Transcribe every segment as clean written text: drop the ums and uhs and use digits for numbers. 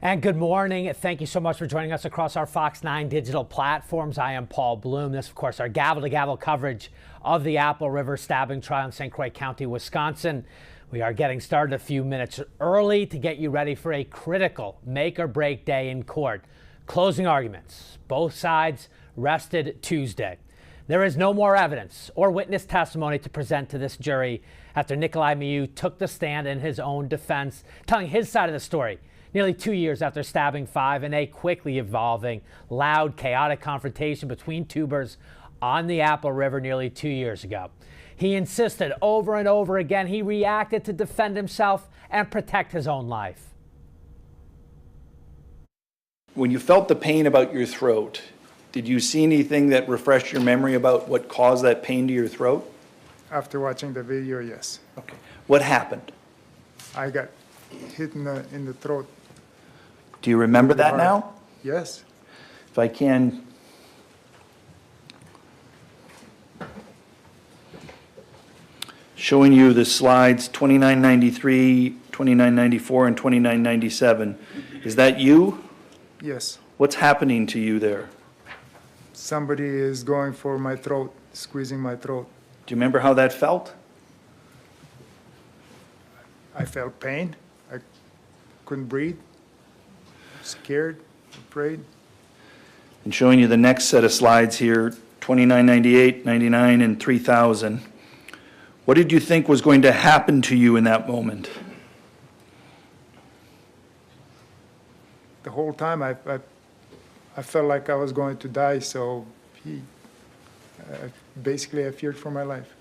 And good morning. Thank you so much for joining us across our Fox 9 digital platforms. I am Paul Bloom. This, of course, our gavel-to-gavel coverage of the Apple River stabbing trial in St. Croix County, Wisconsin. We are getting started a few minutes early to get you ready for a critical make-or-break day in court. Closing arguments. Both sides rested Tuesday. There is no more evidence or witness testimony to present to this jury after Nicolae Miu took the stand in his own defense, telling his side of the story. Nearly 2 years after stabbing 5 in a quickly evolving, loud, chaotic confrontation between tubers on the Apple River nearly 2 years ago. He insisted over and over again he reacted to defend himself and protect his own life. When you felt the pain about your throat, did you see anything that refreshed your memory about what caused that pain to your throat? After watching the video, yes. Okay. What happened? I got hit in the throat. Do you remember that hard. now? Yes. If I can. Showing you the slides 2993, 2994, and 2997. Is that you? Yes. What's happening to you there? Somebody is going for my throat, squeezing my throat. Do you remember how that felt? I felt pain. I couldn't breathe. Scared, afraid. And showing you the next set of slides here, 2998, 99, and 3000. What did you think was going to happen to you in that moment? The whole time I felt like I was going to die, so basically I feared for my life.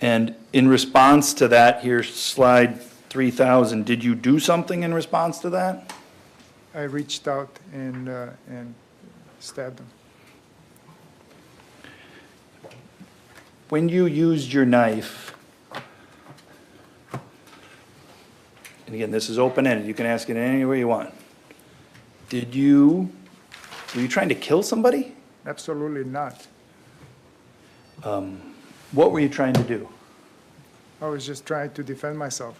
And in response to that, here's slide 3000. Did you do something in response to that? I reached out and stabbed him. When you used your knife, and again, this is open-ended, you can ask it any way you want. Were you trying to kill somebody? Absolutely not. What were you trying to do? I was just trying to defend myself.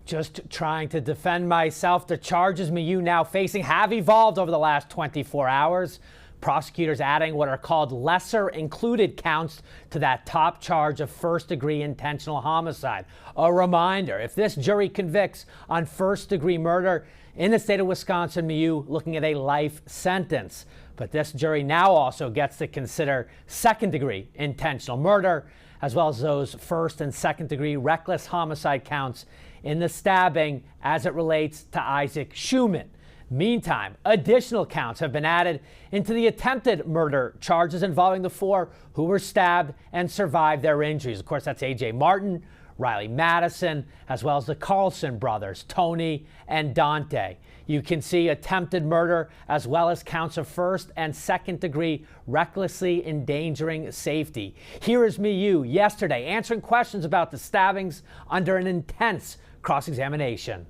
Just trying to defend myself. The charges Miu now facing have evolved over the last 24 hours. Prosecutors adding what are called lesser included counts to that top charge of first-degree intentional homicide. A reminder, if this jury convicts on first-degree murder in the state of Wisconsin, Miu looking at a life sentence. But this jury now also gets to consider second-degree intentional murder, as well as those first and second-degree reckless homicide counts in the stabbing as it relates to Isaac Schuman. Meantime, additional counts have been added into the attempted murder charges involving the 4 who were stabbed and survived their injuries. Of course, that's A.J. Martin, Riley Madison, as well as the Carlson brothers, Tony and Dante. You can see attempted murder as well as counts of first and second degree recklessly endangering safety. Here is Miu yesterday answering questions about the stabbings under an intense cross-examination.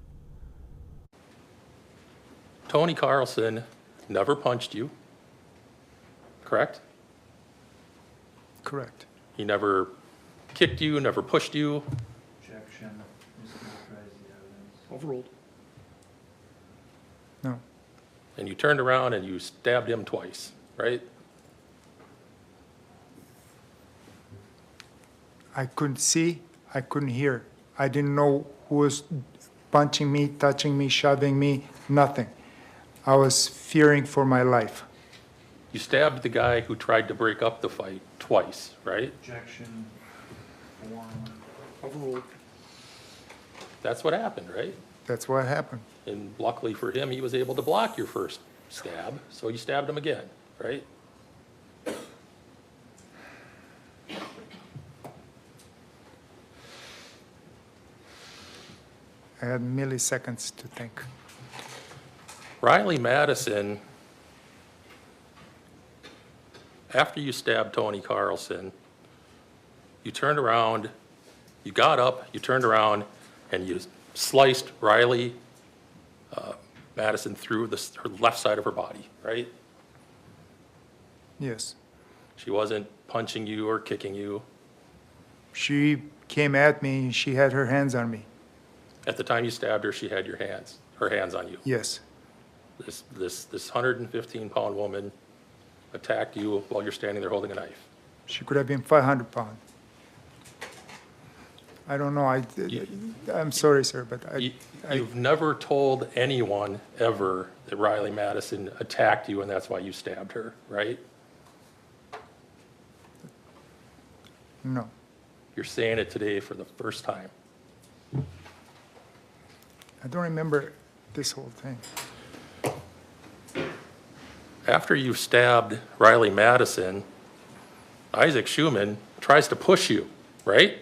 Tony Carlson never punched you, correct? Correct. He never kicked you, never pushed you. Objection. Mischaracterized the evidence. Overruled. No. And you turned around and you stabbed him twice, right? I couldn't see, I couldn't hear. I didn't know who was punching me, touching me, shoving me, nothing. I was fearing for my life. You stabbed the guy who tried to break up the fight twice, right? Objection. Form. Overruled. That's what happened, right? That's what happened. And luckily for him, he was able to block your first stab, so you stabbed him again, right? I had milliseconds to think. Riley Madison, after you stabbed Tony Carlson, you turned around, you got up, you turned around, and you sliced Riley Madison through her left side of her body, right? Yes. She wasn't punching you or kicking you. She came at me, she had her hands on me. At the time you stabbed her, she had your hands, her hands on you. Yes. This 115-pound woman attacked you while you're standing there holding a knife. She could have been 500 pounds. I don't know. I'm sorry, sir, but You've never told anyone ever that Riley Madison attacked you and that's why you stabbed her, right? no. You're saying it today for the first time. I don't remember this whole thing. After you stabbed Riley Madison, Isaac Schuman tries to push you, right?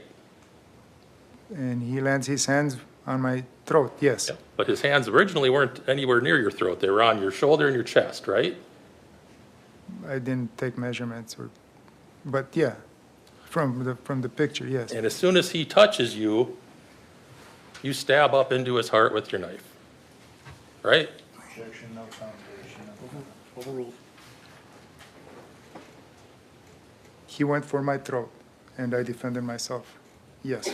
And he lands his hands on my throat, yes. But his hands originally weren't anywhere near your throat. They were on your shoulder and your chest, right? I didn't take measurements, but yeah, from the picture, yes. And as soon as he touches you, you stab up into his heart with your knife, right? Overruled. He went for my throat, and I defended myself. Yes.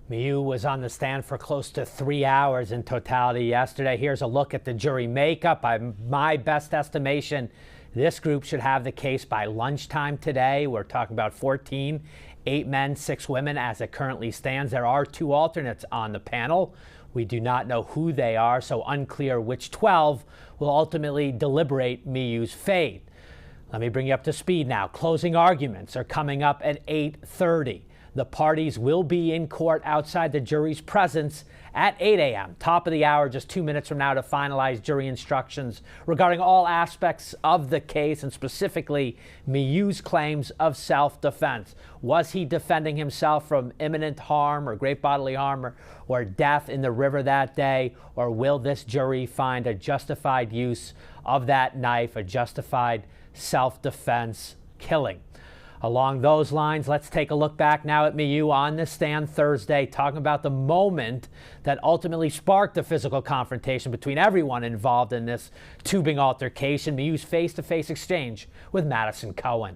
Miu was on the stand for close to 3 hours in totality yesterday. Here's a look at the jury makeup. By my best estimation, this group should have the case by lunchtime today. We're talking about 14, 8 men, 6 women as it currently stands. There are 2 alternates on the panel. We do not know who they are, so unclear which 12 will ultimately deliberate Miu's fate. Let me bring you up to speed now. Closing arguments are coming up at 8:30. The parties will be in court outside the jury's presence at 8 a.m. Top of the hour, just 2 minutes from now, to finalize jury instructions regarding all aspects of the case and specifically Miu's claims of self-defense. Was he defending himself from imminent harm or great bodily harm or death in the river that day? Or will this jury find a justified use of that knife, a justified self-defense killing? Along those lines, let's take a look back now at Miu on the stand Thursday, talking about the moment that ultimately sparked a physical confrontation between everyone involved in this tubing altercation, Miu's face-to-face exchange with Madison Cohen.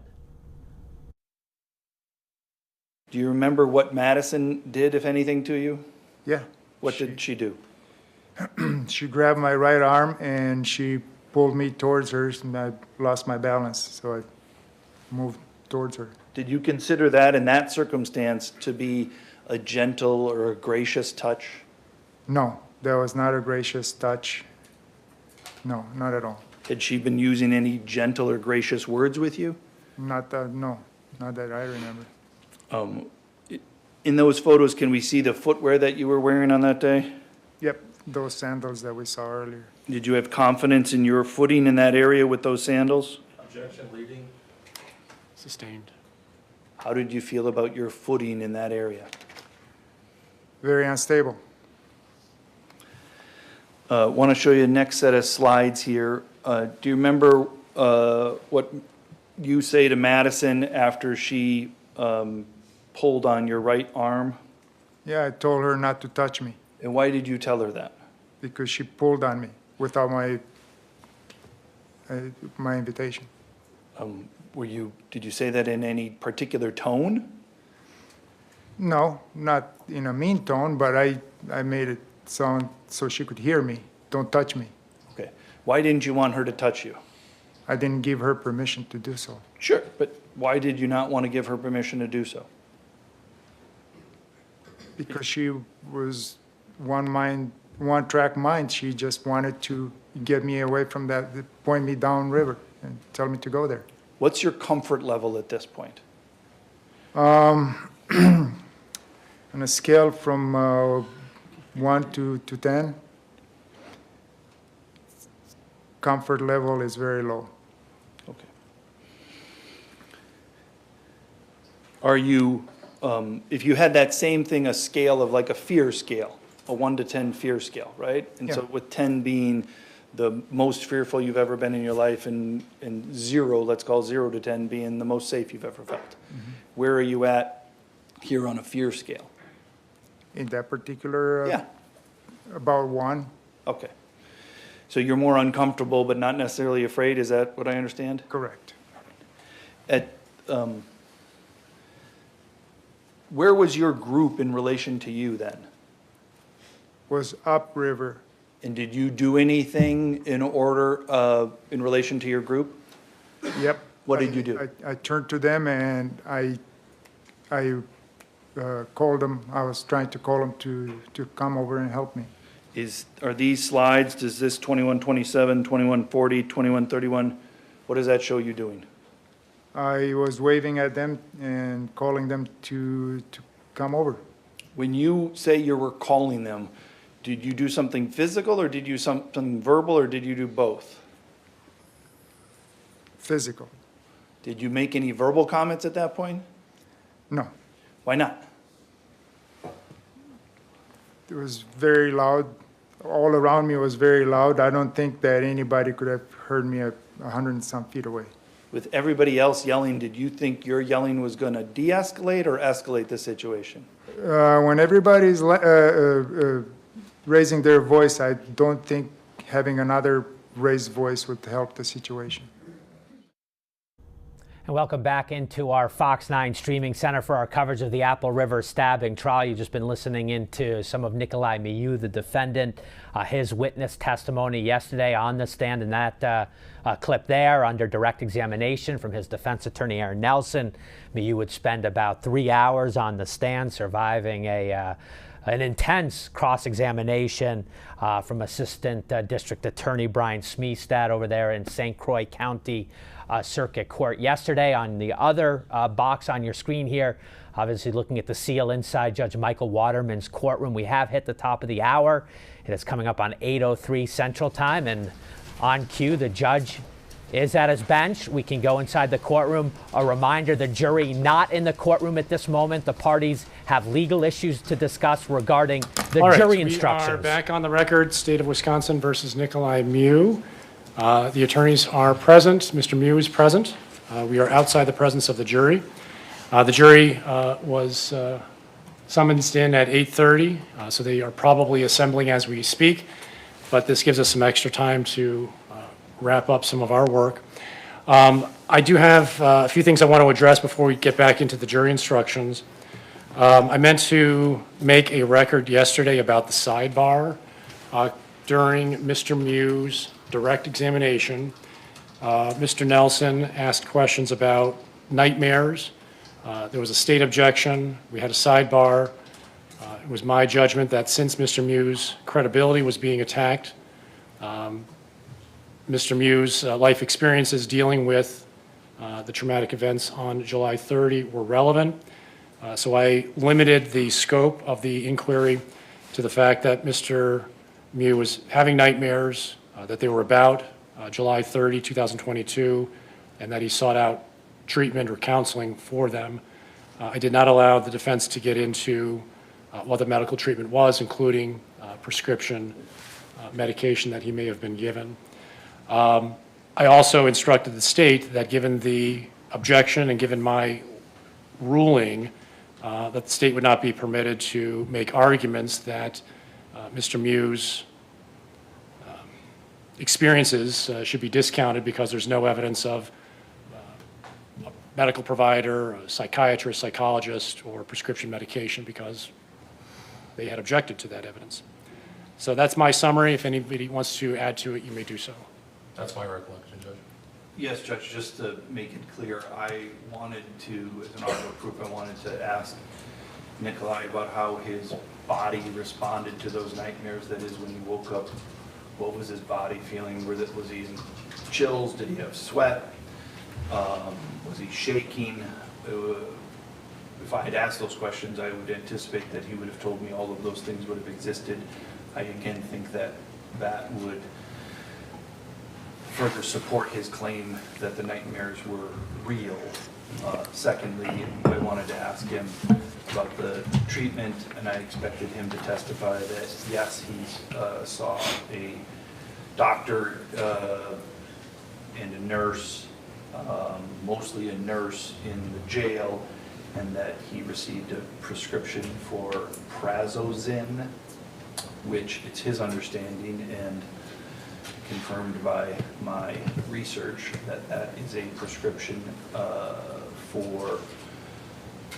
Do you remember what Madison did, if anything, to you? Yeah. What did she do? She grabbed my right arm and she pulled me towards her, and I lost my balance, so I moved towards her. Did you consider that in that circumstance to be a gentle or a gracious touch? No, that was not a gracious touch. No, not at all. Had she been using any gentle or gracious words with you? Not that I remember. In those photos, can we see the footwear that you were wearing on that day? Yep, those sandals that we saw earlier. Did you have confidence in your footing in that area with those sandals? Objection, leading. Sustained. How did you feel about your footing in that area? Very unstable. Want to show you the next set of slides here. Do you remember what you say to Madison after she pulled on your right arm? Yeah, I told her not to touch me And why did you tell her that? because she pulled on me without my invitation. Did you say that in any particular tone? No, not in a mean tone, but I made it sound so she could hear me. Don't touch me. Okay. Why didn't you want her to touch you? I didn't give her permission to do so. Sure, but why did you not want to give her permission to do so? Because she was one track mind. She just wanted to get me away from that, point me down river and tell me to go there. What's your comfort level at this point? On a scale from 1 to 10, comfort level is very low. Okay. Are you, if you had that same thing, a scale of like a fear scale, a 1 to 10 fear scale, right? And so Yeah. with 10 being the most fearful you've ever been in your life, and 0, let's call 0 to 10 being the most safe you've ever felt. Mm-hmm. Where are you at here on a fear scale? In that particular, Yeah, about 1, okay. So you're more uncomfortable but not necessarily afraid, is that what I understand? correct. At, where was your group in relation to you then? was upriver. And did you do anything in order, in relation to your group? Yep. What did you do? I turned to them and I called them. I was trying to call them to come over and help me. Are these slides, does this 2127, 2140, 2131, what does that show you doing? I was waving at them and calling them to come over. When you say you were calling them, did you do something physical or did you do something verbal or did you do both? Physical. Did you make any verbal comments at that point? No. Why not? It was very loud. All around me was very loud. I don't think that anybody could have heard me 100 and some feet away. With everybody else yelling, did you think your yelling was going to de-escalate or escalate the situation? When everybody's raising their voice, I don't think having another raised voice would help the situation. And welcome back into our Fox 9 streaming center for our coverage of the Apple River stabbing trial. You've just been listening into some of Nicolae Miu, the defendant, his witness testimony yesterday on the stand in that clip there under direct examination from his defense attorney, Aaron Nelson. Miu would spend about 3 hours on the stand surviving an intense cross-examination from Assistant District Attorney Brian Smeestad over there in St. Croix County Circuit Court. Yesterday, on the other box on your screen here, obviously looking at the seal inside Judge Michael Waterman's courtroom, we have hit the top of the hour. It is coming up on 8:03 Central Time, and on cue, the judge is at his bench. We can go inside the courtroom. A reminder, the jury not in the courtroom at this moment. The parties have legal issues to discuss regarding the jury instructions. We are back on the record, State of Wisconsin versus Nicolae Miu. The attorneys are present. Mr. Miu is present. We are outside the presence of the jury. The jury was summoned in at 8:30, so they are probably assembling as we speak, but this gives us some extra time to wrap up some of our work. I do have a few things I want to address before we get back into the jury instructions. I meant to make a record yesterday about the sidebar. During Mr. Miu's direct examination, Mr. Nelson asked questions about nightmares. There was a state objection. We had a sidebar. It was my judgment that since Mr. Miu's credibility was being attacked, Mr. Miu's life experiences dealing with the traumatic events on July 30 were relevant. So I limited the scope of the inquiry to the fact that Mr. Miu was having nightmares, that they were about July 30, 2022, and that he sought out treatment or counseling for them. I did not allow the defense to get into what the medical treatment was, including prescription medication that he may have been given. I also instructed the state that given the objection and given my ruling, that the state would not be permitted to make arguments that Mr. Miu's experiences should be discounted because there's no evidence of a medical provider, a psychiatrist, psychologist, or prescription medication because they had objected to that evidence. So that's my summary. If anybody wants to add to it, you may do so. That's my recollection, Judge. Yes, Judge, just to make it clear, I wanted to, as an offer of proof, I wanted to ask Nicolae about how his body responded to those nightmares. That is, when he woke up, what was his body feeling? Was he in chills? Did he have sweat? Was he shaking? If I had asked those questions, I would anticipate that he would have told me all of those things would have existed. I again think that that would further support his claim that the nightmares were real. Secondly, I wanted to ask him about the treatment, and I expected him to testify that yes, he saw a doctor and a nurse, mostly a nurse in the jail, and that he received a prescription for prazosin, which it's his understanding and confirmed by my research that that is a prescription for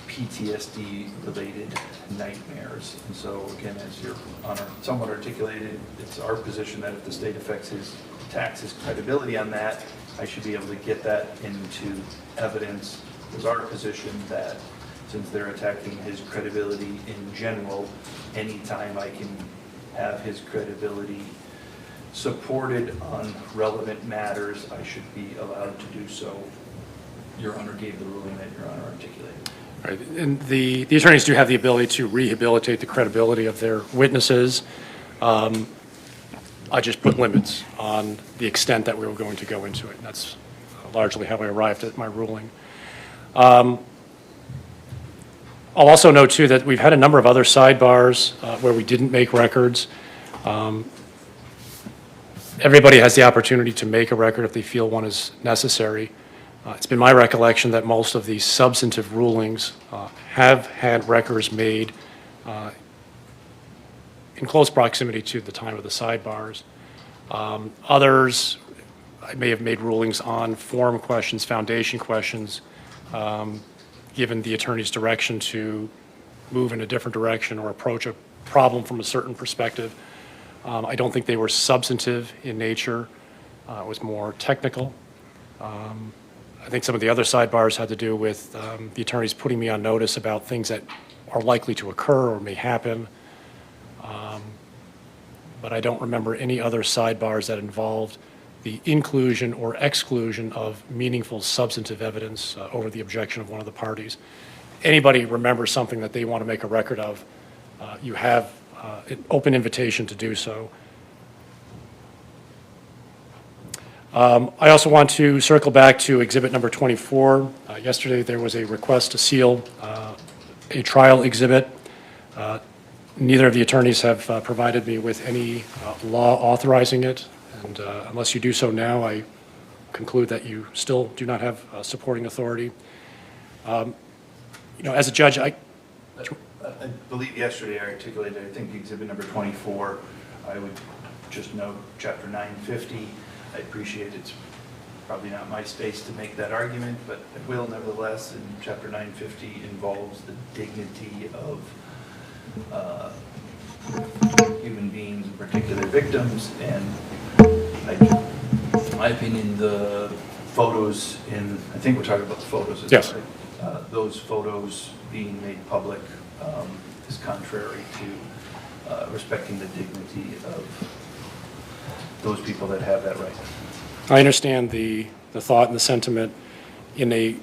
PTSD-related nightmares. And so again, as Your Honor somewhat articulated, it's our position that if the state attacks his credibility on that, I should be able to get that into evidence. It was our position that since they're attacking his credibility in general, anytime I can have his credibility supported on relevant matters, I should be allowed to do so. Your Honor gave the ruling that Your Honor articulated. Right. And the attorneys do have the ability to rehabilitate the credibility of their witnesses. I just put limits on the extent that we were going to go into it. That's largely how I arrived at my ruling. I'll also note, too, that we've had a number of other sidebars where we didn't make records. Everybody has the opportunity to make a record if they feel one is necessary. It's been my recollection that most of these substantive rulings have had records made in close proximity to the time of the sidebars. Others, I may have made rulings on form questions, foundation questions, given the attorney's direction to move in a different direction or approach a problem from a certain perspective. I don't think they were substantive in nature. It was more technical. I think some of the other sidebars had to do with the attorneys putting me on notice about things that are likely to occur or may happen. But I don't remember any other sidebars that involved the inclusion or exclusion of meaningful substantive evidence over the objection of one of the parties. Anybody remembers something that they want to make a record of, you have an open invitation to do so. I also want to circle back to exhibit number 24. Yesterday there was a request to seal a trial exhibit. Neither of the attorneys have provided me with any law authorizing it, and unless you do so now, I conclude that you still do not have supporting authority. As a judge, I believe yesterday I articulated, I think exhibit number 24, I would just note chapter 950. I appreciate it's probably not my space to make that argument, but I will nevertheless, and chapter 950 involves the dignity of human beings, in particular victims, and in my opinion, the photos I think we're talking about the photos. Yes. Right? Those photos being made public is contrary to respecting the dignity of those people that have that right. I understand the thought and the sentiment. In a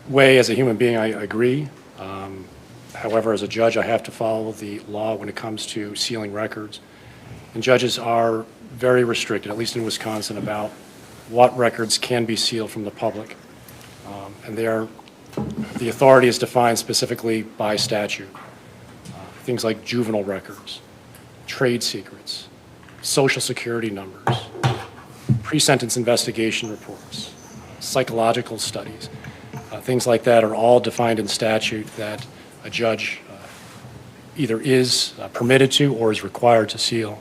way, as a human being, I agree. However, as a judge, I have to follow the law when it comes to sealing records. And judges are very restricted, at least in Wisconsin, about what records can be sealed from the public. And the authority is defined specifically by statute. Things like juvenile records, trade secrets, social security numbers, pre-sentence investigation reports, psychological studies, things like that are all defined in statute that a judge either is permitted to or is required to seal.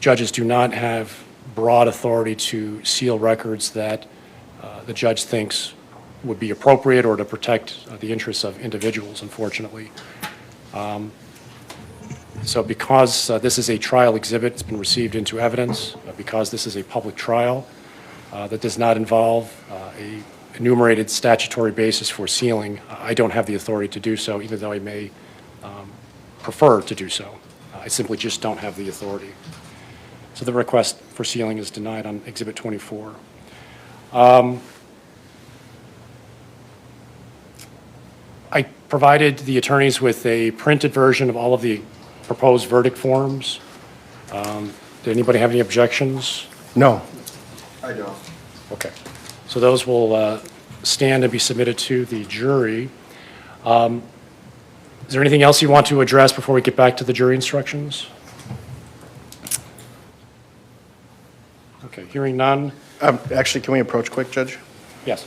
Judges do not have broad authority to seal records that the judge thinks would be appropriate or to protect the interests of individuals, unfortunately. So because this is a trial exhibit, it's been received into evidence, because this is a public trial that does not involve a enumerated statutory basis for sealing, I don't have the authority to do so, even though I may prefer to do so. I simply just don't have the authority. So the request for sealing is denied on Exhibit 24. I provided the attorneys with a printed version of all of the proposed verdict forms. Did anybody have any objections? No. I don't. Okay. So those will stand and be submitted to the jury. Is there anything else you want to address before we get back to the jury instructions? Okay, hearing none. Actually, can we approach quick, Judge? Yes.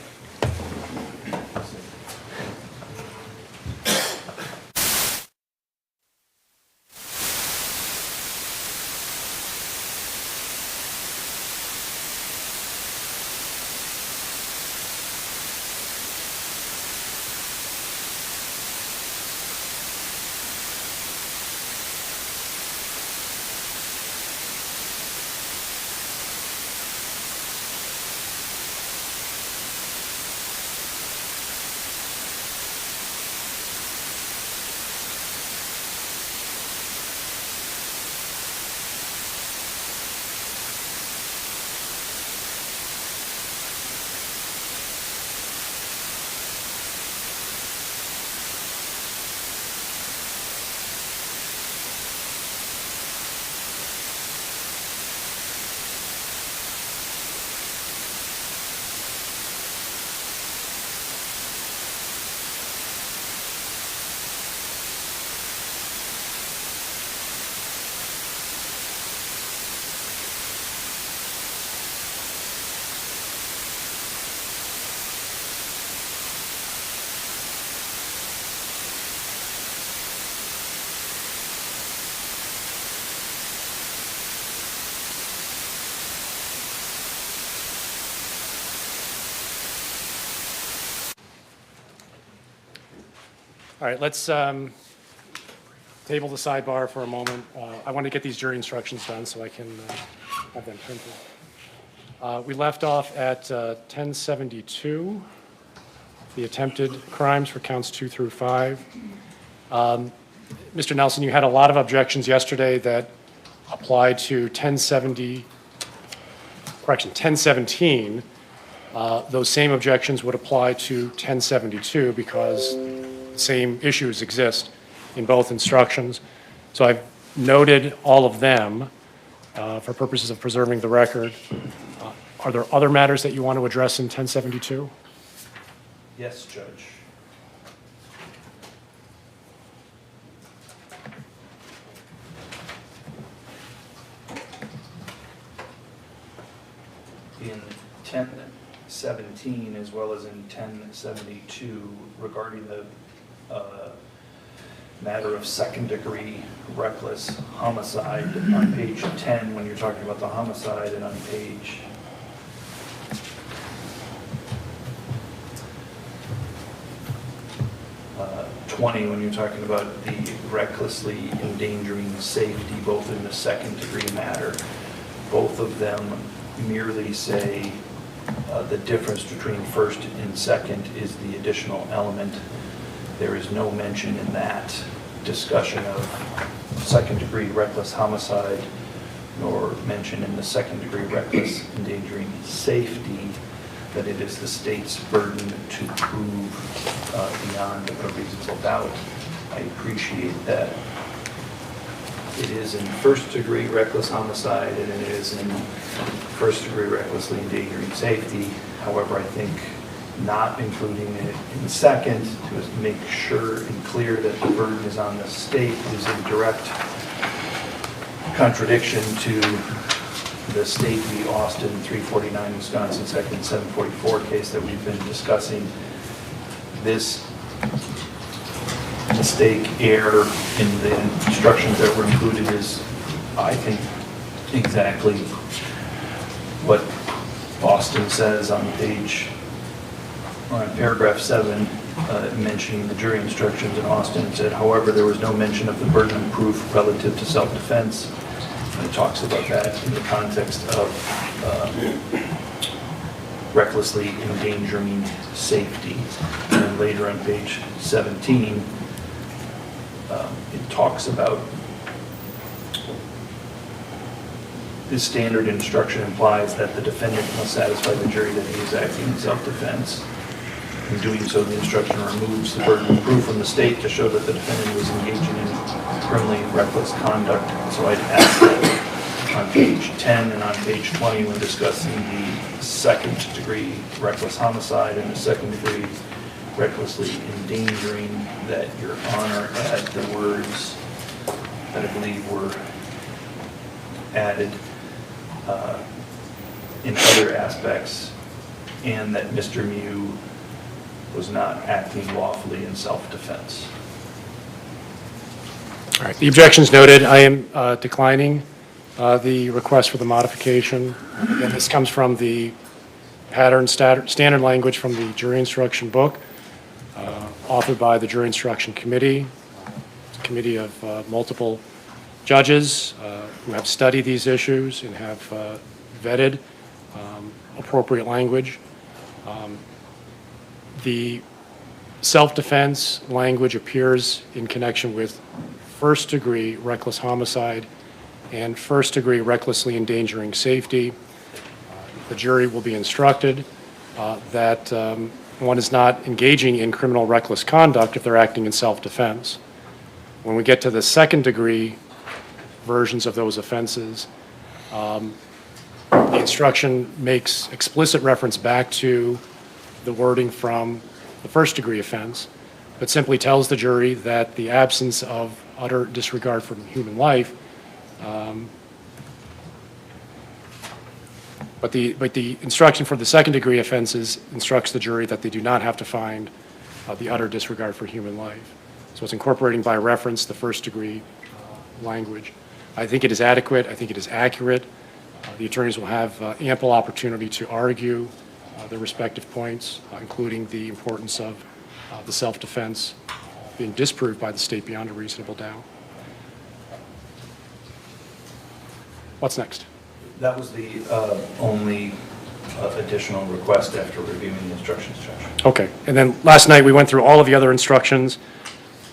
All right, let's table the sidebar for a moment. I want to get these jury instructions done so I can have them printed. We left off at 1072, the attempted crimes for counts 2 through 5. Mr. Nelson, you had a lot of objections yesterday that applied to 1017. Those same objections would apply to 1072 because the same issues exist in both instructions. So I've noted all of them for purposes of preserving the record. Are there other matters that you want to address in 1072? Yes, Judge. In 1017 as well as in 1072 regarding the matter of second-degree reckless homicide on page 10 when you're talking about the homicide, and on page 20 when you're talking about the recklessly endangering safety, both in the second-degree matter. Both of them merely say the difference between first and second is the additional element. There is no mention in that discussion of second-degree reckless homicide, nor mention in the second-degree reckless endangering safety that it is the state's burden to prove beyond a reasonable doubt. I appreciate that it is in first-degree reckless homicide and it is in first-degree recklessly endangering safety. However, I think not including it in the second to make sure and clear that the burden is on the state is in direct contradiction to the State v. Austin 349 Wisconsin 2nd 744 case that we've been discussing. This mistake, error in the instructions that were included is, I think, exactly what Austin says on paragraph 7, mentioning the jury instructions in Austin. It said, however, there was no mention of the burden of proof relative to self-defense. And it talks about that in the context of recklessly endangering safety. And then later on page 17, it talks about this standard instruction implies that the defendant must satisfy the jury that he is acting in self-defense. In doing so, the instruction removes the burden of proof from the state to show that the defendant was engaging in criminally reckless conduct. So I'd ask that on page 10 and on page 20 when discussing the second-degree reckless homicide and the second-degree recklessly endangering, that Your Honor add the words that I believe were added in other aspects, and that Mr. Miu was not acting lawfully in self-defense. All right, the objections noted. I am declining the request for the modification. Again, this comes from the pattern standard language from the jury instruction book, authored by the jury instruction committee. It's a committee of multiple judges who have studied these issues and have vetted appropriate language. The self-defense language appears in connection with first-degree reckless homicide and first-degree recklessly endangering safety. The jury will be instructed that one is not engaging in criminal reckless conduct if they're acting in self-defense. When we get to the second-degree versions of those offenses, the instruction makes explicit reference back to the wording from the first-degree offense, but simply tells the jury that the absence of utter disregard for human life, but the instruction for the second-degree offenses instructs the jury that they do not have to find the utter disregard for human life. So it's incorporating by reference the first-degree language. I think it is adequate. I think it is accurate. The attorneys will have ample opportunity to argue their respective points, including the importance of the self-defense being disproved by the state beyond a reasonable doubt. What's next? That was the only additional request after reviewing the instructions, Judge. Okay, and then last night we went through all of the other instructions.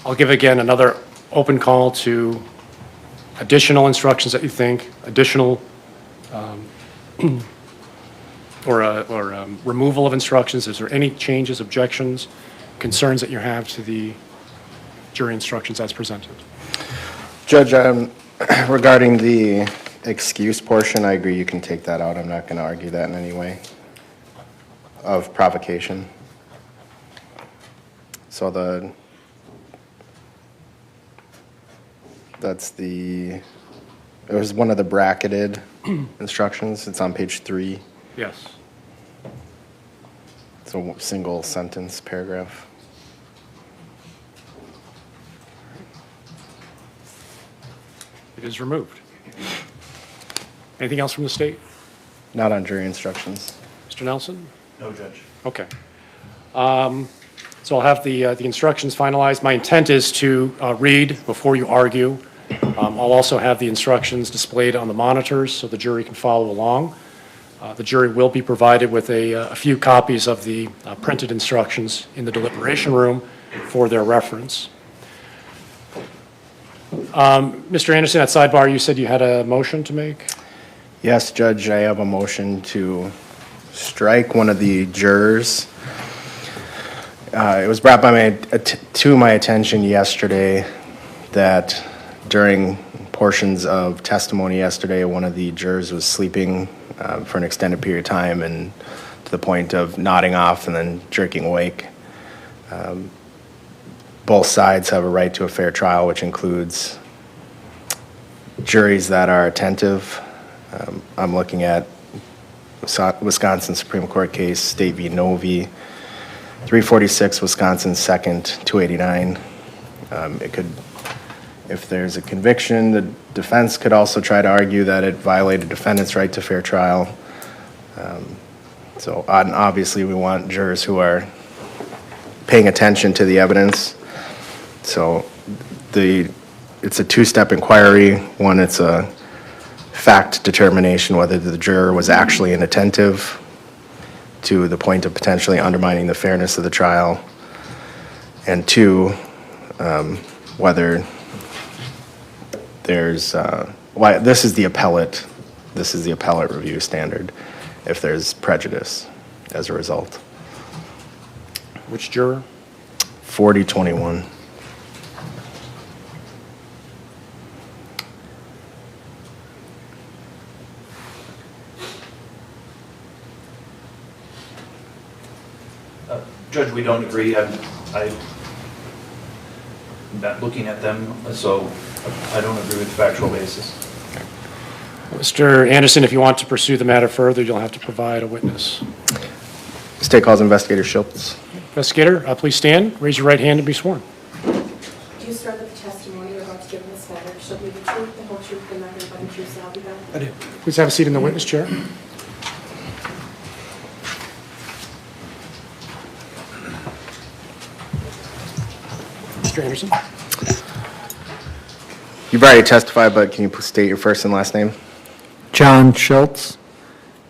I'll give again another open call to additional instructions that you think, additional removal of instructions. Is there any changes, objections, concerns that you have to the jury instructions as presented? Judge, regarding the excuse portion, I agree you can take that out. I'm not going to argue that in any way of provocation. So it was one of the bracketed instructions. It's on page 3. Yes. It's a single sentence paragraph. It is removed. Anything else from the state? Not on jury instructions. Mr. Nelson? No, Judge. Okay. So I'll have the instructions finalized. My intent is to read before you argue. I'll also have the instructions displayed on the monitors so the jury can follow along. The jury will be provided with a few copies of the printed instructions in the deliberation room for their reference. Mr. Anderson, at sidebar, you said you had a motion to make? Yes, Judge, I have a motion to strike one of the jurors. It was brought to my attention yesterday that during portions of testimony yesterday, one of the jurors was sleeping for an extended period of time and to the point of nodding off and then jerking awake. Both sides have a right to a fair trial, which includes juries that are attentive. I'm looking at Wisconsin Supreme Court case, State v. Novi, 346 Wisconsin 2nd, 289. If there's a conviction, the defense could also try to argue that it violated defendant's right to fair trial. So obviously we want jurors who are paying attention to the evidence. So it's a two-step inquiry. One, it's a fact determination whether the juror was actually inattentive to the point of potentially undermining the fairness of the trial. And two, whether there's why this is the appellate review standard if there's prejudice as a result. Which juror? 4021. Judge, we don't agree. I'm not looking at them, so I don't agree with the factual basis. Mr. Anderson, if you want to pursue the matter further, you'll have to provide a witness. State calls Investigator Schultz. Investigator, please stand, raise your right hand and be sworn. Do you swear that the testimony you're about to give in this matter shall be the truth, the whole truth, and nothing but the truth, so help you God? I do. Please have a seat in the witness chair. Mr. Anderson? You've already testified, but can you state your first and last name? John Schultz.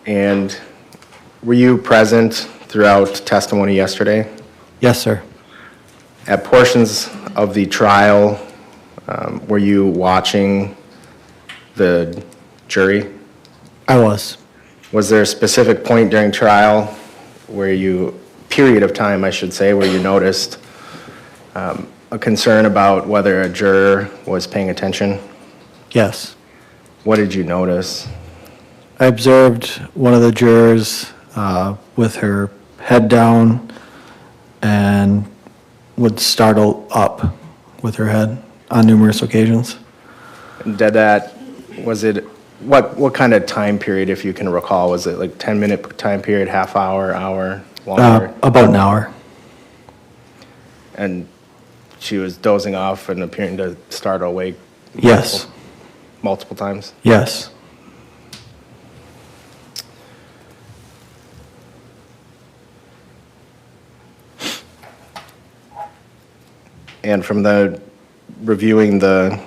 And were you present throughout testimony yesterday? Yes, sir. At portions of the trial, were you watching the jury? I was. Was there a specific point during trial period of time, I should say, where you noticed a concern about whether a juror was paying attention? Yes. What did you notice? I observed one of the jurors with her head down and would startle up with her head on numerous occasions. What kind of time period, if you can recall? Was it like 10-minute time period, half hour, longer? About an hour. And she was dozing off and appearing to startle awake? Yes. Multiple times? Yes. And from the, reviewing our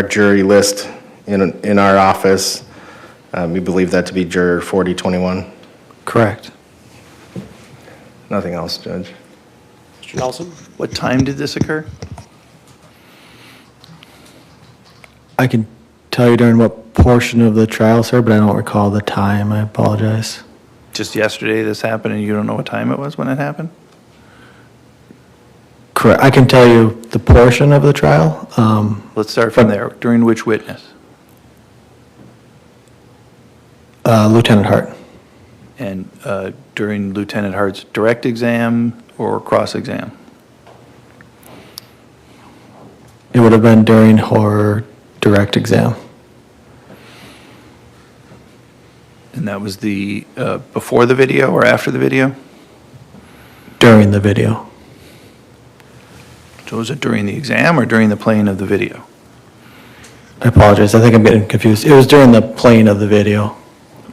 jury list in our office, we believe that to be juror 4021. Correct. Nothing else, Judge. Mr. Nelson? What time did this occur? I can tell you during what portion of the trial, sir, but I don't recall the time. I apologize. Just yesterday this happened and you don't know what time it was when it happened? Correct. I can tell you the portion of the trial. Let's start from there. During which witness? Lieutenant Hart. And during Lieutenant Hart's direct exam or cross-exam? It would have been during her direct exam. And that was the, before the video or after the video? During the video. So was it during the exam or during the playing of the video? I apologize. I think I'm getting confused. It was during the playing of the video,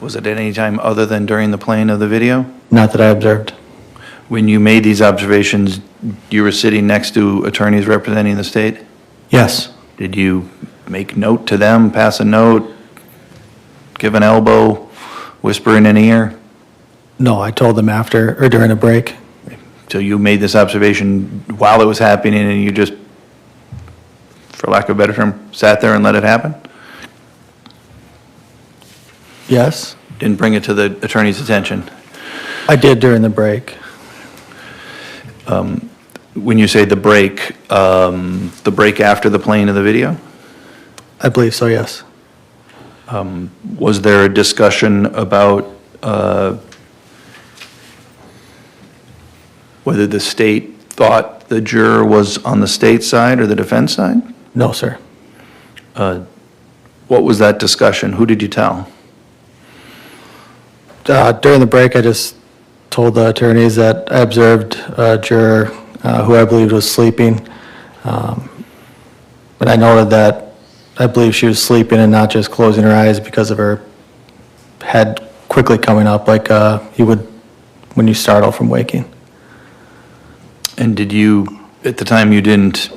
Was it at any time other than during the playing of the video? not that I observed. When you made these observations, you were sitting next to attorneys representing the state? Yes. Did you make note to them, pass a note, give an elbow, whisper in an ear? No, I told them after or during a break. So you made this observation while it was happening and you just, for lack of a better term, sat there and let it happen? Yes, Didn't bring it to the attorney's attention? I did during the break. When you say the break after the playing of the video? I believe so, yes. Was there a discussion about whether the state thought the juror was on the state side or the defense side? No, sir. What was that discussion? Who did you tell? During the break, I just told the attorneys that I observed a juror who I believed was sleeping. But I noted that I believe she was sleeping and not just closing her eyes because of her head quickly coming up like you would when you startle from waking. And did you, at the time you didn't,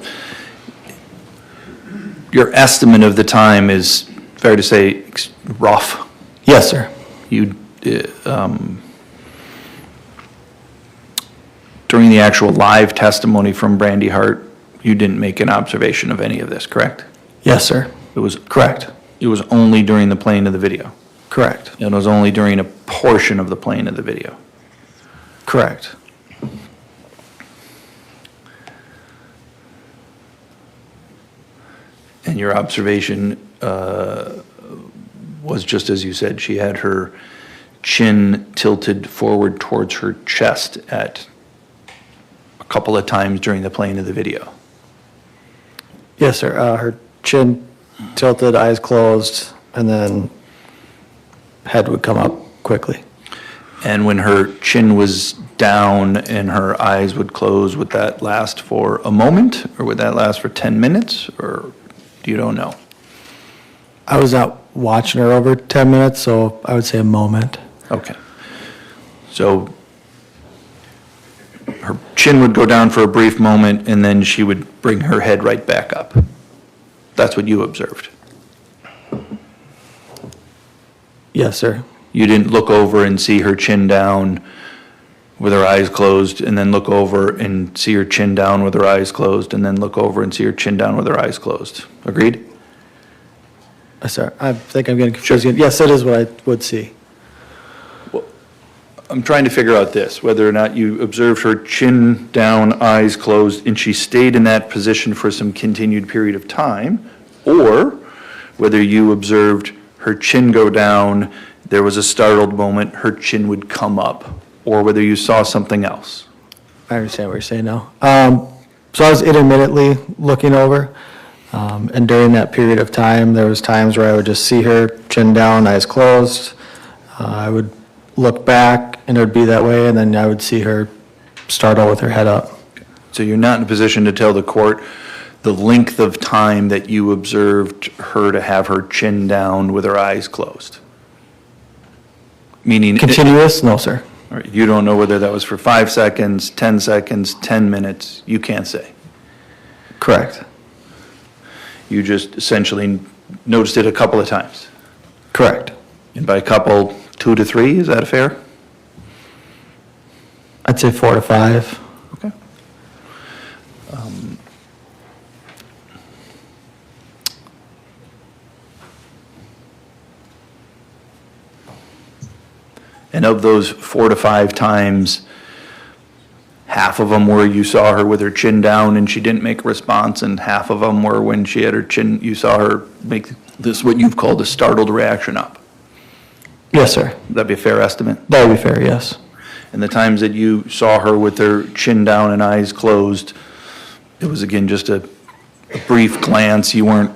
your estimate of the time is, fair to say, rough? Yes, sir. You, during the actual live testimony from Brandy Hart, you didn't make an observation of any of this, correct? Yes, sir. It was Correct. It was only during the playing of the video. Correct. It was only during a portion of the playing of the video. Correct. And your observation was just as you said, she had her chin tilted forward towards her chest at a couple of times during the playing of the video. Yes, sir. Her chin tilted, eyes closed, and then head would come up quickly. And when her chin was down and her eyes would close, would that last for a moment, or would that last for 10 minutes, or you don't know? I was not watching her over 10 minutes, so I would say a moment. Okay. So her chin would go down for a brief moment, and then she would bring her head right back up. That's what you observed. Yes, sir. You didn't look over and see her chin down with her eyes closed, and then look over and see her chin down with her eyes closed, and then look over and see her chin down with her eyes closed. Agreed? Sorry, I think I'm getting confused. Yes, that is what I would see. I'm trying to figure out this, whether or not you observed her chin down, eyes closed, and she stayed in that position for some continued period of time, or whether you observed her chin go down, there was a startled moment, her chin would come up, or whether you saw something else. I understand what you're saying now. So I was intermittently looking over, and during that period of time, there was times where I would just see her chin down, eyes closed. I would look back, and it would be that way, and then I would see her startle with her head up. So you're not in a position to tell the court the length of time that you observed her to have her chin down with her eyes closed? Meaning... Continuous? No, sir. All right, you don't know whether that was for 5 seconds, 10 seconds, 10 minutes, you can't say. Correct. You just essentially noticed it a couple of times. Correct. And by a couple, 2 to 3, is that fair? I'd say 4 to 5. Okay. And of those 4 to 5 times, half of them were you saw her with her chin down and she didn't make a response, and half of them were when she had her chin, you saw her make this, what you've called a startled reaction up. Yes, sir. Would that be a fair estimate? That would be fair, yes. And the times that you saw her with her chin down and eyes closed, it was again just a brief glance. You weren't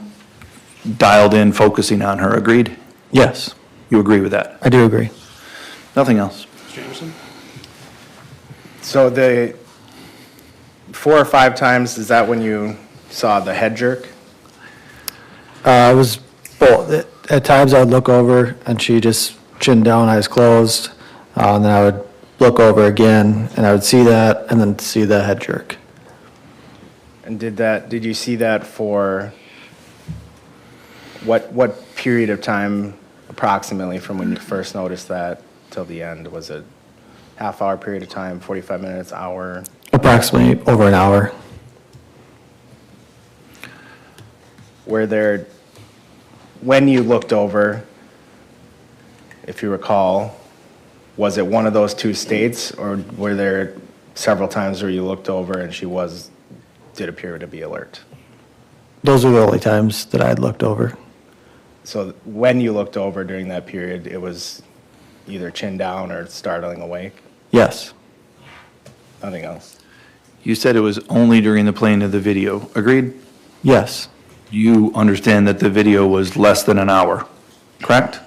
dialed in, focusing on her. Agreed? Yes, You agree with that? I do agree. Nothing else? Mr. Anderson? So the 4 or 5 times, is that when you saw the head jerk? It was both. At times I would look over and she just chin down, eyes closed. And then I would look over again and I would see that and then see the head jerk. And did you see that for what period of time approximately from when you first noticed that till the end? Was it half-hour period of time, 45 minutes, hour? Approximately over an hour. Were there, when you looked over, if you recall, was it one of those 2 states, or were there several times where you looked over and she did appear to be alert? Those were the only times that I had looked over. So when you looked over during that period, it was either chin down or startling awake? Yes, Nothing else? You said it was only during the playing of the video. Agreed? yes, You understand that the video was less than an hour, correct?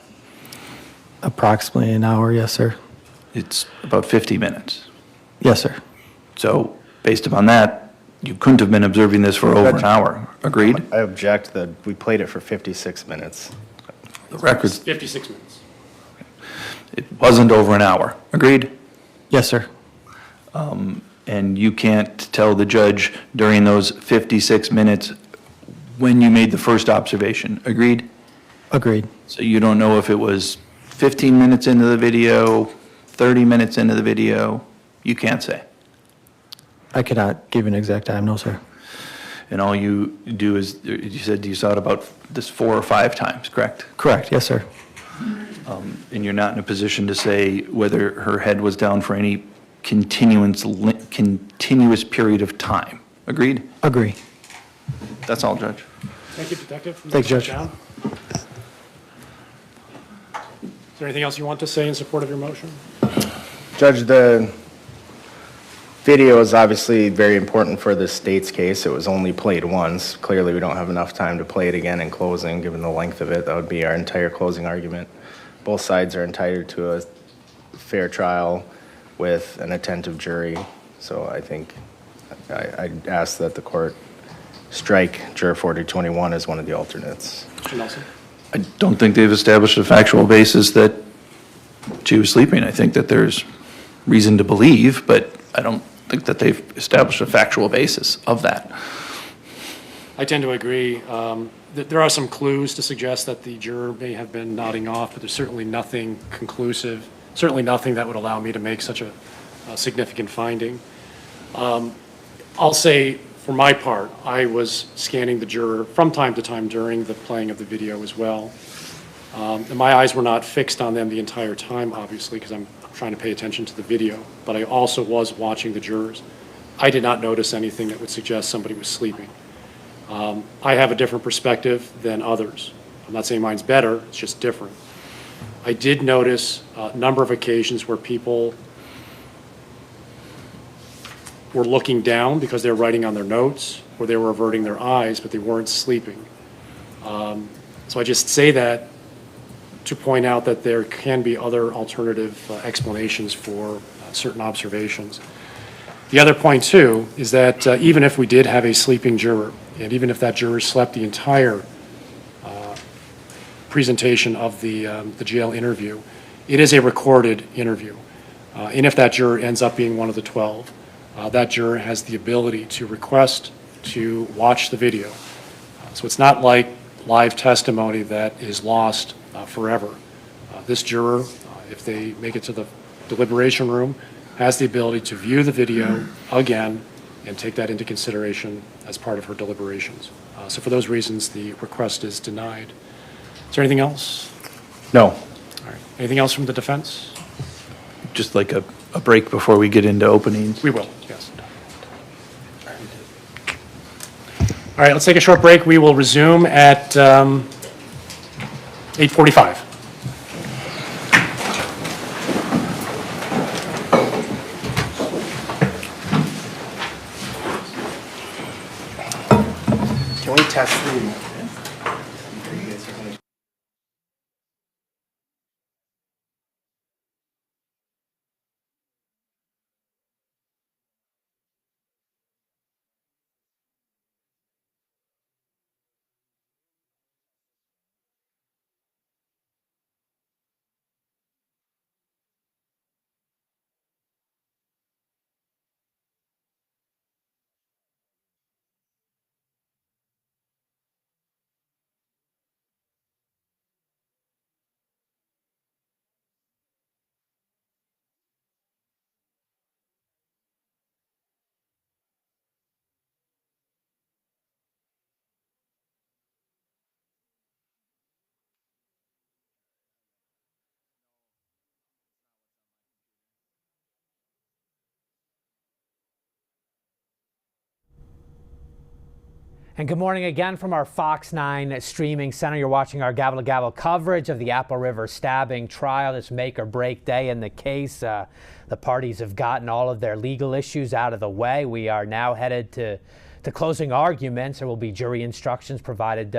approximately an hour, yes, sir. It's about 50 minutes. Yes, sir. So based upon that, you couldn't have been observing this for over an hour. Agreed? I object that we played it for 56 minutes. The record's, 56 minutes. it wasn't over an hour. Agreed? Yes, sir. And you can't tell the judge during those 56 minutes when you made the first observation. Agreed? Agreed. So you don't know if it was 15 minutes into the video, 30 minutes into the video. You can't say. I cannot give an exact time, no, sir. And all you do is, you said you saw it about this 4 or 5 times, correct? Correct, yes, sir. And you're not in a position to say whether her head was down for any continuous period of time. Agreed? Agree. That's all, Judge. Thank you, Detective. Thanks, Judge. Down. Is there anything else you want to say in support of your motion? Judge, the video is obviously very important for the state's case. It was only played once. Clearly, we don't have enough time to play it again in closing, given the length of it. That would be our entire closing argument. Both sides are entitled to a fair trial with an attentive jury. So I think I'd ask that the court strike juror 4021 as one of the alternates. Mr. Nelson? I don't think they've established a factual basis that she was sleeping. I think that there's reason to believe, but I don't think that they've established a factual basis of that. I tend to agree. There are some clues to suggest that the juror may have been nodding off, but there's certainly nothing conclusive, certainly nothing that would allow me to make such a significant finding. I'll say, for my part, I was scanning the juror from time to time during the playing of the video as well. And my eyes were not fixed on them the entire time, obviously, because I'm trying to pay attention to the video, but I also was watching the jurors. I did not notice anything that would suggest somebody was sleeping. I have a different perspective than others. I'm not saying mine's better, it's just different. I did notice a number of occasions where people were looking down because they were writing on their notes, or they were averting their eyes, but they weren't sleeping. So I just say that to point out that there can be other alternative explanations for certain observations. The other point, too, is that even if we did have a sleeping juror, and even if that juror slept the entire presentation of the jail interview, it is a recorded interview. And if that juror ends up being one of the 12, that juror has the ability to request to watch the video. So it's not like live testimony that is lost forever. This juror, if they make it to the deliberation room, has the ability to view the video again and take that into consideration as part of her deliberations. So for those reasons, the request is denied. Is there anything else? No. All right. Anything else from the defense? Just like a break before we get into openings. We will, yes. All right, let's take a short break. We will resume at 8:45. Can we test the? And good morning again from our Fox 9 streaming center. You're watching our Gavel to Gavel coverage of the Apple River stabbing trial, this make or break day in the case. The parties have gotten all of their legal issues out of the way. We are now headed to closing arguments. There will be jury instructions provided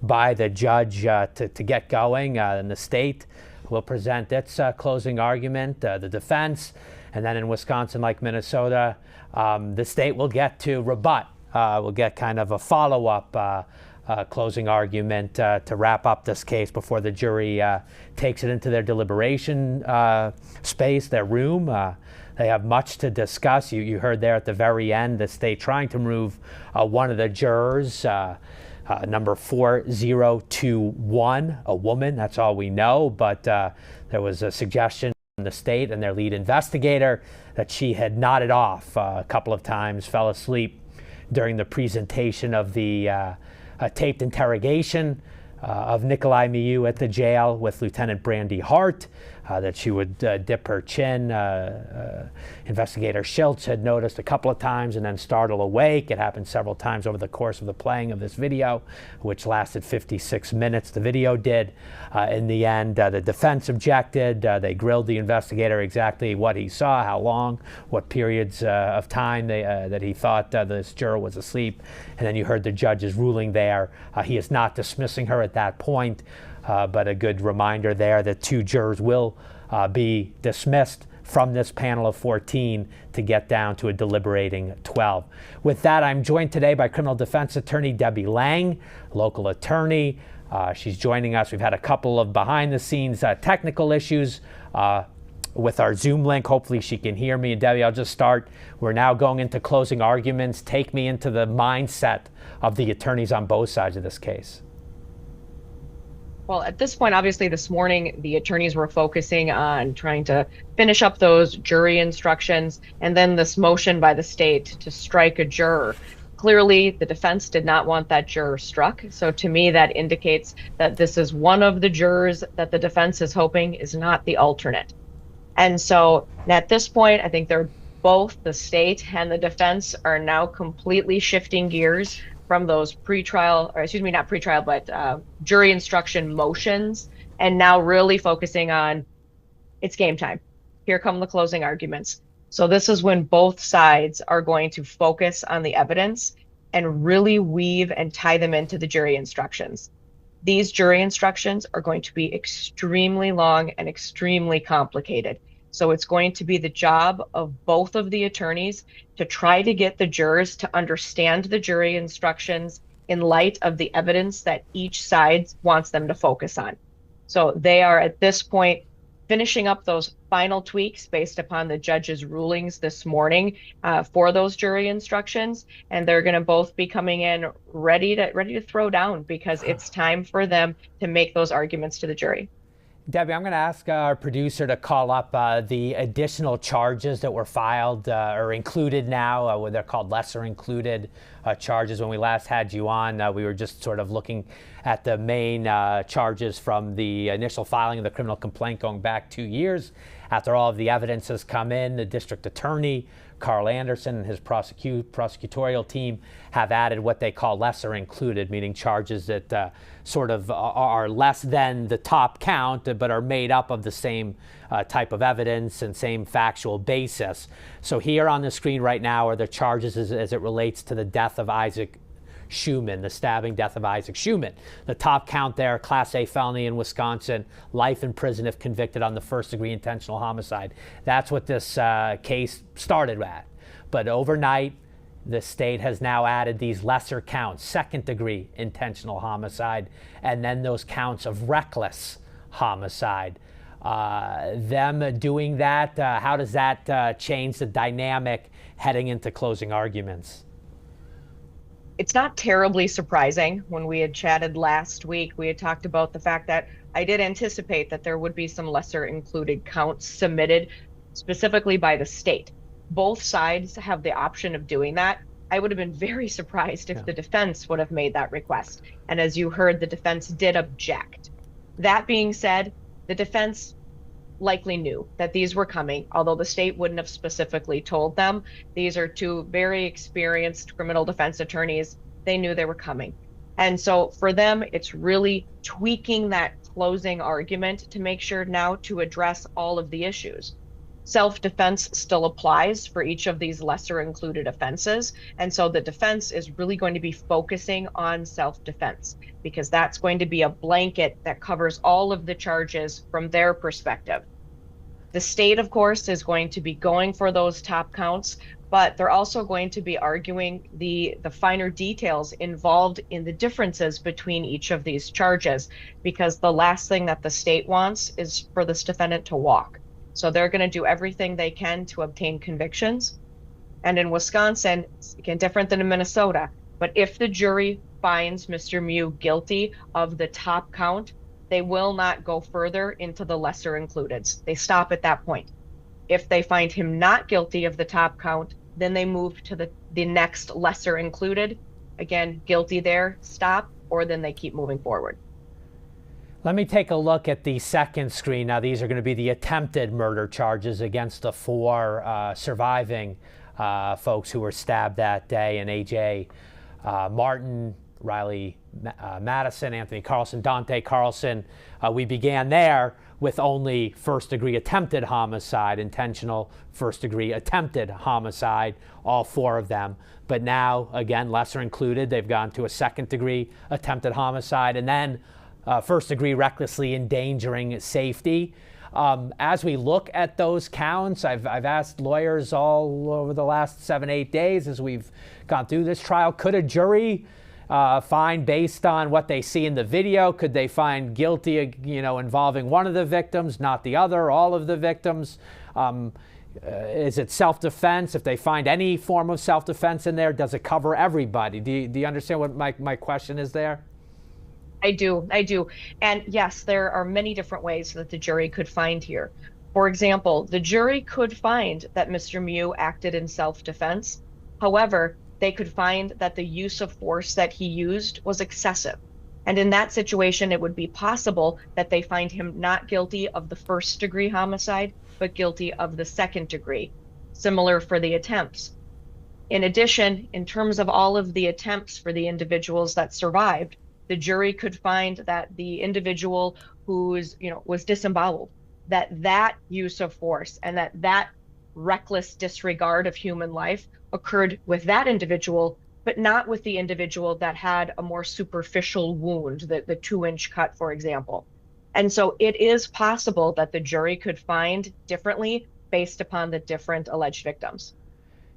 by the judge to get going. And the state will present its closing argument, the defense. And then in Wisconsin, like Minnesota, the state will get to rebut. We'll get kind of a follow-up closing argument to wrap up this case before the jury takes it into their deliberation space, their room. They have much to discuss. You heard there at the very end the state trying to remove one of the jurors, number 4021, a woman. That's all we know. But there was a suggestion from the state and their lead investigator that she had nodded off a couple of times, fell asleep during the presentation of the taped interrogation of Nicolae Miu at the jail with Lieutenant Brandy Hart, that she would dip her chin. Investigator Schultz had noticed a couple of times and then startle awake. It happened several times over the course of the playing of this video, which lasted 56 minutes. The video did. In the end, the defense objected. They grilled the investigator exactly what he saw, how long, what periods of time that he thought this juror was asleep. And then you heard the judge's ruling there. He is not dismissing her at that point. But a good reminder there that 2 jurors will be dismissed from this panel of 14 to get down to a deliberating 12. With that, I'm joined today by criminal defense attorney Debbie Lang, local attorney. She's joining us. We've had a couple of behind-the-scenes technical issues with our Zoom link. Hopefully she can hear me. And Debbie, I'll just start. We're now going into closing arguments. Take me into the mindset of the attorneys on both sides of this case. Well, at this point, obviously, this morning, the attorneys were focusing on trying to finish up those jury instructions and then this motion by the state to strike a juror. Clearly, the defense did not want that juror struck. So to me, that indicates that this is one of the jurors that the defense is hoping is not the alternate. And so at this point, I think they're both, the state and the defense, are now completely shifting gears from those pretrial, or excuse me, not pretrial, but jury instruction motions, and now really focusing on, it's game time. Here come the closing arguments. So this is when both sides are going to focus on the evidence and really weave and tie them into the jury instructions. These jury instructions are going to be extremely long and extremely complicated. So it's going to be the job of both of the attorneys to try to get the jurors to understand the jury instructions in light of the evidence that each side wants them to focus on. So they are at this point finishing up those final tweaks based upon the judge's rulings this morning for those jury instructions, and they're going to both be coming in ready to throw down because it's time for them to make those arguments to the jury. Debbie, I'm going to ask our producer to call up the additional charges that were filed or included now. What they're called lesser included charges. When we last had you on, we were just sort of looking at the main charges from the initial filing of the criminal complaint going back 2 years. After all of the evidence has come in, the district attorney, Carl Anderson, and his prosecutorial team have added what they call lesser included, meaning charges that sort of are less than the top count, but are made up of the same type of evidence and same factual basis. So here on the screen right now are the charges as it relates to the death of Isaac Schuman, the stabbing death of Isaac Schuman. The top count there, Class A felony in Wisconsin, life in prison if convicted on the first-degree intentional homicide. That's what this case started at. But overnight, the state has now added these lesser counts, second-degree intentional homicide, and then those counts of reckless homicide. Them doing that, how does that change the dynamic heading into closing arguments? It's not terribly surprising. When we had chatted last week, we had talked about the fact that I did anticipate that there would be some lesser included counts submitted specifically by the state. Both sides have the option of doing that. I would have been very surprised if the defense would have made that request. And as you heard, the defense did object. That being said, the defense likely knew that these were coming, although the state wouldn't have specifically told them. These are two very experienced criminal defense attorneys. They knew they were coming. And so for them, it's really tweaking that closing argument to make sure now to address all of the issues. Self-defense still applies for each of these lesser included offenses. And so the defense is really going to be focusing on self-defense because that's going to be a blanket that covers all of the charges from their perspective. The state, of course, is going to be going for those top counts, but they're also going to be arguing the finer details involved in the differences between each of these charges, because the last thing that the state wants is for this defendant to walk. So they're going to do everything they can to obtain convictions. And in Wisconsin, it's again different than in Minnesota, but if the jury finds Mr. Miu guilty of the top count, they will not go further into the lesser includeds. They stop at that point. If they find him not guilty of the top count, then they move to the next lesser included. Again, guilty there, stop, or then they keep moving forward. Let me take a look at the second screen. Now, these are going to be the attempted murder charges against the four surviving folks who were stabbed that day, and A.J. Martin, Riley Madison, Anthony Carlson, Dante Carlson. We began there with only first-degree attempted homicide, intentional first-degree attempted homicide, all four of them. But now, again, lesser included, they've gone to a second-degree attempted homicide, and then first-degree recklessly endangering safety. As we look at those counts, I've asked lawyers all over the last 7-8 days as we've gone through this trial, could a jury find, based on what they see in the video, could they find guilty, involving one of the victims, not the other, all of the victims? Is it self-defense? If they find any form of self-defense in there, does it cover everybody? Do you understand what my question is there? I do. And yes, there are many different ways that the jury could find here. For example, the jury could find that Mr. Miu acted in self-defense. However, they could find that the use of force that he used was excessive. And in that situation, it would be possible that they find him not guilty of the first-degree homicide, but guilty of the second degree. Similar for the attempts. In addition, in terms of all of the attempts for the individuals that survived, the jury could find that the individual who was disemboweled, that use of force and that reckless disregard of human life occurred with that individual, but not with the individual that had a more superficial wound, the 2-inch cut, for example. And so it is possible that the jury could find differently based upon the different alleged victims.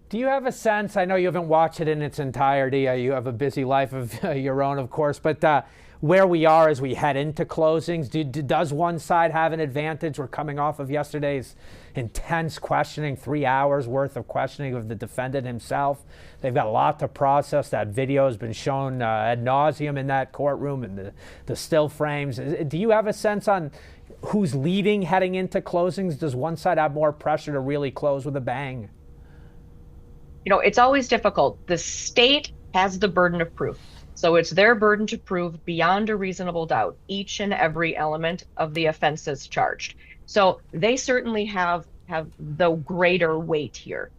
Do you have a sense, I know you haven't watched it in its entirety, you have a busy life of your own, of course, but where we are as we head into closings? Does one side have an advantage? We're coming off of yesterday's intense questioning, 3 hours worth of questioning of the defendant himself. They've got a lot to process. That video has been shown ad nauseum in that courtroom, and the still frames. Do you have a sense on who's leading heading into closings? Does one side have more pressure to really close with a bang? You know, it's always difficult. The state has the burden of proof. So it's their burden to prove beyond a reasonable doubt each and every element of the offenses charged. So they certainly have the greater weight here.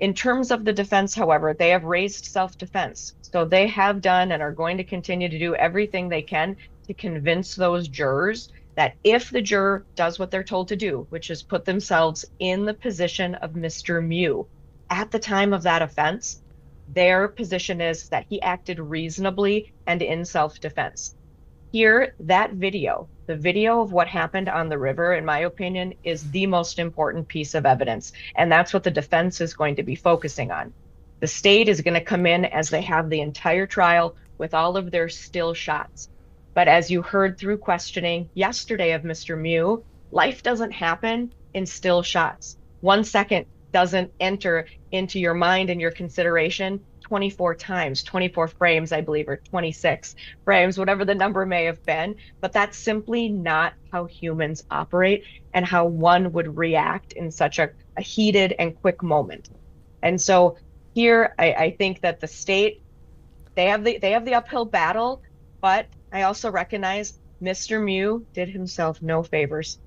In terms of the defense, however, they have raised self-defense. So they have done and are going to continue to do everything they can to convince those jurors that if the juror does what they're told to do, which is put themselves in the position of Mr. Miu at the time of that offense, their position is that he acted reasonably and in self-defense. Here, that video, the video of what happened on the river, in my opinion, is the most important piece of evidence. And that's what the defense is going to be focusing on. The state is going to come in as they have the entire trial with all of their still shots. But as you heard through questioning yesterday of Mr. Miu, life doesn't happen in still shots. 1 second doesn't enter into your mind and your consideration 24 times, 24 frames, I believe, or 26 frames, whatever the number may have been. But that's simply not how humans operate and how one would react in such a heated and quick moment. And so here, I think that the state, they have the uphill battle, but I also recognize Mr. Miu did himself no favors.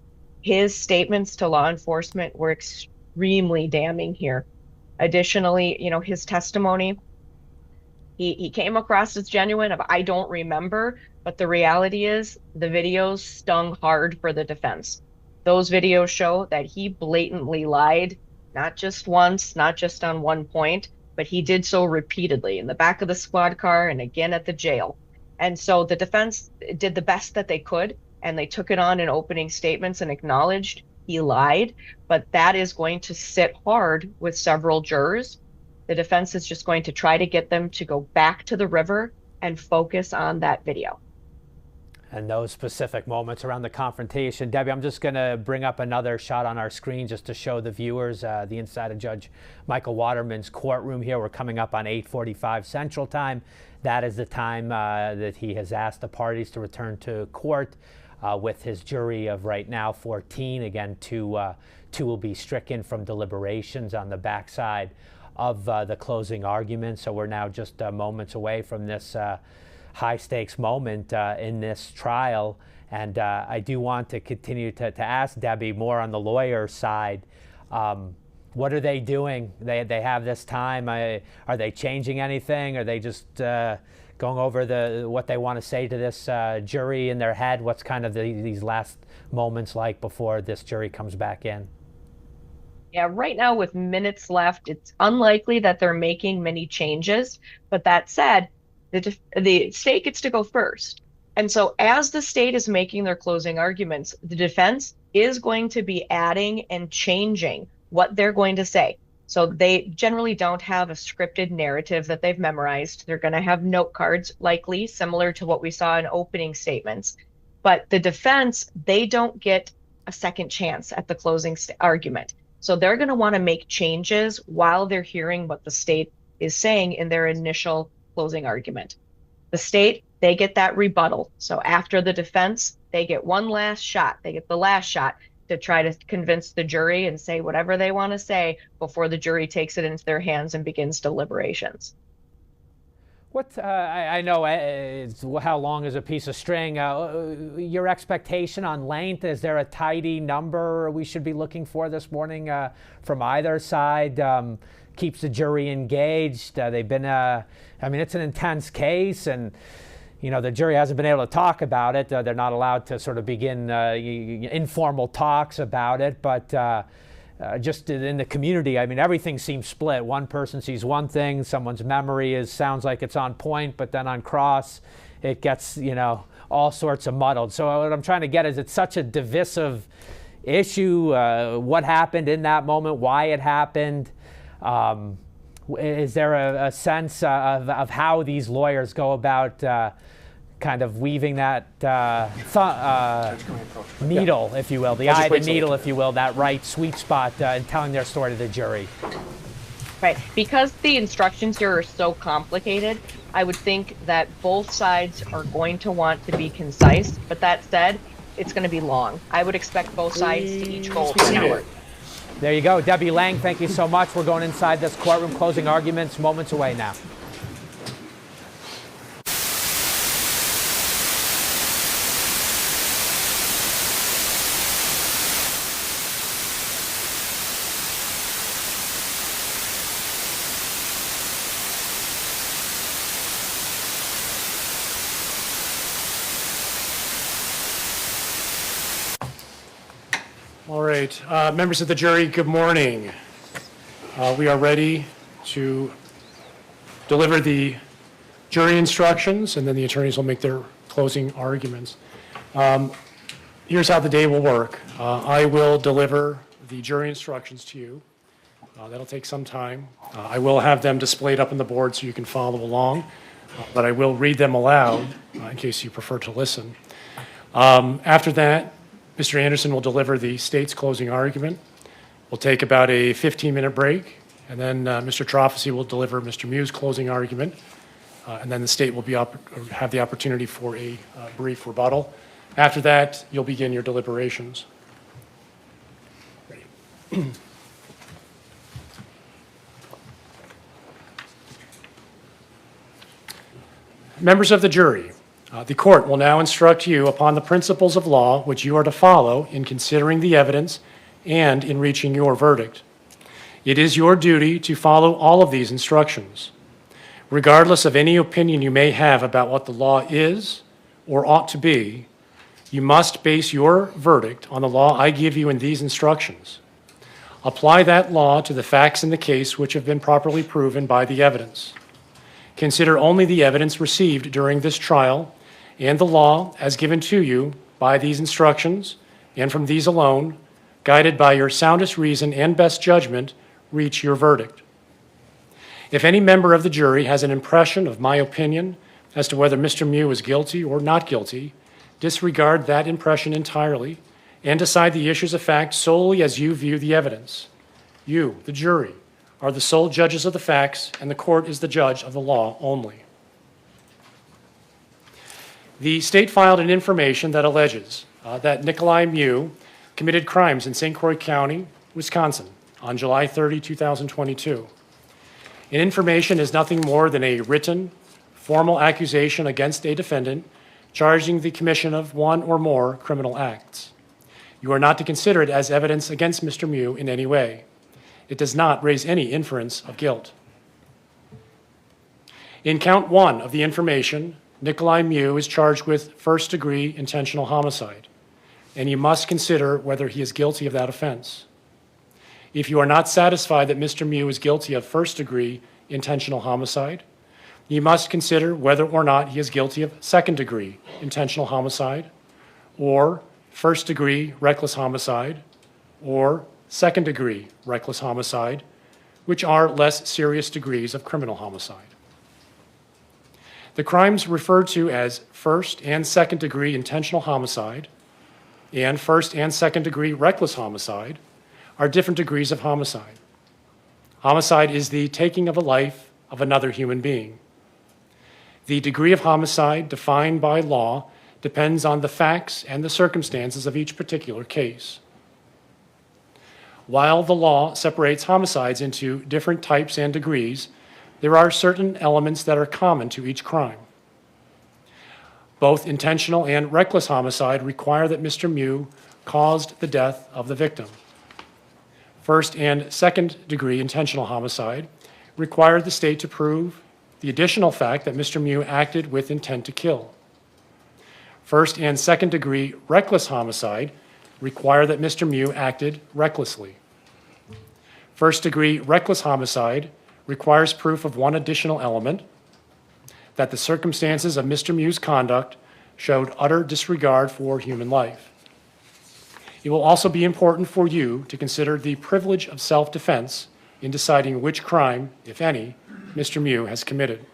His statements to law enforcement were extremely damning here. Additionally, you know, his testimony, he came across as genuine of I don't remember, but the reality is the videos stung hard for the defense. Those videos show that he blatantly lied, not just once, not just on one point, but he did so repeatedly in the back of the squad car and again at the jail. And so the defense did the best that they could, and they took it on in opening statements and acknowledged he lied, but that is going to sit hard with several jurors. The defense is just going to try to get them to go back to the river and focus on that video. And those specific moments around the confrontation. Debbie, I'm just going to bring up another shot on our screen just to show the viewers the inside of Judge Michael Waterman's courtroom here. We're coming up on 8:45 Central Time. That is the time that he has asked the parties to return to court with his jury of right now 14. Again, two will be stricken from deliberations on the backside of the closing argument. So we're now just moments away from this high-stakes moment in this trial. And I do want to continue to ask Debbie more on the lawyer side. What are they doing? They have this time. Are they changing anything? Are they just going over what they want to say to this jury in their head? What's kind of these last moments like before this jury comes back in? Yeah, right now with minutes left, it's unlikely that they're making many changes. But that said, the state gets to go first. And so as the state is making their closing arguments, the defense is going to be adding and changing what they're going to say. So they generally don't have a scripted narrative that they've memorized. They're going to have note cards, likely similar to what we saw in opening statements. But the defense, they don't get a second chance at the closing argument. So they're going to want to make changes while they're hearing what the state is saying in their initial closing argument. The state, they get that rebuttal. So after the defense, they get one last shot. They get the last shot to try to convince the jury and say whatever they want to say before the jury takes it into their hands and begins deliberations. What I know it's how long is a piece of string. Your expectation on length, is there a tidy number we should be looking for this morning from either side? Keeps the jury engaged. They've been, I mean, it's an intense case, and you know, the jury hasn't been able to talk about it. They're not allowed to sort of begin informal talks about it, but just in the community, I mean, everything seems split. One person sees one thing, someone's memory sounds like it's on point, but then on cross, it gets, you know, all sorts of muddled. So what I'm trying to get is, it's such a divisive issue. What happened in that moment, why it happened. Is there a sense of how these lawyers go about kind of weaving that needle, if you will, the eye of the needle, if you will, that right sweet spot in telling their story to the jury. Right. Because the instructions here are so complicated, I would think that both sides are going to want to be concise. But that said, it's going to be long. I would expect both sides to each go an hour. There you go. Debbie Lang, thank you so much. We're going inside this courtroom. Closing arguments moments away now. All right, members of the jury, good morning. We are ready to deliver the jury instructions, and then the attorneys will make their closing arguments. Here's how the day will work. I will deliver the jury instructions to you. That'll take some time. I will have them displayed up on the board so you can follow along, but I will read them aloud in case you prefer to listen. After that, Mr. Anderson will deliver the state's closing argument. We'll take about a 15-minute break, and then Mr. Trofasi will deliver Mr. Miu's closing argument, and then the state will have the opportunity for a brief rebuttal. After that, you'll begin your deliberations. Ready. Members of the jury, the court will now instruct you upon the principles of law which you are to follow in considering the evidence and in reaching your verdict. It is your duty to follow all of these instructions. Regardless of any opinion you may have about what the law is or ought to be, you must base your verdict on the law I give you in these instructions. Apply that law to the facts in the case which have been properly proven by the evidence. Consider only the evidence received during this trial and the law as given to you by these instructions, and from these alone, guided by your soundest reason and best judgment, reach your verdict. If any member of the jury has an impression of my opinion as to whether Mr. Miu is guilty or not guilty, disregard that impression entirely and decide the issues of fact solely as you view the evidence. You, the jury, are the sole judges of the facts, and the court is the judge of the law only. The state filed an information that alleges that Nicolae Miu committed crimes in St. Croix County, Wisconsin, on July 30, 2022. An information is nothing more than a written, formal accusation against a defendant charging the commission of one or more criminal acts. You are not to consider it as evidence against Mr. Miu in any way. It does not raise any inference of guilt. In count one of the information, Nicolae Miu is charged with first-degree intentional homicide, and you must consider whether he is guilty of that offense. If you are not satisfied that Mr. Miu is guilty of first-degree intentional homicide, you must consider whether or not he is guilty of second-degree intentional homicide, or first-degree reckless homicide, or second-degree reckless homicide, which are less serious degrees of criminal homicide. The crimes referred to as first and second-degree intentional homicide and first and second-degree reckless homicide are different degrees of homicide. Homicide is the taking of a life of another human being. The degree of homicide defined by law depends on the facts and the circumstances of each particular case. While the law separates homicides into different types and degrees, there are certain elements that are common to each crime. Both intentional and reckless homicide require that Mr. Miu caused the death of the victim. First and second-degree intentional homicide require the state to prove the additional fact that Mr. Miu acted with intent to kill. First and second-degree reckless homicide require that Mr. Miu acted recklessly. First-degree reckless homicide requires proof of one additional element, that the circumstances of Mr. Miu's conduct showed utter disregard for human life. It will also be important for you to consider the privilege of self-defense in deciding which crime, if any, Mr. Miu has committed.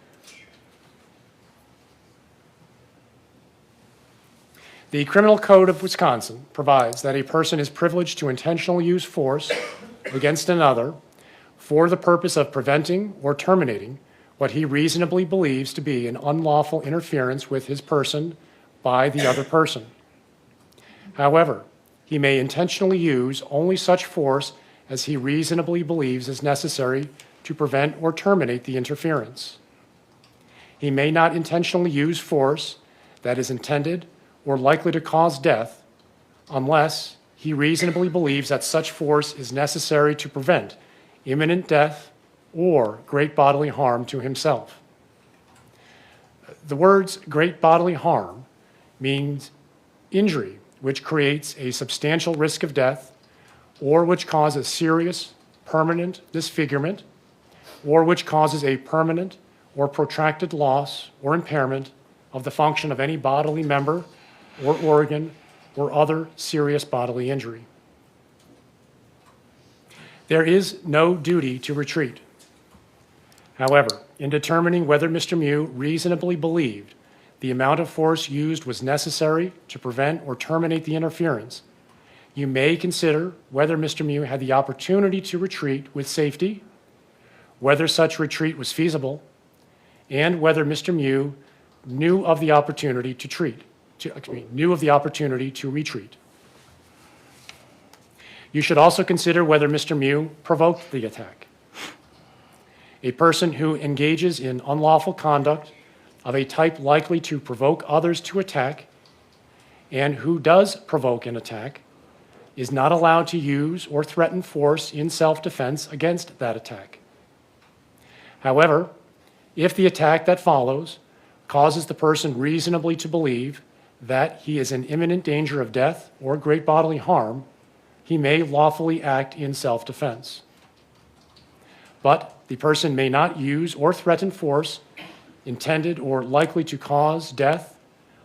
The Criminal Code of Wisconsin provides that a person is privileged to intentionally use force against another for the purpose of preventing or terminating what he reasonably believes to be an unlawful interference with his person by the other person. However, he may intentionally use only such force as he reasonably believes is necessary to prevent or terminate the interference. He may not intentionally use force that is intended or likely to cause death unless he reasonably believes that such force is necessary to prevent imminent death or great bodily harm to himself. The words great bodily harm means injury which creates a substantial risk of death or which causes serious, permanent disfigurement or which causes a permanent or protracted loss or impairment of the function of any bodily member or organ or other serious bodily injury. There is no duty to retreat. However, in determining whether Mr. Miu reasonably believed the amount of force used was necessary to prevent or terminate the interference, you may consider whether Mr. Miu had the opportunity to retreat with safety, whether such retreat was feasible, and whether Mr. Miu knew of the opportunity to retreat. You should also consider whether Mr. Miu provoked the attack. A person who engages in unlawful conduct of a type likely to provoke others to attack and who does provoke an attack is not allowed to use or threaten force in self-defense against that attack. However, if the attack that follows causes the person reasonably to believe that he is in imminent danger of death or great bodily harm, he may lawfully act in self-defense. But the person may not use or threaten force intended or likely to cause death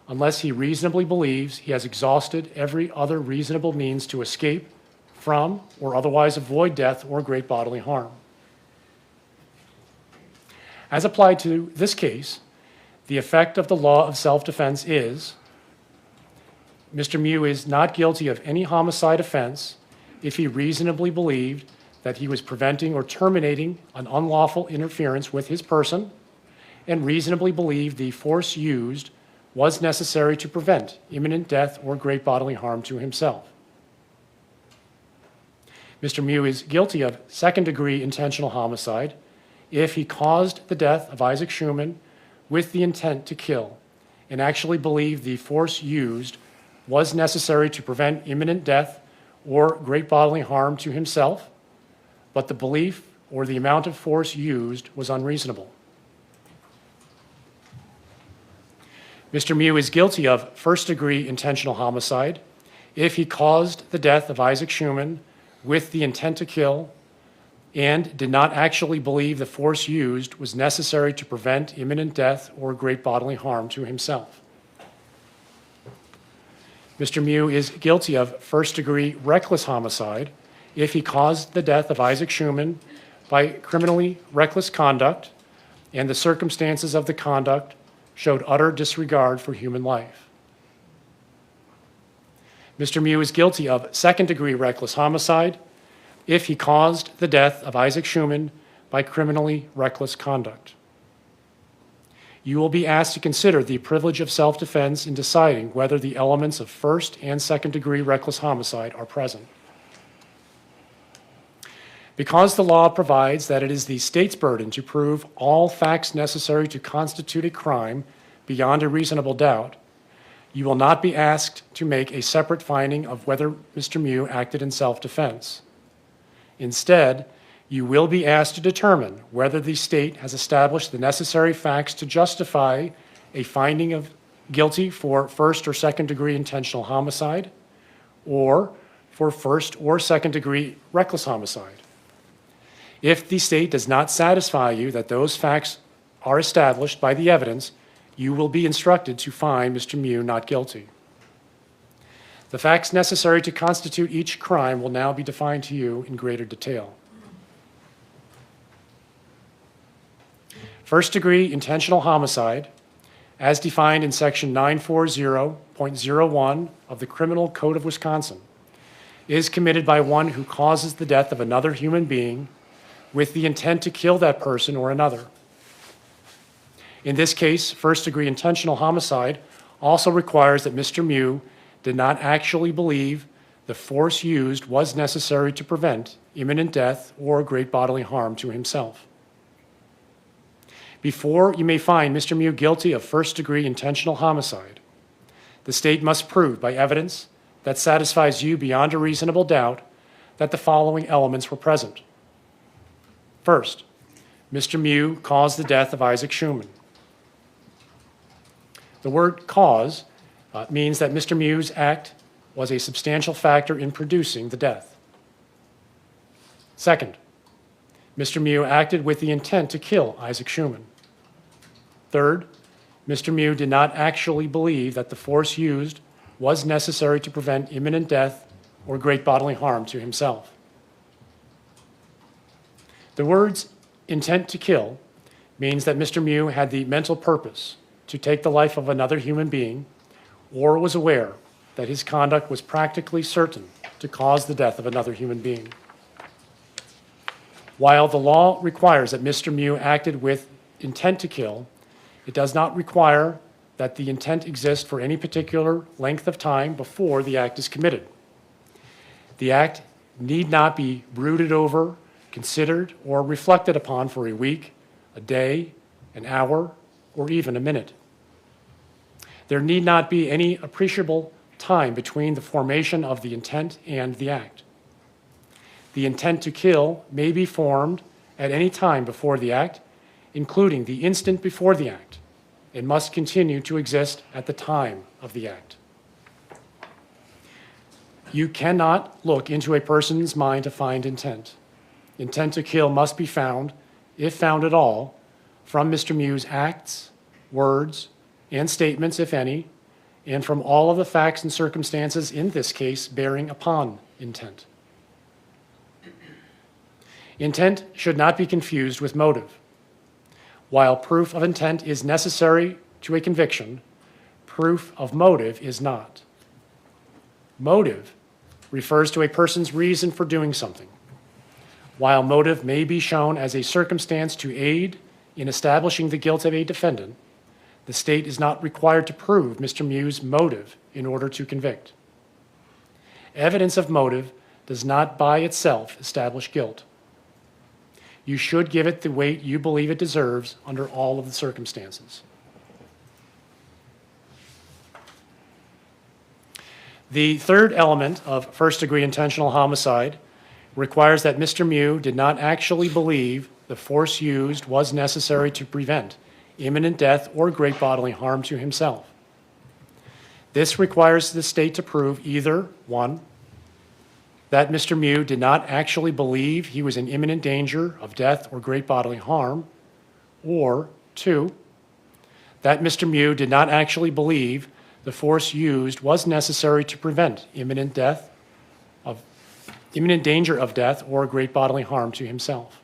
unless he reasonably believes he has exhausted every other reasonable means to escape from or otherwise avoid death or great bodily harm. As applied to this case, the effect of the law of self-defense is Mr. Miu is not guilty of any homicide offense if he reasonably believed that he was preventing or terminating an unlawful interference with his person and reasonably believed the force used was necessary to prevent imminent death or great bodily harm to himself. Mr. Miu is guilty of second-degree intentional homicide if he caused the death of Isaac Schuman with the intent to kill and actually believed the force used was necessary to prevent imminent death or great bodily harm to himself, but the belief or the amount of force used was unreasonable. Mr. Miu is guilty of first-degree intentional homicide if he caused the death of Isaac Schuman with the intent to kill and did not actually believe the force used was necessary to prevent imminent death or great bodily harm to himself. Mr. Miu is guilty of first-degree reckless homicide if he caused the death of Isaac Schuman by criminally reckless conduct and the circumstances of the conduct showed utter disregard for human life. Mr. Miu is guilty of second-degree reckless homicide if he caused the death of Isaac Schuman by criminally reckless conduct. You will be asked to consider the privilege of self-defense in deciding whether the elements of first and second-degree reckless homicide are present. Because the law provides that it is the state's burden to prove all facts necessary to constitute a crime beyond a reasonable doubt, you will not be asked to make a separate finding of whether Mr. Miu acted in self-defense. Instead, you will be asked to determine whether the state has established the necessary facts to justify a finding of guilty for first or second-degree intentional homicide or for first or second-degree reckless homicide. If the state does not satisfy you that those facts are established by the evidence, you will be instructed to find Mr. Miu not guilty. The facts necessary to constitute each crime will now be defined to you in greater detail. First-degree intentional homicide, as defined in Section 940.01 of the Criminal Code of Wisconsin, is committed by one who causes the death of another human being with the intent to kill that person or another. In this case, first-degree intentional homicide also requires that Mr. Miu did not actually believe the force used was necessary to prevent imminent death or great bodily harm to himself. Before you may find Mr. Miu guilty of first-degree intentional homicide, the state must prove by evidence that satisfies you beyond a reasonable doubt that the following elements were present. First, Mr. Miu caused the death of Isaac Schuman. The word cause means that Mr. Miu's act was a substantial factor in producing the death. Second, Mr. Miu acted with the intent to kill Isaac Schuman. Third, Mr. Miu did not actually believe that the force used was necessary to prevent imminent death or great bodily harm to himself. The words intent to kill means that Mr. Miu had the mental purpose to take the life of another human being or was aware that his conduct was practically certain to cause the death of another human being. While the law requires that Mr. Miu acted with intent to kill, it does not require that the intent exist for any particular length of time before the act is committed. The act need not be brooded over, considered, or reflected upon for a week, a day, an hour, or even a minute. There need not be any appreciable time between the formation of the intent and the act. The intent to kill may be formed at any time before the act, including the instant before the act, and must continue to exist at the time of the act. You cannot look into a person's mind to find intent. Intent to kill must be found, if found at all, from Mr. Miu's acts, words, and statements, if any, and from all of the facts and circumstances in this case bearing upon intent. Intent should not be confused with motive. While proof of intent is necessary to a conviction, proof of motive is not. Motive refers to a person's reason for doing something. While motive may be shown as a circumstance to aid in establishing the guilt of a defendant, the state is not required to prove Mr. Miu's motive in order to convict. Evidence of motive does not by itself establish guilt. You should give it the weight you believe it deserves under all of the circumstances. The third element of first-degree intentional homicide requires that Mr. Miu did not actually believe the force used was necessary to prevent imminent death or great bodily harm to himself. This requires the state to prove either, one, that Mr. Miu did not actually believe he was in imminent danger of death or great bodily harm, or two, that Mr. Miu did not actually believe the force used was necessary to prevent imminent danger of death or great bodily harm to himself.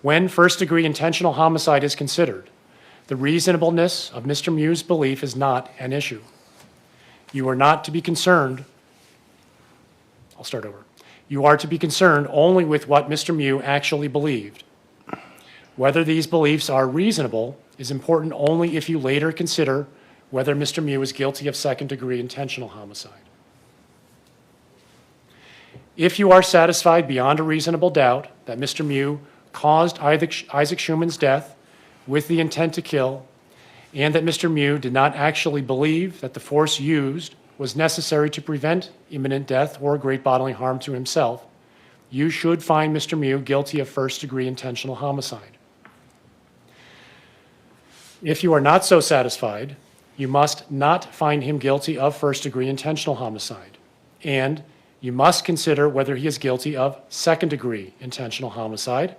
When first-degree intentional homicide is considered, the reasonableness of Mr. Miu's belief is not an issue. You are not to be concerned. I'll start over. You are to be concerned only with what Mr. Miu actually believed. Whether these beliefs are reasonable is important only if you later consider whether Mr. Miu is guilty of second-degree intentional homicide. If you are satisfied beyond a reasonable doubt that Mr. Miu caused Isaac Schuman's death with the intent to kill, and that Mr. Miu did not actually believe that the force used was necessary to prevent imminent death or great bodily harm to himself, you should find Mr. Miu guilty of first-degree intentional homicide. If you are not so satisfied, you must not find him guilty of first-degree intentional homicide, and you must consider whether he is guilty of second-degree intentional homicide,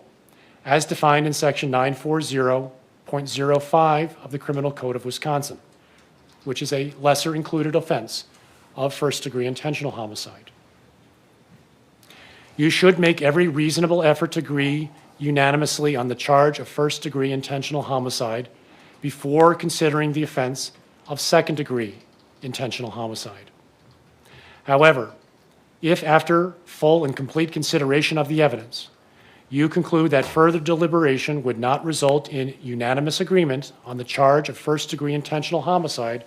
as defined in Section 940.05 of the Criminal Code of Wisconsin, which is a lesser-included offense of first-degree intentional homicide. You should make every reasonable effort to agree unanimously on the charge of first-degree intentional homicide before considering the offense of second-degree intentional homicide. However, if after full and complete consideration of the evidence, you conclude that further deliberation would not result in unanimous agreement on the charge of first-degree intentional homicide,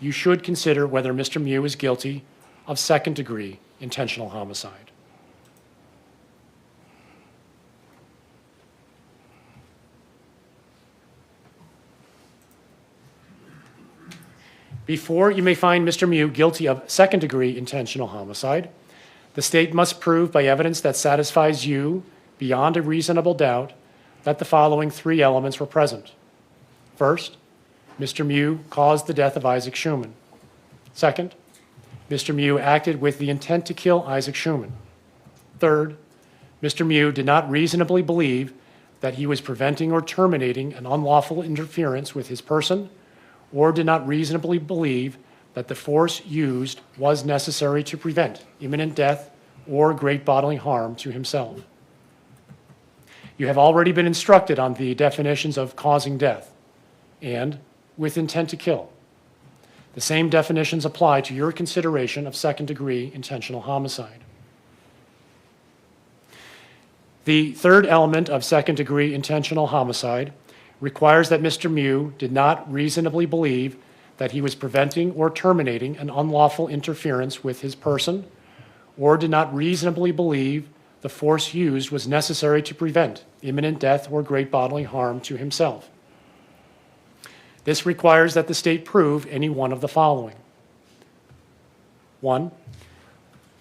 you should consider whether Mr. Miu is guilty of second-degree intentional homicide. Before you may find Mr. Miu guilty of second-degree intentional homicide, the state must prove by evidence that satisfies you beyond a reasonable doubt that the following three elements were present. First, Mr. Miu caused the death of Isaac Schuman. Second, Mr. Miu acted with the intent to kill Isaac Schuman. Third, Mr. Miu did not reasonably believe that he was preventing or terminating an unlawful interference with his person, or did not reasonably believe that the force used was necessary to prevent imminent death or great bodily harm to himself. You have already been instructed on the definitions of causing death and with intent to kill. The same definitions apply to your consideration of second-degree intentional homicide. The third element of second-degree intentional homicide requires that Mr. Miu did not reasonably believe that he was preventing or terminating an unlawful interference with his person, or did not reasonably believe the force used was necessary to prevent imminent death or great bodily harm to himself. This requires that the state prove any one of the following. 1,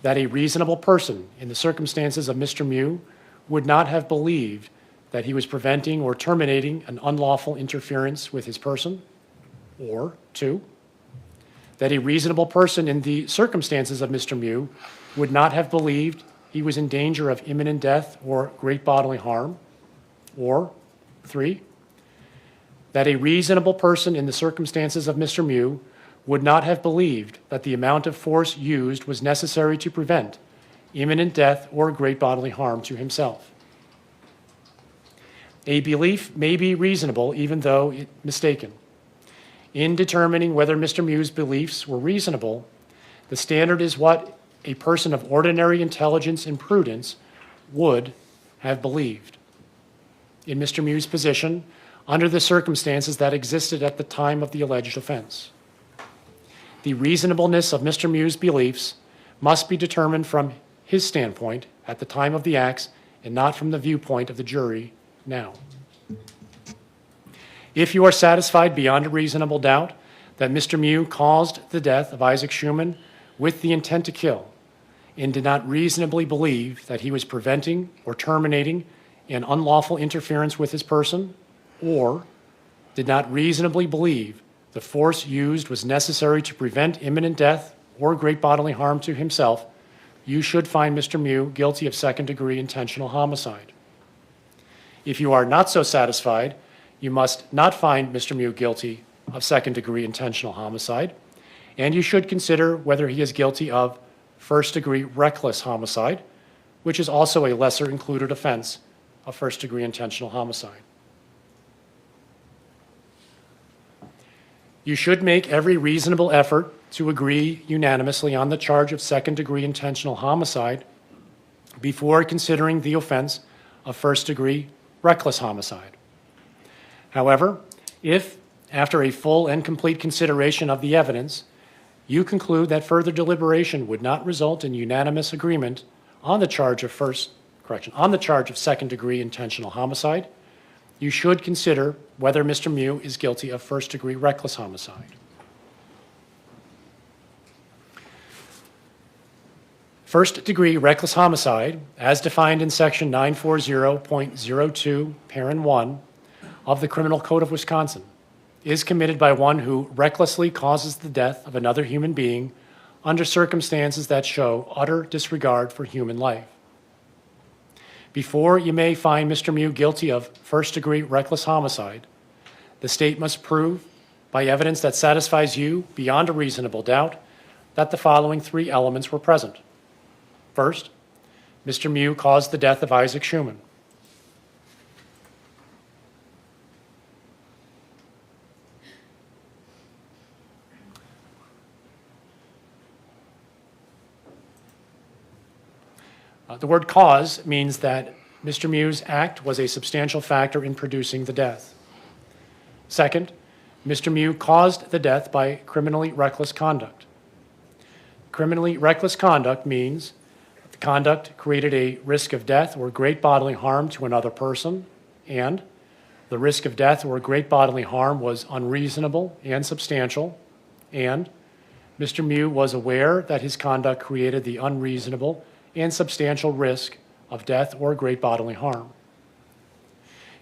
that a reasonable person in the circumstances of Mr. Miu would not have believed that he was preventing or terminating an unlawful interference with his person, or 2, that a reasonable person in the circumstances of Mr. Miu would not have believed he was in danger of imminent death or great bodily harm, or 3, that a reasonable person in the circumstances of Mr. Miu would not have believed that the amount of force used was necessary to prevent imminent death or great bodily harm to himself. A belief may be reasonable even though mistaken. In determining whether Mr. Miu's beliefs were reasonable, the standard is what a person of ordinary intelligence and prudence would have believed. In Mr. Miu's position, under the circumstances that existed at the time of the alleged offense, the reasonableness of Mr. Miu's beliefs must be determined from his standpoint at the time of the acts and not from the viewpoint of the jury now. If you are satisfied beyond a reasonable doubt that Mr. Miu caused the death of Isaac Schuman with the intent to kill and did not reasonably believe that he was preventing or terminating an unlawful interference with his person, or did not reasonably believe the force used was necessary to prevent imminent death or great bodily harm to himself, you should find Mr. Miu guilty of second-degree intentional homicide. If you are not so satisfied, you must not find Mr. Miu guilty of second-degree intentional homicide, and you should consider whether he is guilty of first-degree reckless homicide, which is also a lesser-included offense of first-degree intentional homicide. You should make every reasonable effort to agree unanimously on the charge of second-degree intentional homicide before considering the offense of first-degree reckless homicide. However, if, after a full and complete consideration of the evidence, you conclude that further deliberation would not result in unanimous agreement on the charge of second-degree intentional homicide, you should consider whether Mr. Miu is guilty of first-degree reckless homicide. First-degree reckless homicide, as defined in Section 940.02, Parent 1 of the Criminal Code of Wisconsin, is committed by one who recklessly causes the death of another human being under circumstances that show utter disregard for human life. Before you may find Mr. Miu guilty of first-degree reckless homicide, the state must prove, by evidence that satisfies you beyond a reasonable doubt, that the following three elements were present. First, Mr. Miu caused the death of Isaac Schuman. The word cause means that Mr. Miu's act was a substantial factor in producing the death. Second, Mr. Miu caused the death by criminally reckless conduct. Criminally reckless conduct means the conduct created a risk of death or great bodily harm to another person, and the risk of death or great bodily harm was unreasonable and substantial, and Mr. Miu was aware that his conduct created the unreasonable and substantial risk of death or great bodily harm.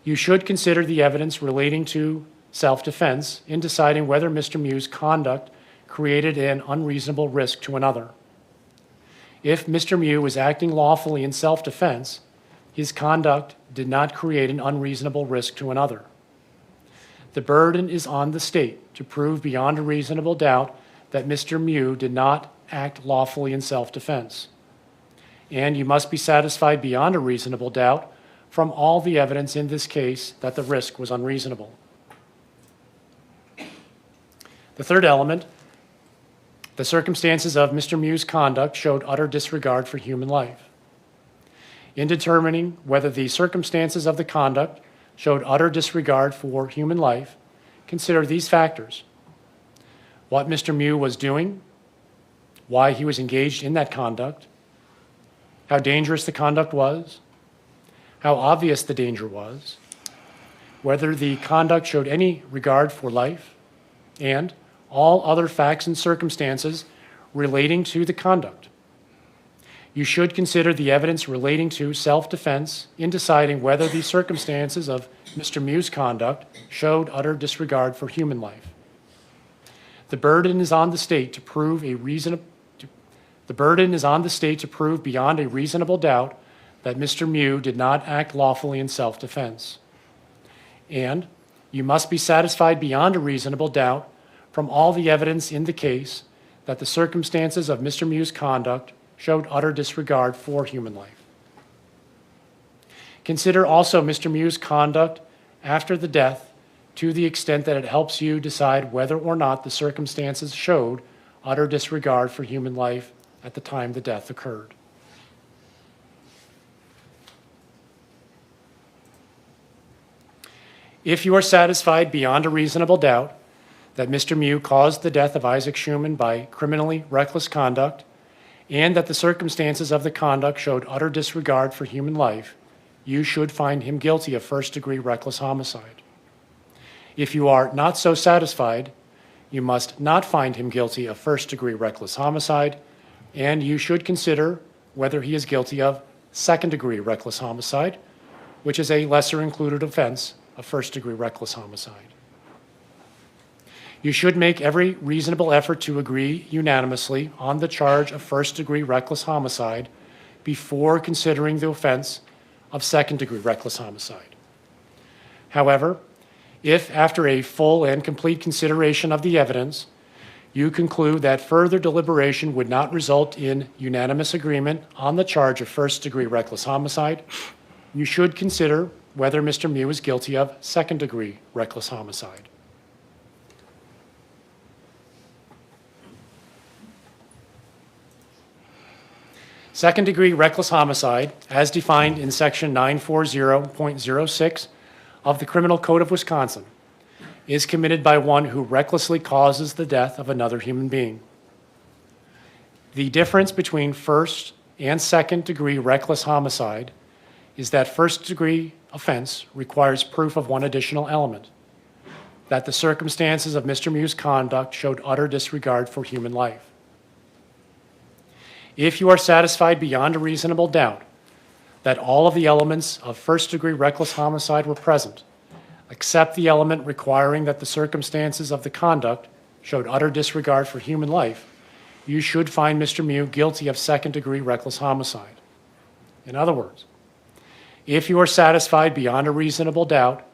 You should consider the evidence relating to self-defense in deciding whether Mr. Miu's conduct created an unreasonable risk to another. If Mr. Miu was acting lawfully in self-defense, his conduct did not create an unreasonable risk to another. The burden is on the state to prove beyond a reasonable doubt that Mr. Miu did not act lawfully in self-defense. And you must be satisfied beyond a reasonable doubt from all the evidence in this case that the risk was unreasonable. The third element, the circumstances of Mr. Miu's conduct showed utter disregard for human life. In determining whether the circumstances of the conduct showed utter disregard for human life, consider these factors: what Mr. Miu was doing, why he was engaged in that conduct, how dangerous the conduct was, how obvious the danger was, whether the conduct showed any regard for life, and all other facts and circumstances relating to the conduct. You should consider the evidence relating to self-defense in deciding whether the circumstances of Mr. Miu's conduct showed utter disregard for human life. The burden is on the state to prove beyond a reasonable doubt that Mr. Miu did not act lawfully in self-defense. And you must be satisfied beyond a reasonable doubt from all the evidence in the case that the circumstances of Mr. Miu's conduct showed utter disregard for human life. Consider also Mr. Miu's conduct after the death to the extent that it helps you decide whether or not the circumstances showed utter disregard for human life at the time the death occurred. If you are satisfied beyond a reasonable doubt that Mr. Miu caused the death of Isaac Schuman by criminally reckless conduct, and that the circumstances of the conduct showed utter disregard for human life, you should find him guilty of first-degree reckless homicide. If you are not so satisfied, you must not find him guilty of first-degree reckless homicide, and you should consider whether he is guilty of second-degree reckless homicide, which is a lesser included offense of first-degree reckless homicide. You should make every reasonable effort to agree unanimously on the charge of first-degree reckless homicide before considering the offense of second-degree reckless homicide. However, if after a full and complete consideration of the evidence, you conclude that further deliberation would not result in unanimous agreement on the charge of first-degree reckless homicide, you should consider whether Mr. Miu is guilty of second-degree reckless homicide. Second-degree reckless homicide, as defined in Section 940.06 of the Criminal Code of Wisconsin, is committed by one who recklessly causes the death of another human being. The difference between first and second-degree reckless homicide is that first-degree offense requires proof of one additional element, that the circumstances of Mr. Miu's conduct showed utter disregard for human life. If you are satisfied beyond a reasonable doubt that all of the elements of first-degree reckless homicide were present, except the element requiring that the circumstances of the conduct showed utter disregard for human life, you should find Mr. Miu guilty of second-degree reckless homicide. In other words, if you are satisfied beyond a reasonable doubt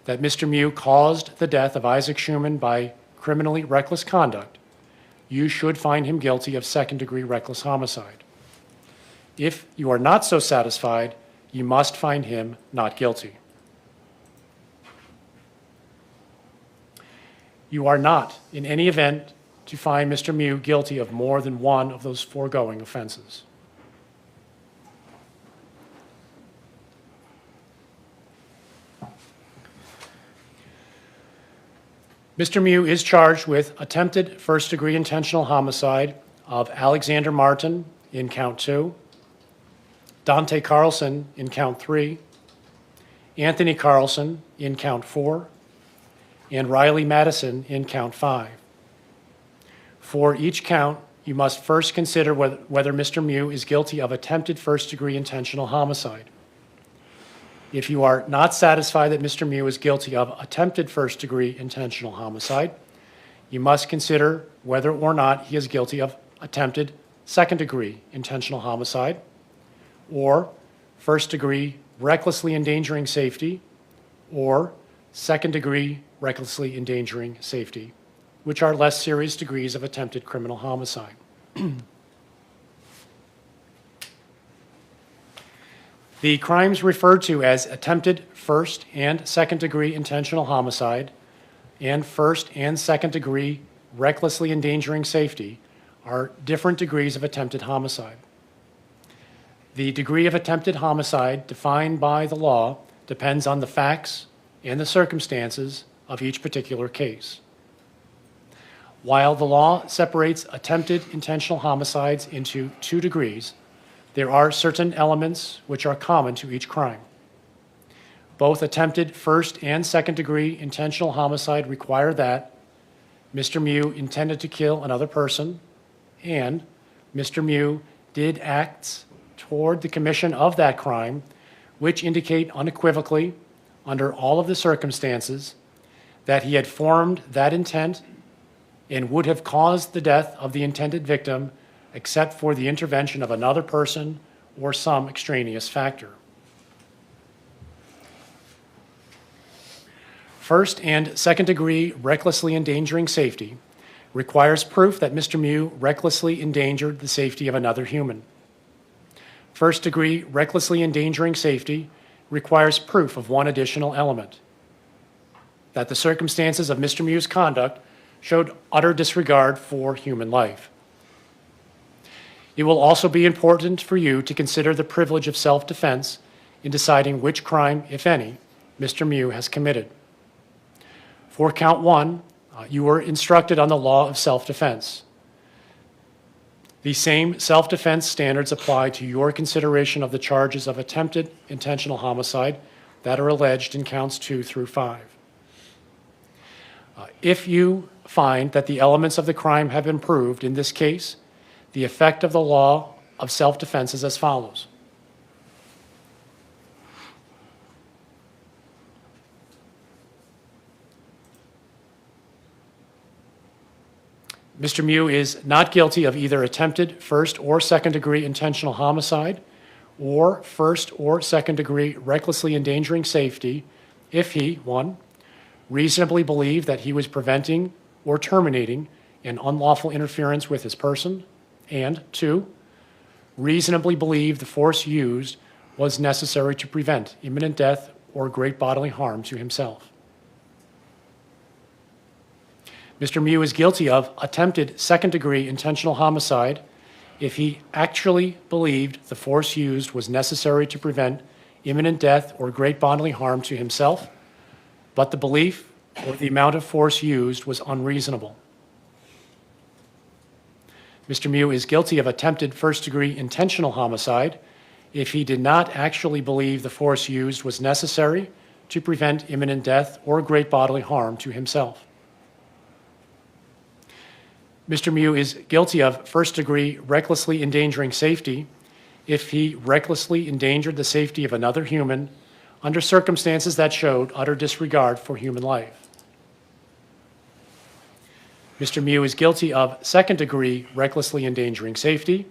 that Mr. Miu caused the death of Isaac Schuman by criminally reckless conduct, you should find him guilty of second-degree reckless homicide. If you are not so satisfied, you must find him not guilty. You are not, in any event, to find Mr. Miu guilty of more than one of those foregoing offenses. Mr. Miu is charged with attempted first-degree intentional homicide of Alexander Martin in count 2, Dante Carlson in count 3, Anthony Carlson in count 4, and Riley Madison in count 5. For each count, you must first consider whether Mr. Miu is guilty of attempted first-degree intentional homicide. If you are not satisfied that Mr. Miu is guilty of attempted first-degree intentional homicide, you must consider whether or not he is guilty of attempted second-degree intentional homicide or first-degree recklessly endangering safety or second-degree recklessly endangering safety, which are less serious degrees of attempted criminal homicide. The crimes referred to as attempted first and second degree intentional homicide and first and second degree recklessly endangering safety are different degrees of attempted homicide. The degree of attempted homicide defined by the law depends on the facts and the circumstances of each particular case. While the law separates attempted intentional homicides into 2 degrees, there are certain elements which are common to each crime. Both attempted first and second degree intentional homicide require that Mr. Miu intended to kill another person and Mr. Miu did acts toward the commission of that crime which indicate unequivocally, under all of the circumstances, that he had formed that intent and would have caused the death of the intended victim except for the intervention of another person or some extraneous factor. First and second degree recklessly endangering safety requires proof that Mr. Miu recklessly endangered the safety of another human. First degree recklessly endangering safety requires proof of one additional element: that the circumstances of Mr. Miu's conduct showed utter disregard for human life. It will also be important for you to consider the privilege of self-defense in deciding which crime, if any, Mr. Miu has committed. For count 1, you were instructed on the law of self-defense. The same self-defense standards apply to your consideration of the charges of attempted intentional homicide that are alleged in counts 2 through 5. If you find that the elements of the crime have been proved in this case, the effect of the law of self-defense is as follows. Mr. Miu is not guilty of either attempted first or second degree intentional homicide or first or second degree recklessly endangering safety if he, 1, reasonably believed that he was preventing or terminating an unlawful interference with his person, and 2, reasonably believed the force used was necessary to prevent imminent death or great bodily harm to himself. Mr. Miu is guilty of attempted second-degree intentional homicide if he actually believed the force used was necessary to prevent imminent death or great bodily harm to himself, but the belief or the amount of force used was unreasonable. Mr. Miu is guilty of attempted first-degree intentional homicide if he did not actually believe the force used was necessary to prevent imminent death or great bodily harm to himself. Mr. Miu is guilty of first-degree recklessly endangering safety if he recklessly endangered the safety of another human under circumstances that showed utter disregard for human life. Mr. Miu is guilty of second-degree recklessly endangering safety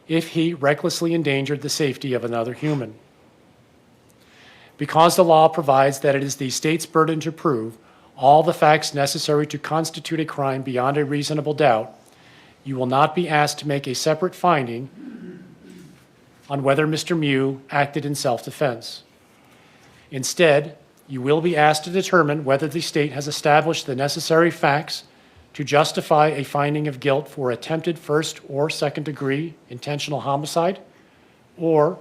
if he recklessly endangered the safety of another human. Because the law provides that it is the state's burden to prove all the facts necessary to constitute a crime beyond a reasonable doubt, you will not be asked to make a separate finding on whether Mr. Miu acted in self-defense. Instead, you will be asked to determine whether the state has established the necessary facts to justify a finding of guilt for attempted first or second degree intentional homicide or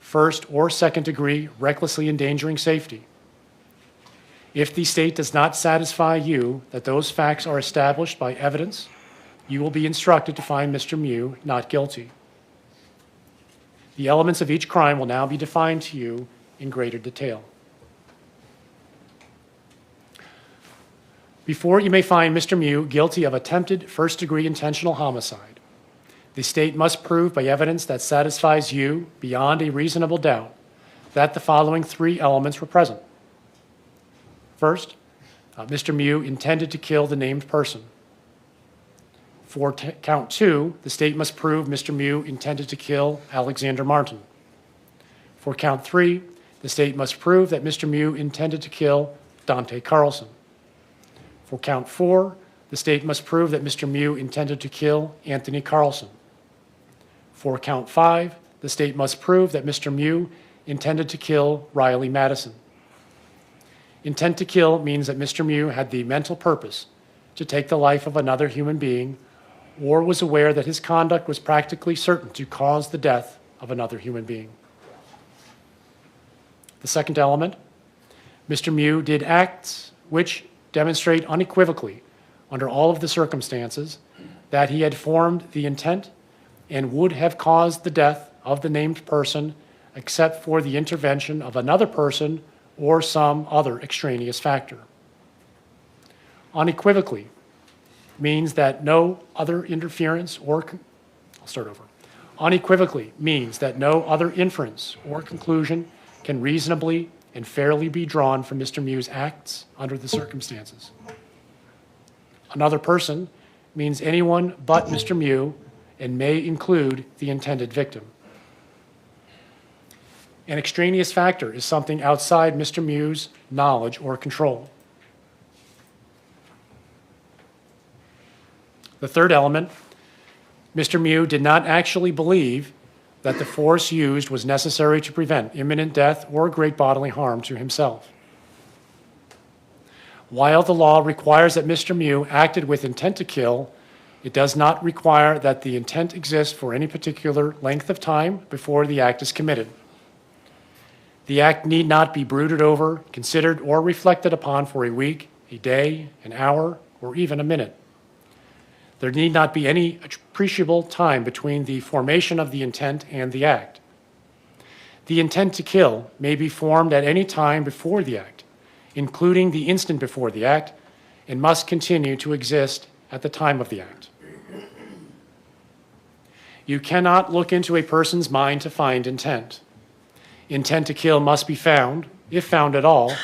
first or second degree recklessly endangering safety. If the state does not satisfy you that those facts are established by evidence, you will be instructed to find Mr. Miu not guilty. The elements of each crime will now be defined to you in greater detail. Before you may find Mr. Miu guilty of attempted first-degree intentional homicide, the state must prove by evidence that satisfies you beyond a reasonable doubt that the following three elements were present. First, Mr. Miu intended to kill the named person. For count 2, the state must prove Mr. Miu intended to kill Alexander Martin. For count 3, the state must prove that Mr. Miu intended to kill Dante Carlson. For count 4, the state must prove that Mr. Miu intended to kill Anthony Carlson. For count 5, the state must prove that Mr. Miu intended to kill Riley Madison. Intent to kill means that Mr. Miu had the mental purpose to take the life of another human being or was aware that his conduct was practically certain to cause the death of another human being. The second element, Mr. Miu did acts which demonstrate unequivocally, under all of the circumstances, that he had formed the intent and would have caused the death of the named person except for the intervention of another person or some other extraneous factor. Unequivocally means that no other interference or, Unequivocally means that no other inference or conclusion can reasonably and fairly be drawn from Mr. Miu's acts under the circumstances. Another person means anyone but Mr. Miu and may include the intended victim. An extraneous factor is something outside Mr. Miu's knowledge or control. The third element, Mr. Miu did not actually believe that the force used was necessary to prevent imminent death or great bodily harm to himself. While the law requires that Mr. Miu acted with intent to kill, it does not require that the intent exists for any particular length of time before the act is committed. The act need not be brooded over, considered, or reflected upon for a week, a day, an hour, or even a minute. There need not be any appreciable time between the formation of the intent and the act. The intent to kill may be formed at any time before the act, including the instant before the act, and must continue to exist at the time of the act. You cannot look into a person's mind to find intent. Intent to kill must be found, if found at all,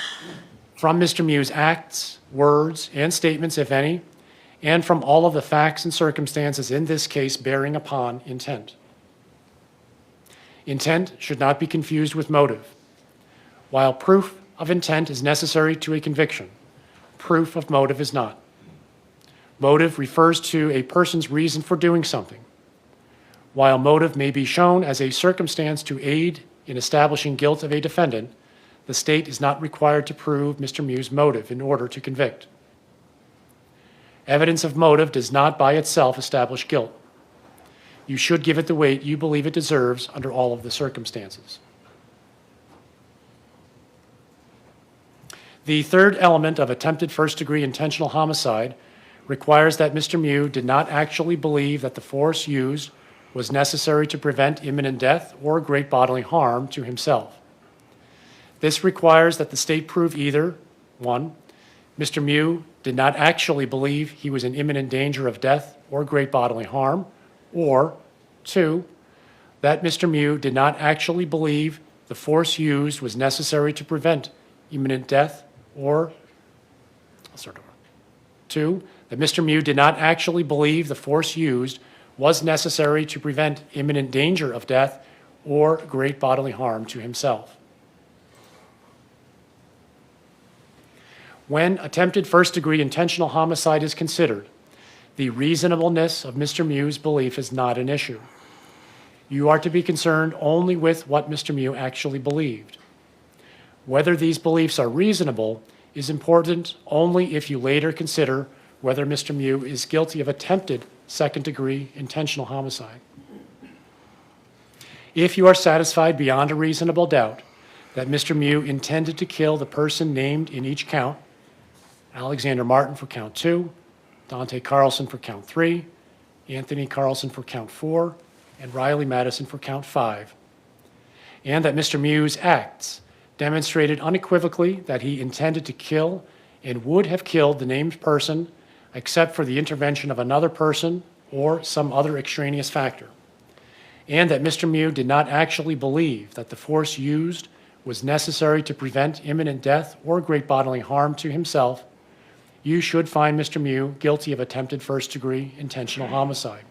from Mr. Miu's acts, words, and statements, if any, and from all of the facts and circumstances in this case bearing upon intent. Intent should not be confused with motive. While proof of intent is necessary to a conviction, proof of motive is not. Motive refers to a person's reason for doing something. While motive may be shown as a circumstance to aid in establishing guilt of a defendant, the state is not required to prove Mr. Miu's motive in order to convict. Evidence of motive does not by itself establish guilt. You should give it the weight you believe it deserves under all of the circumstances. The third element of attempted first-degree intentional homicide requires that Mr. Miu did not actually believe that the force used was necessary to prevent imminent death or great bodily harm to himself. This requires that the state prove either, 1, Mr. Miu did not actually believe he was in imminent danger of death or great bodily harm, or 2, that Mr. Miu did not actually believe the force used was necessary to prevent imminent death or, 2, that Mr. Miu did not actually believe the force used was necessary to prevent imminent danger of death or great bodily harm to himself. When attempted first-degree intentional homicide is considered, the reasonableness of Mr. Miu's belief is not an issue. You are to be concerned only with what Mr. Miu actually believed. Whether these beliefs are reasonable is important only if you later consider whether Mr. Miu is guilty of attempted second-degree intentional homicide. If you are satisfied beyond a reasonable doubt that Mr. Miu intended to kill the person named in each count, Alexander Martin for count 2, Dante Carlson for count 3, Anthony Carlson for count 4, and Riley Madison for count 5, and that Mr. Miu's acts demonstrated unequivocally that he intended to kill and would have killed the named person except for the intervention of another person or some other extraneous factor, and that Mr. Miu did not actually believe that the force used was necessary to prevent imminent death or great bodily harm to himself, you should find Mr. Miu guilty of attempted first-degree intentional homicide.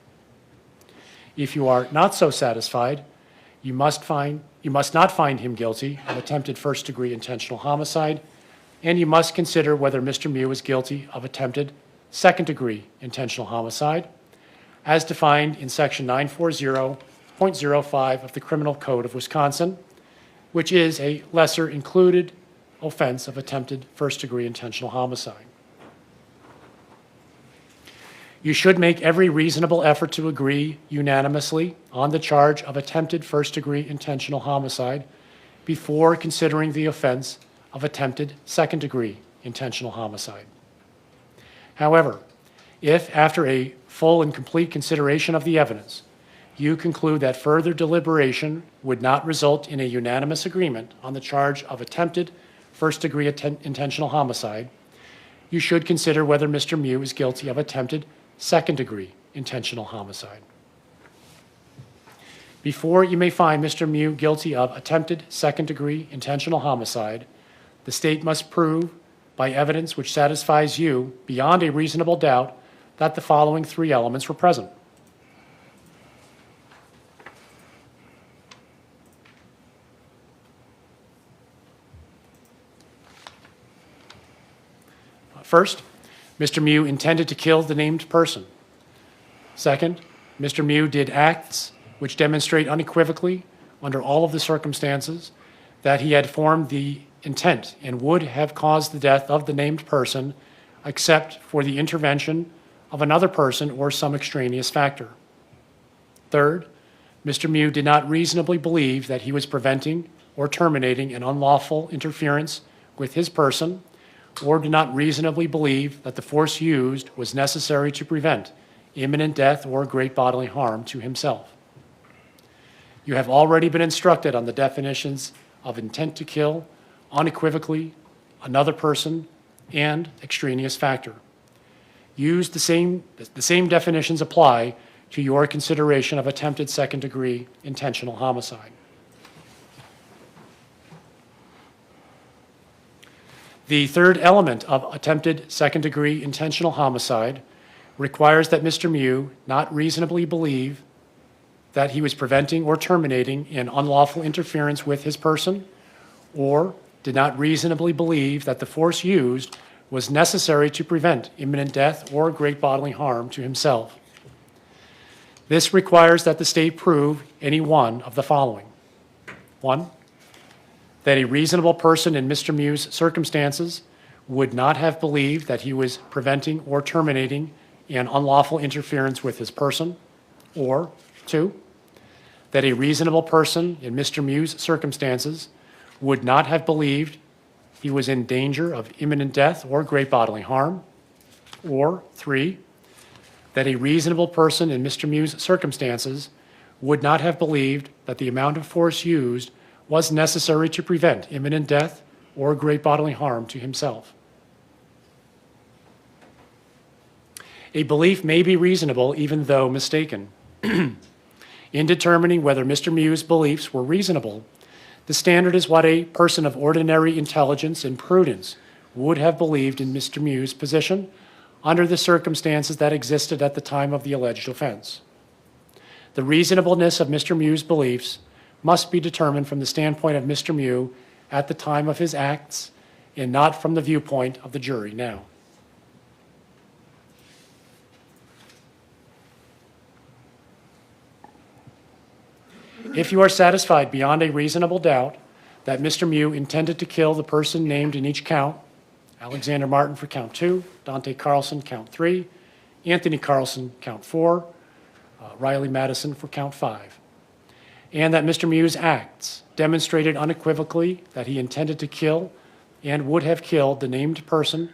If you are not so satisfied, you must not find him guilty of attempted first-degree intentional homicide, and you must consider whether Mr. Miu is guilty of attempted second-degree intentional homicide, as defined in Section 940.05 of the Criminal Code of Wisconsin, which is a lesser included offense of attempted first-degree intentional homicide. You should make every reasonable effort to agree unanimously on the charge of attempted first-degree intentional homicide before considering the offense of attempted second-degree intentional homicide. However, if after a full and complete consideration of the evidence, you conclude that further deliberation would not result in a unanimous agreement on the charge of attempted first-degree intentional homicide, you should consider whether Mr. Miu is guilty of attempted second-degree intentional homicide. Before you may find Mr. Miu guilty of attempted second-degree intentional homicide, the state must prove by evidence which satisfies you beyond a reasonable doubt that the following 3 elements were present. First, Mr. Miu intended to kill the named person. Second, Mr. Miu did acts which demonstrate unequivocally, under all of the circumstances, that he had formed the intent and would have caused the death of the named person except for the intervention of another person or some extraneous factor. Third, Mr. Miu did not reasonably believe that he was preventing or terminating an unlawful interference with his person, or did not reasonably believe that the force used was necessary to prevent imminent death or great bodily harm to himself. You have already been instructed on the definitions of intent to kill, unequivocally, another person, and extraneous factor. The same definitions apply to your consideration of attempted second-degree intentional homicide. The third element of attempted second-degree intentional homicide requires that Mr. Miu not reasonably believe that he was preventing or terminating an unlawful interference with his person, or did not reasonably believe that the force used was necessary to prevent imminent death or great bodily harm to himself. This requires that the state prove any one of the following. 1, that a reasonable person in Mr. Miu's circumstances would not have believed that he was preventing or terminating an unlawful interference with his person, or 2, that a reasonable person in Mr. Miu's circumstances would not have believed he was in danger of imminent death or great bodily harm, or 3, that a reasonable person in Mr. Miu's circumstances would not have believed that the amount of force used was necessary to prevent imminent death or great bodily harm to himself. A belief may be reasonable even though mistaken. In determining whether Mr. Miu's beliefs were reasonable, the standard is what a person of ordinary intelligence and prudence would have believed in Mr. Miu's position under the circumstances that existed at the time of the alleged offense. The reasonableness of Mr. Miu's beliefs must be determined from the standpoint of Mr. Miu at the time of his acts and not from the viewpoint of the jury now. If you are satisfied beyond a reasonable doubt that Mr. Miu intended to kill the person named in each count, Alexander Martin for count 2, Dante Carlson count 3, Anthony Carlson count 4, Riley Madison for count 5, and that Mr. Miu's acts demonstrated unequivocally that he intended to kill and would have killed the named person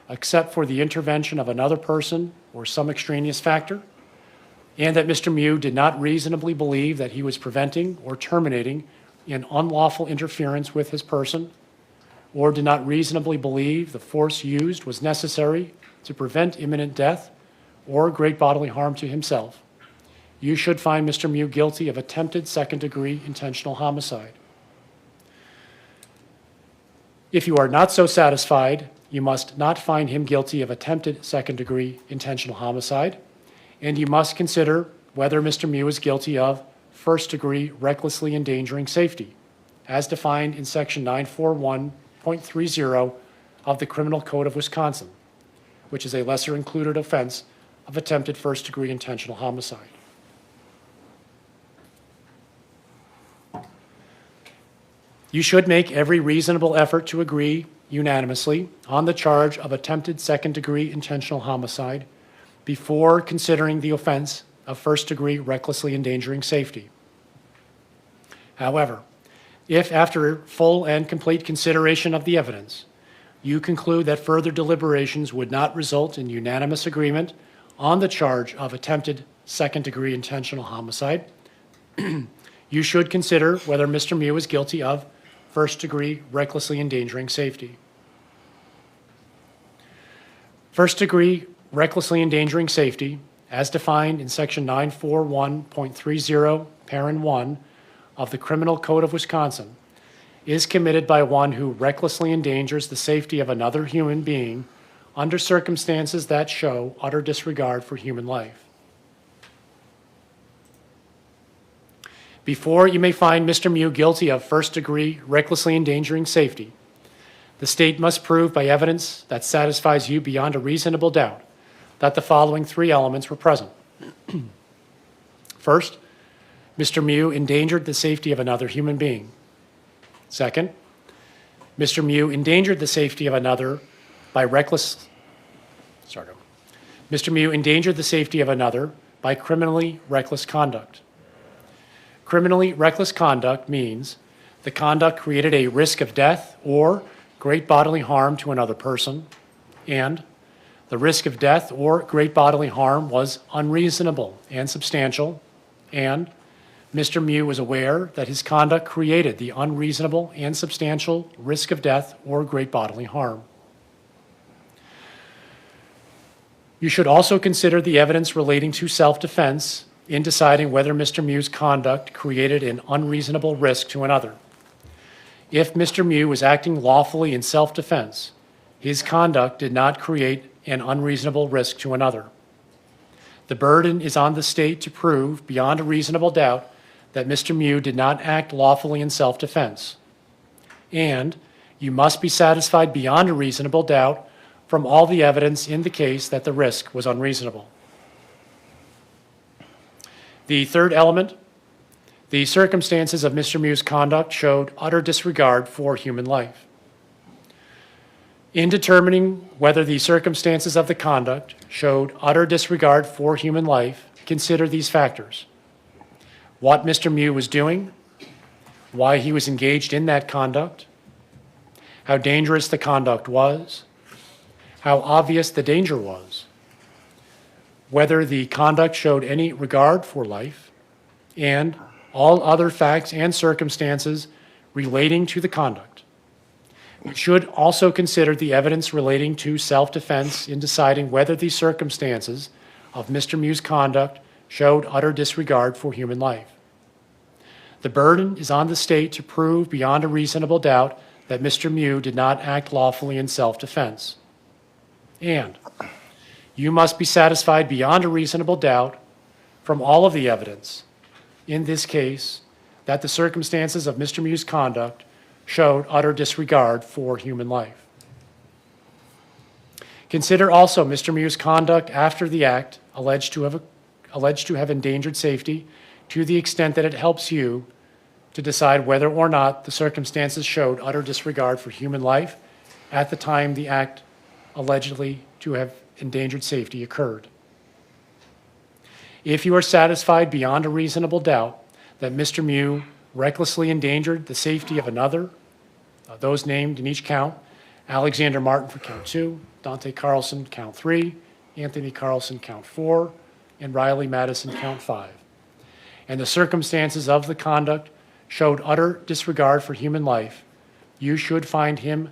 except for the intervention of another person or some extraneous factor, and that Mr. Miu did not reasonably believe that he was preventing or terminating an unlawful interference with his person, or did not reasonably believe the force used was necessary to prevent imminent death or great bodily harm to himself, you should find Mr. Miu guilty of attempted second-degree intentional homicide. If you are not so satisfied, you must not find him guilty of attempted second-degree intentional homicide, and you must consider whether Mr. Miu is guilty of first-degree recklessly endangering safety, as defined in Section 941.30 of the Criminal Code of Wisconsin, which is a lesser-included offense of attempted first-degree intentional homicide. You should make every reasonable effort to agree unanimously on the charge of attempted second-degree intentional homicide before considering the offense of first-degree recklessly endangering safety. However, if after full and complete consideration of the evidence, you conclude that further deliberations would not result in unanimous agreement on the charge of attempted second-degree intentional homicide, you should consider whether Mr. Miu is guilty of first-degree recklessly endangering safety. First-degree recklessly endangering safety, as defined in Section 941.30, Parent 1 of the Criminal Code of Wisconsin, is committed by one who recklessly endangers the safety of another human being under circumstances that show utter disregard for human life. Before you may find Mr. Miu guilty of first-degree recklessly endangering safety, the state must prove by evidence that satisfies you beyond a reasonable doubt that the following three elements were present. First, Mr. Miu endangered the safety of another human being. Second, Mr. Miu endangered the safety of another by Mr. Miu endangered the safety of another by criminally reckless conduct. Criminally reckless conduct means the conduct created a risk of death or great bodily harm to another person, and the risk of death or great bodily harm was unreasonable and substantial, and Mr. Miu was aware that his conduct created the unreasonable and substantial risk of death or great bodily harm. You should also consider the evidence relating to self-defense in deciding whether Mr. Miu's conduct created an unreasonable risk to another. If Mr. Miu was acting lawfully in self-defense, his conduct did not create an unreasonable risk to another. The burden is on the state to prove beyond a reasonable doubt that Mr. Miu did not act lawfully in self-defense. And you must be satisfied beyond a reasonable doubt from all the evidence in the case that the risk was unreasonable. The third element, the circumstances of Mr. Miu's conduct showed utter disregard for human life. In determining whether the circumstances of the conduct showed utter disregard for human life, consider these factors: what Mr. Miu was doing, why he was engaged in that conduct, how dangerous the conduct was, how obvious the danger was, whether the conduct showed any regard for life, and all other facts and circumstances relating to the conduct. We should also consider the evidence relating to self-defense in deciding whether the circumstances of Mr. Miu's conduct showed utter disregard for human life. The burden is on the state to prove beyond a reasonable doubt that Mr. Miu did not act lawfully in self-defense. And you must be satisfied beyond a reasonable doubt from all of the evidence in this case that the circumstances of Mr. Miu's conduct showed utter disregard for human life. Consider also Mr. Miu's conduct after the act alleged to have endangered safety to the extent that it helps you to decide whether or not the circumstances showed utter disregard for human life at the time the act allegedly to have endangered safety occurred. If you are satisfied beyond a reasonable doubt that Mr. Miu recklessly endangered the safety of another, those named in each count: Alexander Martin for count 2, Dante Carlson count 3, Anthony Carlson count 4, and Riley Madison count 5. And the circumstances of the conduct showed utter disregard for human life, you should find him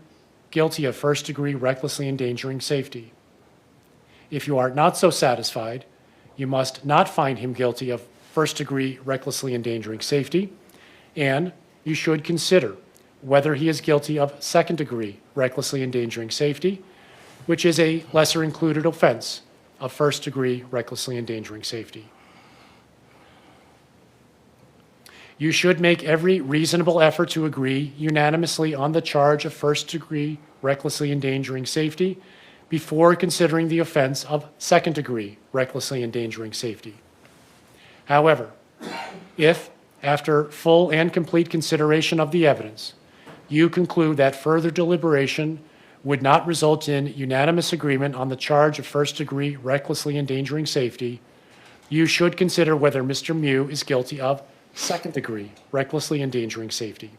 guilty of first-degree recklessly endangering safety. If you are not so satisfied, you must not find him guilty of first-degree recklessly endangering safety, and you should consider whether he is guilty of second-degree recklessly endangering safety, which is a lesser included offense of first-degree recklessly endangering safety. You should make every reasonable effort to agree unanimously on the charge of first-degree recklessly endangering safety before considering the offense of second-degree recklessly endangering safety. However, if, after full and complete consideration of the evidence, you conclude that further deliberation would not result in unanimous agreement on the charge of first-degree recklessly endangering safety, you should consider whether Mr. Miu is guilty of second-degree recklessly endangering safety.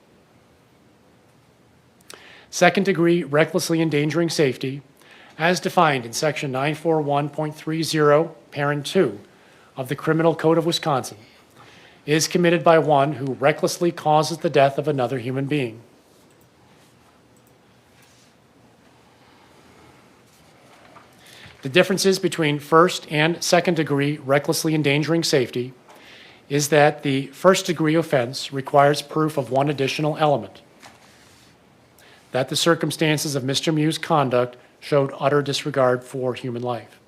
Second-degree recklessly endangering safety, as defined in Section 941.30, Parent 2 of the Criminal Code of Wisconsin, is committed by one who recklessly causes the death of another human being. The differences between first and second-degree recklessly endangering safety is that the first-degree offense requires proof of one additional element: that the circumstances of Mr. Miu's conduct showed utter disregard for human life.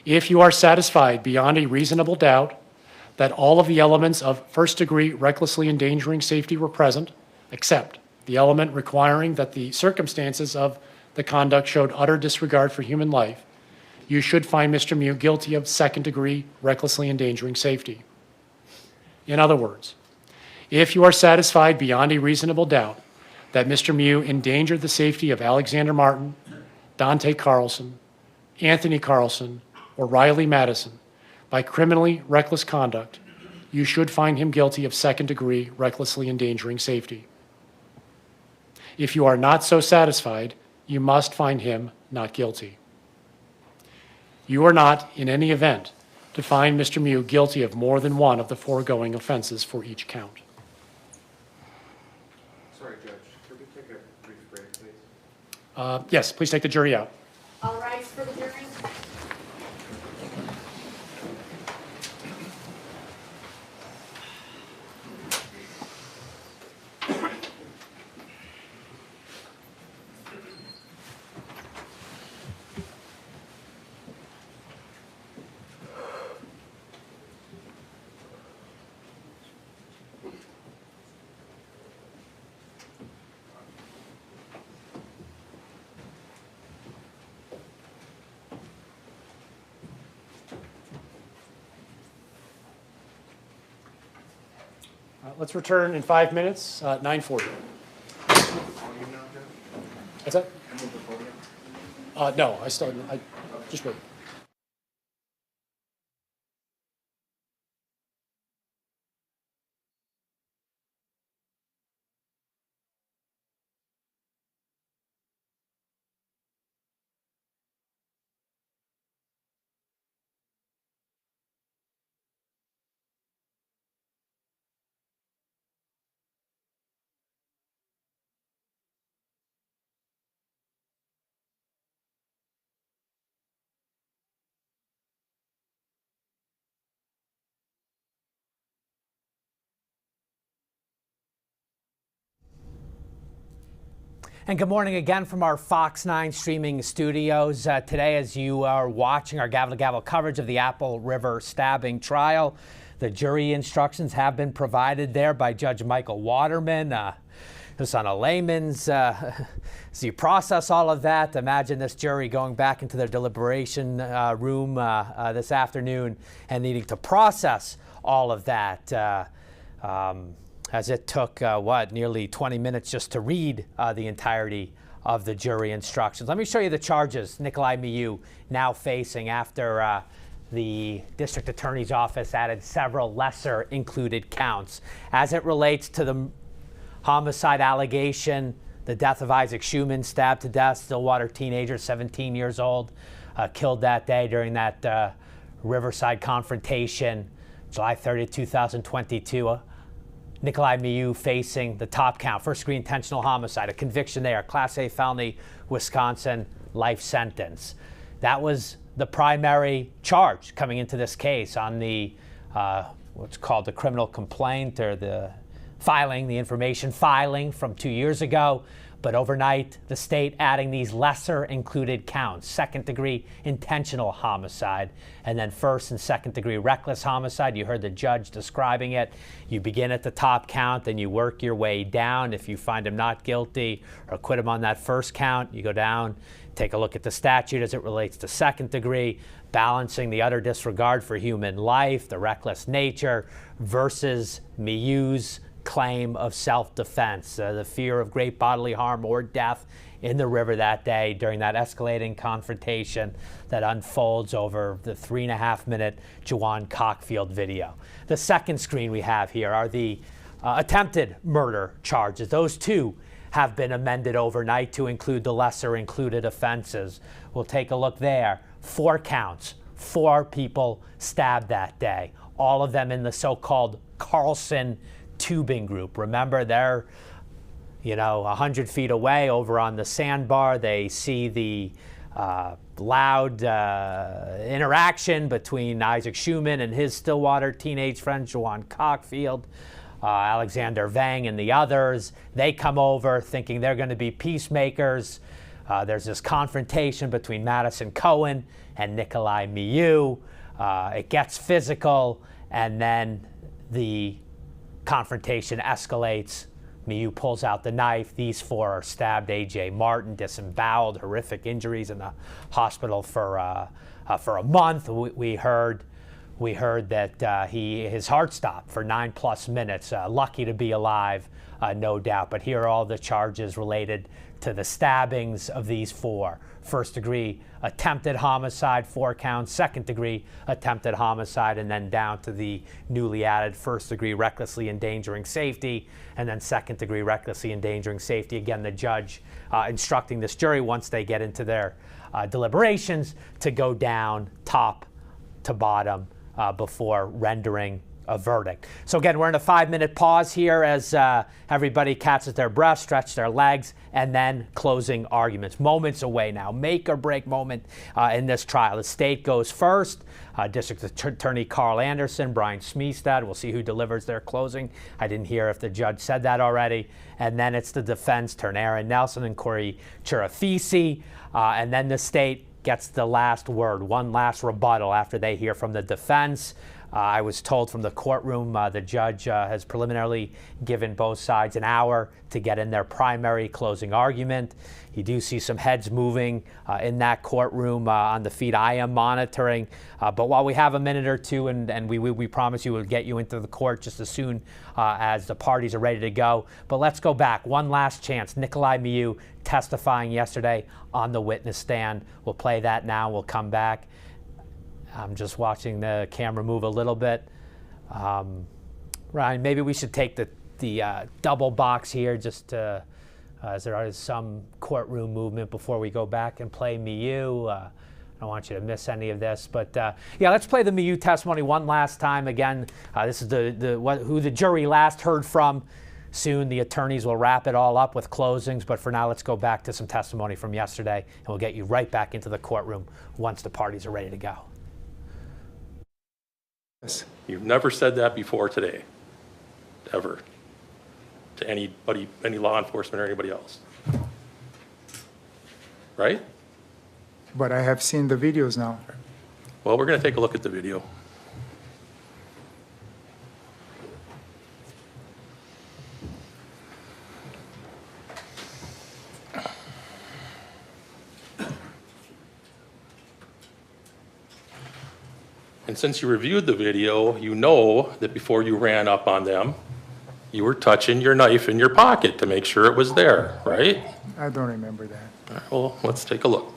If you are satisfied beyond a reasonable doubt that all of the elements of first-degree recklessly endangering safety were present, except the element requiring that the circumstances of the conduct showed utter disregard for human life, you should find Mr. Miu guilty of second-degree recklessly endangering safety. In other words, if you are satisfied beyond a reasonable doubt that Mr. Miu endangered the safety of Alexander Martin, Dante Carlson, Anthony Carlson, or Riley Madison by criminally reckless conduct, you should find him guilty of second-degree recklessly endangering safety. If you are not so satisfied, you must find him not guilty. You are not, in any event, to find Mr. Miu guilty of more than one of the foregoing offenses for each count. Sorry, Judge. Could we take a brief break, please? Yes, please take the jury out. All rise for the jury. Let's return in 5 minutes, 9:40. What's that? No, I just wait. And good morning again from our Fox 9 streaming studios. Today, as you are watching our gavel-to-gavel coverage of the Apple River stabbing trial, the jury instructions have been provided there by Judge Michael Waterman. Just on a layman's, as you process all of that, imagine this jury going back into their deliberation room this afternoon and needing to process all of that. As it took, nearly 20 minutes just to read the entirety of the jury instructions. Let me show you the charges Nicolae Miu now facing after the district attorney's office added several lesser included counts. As it relates to the homicide allegation, the death of Isaac Schuman, stabbed to death, Stillwater teenager, 17 years old, killed that day during that Riverside confrontation, July 30th, 2022. Nicolae Miu facing the top count, first-degree intentional homicide, a conviction there, Class A felony, Wisconsin, life sentence. That was the primary charge coming into this case on the what's called the criminal complaint, or the filing, the information filing from 2 years ago. But overnight, the state adding these lesser included counts, second-degree intentional homicide, and then first and second-degree reckless homicide. You heard the judge describing it. You begin at the top count, then you work your way down. If you find him not guilty or acquit him on that first count, you go down, take a look at the statute as it relates to second degree, balancing the utter disregard for human life, the reckless nature, versus Miu's claim of self-defense, the fear of great bodily harm or death in the river that day during that escalating confrontation that unfolds over the 3.5-minute Juwan Cockfield video. The second screen we have here are the attempted murder charges. Those two have been amended overnight to include the lesser included offenses. We'll take a look there. 4 counts, 4 people stabbed that day, all of them in the so-called Carlson tubing group. Remember, they're 100 feet away over on the sandbar. They see the loud interaction between Isaac Schuman and his Stillwater teenage friend, Juwan Cockfield, Alexander Vang, and the others. They come over thinking they're going to be peacemakers. There's this confrontation between Madison Cohen and Nicolae Miu. It gets physical, and then the confrontation escalates. Miu pulls out the knife. These 4 are stabbed. A.J. Martin disemboweled, horrific injuries in the hospital for a month. We heard that his heart stopped for 9+ minutes. Lucky to be alive, no doubt. But here are all the charges related to the stabbings of these 4. First-degree attempted homicide, 4 counts, second-degree attempted homicide, and then down to the newly added first-degree recklessly endangering safety, and then second-degree recklessly endangering safety. Again, the judge instructing this jury, once they get into their deliberations, to go down top to bottom before rendering a verdict. So again, we're in a 5-minute pause here as everybody catches their breath, stretch their legs, and then closing arguments. Moments away now, make or break moment in this trial. The state goes first. District Attorney Carl Anderson, Brian Smeestad. We'll see who delivers their closing. I didn't hear if the judge said that already. And then it's the defense turn, Aaron Nelson and Corey Chirafisi. And then the state gets the last word, one last rebuttal after they hear from the defense. I was told from the courtroom the judge has preliminarily given both sides an hour to get in their primary closing argument. You do see some heads moving in that courtroom on the feed I am monitoring. But while we have a minute or two, and we promise you we'll get you into the court just as soon as the parties are ready to go. But let's go back. One last chance. Nicolae Miu testifying yesterday on the witness stand. We'll play that now. We'll come back. I'm just watching the camera move a little bit. Ryan, maybe we should take the double box here just to, as there is some courtroom movement before we go back and play Miu. I don't want you to miss any of this, but yeah, let's play the Miu testimony one last time. Again, this is who the jury last heard from. Soon the attorneys will wrap it all up with closings, but for now, let's go back to some testimony from yesterday, and we'll get you right back into the courtroom once the parties are ready to go. You've never said that before today, ever, to anybody, any law enforcement or anybody else, right? But I have seen the videos now. Well, we're going to take a look at the video. And since you reviewed the video, you know that before you ran up on them, you were touching your knife in your pocket to make sure it was there, right? I don't remember that. All right, well, let's take a look.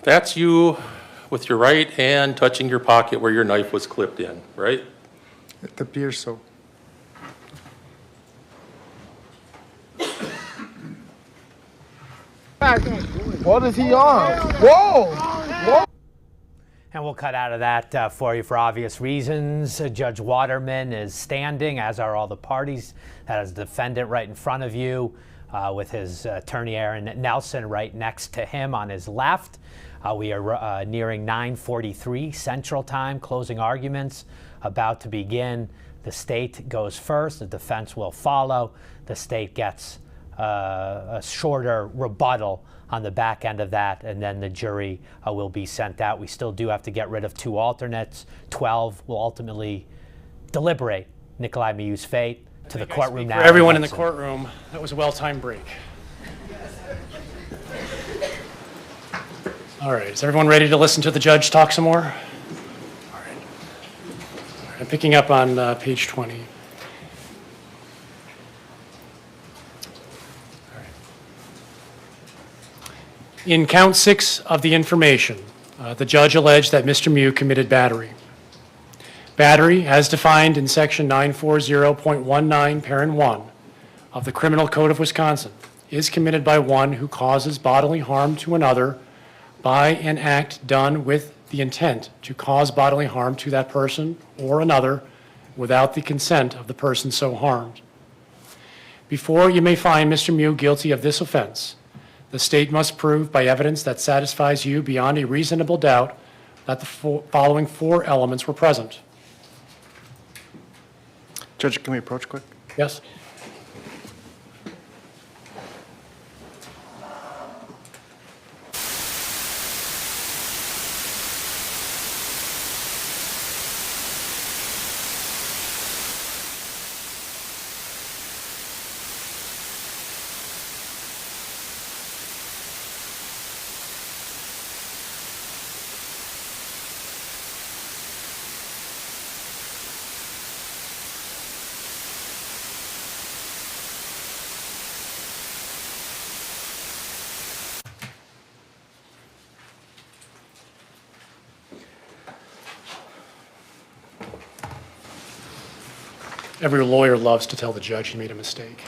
That's you with your right hand touching your pocket where your knife was clipped in, right? It appears so. What is he on? Whoa! And we'll cut out of that for you for obvious reasons. Judge Waterman is standing, as are all the parties. That is the defendant right in front of you, with his attorney Aaron Nelson right next to him on his left. We are nearing 9:43 Central Time, closing arguments about to begin. The state goes first, the defense will follow. The state gets a shorter rebuttal on the back end of that, and then the jury will be sent out. We still do have to get rid of 2 alternates. 12 will ultimately deliberate Nicolae Miu's fate. To the courtroom now. For everyone in the courtroom, that was a well-timed break. All right, is everyone ready to listen to the judge talk some more? All right. I'm picking up on page 20. In count 6 of the information, the judge alleged that Mr. Miu committed battery. Battery, as defined in section 940.19, parent 1 of the Criminal Code of Wisconsin, is committed by one who causes bodily harm to another by an act done with the intent to cause bodily harm to that person or another without the consent of the person so harmed. Before you may find Mr. Miu guilty of this offense, the state must prove by evidence that satisfies you beyond a reasonable doubt that the following 4 elements were present. Judge, can we approach quick? Yes? Every lawyer loves to tell the judge he made a mistake.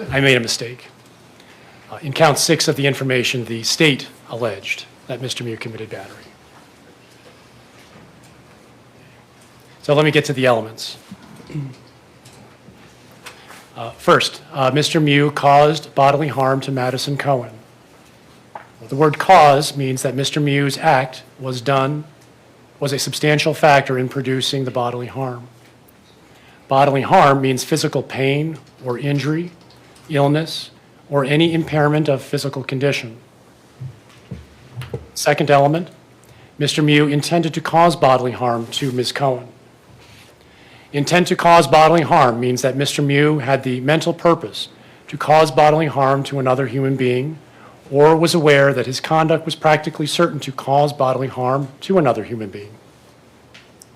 I made a mistake. In count 6 of the information, the state alleged that Mr. Miu committed battery. So let me get to the elements. First, Mr. Miu caused bodily harm to Madison Cohen. The word cause means that Mr. Miu's act was a substantial factor in producing the bodily harm. Bodily harm means physical pain or injury, illness, or any impairment of physical condition. Second element, Mr. Miu intended to cause bodily harm to Ms. Cohen. Intent to cause bodily harm means that Mr. Miu had the mental purpose to cause bodily harm to another human being, or was aware that his conduct was practically certain to cause bodily harm to another human being.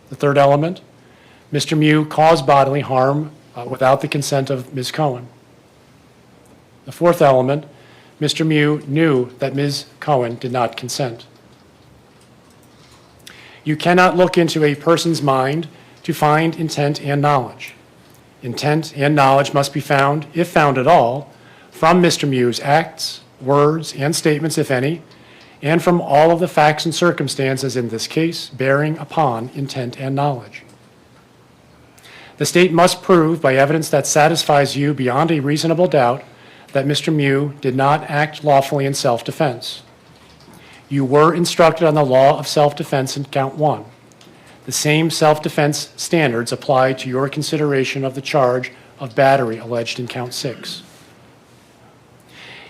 The third element, Mr. Miu caused bodily harm without the consent of Ms. Cohen. The fourth element, Mr. Miu knew that Ms. Cohen did not consent. You cannot look into a person's mind to find intent and knowledge. Intent and knowledge must be found, if found at all, from Mr. Miu's acts, words, and statements, if any, and from all of the facts and circumstances in this case bearing upon intent and knowledge. The state must prove by evidence that satisfies you beyond a reasonable doubt that Mr. Miu did not act lawfully in self-defense. You were instructed on the law of self-defense in count 1. The same self-defense standards apply to your consideration of the charge of battery alleged in count 6.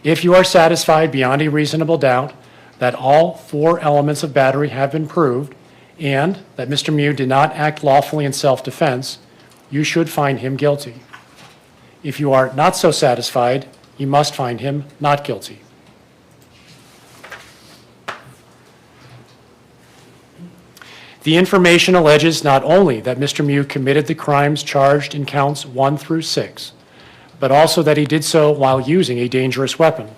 If you are satisfied beyond a reasonable doubt that all 4 elements of battery have been proved and that Mr. Miu did not act lawfully in self-defense, you should find him guilty. If you are not so satisfied, you must find him not guilty. The information alleges not only that Mr. Miu committed the crimes charged in counts 1 through 6, but also that he did so while using a dangerous weapon.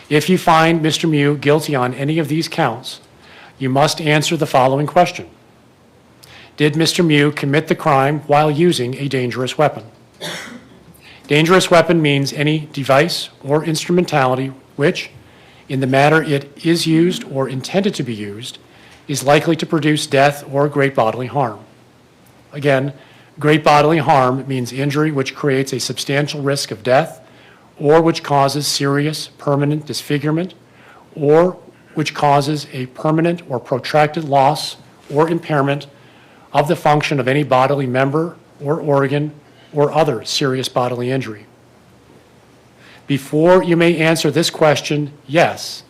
If you find Mr. Miu guilty on any of these counts, you must answer the following question. Did Mr. Miu commit the crime while using a dangerous weapon? Dangerous weapon means any device or instrumentality which, in the manner it is used or intended to be used, is likely to produce death or great bodily harm. Again, great bodily harm means injury which creates a substantial risk of death or which causes serious permanent disfigurement or which causes a permanent or protracted loss or impairment of the function of any bodily member or organ or other serious bodily injury. Before you may answer this question, yes,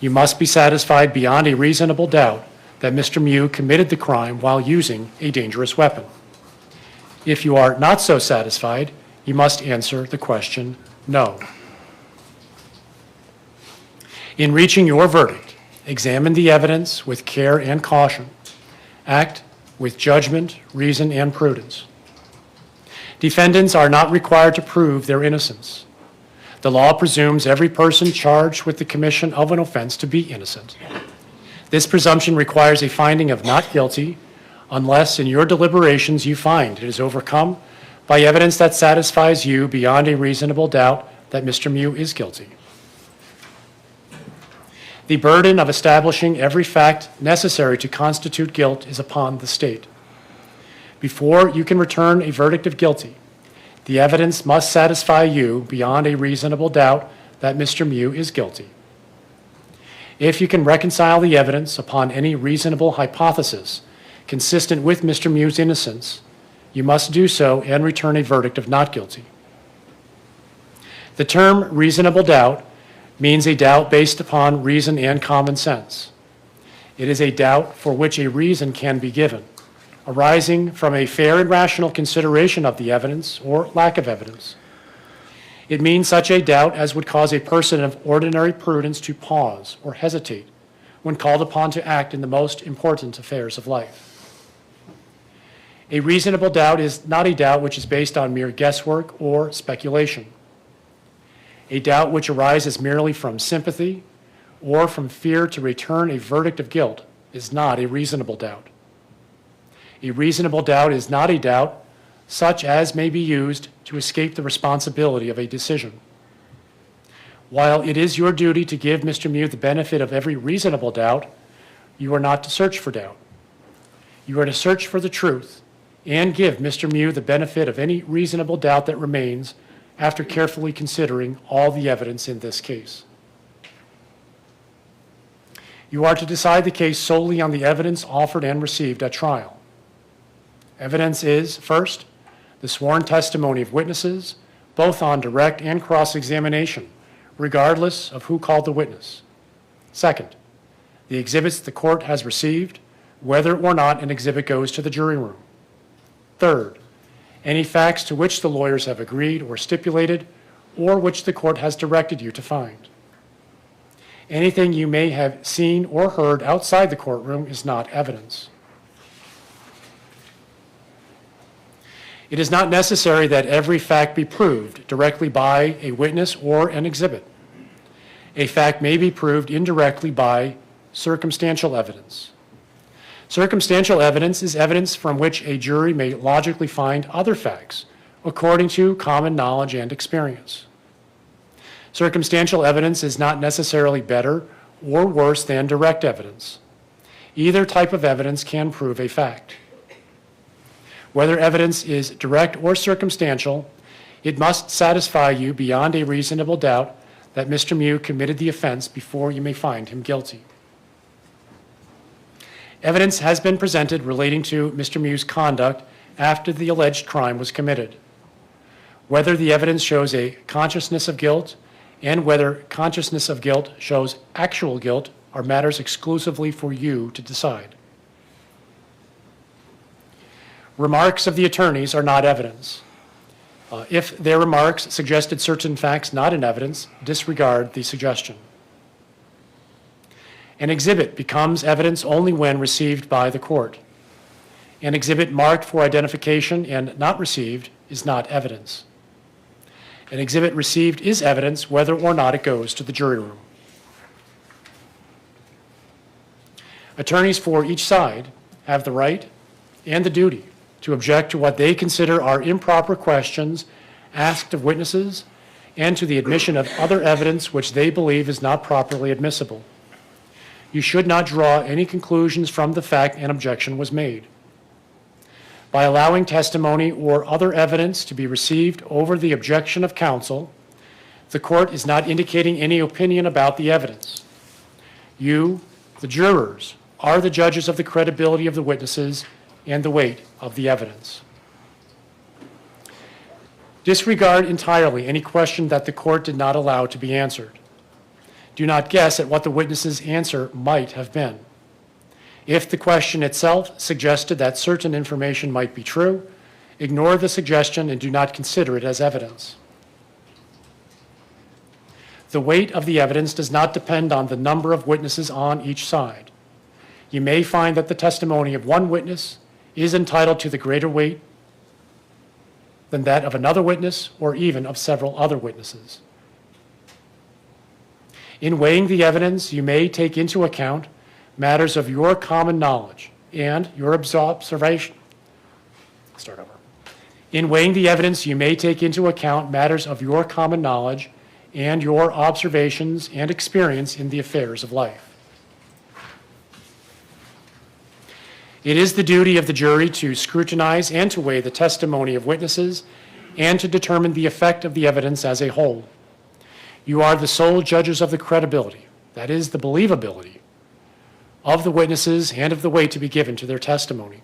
you must be satisfied beyond a reasonable doubt that Mr. Miu committed the crime while using a dangerous weapon. If you are not so satisfied, you must answer the question, no. In reaching your verdict, examine the evidence with care and caution. Act with judgment, reason, and prudence. Defendants are not required to prove their innocence. The law presumes every person charged with the commission of an offense to be innocent. This presumption requires a finding of not guilty unless in your deliberations you find it is overcome by evidence that satisfies you beyond a reasonable doubt that Mr. Miu is guilty. The burden of establishing every fact necessary to constitute guilt is upon the state. Before you can return a verdict of guilty, the evidence must satisfy you beyond a reasonable doubt that Mr. Miu is guilty. If you can reconcile the evidence upon any reasonable hypothesis consistent with Mr. Miu's innocence, you must do so and return a verdict of not guilty. The term reasonable doubt means a doubt based upon reason and common sense. It is a doubt for which a reason can be given, arising from a fair and rational consideration of the evidence or lack of evidence. It means such a doubt as would cause a person of ordinary prudence to pause or hesitate when called upon to act in the most important affairs of life. A reasonable doubt is not a doubt which is based on mere guesswork or speculation. A doubt which arises merely from sympathy or from fear to return a verdict of guilt is not a reasonable doubt. A reasonable doubt is not a doubt such as may be used to escape the responsibility of a decision. While it is your duty to give Mr. Miu the benefit of every reasonable doubt, you are not to search for doubt. You are to search for the truth and give Mr. Miu the benefit of any reasonable doubt that remains after carefully considering all the evidence in this case. You are to decide the case solely on the evidence offered and received at trial. Evidence is, first, the sworn testimony of witnesses, both on direct and cross-examination, regardless of who called the witness. Second, the exhibits the court has received, whether or not an exhibit goes to the jury room. Third, any facts to which the lawyers have agreed or stipulated, or which the court has directed you to find. Anything you may have seen or heard outside the courtroom is not evidence. It is not necessary that every fact be proved directly by a witness or an exhibit. A fact may be proved indirectly by circumstantial evidence. Circumstantial evidence is evidence from which a jury may logically find other facts according to common knowledge and experience. Circumstantial evidence is not necessarily better or worse than direct evidence. Either type of evidence can prove a fact. Whether evidence is direct or circumstantial, it must satisfy you beyond a reasonable doubt that Mr. Miu committed the offense before you may find him guilty. Evidence has been presented relating to Mr. Miu's conduct after the alleged crime was committed. Whether the evidence shows a consciousness of guilt and whether consciousness of guilt shows actual guilt are matters exclusively for you to decide. Remarks of the attorneys are not evidence. If their remarks suggested certain facts not in evidence, disregard the suggestion. An exhibit becomes evidence only when received by the court. An exhibit marked for identification and not received is not evidence. An exhibit received is evidence whether or not it goes to the jury room. Attorneys for each side have the right and the duty to object to what they consider are improper questions asked of witnesses and to the admission of other evidence which they believe is not properly admissible. You should not draw any conclusions from the fact an objection was made. By allowing testimony or other evidence to be received over the objection of counsel, the court is not indicating any opinion about the evidence. You, the jurors, are the judges of the credibility of the witnesses and the weight of the evidence. Disregard entirely any question that the court did not allow to be answered. Do not guess at what the witness's answer might have been. If the question itself suggested that certain information might be true, ignore the suggestion and do not consider it as evidence. The weight of the evidence does not depend on the number of witnesses on each side. You may find that the testimony of one witness is entitled to the greater weight than that of another witness or even of several other witnesses. In weighing the evidence, you may take into account matters of your common knowledge and your observation. Start over. In weighing the evidence, you may take into account matters of your common knowledge and your observations and experience in the affairs of life. It is the duty of the jury to scrutinize and to weigh the testimony of witnesses and to determine the effect of the evidence as a whole. You are the sole judges of the credibility, that is, the believability, of the witnesses and of the weight to be given to their testimony.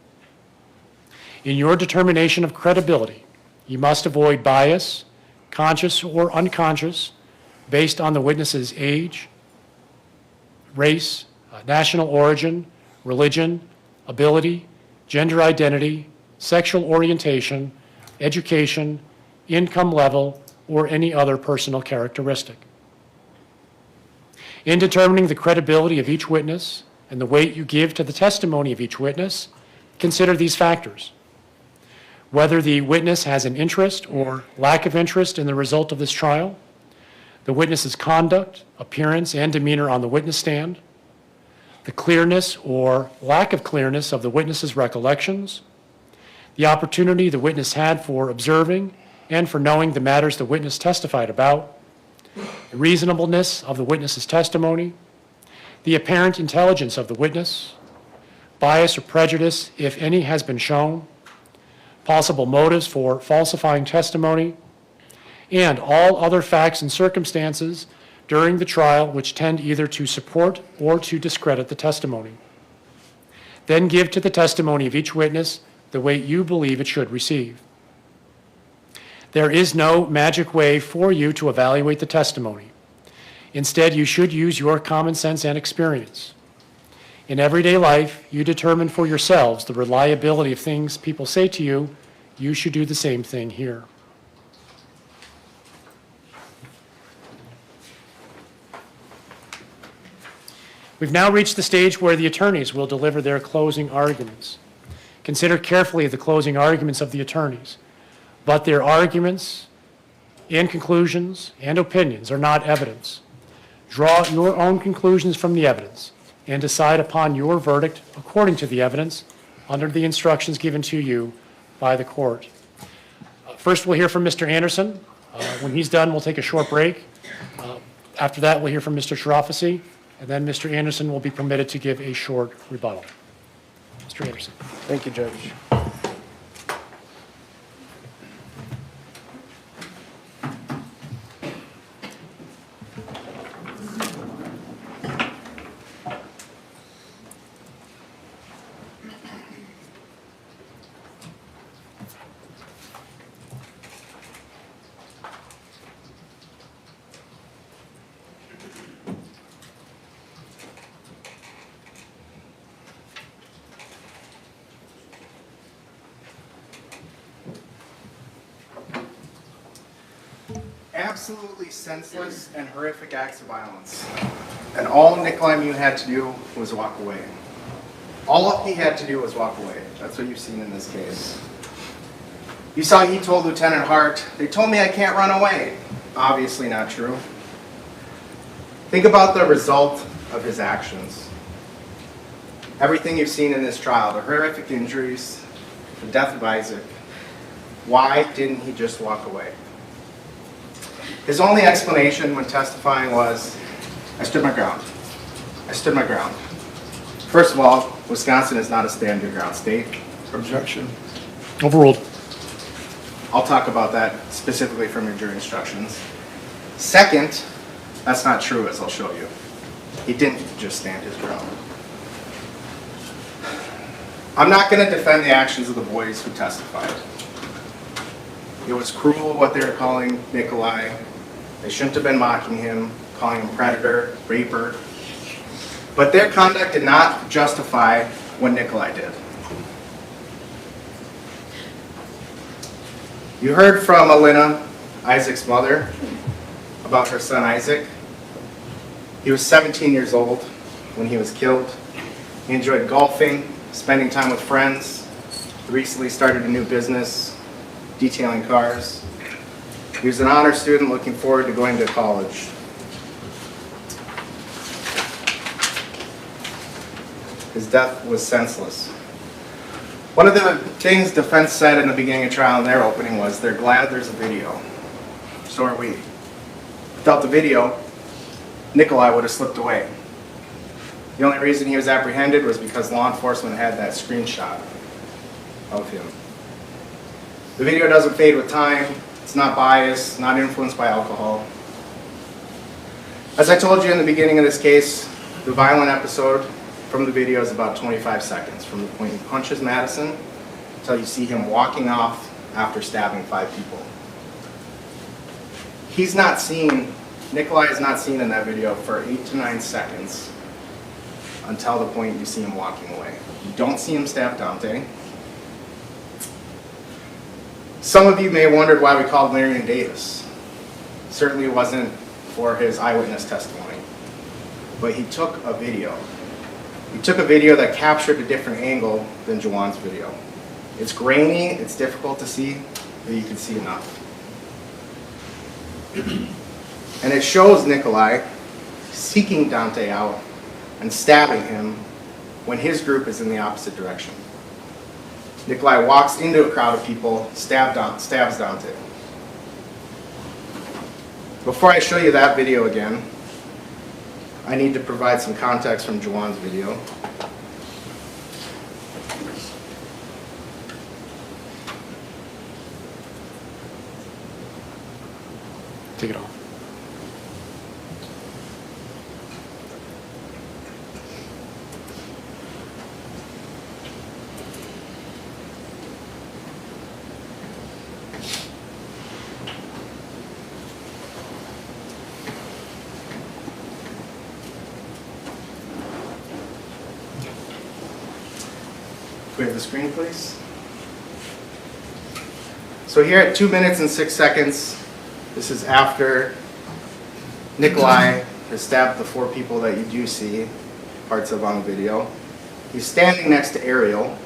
In your determination of credibility, you must avoid bias, conscious or unconscious, based on the witness's age, race, national origin, religion, ability, gender identity, sexual orientation, education, income level, or any other personal characteristic. In determining the credibility of each witness and the weight you give to the testimony of each witness, consider these factors. Whether the witness has an interest or lack of interest in the result of this trial, the witness's conduct, appearance, and demeanor on the witness stand, the clearness or lack of clearness of the witness's recollections, the opportunity the witness had for observing and for knowing the matters the witness testified about, the reasonableness of the witness's testimony, the apparent intelligence of the witness, bias or prejudice, if any, has been shown, possible motives for falsifying testimony, and all other facts and circumstances during the trial which tend either to support or to discredit the testimony. Then give to the testimony of each witness the weight you believe it should receive. There is no magic way for you to evaluate the testimony. Instead, you should use your common sense and experience. In everyday life, you determine for yourselves the reliability of things people say to you. You should do the same thing here. We've now reached the stage where the attorneys will deliver their closing arguments. Consider carefully the closing arguments of the attorneys, but their arguments and conclusions and opinions are not evidence. Draw your own conclusions from the evidence and decide upon your verdict according to the evidence under the instructions given to you by the court. First, we'll hear from Mr. Anderson. When he's done, we'll take a short break. After that, we'll hear from Mr. Sharafazi, and then Mr. Anderson will be permitted to give a short rebuttal. Mr. Anderson. Thank you, Judge. Absolutely senseless and horrific acts of violence. And all Nicolae Miu had to do was walk away. All he had to do was walk away. That's what you've seen in this case. You saw he told Lieutenant Hart, "They told me I can't run away." Obviously not true. Think about the result of his actions. everything you've seen in this trial, the horrific injuries, the death of Isaac, why didn't he just walk away? His only explanation when testifying was, I stood my ground. I stood my ground. First of all, Wisconsin is not a stand your ground state. Objection. Overruled. I'll talk about that specifically from your jury instructions. Second, that's not true, as I'll show you. He didn't just stand his ground. I'm not going to defend the actions of the boys who testified. It was cruel what they were calling Nicolae. They shouldn't have been mocking him, calling him predator, raper. But their conduct did not justify what Nicolae did. You heard from Alina, Isaac's mother, about her son Isaac. He was 17 years old when he was killed. He enjoyed golfing, spending time with friends. He recently started a new business, detailing cars. He was an honor student looking forward to going to college. His death was senseless. One of the things defense said in the beginning of trial in their opening was they're glad there's a video. So are we. Without the video, Nicolae would have slipped away. The only reason he was apprehended was because law enforcement had that screenshot of him. The video doesn't fade with time. It's not biased, not influenced by alcohol. As I told you in the beginning of this case, the violent episode from the video is about 25 seconds, from the point he punches Madison until you see him walking off after stabbing 5 people. He's not seen, Nicolae is not seen in that video for 8 to 9 seconds until the point you see him walking away. You don't see him stab Dante. Some of you may have wondered why we called Marion Davis. Certainly it wasn't for his eyewitness testimony, but he took a video. He took a video that captured a different angle than Juwan's video. It's grainy, it's difficult to see, but you can see enough. And it shows Nicolae seeking Dante out and stabbing him when his group is in the opposite direction. Nicolae walks into a crowd of people, stabs Dante. Before I show you that video again, I need to provide some context from Juwan's video. Take it off. Can we have the screen, please? So here at 2 minutes and 6 seconds, this is after Nicolae has stabbed the 4 people that you do see parts of on the video. He's standing next to Ariel.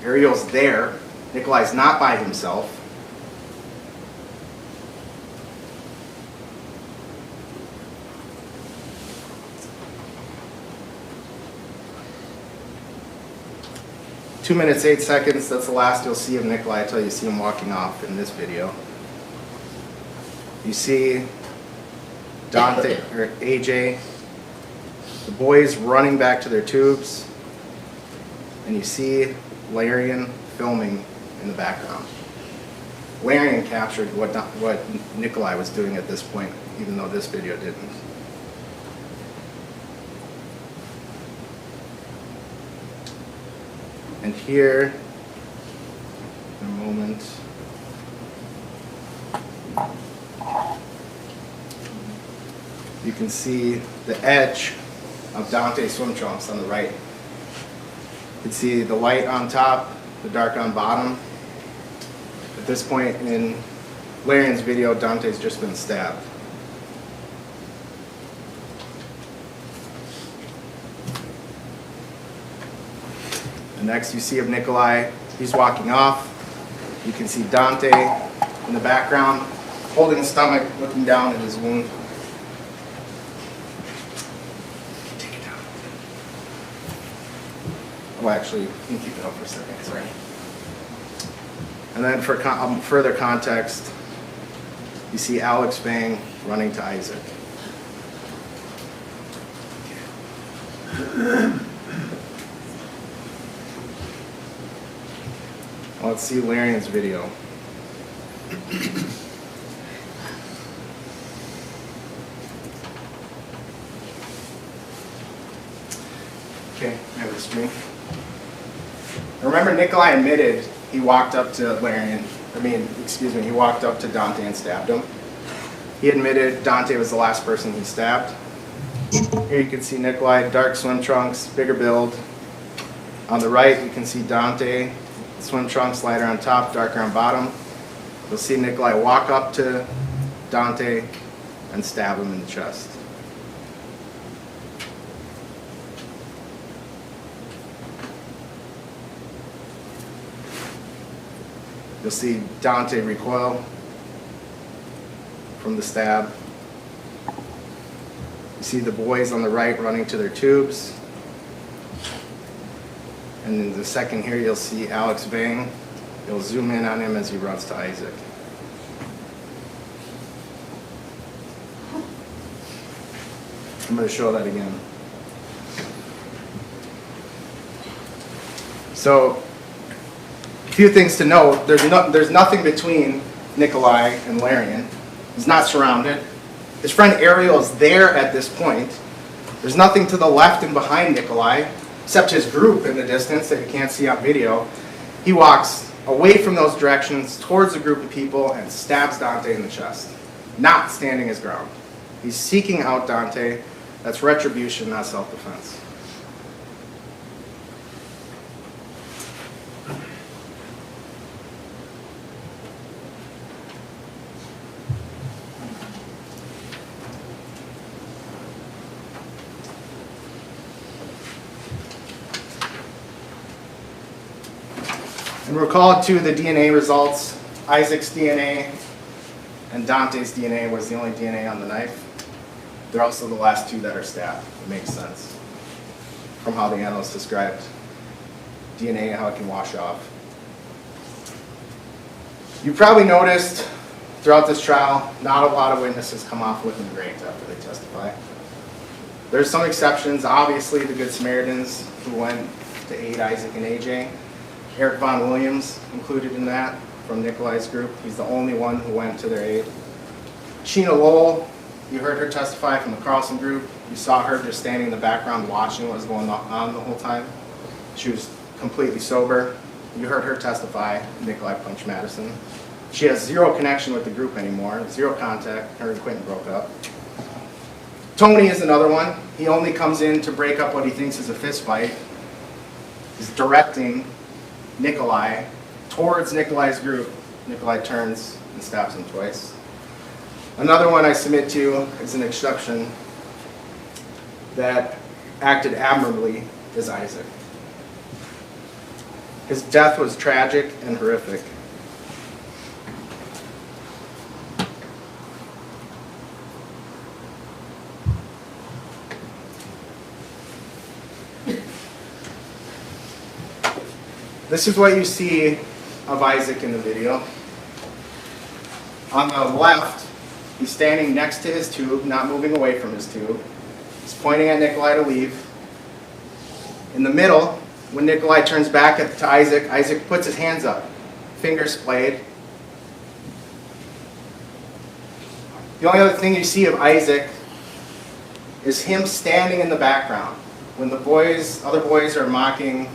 Ariel's there. Nicolae's not by himself. Two minutes, 8 seconds, that's the last you'll see of Nicolae until you see him walking off in this video. You see Dante, or AJ, the boys running back to their tubes, and you see Larian filming in the background. Larian captured what Nicolae was doing at this point, even though this video didn't. And here, in a moment, you can see the edge of Dante's swim trunks on the right. You can see the light on top, the dark on bottom. At this point in Larian's video, Dante's just been stabbed. And next you see of Nicolae, he's walking off. You can see Dante in the background, holding his stomach, looking down at his wound. Take it down. Well, actually, you can keep it up for a second, sorry. And then for further context, you see Alex Bang running to Isaac. Let's see Larian's video. Okay, I have the screen. Remember, Nicolae admitted he walked up to he walked up to Dante and stabbed him. He admitted Dante was the last person he stabbed. Here you can see Nicolae, dark swim trunks, bigger build. On the right, you can see Dante, swim trunks, lighter on top, darker on bottom. You'll see Nicolae walk up to Dante and stab him in the chest. You'll see Dante recoil from the stab. You see the boys on the right running to their tubes. And in the second here, you'll see Alex Bang. You'll zoom in on him as he runs to Isaac. I'm going to show that again. So, a few things to note. There's nothing between Nicolae and Larian. He's not surrounded. His friend Ariel is there at this point. There's nothing to the left and behind Nicolae, except his group in the distance that you can't see on video. He walks away from those directions towards a group of people and stabs Dante in the chest, not standing his ground. He's seeking out Dante. That's retribution, not self-defense. And recall too the DNA results. Isaac's DNA and Dante's DNA was the only DNA on the knife. They're also the last two that are stabbed. It makes sense from how the analyst described DNA and how it can wash off. You probably noticed throughout this trial, not a lot of witnesses come off looking great after they testify. There's some exceptions. Obviously, the Good Samaritans who went to aid Isaac and AJ. Eric Von Williams included in that from Nicolae's group. He's the only one who went to their aid. Sheena Lowell, you heard her testify from the Carlson group. You saw her just standing in the background watching what was going on the whole time. She was completely sober. You heard her testify, Nicolae punched Madison. She has zero connection with the group anymore, zero contact. Her and Quentin broke up. Tony is another one. He only comes in to break up what he thinks is a fist fight. He's directing Nicolae towards Nicolae's group. Nicolae turns and stabs him twice. Another one I submit to is an exception that acted admirably is Isaac. His death was tragic and horrific. This is what you see of Isaac in the video. On the left, he's standing next to his tube, not moving away from his tube. He's pointing at Nicolae to leave. In the middle, when Nicolae turns back to Isaac, Isaac puts his hands up, fingers splayed. The only other thing you see of Isaac is him standing in the background. When the other boys are mocking,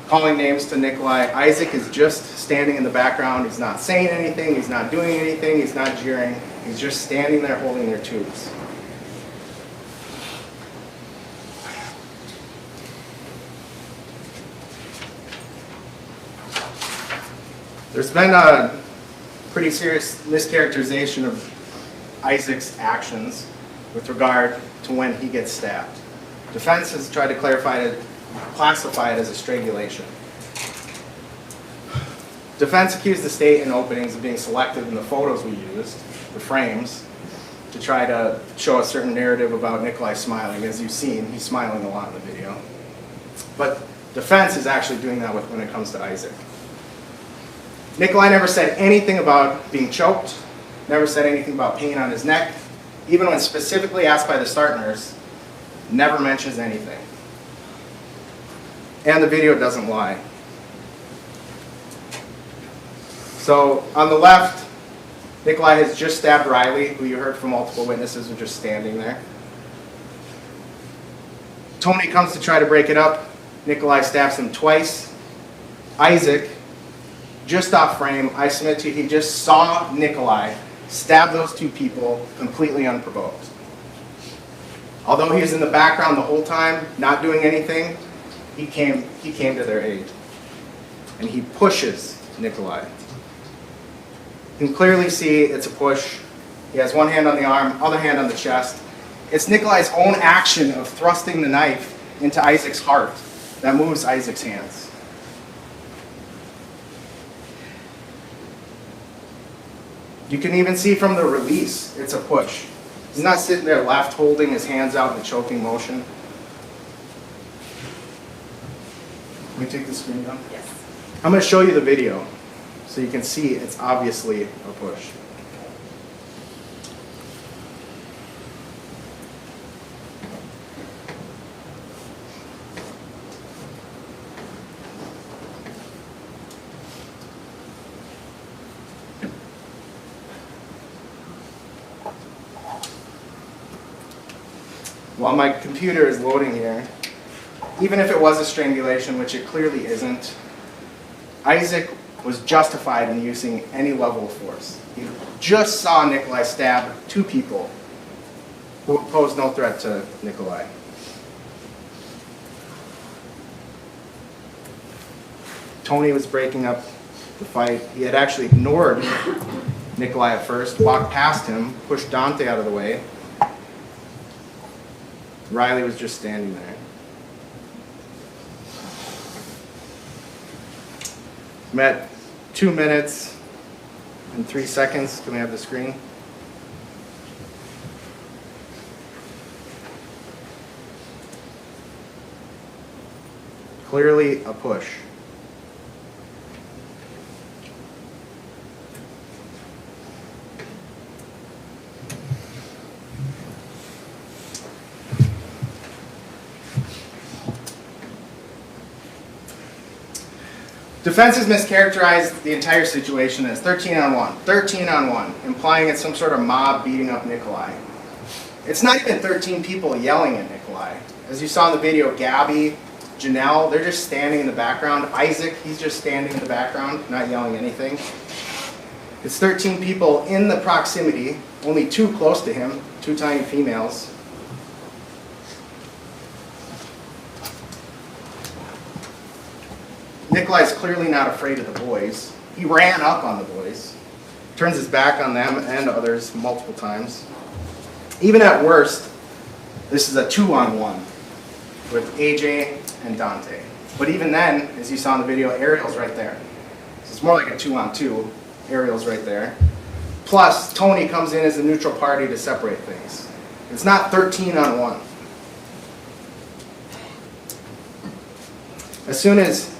calling names to Nicolae, Isaac is just standing in the background. He's not saying anything, he's not doing anything, he's not jeering. He's just standing there holding their tubes. There's been a pretty serious mischaracterization of Isaac's actions with regard to when he gets stabbed. Defense has tried to classify it as a strangulation. Defense accused the state in openings of being selective in the photos we used, the frames, to try to show a certain narrative about Nicolae smiling. As you've seen, he's smiling a lot in the video. But Defense is actually doing that when it comes to Isaac. Nicolae never said anything about being choked, never said anything about pain on his neck, even when specifically asked by the start nurse, never mentions anything. And the video doesn't lie. So on the left, Nicolae has just stabbed Riley, who you heard from multiple witnesses were just standing there. Tony comes to try to break it up. Nicolae stabs him twice. Isaac, just off frame, I submit to you, he just saw Nicolae stab those two people completely unprovoked. Although he was in the background the whole time, not doing anything, he came to their aid. And he pushes Nicolae. You can clearly see it's a push. He has one hand on the arm, other hand on the chest. It's Nicolae's own action of thrusting the knife into Isaac's heart that moves Isaac's hands. You can even see from the release, it's a push. He's not sitting there left holding his hands out in a choking motion. Can we take the screen down? Yes. I'm going to show you the video so you can see it's obviously a push. While my computer is loading here, even if it was a strangulation, which it clearly isn't, Isaac was justified in using any level of force. He just saw Nicolae stab two people who posed no threat to Nicolae. Tony was breaking up the fight. He had actually ignored Nicolae at first, walked past him, pushed Dante out of the way. Riley was just standing there. I'm at 2 minutes and 3 seconds. Can we have the screen? Clearly a push. Defense has mischaracterized the entire situation as 13 on 1, 13 on 1, implying it's some sort of mob beating up Nicolae. It's not even 13 people yelling at Nicolae. As you saw in the video, Gabby, Janelle, they're just standing in the background. Isaac, he's just standing in the background, not yelling anything. It's 13 people in the proximity, only 2 close to him, 2 tiny females. Nicolae's clearly not afraid of the boys. He ran up on the boys, turns his back on them and others multiple times. Even at worst, this is a 2-on-1 with AJ and Dante. But even then, as you saw in the video, Ariel's right there. So it's more like a 2-on-2. Ariel's right there. Plus, Tony comes in as a neutral party to separate things. It's not 13 on 1. As soon as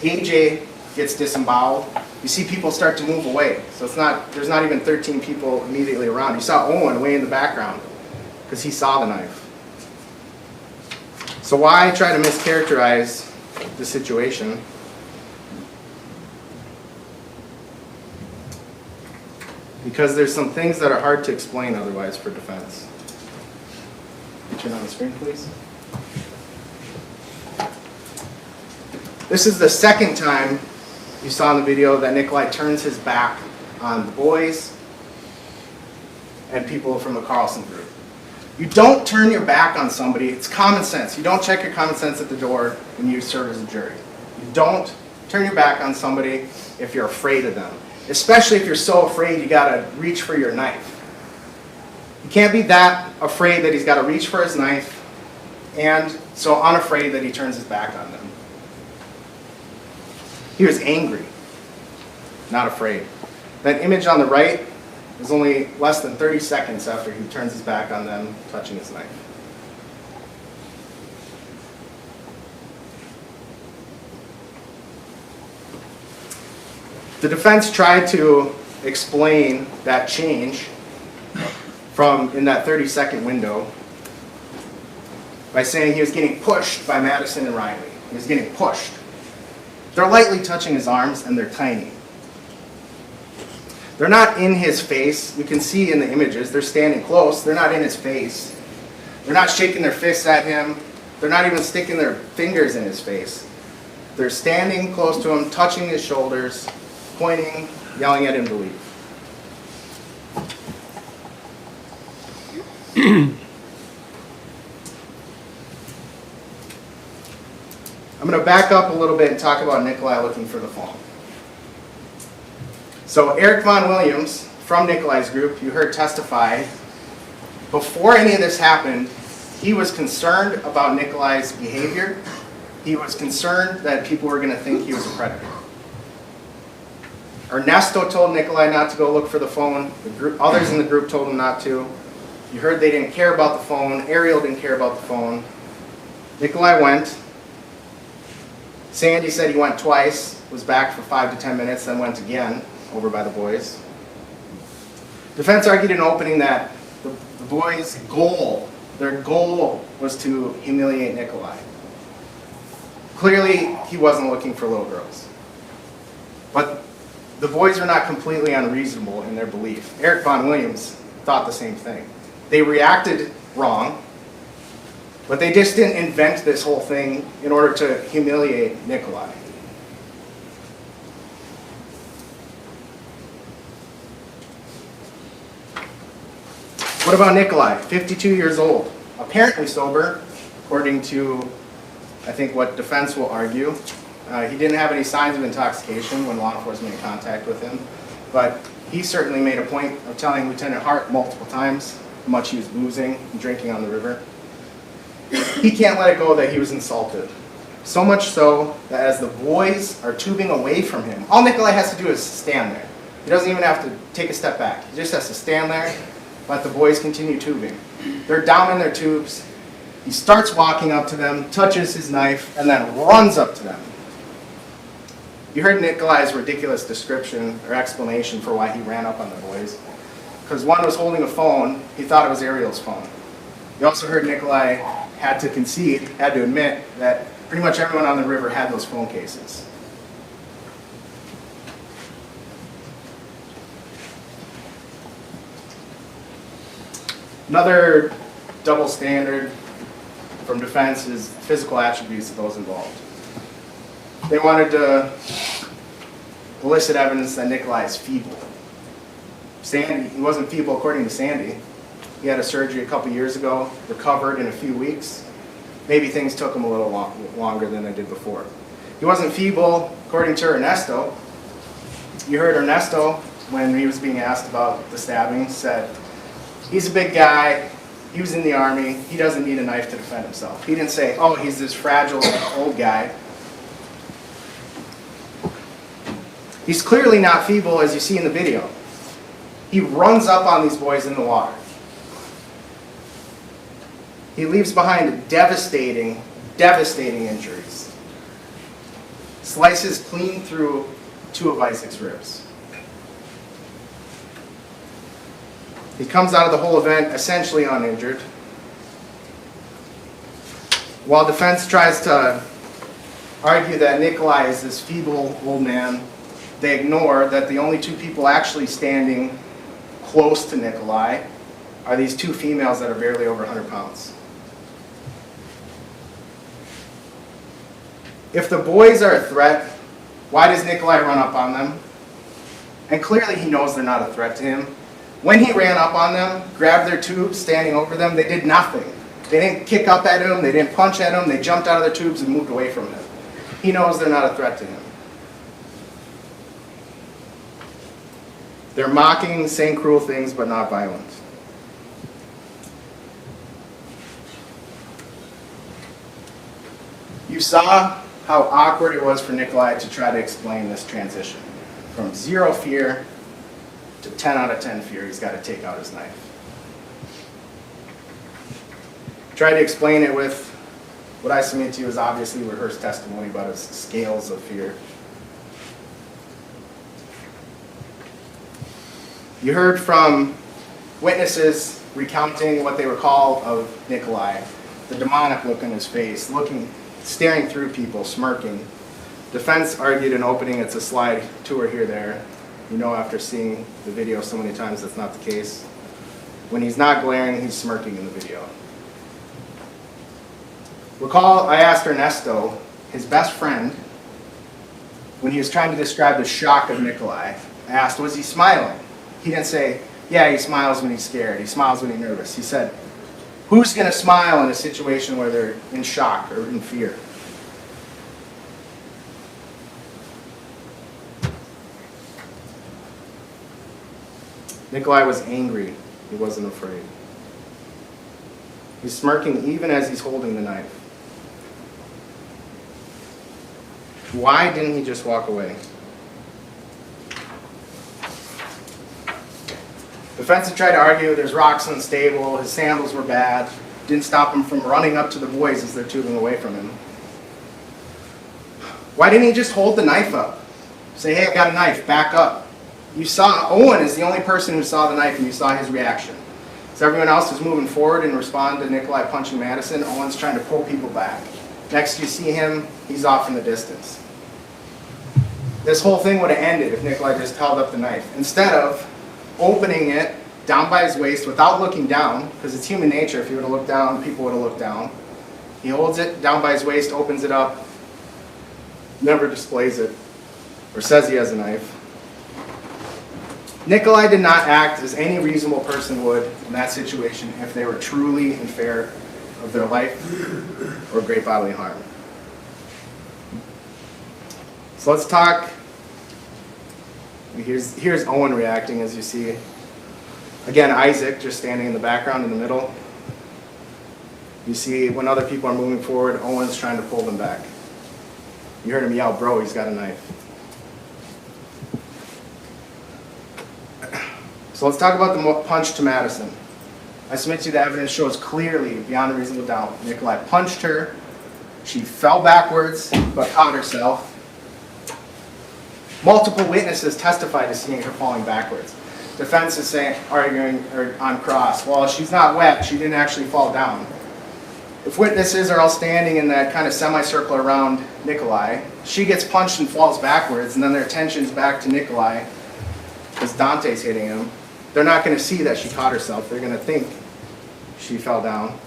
AJ gets disemboweled, you see people start to move away. So there's not even 13 people immediately around. You saw Owen way in the background because he saw the knife. So why try to mischaracterize the situation? Because there's some things that are hard to explain otherwise for defense. Turn on the screen, please. This is the second time you saw in the video that Nicolae turns his back on the boys and people from the Carlson group. You don't turn your back on somebody. It's common sense. You don't check your common sense at the door when you serve as a jury. You don't turn your back on somebody if you're afraid of them, especially if you're so afraid you gotta reach for your knife. You can't be that afraid that he's gotta reach for his knife and so unafraid that he turns his back on them. He was angry, not afraid. That image on the right is only less than 30 seconds after he turns his back on them, touching his knife. The defense tried to explain that change from in that 30-second window by saying he was getting pushed by Madison and Riley. He was getting pushed. They're lightly touching his arms and they're tiny. They're not in his face. We can see in the images, they're standing close. They're not in his face. They're not shaking their fists at him. They're not even sticking their fingers in his face. They're standing close to him, touching his shoulders, pointing, yelling at him to leave. I'm going to back up a little bit and talk about Nicolae looking for the phone. So Eric Von Williams from Nicolae's group, you heard testify, before any of this happened, he was concerned about Nicolae's behavior. He was concerned that people were going to think he was a predator. Ernesto told Nicolae not to go look for the phone. Others in the group told him not to. You heard they didn't care about the phone. Ariel didn't care about the phone. Nicolae went. Sandy said he went twice, was back for 5 to 10 minutes, then went again over by the boys. Defense argued in opening that the boys' goal, their goal was to humiliate Nicolae. Clearly, he wasn't looking for little girls. But the boys were not completely unreasonable in their belief. Eric Von Williams thought the same thing. They reacted wrong, but they just didn't invent this whole thing in order to humiliate Nicolae. What about Nicolae? 52 years old, apparently sober, according to, I think, what defense will argue. He didn't have any signs of intoxication when law enforcement made contact with him, but he certainly made a point of telling Lieutenant Hart multiple times how much he was boozing and drinking on the river. He can't let it go that he was insulted. So much so that as the boys are tubing away from him, all Nicolae has to do is stand there. He doesn't even have to take a step back. He just has to stand there, let the boys continue tubing. They're down in their tubes. He starts walking up to them, touches his knife, and then runs up to them. You heard Nicolae's ridiculous description or explanation for why he ran up on the boys. Because one was holding a phone, he thought it was Ariel's phone. You also heard Nicolae had to concede, had to admit that pretty much everyone on the river had those phone cases. Another double standard from defense is physical attributes of those involved. They wanted to elicit evidence that Nicolae is feeble. Sandy, he wasn't feeble according to Sandy. He had a surgery a couple years ago, recovered in a few weeks. Maybe things took him a little longer than they did before. He wasn't feeble according to Ernesto. You heard Ernesto, when he was being asked about the stabbing, said, he's a big guy, he was in the Army, he doesn't need a knife to defend himself. He didn't say, oh, he's this fragile old guy. He's clearly not feeble, as you see in the video. He runs up on these boys in the water. He leaves behind devastating, devastating injuries. Slices clean through 2 of Isaac's ribs. He comes out of the whole event essentially uninjured. While defense tries to argue that Nicolae is this feeble old man, they ignore that the only 2 people actually standing close to Nicolae are these 2 females that are barely over 100 pounds. If the boys are a threat, why does Nicolae run up on them? And clearly he knows they're not a threat to him. When he ran up on them, grabbed their tubes, standing over them, they did nothing. They didn't kick up at him, they didn't punch at him, they jumped out of their tubes and moved away from him. He knows they're not a threat to him. They're mocking, saying cruel things, but not violent. You saw how awkward it was for Nicolae to try to explain this transition. From 0 fear to 10 out of 10 fear, he's got to take out his knife. Tried to explain it with what I submit to you is obviously rehearsed testimony about his scales of fear. You heard from witnesses recounting what they recall of Nicolae, the demonic look on his face, staring through people, smirking. Defense argued in opening it's a slide tour here, there. You know after seeing the video so many times that's not the case. When he's not glaring, he's smirking in the video. Recall I asked Ernesto, his best friend, when he was trying to describe the shock of Nicolae, I asked, was he smiling? He didn't say, yeah, he smiles when he's scared, he smiles when he's nervous. He said, who's going to smile in a situation where they're in shock or in fear? Nicolae was angry. He wasn't afraid. He's smirking even as he's holding the knife. Why didn't he just walk away? Defense had tried to argue there's rocks unstable, his sandals were bad, didn't stop him from running up to the boys as they're tubing away from him. Why didn't he just hold the knife up? Say, hey, I got a knife, back up. You saw, Owen is the only person who saw the knife and you saw his reaction. So everyone else is moving forward and respond to Nicolae punching Madison. Owen's trying to pull people back. Next you see him, he's off in the distance. This whole thing would have ended if Nicolae just held up the knife. Instead of opening it down by his waist without looking down, because it's human nature, if he would have looked down, people would have looked down. He holds it down by his waist, opens it up, never displays it, or says he has a knife. Nicolae did not act as any reasonable person would in that situation if they were truly in fear of their life or great bodily harm. So let's talk. Here's Owen reacting, as you see. Again, Isaac just standing in the background in the middle. You see when other people are moving forward, Owen's trying to pull them back. You heard him yell, bro, he's got a knife. So let's talk about the punch to Madison. I submit to you the evidence shows clearly, beyond a reasonable doubt, Nicolae punched her. She fell backwards, but caught herself. Multiple witnesses testified to seeing her falling backwards. Defense is arguing on cross, well, she's not wet, she didn't actually fall down. If witnesses are all standing in that kind of semicircle around Nicolae, she gets punched and falls backwards, and then their attention's back to Nicolae because Dante's hitting him. They're not going to see that she caught herself. They're going to think she fell down.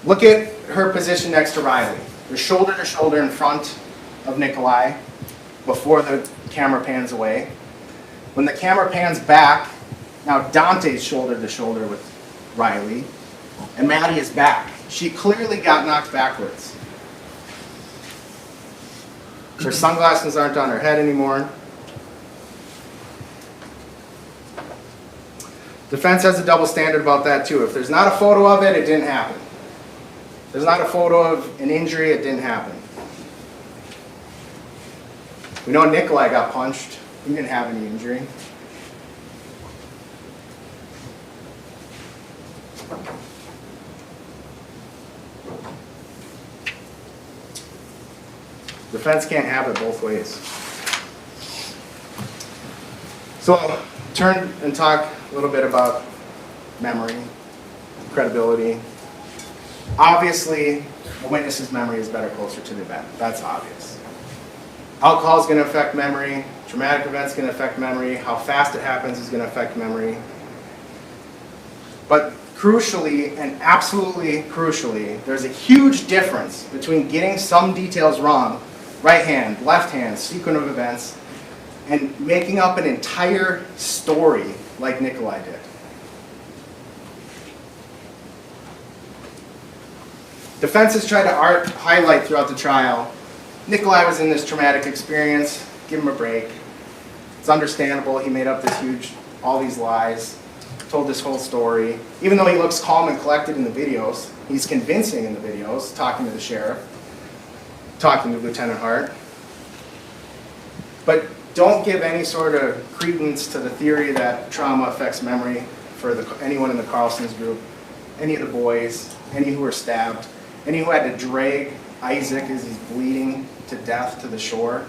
Look at her position next to Riley. They're shoulder to shoulder in front of Nicolae before the camera pans away. When the camera pans back, now Dante's shoulder to shoulder with Riley, and Maddie is back. She clearly got knocked backwards. Her sunglasses aren't on her head anymore. Defense has a double standard about that too. If there's not a photo of it, it didn't happen. If there's not a photo of an injury, it didn't happen. We know Nicolae got punched. He didn't have any injury. Defense can't have it both ways. So turn and talk a little bit about memory, credibility. Obviously, a witness's memory is better closer to the event. That's obvious. Alcohol is going to affect memory. Traumatic events going to affect memory. How fast it happens is going to affect memory. But crucially, and absolutely crucially, there's a huge difference between getting some details wrong, right hand, left hand, sequence of events, and making up an entire story like Nicolae did. Defense has tried to highlight throughout the trial, Nicolae was in this traumatic experience, give him a break. It's understandable, he made up all these lies, told this whole story. Even though he looks calm and collected in the videos, he's convincing in the videos, talking to the sheriff, talking to Lieutenant Hart. But don't give any sort of credence to the theory that trauma affects memory for anyone in the Carlson's group, any of the boys, any who were stabbed, any who had to drag Isaac as he's bleeding to death to the shore.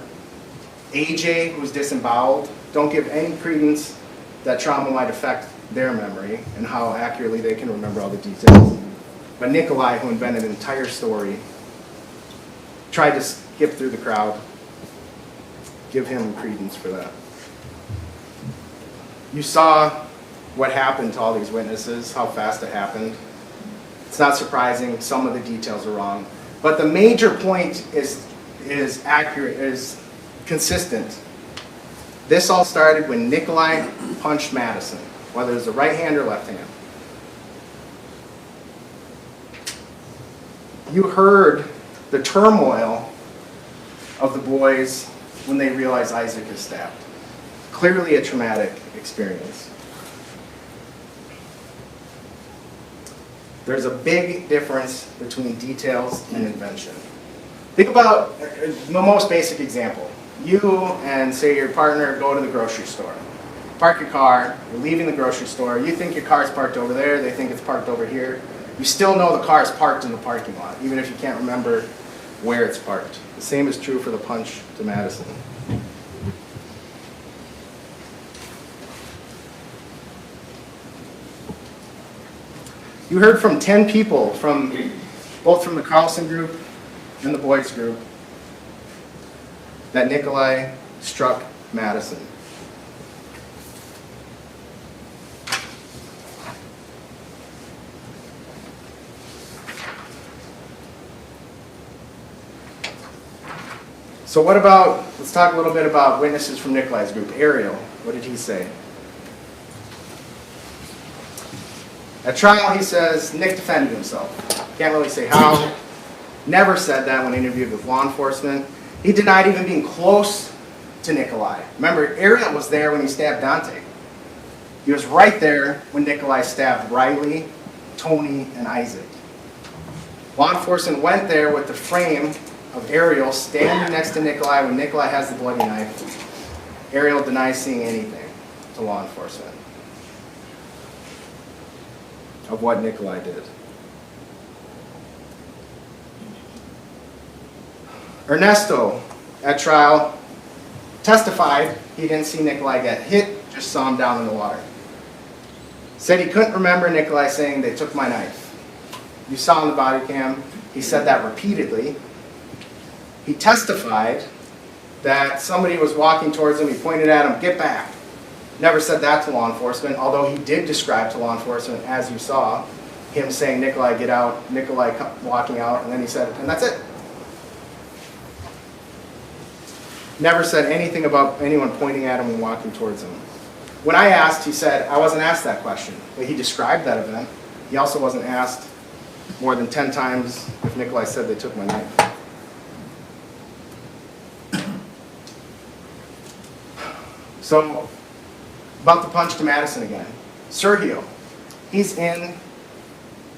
AJ, who's disemboweled, don't give any credence that trauma might affect their memory and how accurately they can remember all the details. But Nicolae, who invented an entire story, tried to skip through the crowd. Give him credence for that. You saw what happened to all these witnesses, how fast it happened. It's not surprising, some of the details are wrong. But the major point is accurate, is consistent. This all started when Nicolae punched Madison, whether it was the right hand or left hand. You heard the turmoil of the boys when they realized Isaac is stabbed. Clearly a traumatic experience. There's a big difference between details and invention. Think about the most basic example. You and, say, your partner go to the grocery store. Park your car, you're leaving the grocery store, you think your car's parked over there, they think it's parked over here. You still know the car is parked in the parking lot, even if you can't remember where it's parked. The same is true for the punch to Madison. You heard from 10 people, both from the Carlson group and the boys group, that Nicolae struck Madison. So what about, let's talk a little bit about witnesses from Nicolae's group. Ariel, what did he say? At trial, he says Nick defended himself. Can't really say how. Never said that when interviewed with law enforcement. He denied even being close to Nicolae. Remember, Ariel was there when he stabbed Dante. He was right there when Nicolae stabbed Riley, Tony, and Isaac. Law enforcement went there with the frame of Ariel standing next to Nicolae when Nicolae has the bloody knife. Ariel denies seeing anything to law enforcement of what Nicolae did. Ernesto, at trial, testified he didn't see Nicolae get hit, just saw him down in the water. Said he couldn't remember Nicolae saying, "They took my knife." You saw on the body cam, he said that repeatedly. He testified that somebody was walking towards him, he pointed at him, "Get back." Never said that to law enforcement, although he did describe to law enforcement, as you saw, him saying, "Nicolae, get out," Nicolae walking out, and then he said, "And that's it." Never said anything about anyone pointing at him and walking towards him. When I asked, he said, "I wasn't asked that question." But he described that event. He also wasn't asked more than 10 times if Nicolae said they took my knife. So, about the punch to Madison again. Sergio, he's in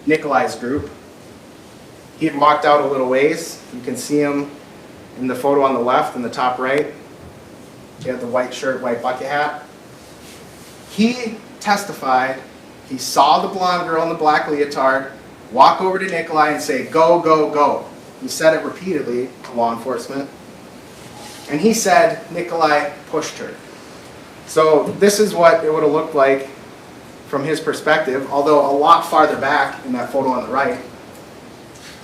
Nicolae's group. He had walked out a little ways. You can see him in the photo on the left, in the top right. He had the white shirt, white bucket hat. He testified he saw the blonde girl in the black leotard walk over to Nicolae and say, "Go, go, go." He said it repeatedly to law enforcement. And he said Nicolae pushed her. So this is what it would have looked like from his perspective, although a lot farther back in that photo on the right.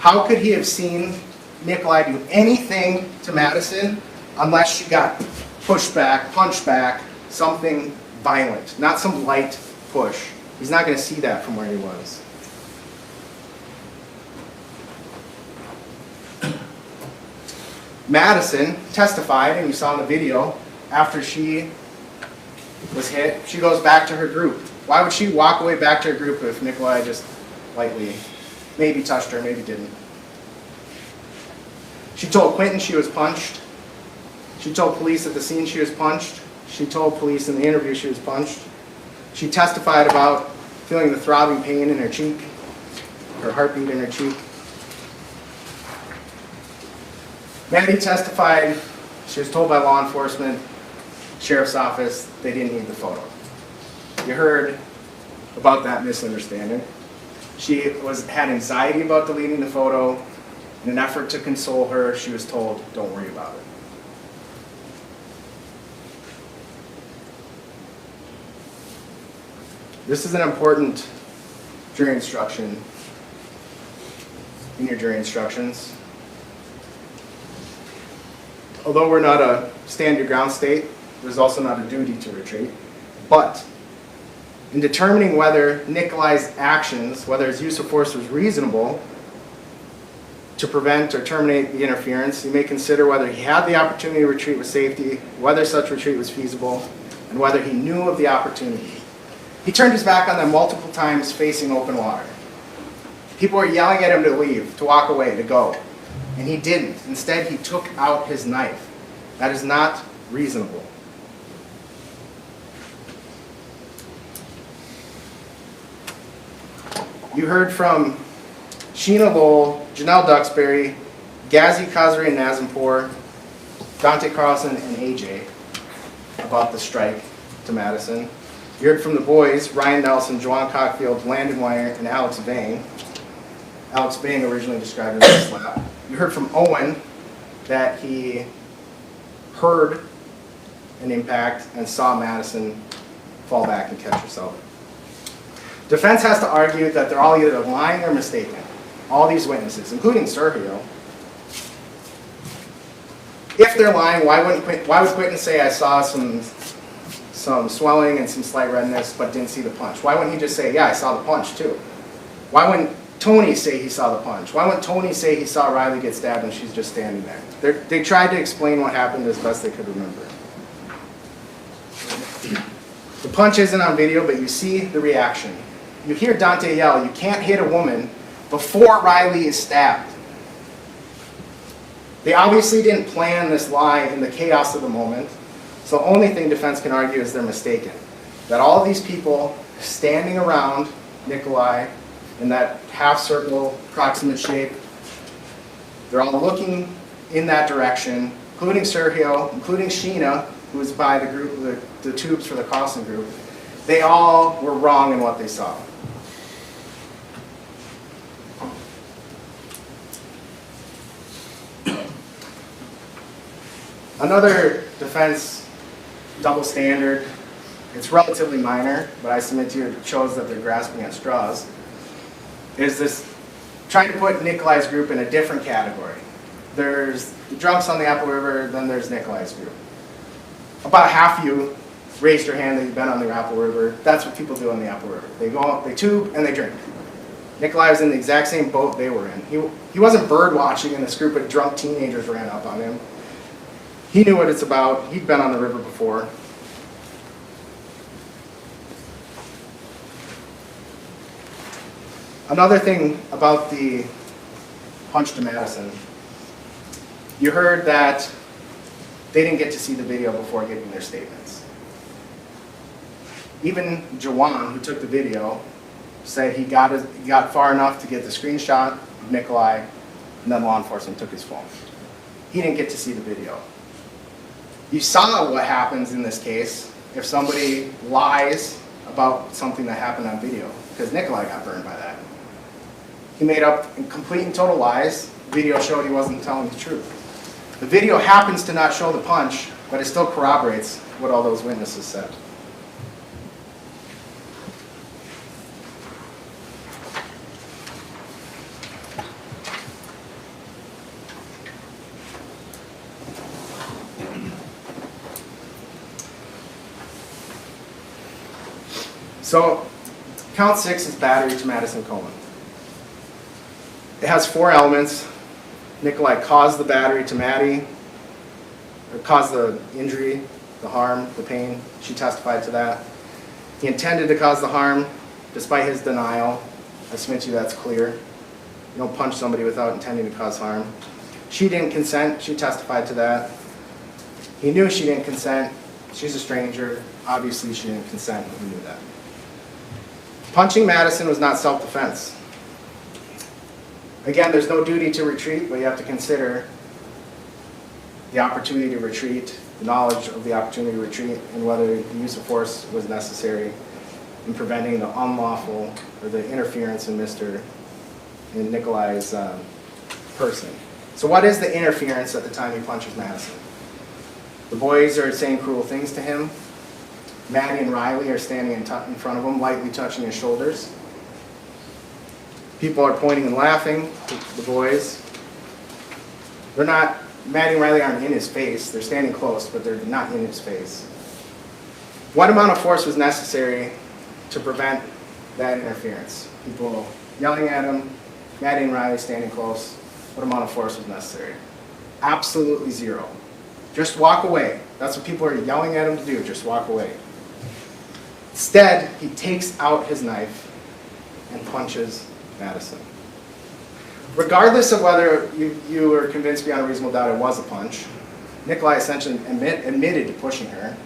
How could he have seen Nicolae do anything to Madison unless she got pushed back, punched back, something violent, not some light push? He's not going to see that from where he was. Madison testified, and you saw in the video, after she was hit, she goes back to her group. Why would she walk away back to her group if Nicolae just lightly maybe touched her, maybe didn't? She told Quentin she was punched. She told police at the scene she was punched. She told police in the interview she was punched. She testified about feeling the throbbing pain in her cheek, her heartbeat in her cheek. Mandy testified she was told by law enforcement, sheriff's office, they didn't need the photo. You heard about that misunderstanding. She had anxiety about deleting the photo. In an effort to console her, she was told, "Don't worry about it." This is an important jury instruction in your jury instructions. Although we're not a stand your ground state, there's also not a duty to retreat. But in determining whether Nicolae's actions, whether his use of force was reasonable to prevent or terminate the interference, you may consider whether he had the opportunity to retreat with safety, whether such retreat was feasible, and whether he knew of the opportunity. He turned his back on them multiple times facing open water. People were yelling at him to leave, to walk away, to go. And he didn't. Instead, he took out his knife. That is not reasonable. You heard from Sheena Lowell, Janelle Duxbury, Ghazi Khazri and Nazimpour, Dante Carlson, and AJ about the strike to Madison. You heard from the boys, Ryan Nelson, Juwan Cockfield, Landon Wire, and Alex Vang. Alex Vang originally described it as a slap. You heard from Owen that he heard an impact and saw Madison fall back and catch herself. Defense has to argue that they're all either lying or mistaken. All these witnesses, including Sergio. If they're lying, why would Quinton say, I saw some swelling and some slight redness, but didn't see the punch? Why wouldn't he just say, yeah, I saw the punch too? Why wouldn't Tony say he saw the punch? Why wouldn't Tony say he saw Riley get stabbed and she's just standing there? They tried to explain what happened as best they could remember. The punch isn't on video, but you see the reaction. You hear Dante yell, you can't hit a woman before Riley is stabbed. They obviously didn't plan this lie in the chaos of the moment, so the only thing defense can argue is they're mistaken. That all of these people standing around Nicolae in that half-circle, proximate shape, they're all looking in that direction, including Sergio, including Sheena, who was by the group, the tubes for the Carlson group. They all were wrong in what they saw. Another defense double standard, it's relatively minor, but I submit to you it shows that they're grasping at straws, is this trying to put Nicolae's group in a different category. There's the drunks on the Apple River, then there's Nicolae's group. About half of you raised your hand that you've been on the Apple River. That's what people do on the Apple River. They go out, they tube, and they drink. Nicolae was in the exact same boat they were in. He wasn't bird watching and this group of drunk teenagers ran up on him. He knew what it's about. He'd been on the river before. Another thing about the punch to Madison, you heard that they didn't get to see the video before giving their statements. Even Juwan, who took the video, said he got far enough to get the screenshot of Nicolae, and then law enforcement took his phone. He didn't get to see the video. You saw what happens in this case if somebody lies about something that happened on video, because Nicolae got burned by that. He made up complete and total lies. The video showed he wasn't telling the truth. The video happens to not show the punch, but it still corroborates what all those witnesses said. So, count 6 is battery to Madison Coleman. It has 4 elements. Nicolae caused the battery to Maddie, or caused the injury, the harm, the pain. She testified to that. He intended to cause the harm, despite his denial. I submit to you that's clear. You don't punch somebody without intending to cause harm. She didn't consent. She testified to that. He knew she didn't consent. She's a stranger. Obviously, she didn't consent. He knew that. Punching Madison was not self-defense. Again, there's no duty to retreat, but you have to consider the opportunity to retreat, the knowledge of the opportunity to retreat, and whether the use of force was necessary in preventing the unlawful or the interference in Nicolae's person. So what is the interference at the time he punches Madison? The boys are saying cruel things to him. Maddie and Riley are standing in front of him, lightly touching his shoulders. People are pointing and laughing, the boys. They're not, Maddie and Riley aren't in his face. They're standing close, but they're not in his face. What amount of force was necessary to prevent that interference? People yelling at him, Maddie and Riley standing close. What amount of force was necessary? Absolutely zero. Just walk away. That's what people are yelling at him to do, just walk away. Instead, he takes out his knife and punches Madison. Regardless of whether you were convinced beyond a reasonable doubt it was a punch, Nicolae essentially admitted to pushing her.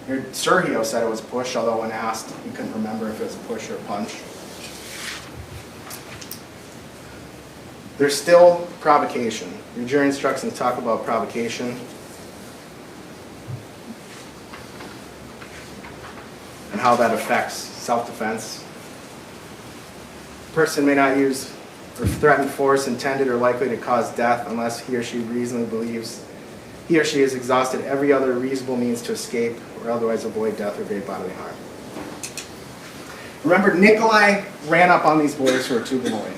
Sergio said it was a push, although when asked, he couldn't remember if it was a push or a punch. There's still provocation. Your jury instructions talk about provocation. And how that affects self-defense. A person may not use or threaten force intended or likely to cause death unless he or she reasonably believes he or she has exhausted every other reasonable means to escape or otherwise avoid death or great bodily harm. Remember, Nicolae ran up on these boys who were tubing away.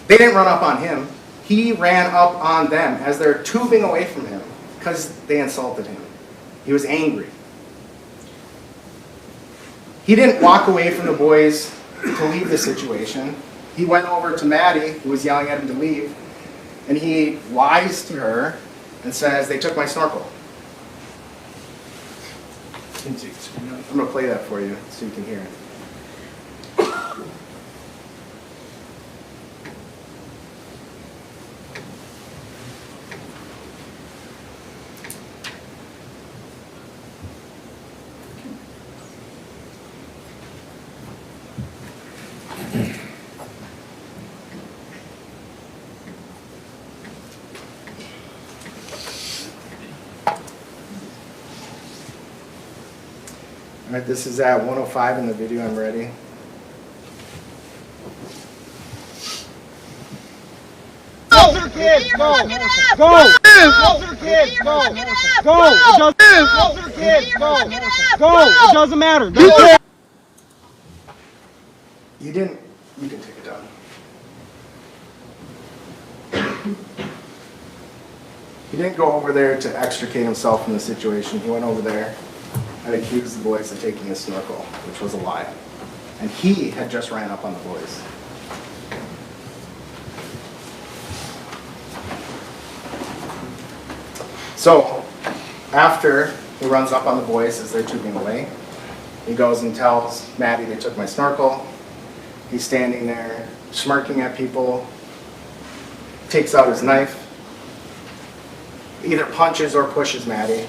They didn't run up on him. He ran up on them as they're tubing away from him because they insulted him. He was angry. He didn't walk away from the boys to leave the situation. He went over to Maddie, who was yelling at him to leave, and he lies to her and says, "They took my snorkel." I'm going to play that for you so you can hear it. All right, this is at 1:05 in the video. I'm ready. Go to the kids, go! Go! Go to the kids, go! Go! Go to the kids, go! Go! It doesn't matter. Go! You didn't, you can take it down. He didn't go over there to extricate himself from the situation. He went over there and accused the boys of taking his snorkel, which was a lie. And he had just ran up on the boys. So, after he runs up on the boys as they're tubing away, he goes and tells Maddie they took my snorkel. He's standing there smirking at people, takes out his knife, either punches or pushes Maddie.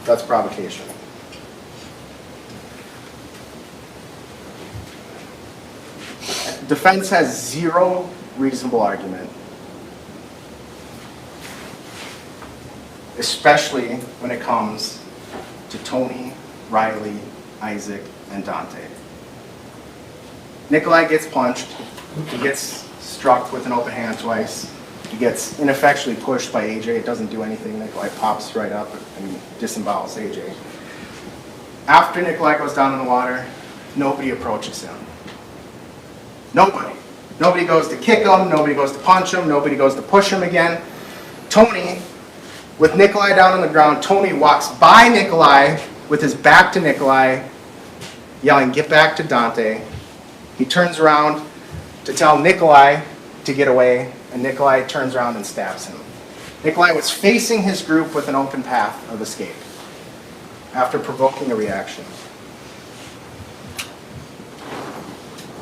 That's provocation. Defense has zero reasonable argument, especially when it comes to Tony, Riley, Isaac, and Dante. Nicolae gets punched. He gets struck with an open hand twice. He gets ineffectually pushed by AJ. It doesn't do anything. Nicolae pops right up and disembowels AJ. After Nicolae goes down in the water, nobody approaches him. Nobody. Nobody goes to kick him. Nobody goes to punch him. Nobody goes to push him again. Tony, with Nicolae down on the ground, Tony walks by Nicolae with his back to Nicolae, yelling, "Get back to Dante." He turns around to tell Nicolae to get away, and Nicolae turns around and stabs him. Nicolae was facing his group with an open path of escape after provoking a reaction.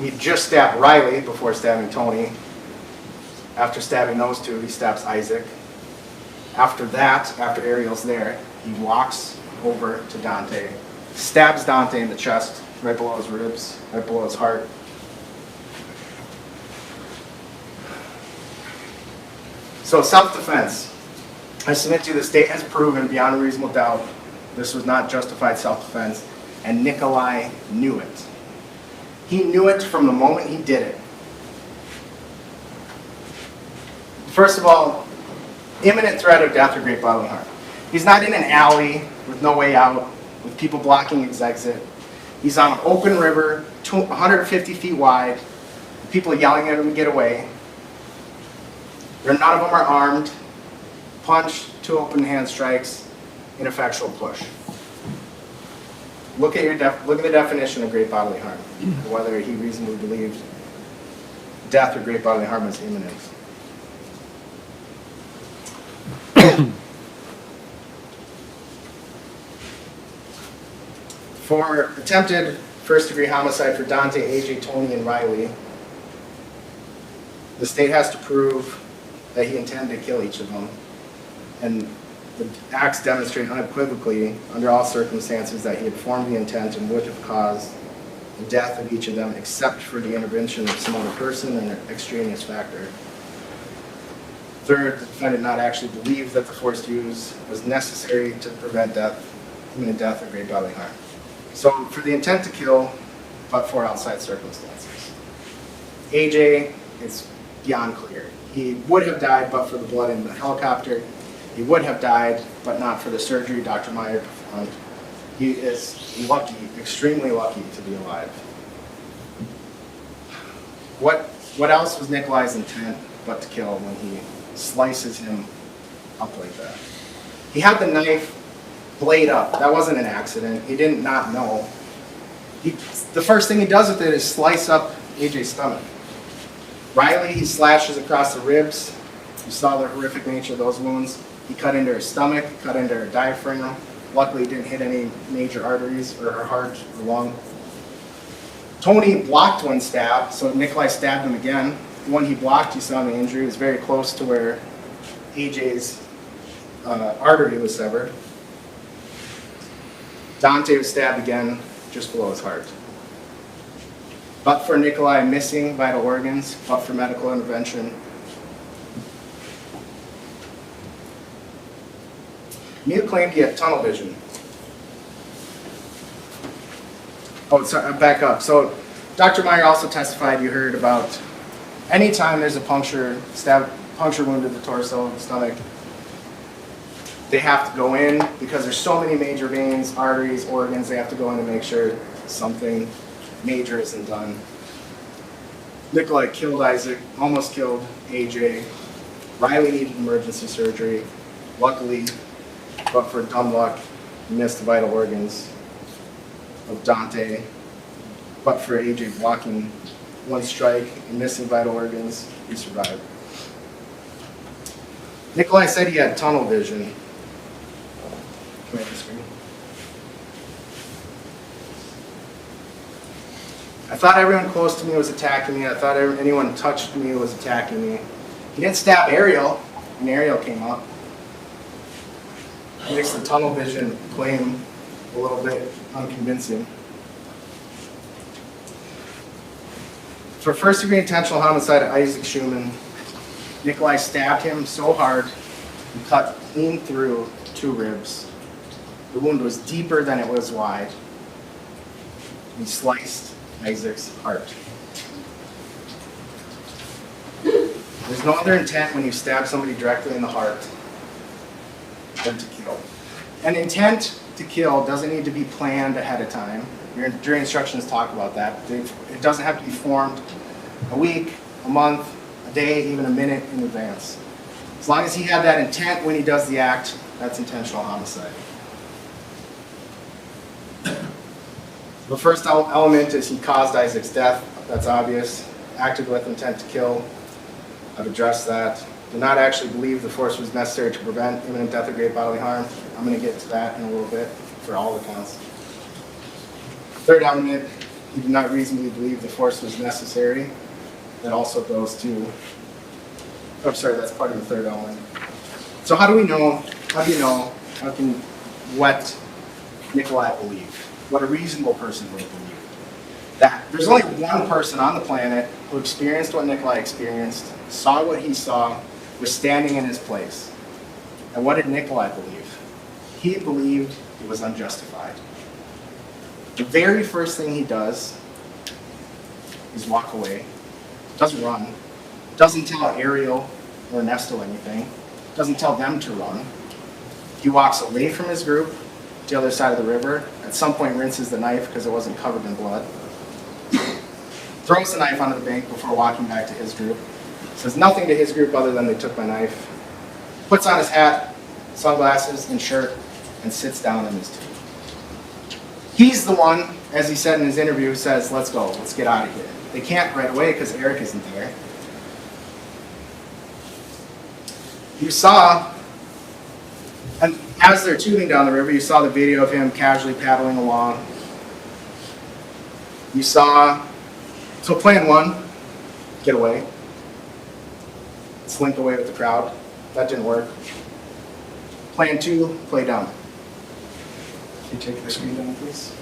He just stabbed Riley before stabbing Tony. After stabbing those two, he stabs Isaac. After that, after Ariel's there, he walks over to Dante, stabs Dante in the chest, right below his ribs, right below his heart. So self-defense. I submit to you the state has proven beyond a reasonable doubt this was not justified self-defense, and Nicolae knew it. He knew it from the moment he did it. First of all, imminent threat of death or great bodily harm. He's not in an alley with no way out, with people blocking his exit. He's on an open river, 150 feet wide, people yelling at him to get away. None of them are armed. Punch, 2 open hand strikes, ineffectual push. Look at the definition of great bodily harm, whether he reasonably believed death or great bodily harm is imminent. For attempted first-degree homicide for Dante, AJ, Tony, and Riley, the state has to prove that he intended to kill each of them. And the acts demonstrate unequivocally, under all circumstances, that he had formed the intent and would have caused the death of each of them, except for the intervention of some other person and an extraneous factor. Third, the defendant not actually believed that the force used was necessary to prevent death, imminent death, or great bodily harm. So for the intent to kill, but for outside circumstances. AJ, it's beyond clear. He would have died but for the blood in the helicopter. He would have died but not for the surgery Dr. Miu performed. He is lucky, extremely lucky to be alive. What else was Nicolae's intent but to kill when he slices him up like that? He had the knife blade up. That wasn't an accident. He didn't not know. The first thing he does with it is slice up AJ's stomach. Riley, he slashes across the ribs. You saw the horrific nature of those wounds. He cut into her stomach, cut into her diaphragm. Luckily, he didn't hit any major arteries or her heart or lung. Tony blocked one stab, so Nicolae stabbed him again. The one he blocked, you saw in the injury, was very close to where AJ's artery was severed. Dante was stabbed again, just below his heart. But for Nicolae missing vital organs, but for medical intervention. Miu claimed he had tunnel vision. Oh, sorry, back up. So Dr. Miu also testified, you heard about anytime there's a puncture wound to the torso, the stomach, they have to go in because there's so many major veins, arteries, organs, they have to go in to make sure something major isn't done. Nicolae killed Isaac, almost killed AJ. Riley needed emergency surgery. Luckily, but for dumb luck, he missed the vital organs of Dante. But for AJ blocking one strike and missing vital organs, he survived. Nicolae said he had tunnel vision. Can I have the screen? I thought everyone close to me was attacking me. I thought anyone touched me was attacking me. He didn't stab Ariel, and Ariel came up. It makes the tunnel vision claim a little bit unconvincing. For first-degree intentional homicide of Isaac Schuman, Nicolae stabbed him so hard he cut clean through 2 ribs. The wound was deeper than it was wide. He sliced Isaac's heart. There's no other intent when you stab somebody directly in the heart than to kill. An intent to kill doesn't need to be planned ahead of time. Your jury instructions talk about that. It doesn't have to be formed a week, a month, a day, even a minute in advance. As long as he had that intent when he does the act, that's intentional homicide. The first element is he caused Isaac's death. That's obvious. Acted with intent to kill. I've addressed that. Did not actually believe the force was necessary to prevent imminent death or great bodily harm. I'm going to get to that in a little bit for all the counts. Third element, he did not reasonably believe the force was necessary. That also goes to, oh, sorry, that's part of the third element. So how do we know, what Nicolae believed? What a reasonable person would believe? That there's only one person on the planet who experienced what Nicolae experienced, saw what he saw, was standing in his place. And what did Nicolae believe? He believed it was unjustified. The very first thing he does is walk away, doesn't run, doesn't tell Ariel or Ernesto anything, doesn't tell them to run. He walks away from his group to the other side of the river. At some point rinses the knife because it wasn't covered in blood. Throws the knife onto the bank before walking back to his group. Says nothing to his group other than they took my knife. Puts on his hat, sunglasses, and shirt, and sits down in his tube. He's the one, as he said in his interview, says, let's go, let's get out of here. They can't right away because Eric isn't there. You saw, and as they're tubing down the river, you saw the video of him casually paddling along. You saw, so plan one, get away. Slink away with the crowd. That didn't work. Plan two, play dumb. Can you take the screen down, please?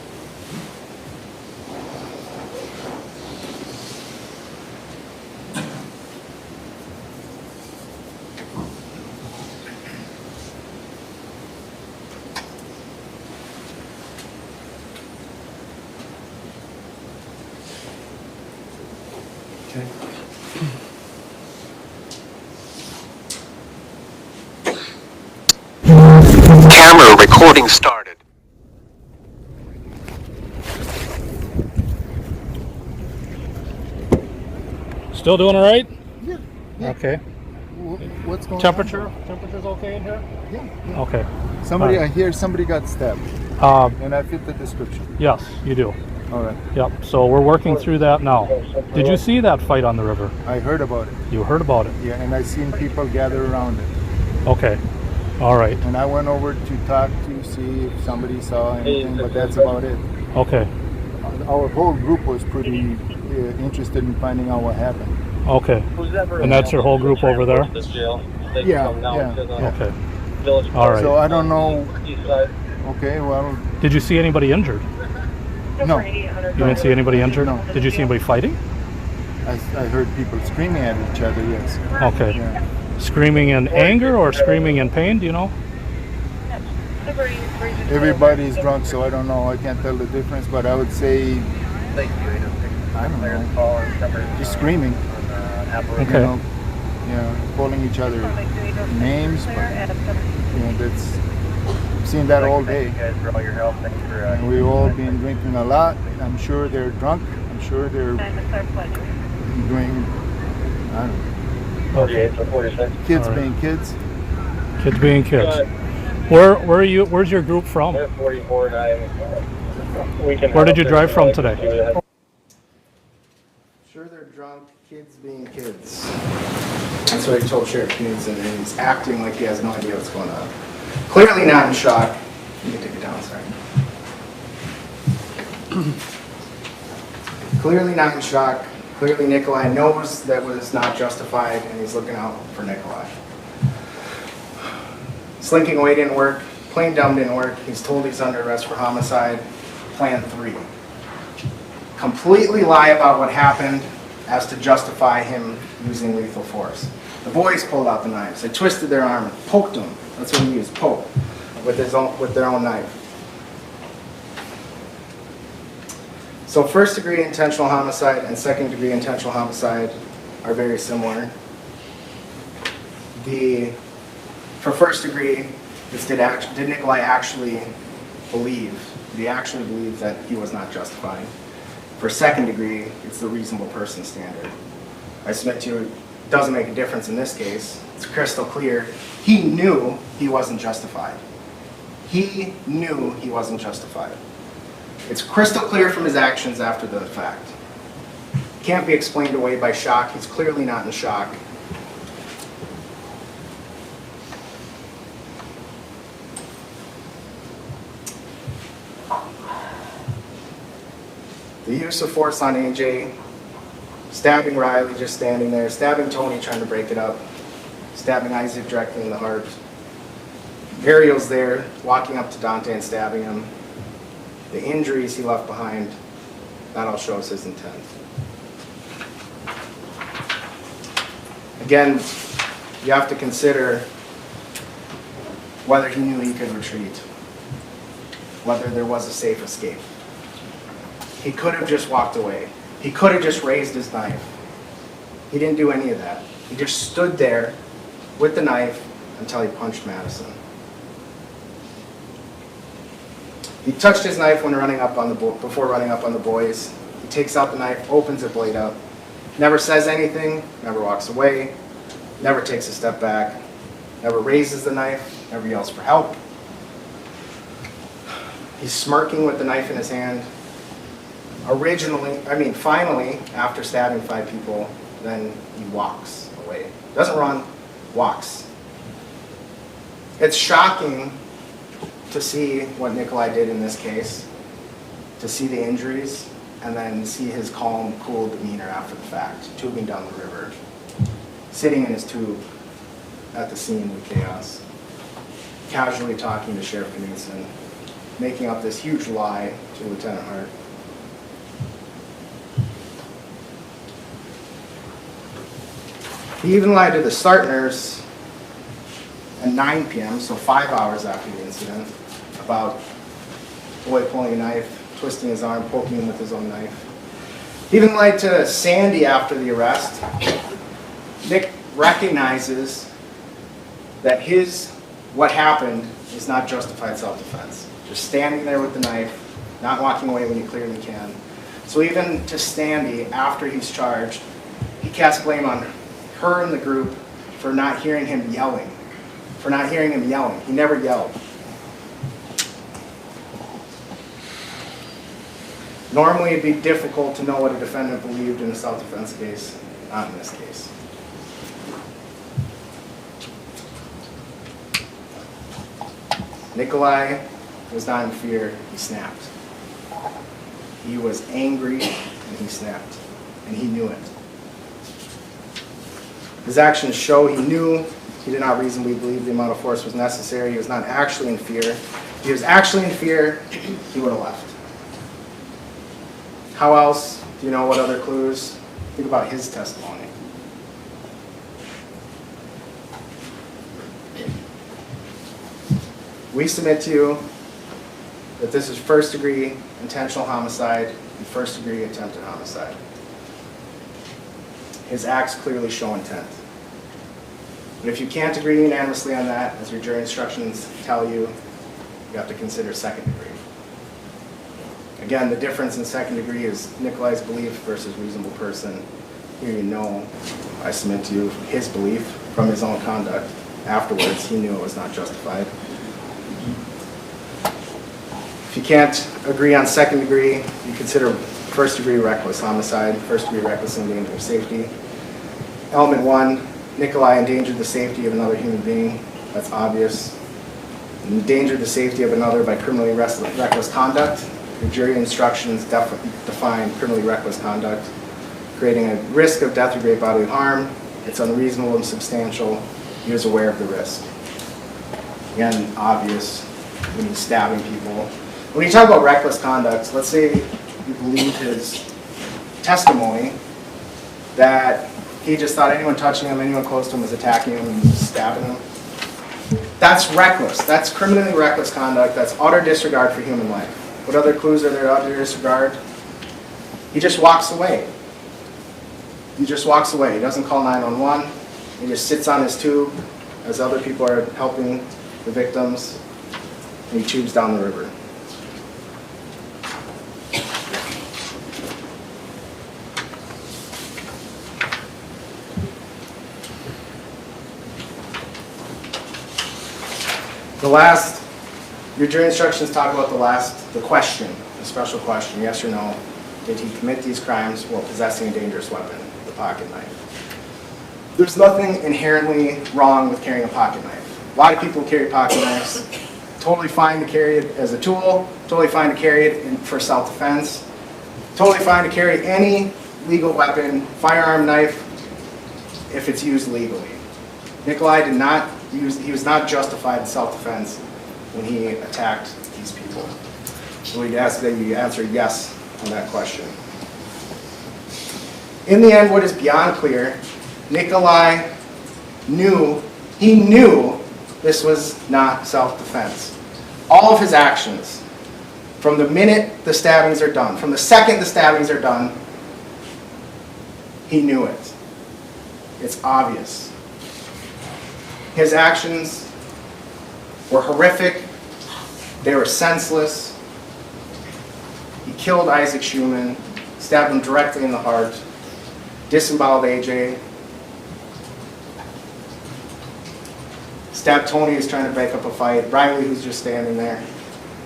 Camera recording started. Still doing all right? Yeah. Okay. What's going Temperature? Temperature's okay in here? Yeah. Okay. Somebody, All right. I hear somebody got stabbed. And I fit the description. Yes, you do. All right. Yep. So we're working through that now. Did you see that fight on the river? I heard about it. You heard about it? Yeah, and I seen people gather around it. Okay. All right. And I went over to talk to see if somebody saw anything, but that's about it. Okay. Our whole group was pretty interested in finding out what happened. Okay. And that's your whole group over there? Yeah, yeah. Okay. All right. So I don't know. Okay, well. Did you see anybody injured? No. You didn't see anybody injured? No. Did you see anybody fighting? I heard people screaming at each other, yes. Okay. Yeah. Screaming in anger or screaming in pain, do you know? Everybody's drunk, so I don't know. I can't tell the difference, but I would say, I don't know, just screaming. Okay. You know, yeah, calling each other names, but you know, that's, I've seen that all day. And we've all been drinking a lot. I'm sure they're drunk. I'm sure they're doing, I don't know. Okay. Kids All right. being kids. Kids being kids. Where are you? Where's your group from? Where did you drive from today? Sure they're drunk, kids being kids. That's what he told Sheriff Knudsen, and he's acting like he has no idea what's going on. Clearly not in shock. You can take it down, sorry. Clearly not in shock. Clearly Nicolae knows that was not justified, and he's looking out for Nicolae. Slinking away didn't work. Plain dumb didn't work. He's told he's under arrest for homicide. Plan 3. Completely lie about what happened as to justify him using lethal force. The boys pulled out the knives. They twisted their arm, poked him. That's what he used, poke, with their own knife. So first degree intentional homicide and second degree intentional homicide are very similar. For first degree, did Nicolae actually believe? Did he actually believe that he was not justified? For second degree, it's the reasonable person standard. I submit to you, it doesn't make a difference in this case. It's crystal clear. He knew he wasn't justified. He knew he wasn't justified. It's crystal clear from his actions after the fact. Can't be explained away by shock. He's clearly not in shock. The use of force on AJ, stabbing Riley just standing there, stabbing Tony trying to break it up, stabbing Isaac directly in the heart. Ariel's there, walking up to Dante and stabbing him. The injuries he left behind, that all shows his intent. Again, you have to consider whether he knew he could retreat, whether there was a safe escape. He could have just walked away. He could have just raised his knife. He didn't do any of that. He just stood there with the knife until he punched Madison. He touched his knife when running up on the before running up on the boys. He takes out the knife, opens the blade up, never says anything, never walks away, never takes a step back, never raises the knife, never yells for help. He's smirking with the knife in his hand. Finally, after stabbing 5 people, then he walks away. Doesn't run, walks. It's shocking to see what Nicolae did in this case, to see the injuries, and then see his calm, cool demeanor after the fact, tubing down the river, sitting in his tube at the scene of the chaos, casually talking to Sheriff Knudsen, making up this huge lie to Lieutenant Hart. He even lied to the start nurse at 9 p.m., so 5 hours after the incident, about the boy pulling a knife, twisting his arm, poking him with his own knife. He even lied to Sandy after the arrest. Nick recognizes that what happened is not justified self-defense. Just standing there with the knife, not walking away when you clearly can. So even to Sandy, after he's charged, he casts blame on her and the group for not hearing him yelling. He never yelled. Normally it'd be difficult to know what a defendant believed in a self-defense case, not in this case. Nicolae was not in fear, he snapped. He was angry and he snapped, and he knew it. His actions show he knew he did not reasonably believe the amount of force was necessary. He was not actually in fear. If he was actually in fear, he would have left. How else? Do you know what other clues? Think about his testimony. We submit to you that this is first-degree intentional homicide and first-degree attempted homicide. His acts clearly show intent. But if you can't agree unanimously on that, as your jury instructions tell you, you have to consider second degree. Again, the difference in second degree is Nicolae's belief versus reasonable person. Here you know, I submit to you, his belief from his own conduct. Afterwards, he knew it was not justified. If you can't agree on second degree, you consider first degree reckless homicide, first degree reckless endanger of safety. Element 1, Nicolae endangered the safety of another human being. That's obvious. Endangered the safety of another by criminally reckless conduct. The jury instructions define criminally reckless conduct, creating a risk of death or great bodily harm. It's unreasonable and substantial. He was aware of the risk. Again, obvious when he's stabbing people. When you talk about reckless conduct, let's say you believe his testimony that he just thought anyone touching him, anyone close to him was attacking him and stabbing him. That's reckless. That's criminally reckless conduct. That's utter disregard for human life. What other clues are there to utter disregard? He just walks away. He just walks away. He doesn't call 911. He just sits on his tube as other people are helping the victims, and he tubes down the river. Your jury instructions talk about the question, the special question, yes or no. Did he commit these crimes while possessing a dangerous weapon, the pocket knife? There's nothing inherently wrong with carrying a pocket knife. A lot of people carry pocket knives. Totally fine to carry it as a tool, totally fine to carry it for self-defense, totally fine to carry any legal weapon, firearm, knife, if it's used legally. Nicolae he was not justified in self-defense when he attacked these people. So we'd ask that you answer yes on that question. In the end, what is beyond clear, Nicolae knew this was not self-defense. All of his actions, from the minute the stabbings are done, from the second the stabbings are done, he knew it. It's obvious. His actions were horrific, they were senseless, killed Isaac Schuman, stabbed him directly in the heart, disemboweled AJ, stabbed Tony who's trying to break up a fight, Riley who's just standing there,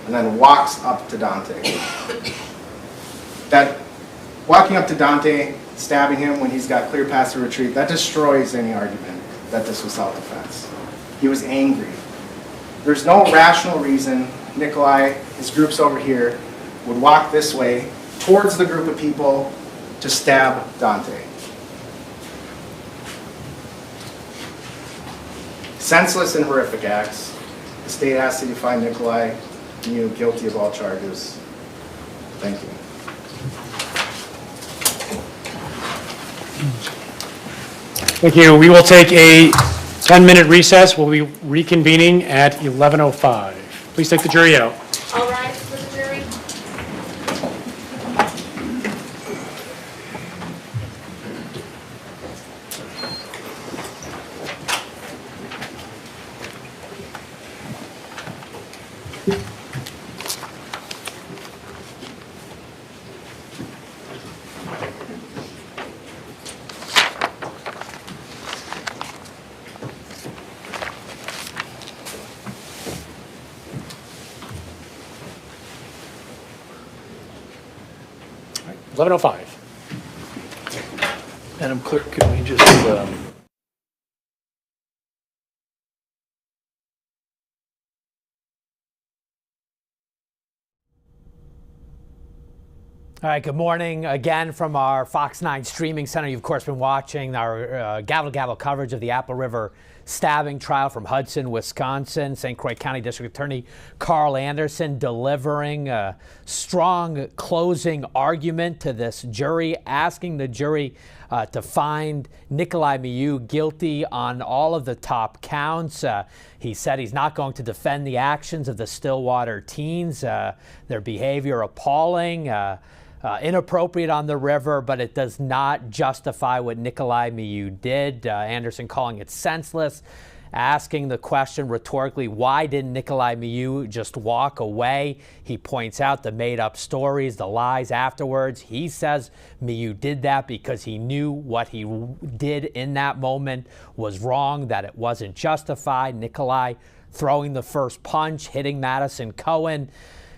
and then walks up to Dante. That walking up to Dante, stabbing him when he's got clear paths to retreat, that destroys any argument that this was self-defense. He was angry. There's no rational reason Nicolae, his group's over here, would walk this way towards the group of people to stab Dante. Senseless and horrific acts. The state asks you to find Nicolae Miu guilty of all charges. Thank you. Thank you. We will take a 10-minute recess. We'll be reconvening at 11:05. Please take the jury out. All rise for the jury. All right, 11:05. Madam Clerk, could we just, All right, good morning again from our Fox 9 streaming center. You've, of course, been watching our gavel-to-gavel coverage of the Apple River stabbing trial from Hudson, Wisconsin. St. Croix County District Attorney Carl Anderson delivering a strong closing argument to this jury, asking the jury to find Nicolae Miu guilty on all of the top counts. He said he's not going to defend the actions of the Stillwater teens, their behavior appalling, inappropriate on the river, but it does not justify what Nicolae Miu did. Anderson calling it senseless, asking the question rhetorically, why didn't Nicolae Miu just walk away? He points out the made-up stories, the lies afterwards. He says Miu did that because he knew what he did in that moment was wrong, that it wasn't justified. Nicolae throwing the first punch, hitting Madison Cohen,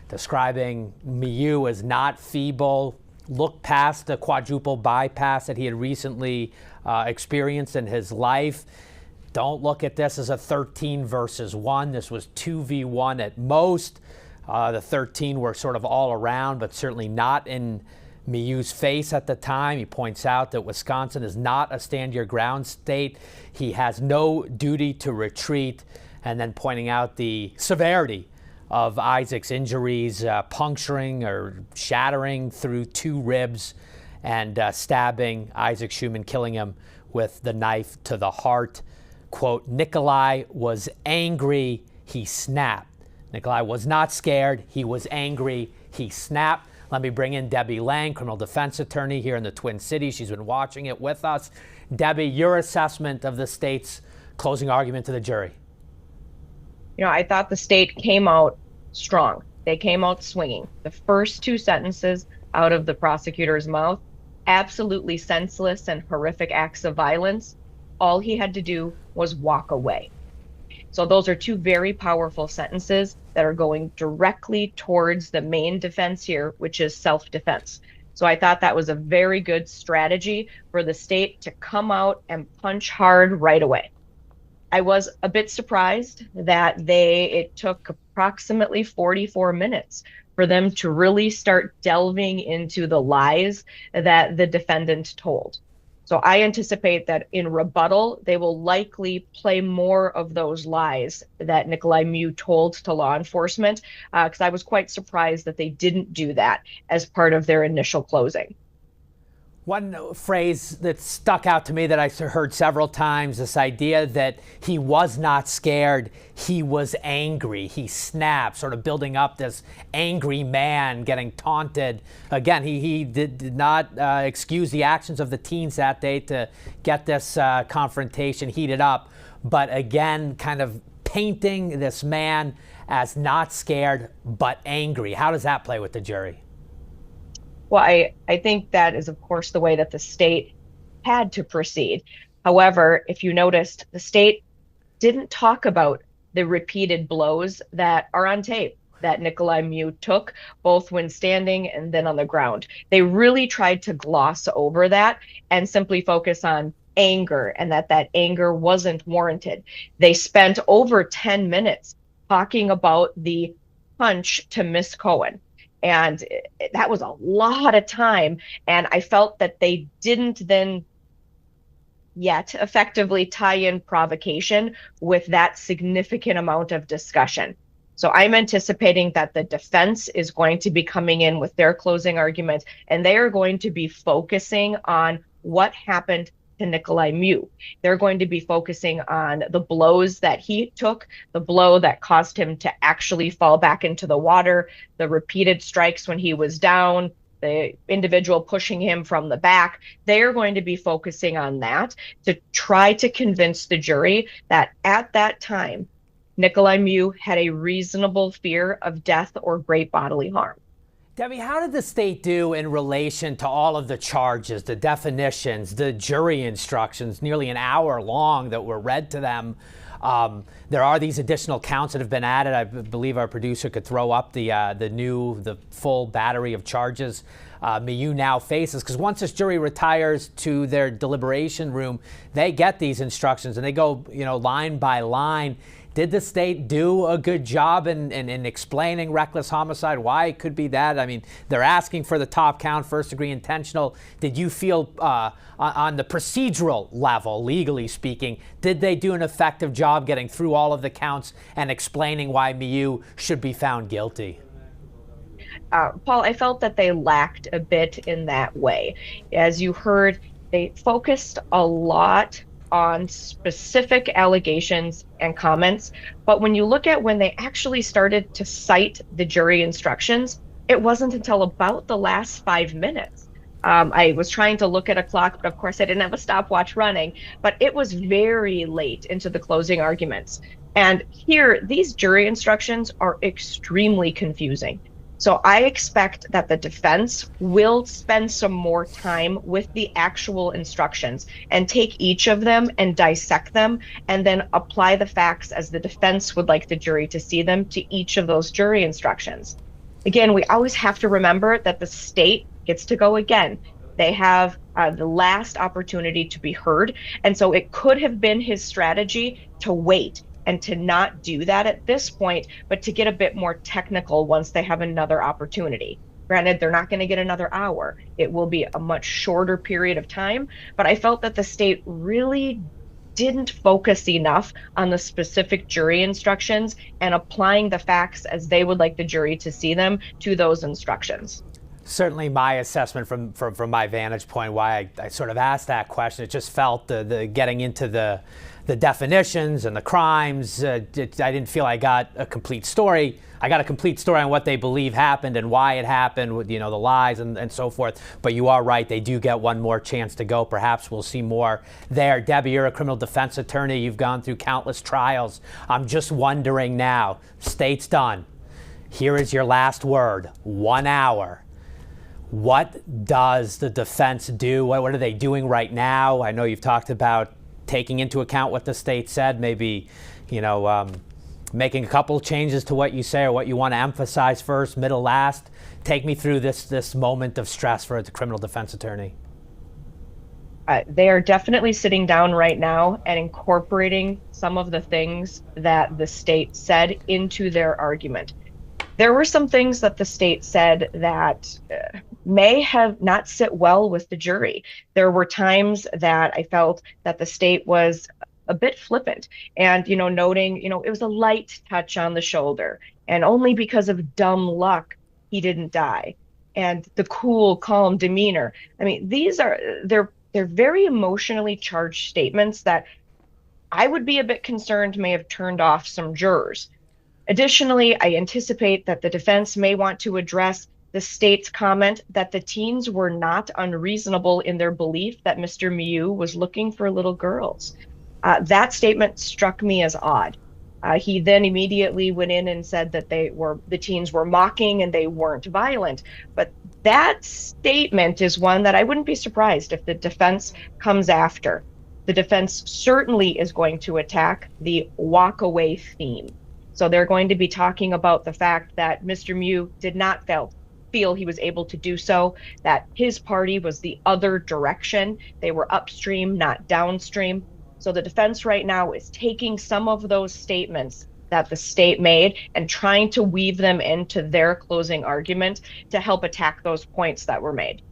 describing Miu as not feeble, looked past the quadruple bypass that he had recently experienced in his life. Don't look at this as a 13 versus 1. This was 2v1 at most. The 13 were sort of all around, but certainly not in Miu's face at the time. He points out that Wisconsin is not a stand-your-ground state. He has no duty to retreat, and then pointing out the severity of Isaac's injuries, puncturing or shattering through 2 ribs and stabbing Isaac Schuman, killing him with the knife to the heart. Quote, Nicolae was angry, he snapped. Nicolae was not scared, he was angry, he snapped. Let me bring in Debbie Lang, criminal defense attorney here in the Twin Cities. She's been watching it with us. Debbie, your assessment of the state's closing argument to the jury. You know, I thought the state came out strong. They came out swinging. The first 2 sentences out of the prosecutor's mouth, absolutely senseless and horrific acts of violence. All he had to do was walk away. So those are 2 very powerful sentences that are going directly towards the main defense here, which is self-defense. So I thought that was a very good strategy for the state to come out and punch hard right away. I was a bit surprised that it took approximately 44 minutes for them to really start delving into the lies that the defendant told. So I anticipate that in rebuttal, they will likely play more of those lies that Nicolae Miu told to law enforcement, because I was quite surprised that they didn't do that as part of their initial closing. One phrase that stuck out to me that I heard several times, this idea that he was not scared, he was angry, he snapped, sort of building up this angry man getting taunted. Again, he did not excuse the actions of the teens that day to get this confrontation heated up, but again, kind of painting this man as not scared but angry. How does that play with the jury? Well, I think that is, of course, the way that the state had to proceed. However, if you noticed, the state didn't talk about the repeated blows that are on tape that Nicolae Miu took, both when standing and then on the ground. They really tried to gloss over that and simply focus on anger and that anger wasn't warranted. They spent over 10 minutes talking about the punch to Miss Cohen. And that was a lot of time. And I felt that they didn't then yet effectively tie in provocation with that significant amount of discussion. So I'm anticipating that the defense is going to be coming in with their closing argument, and they are going to be focusing on what happened to Nicolae Miu. They're going to be focusing on the blows that he took, the blow that caused him to actually fall back into the water, the repeated strikes when he was down, the individual pushing him from the back. They're going to be focusing on that to try to convince the jury that at that time, Nicolae Miu had a reasonable fear of death or great bodily harm. Debbie, how did the state do in relation to all of the charges, the definitions, the jury instructions, nearly an hour long that were read to them? There are these additional counts that have been added. I believe our producer could throw up the full battery of charges Miu now faces. Because once this jury retires to their deliberation room, they get these instructions and they go, line by line. Did the state do a good job in explaining reckless homicide, why it could be that? I mean, they're asking for the top count, first degree intentional. Did you feel on the procedural level, legally speaking, did they do an effective job getting through all of the counts and explaining why Miu should be found guilty? Paul, I felt that they lacked a bit in that way. As you heard, they focused a lot on specific allegations and comments, but when you look at when they actually started to cite the jury instructions, it wasn't until about the last 5 minutes. I was trying to look at a clock, but of course I didn't have a stopwatch running, but it was very late into the closing arguments. And here, these jury instructions are extremely confusing. So I expect that the defense will spend some more time with the actual instructions and take each of them and dissect them and then apply the facts as the defense would like the jury to see them to each of those jury instructions. Again, we always have to remember that the state gets to go again. They have the last opportunity to be heard. And so it could have been his strategy to wait and to not do that at this point, but to get a bit more technical once they have another opportunity. Granted, they're not going to get another hour. It will be a much shorter period of time, but I felt that the state really didn't focus enough on the specific jury instructions and applying the facts as they would like the jury to see them to those instructions. Certainly my assessment from my vantage point, why I sort of asked that question, it just felt the getting into the definitions and the crimes, I didn't feel I got a complete story. I got a complete story on what they believe happened and why it happened, with the lies and so forth. But you are right, they do get one more chance to go. Perhaps we'll see more there. Debbie, you're a criminal defense attorney. You've gone through countless trials. I'm just wondering now, state's done. Here is your last word, 1 hour. What does the defense do? What are they doing right now? I know you've talked about taking into account what the state said, maybe, making a couple changes to what you say or what you want to emphasize first, middle, last. Take me through this moment of stress for a criminal defense attorney. They are definitely sitting down right now and incorporating some of the things that the state said into their argument. There were some things that the state said that may have not sit well with the jury. There were times that I felt that the state was a bit flippant and, noting, it was a light touch on the shoulder and only because of dumb luck, he didn't die. And the cool, calm demeanor. I mean, they're very emotionally charged statements that I would be a bit concerned may have turned off some jurors. Additionally, I anticipate that the defense may want to address the state's comment that the teens were not unreasonable in their belief that Mr. Miu was looking for little girls. That statement struck me as odd. He then immediately went in and said that the teens were mocking and they weren't violent. But That statement is one that I wouldn't be surprised if the defense comes after. The defense certainly is going to attack the walk away theme. So they're going to be talking about the fact that Mr. Miu did not feel he was able to do so, that his party was the other direction. They were upstream, not downstream. So the defense right now is taking some of those statements that the state made and trying to weave them into their closing argument to help attack those points that were made.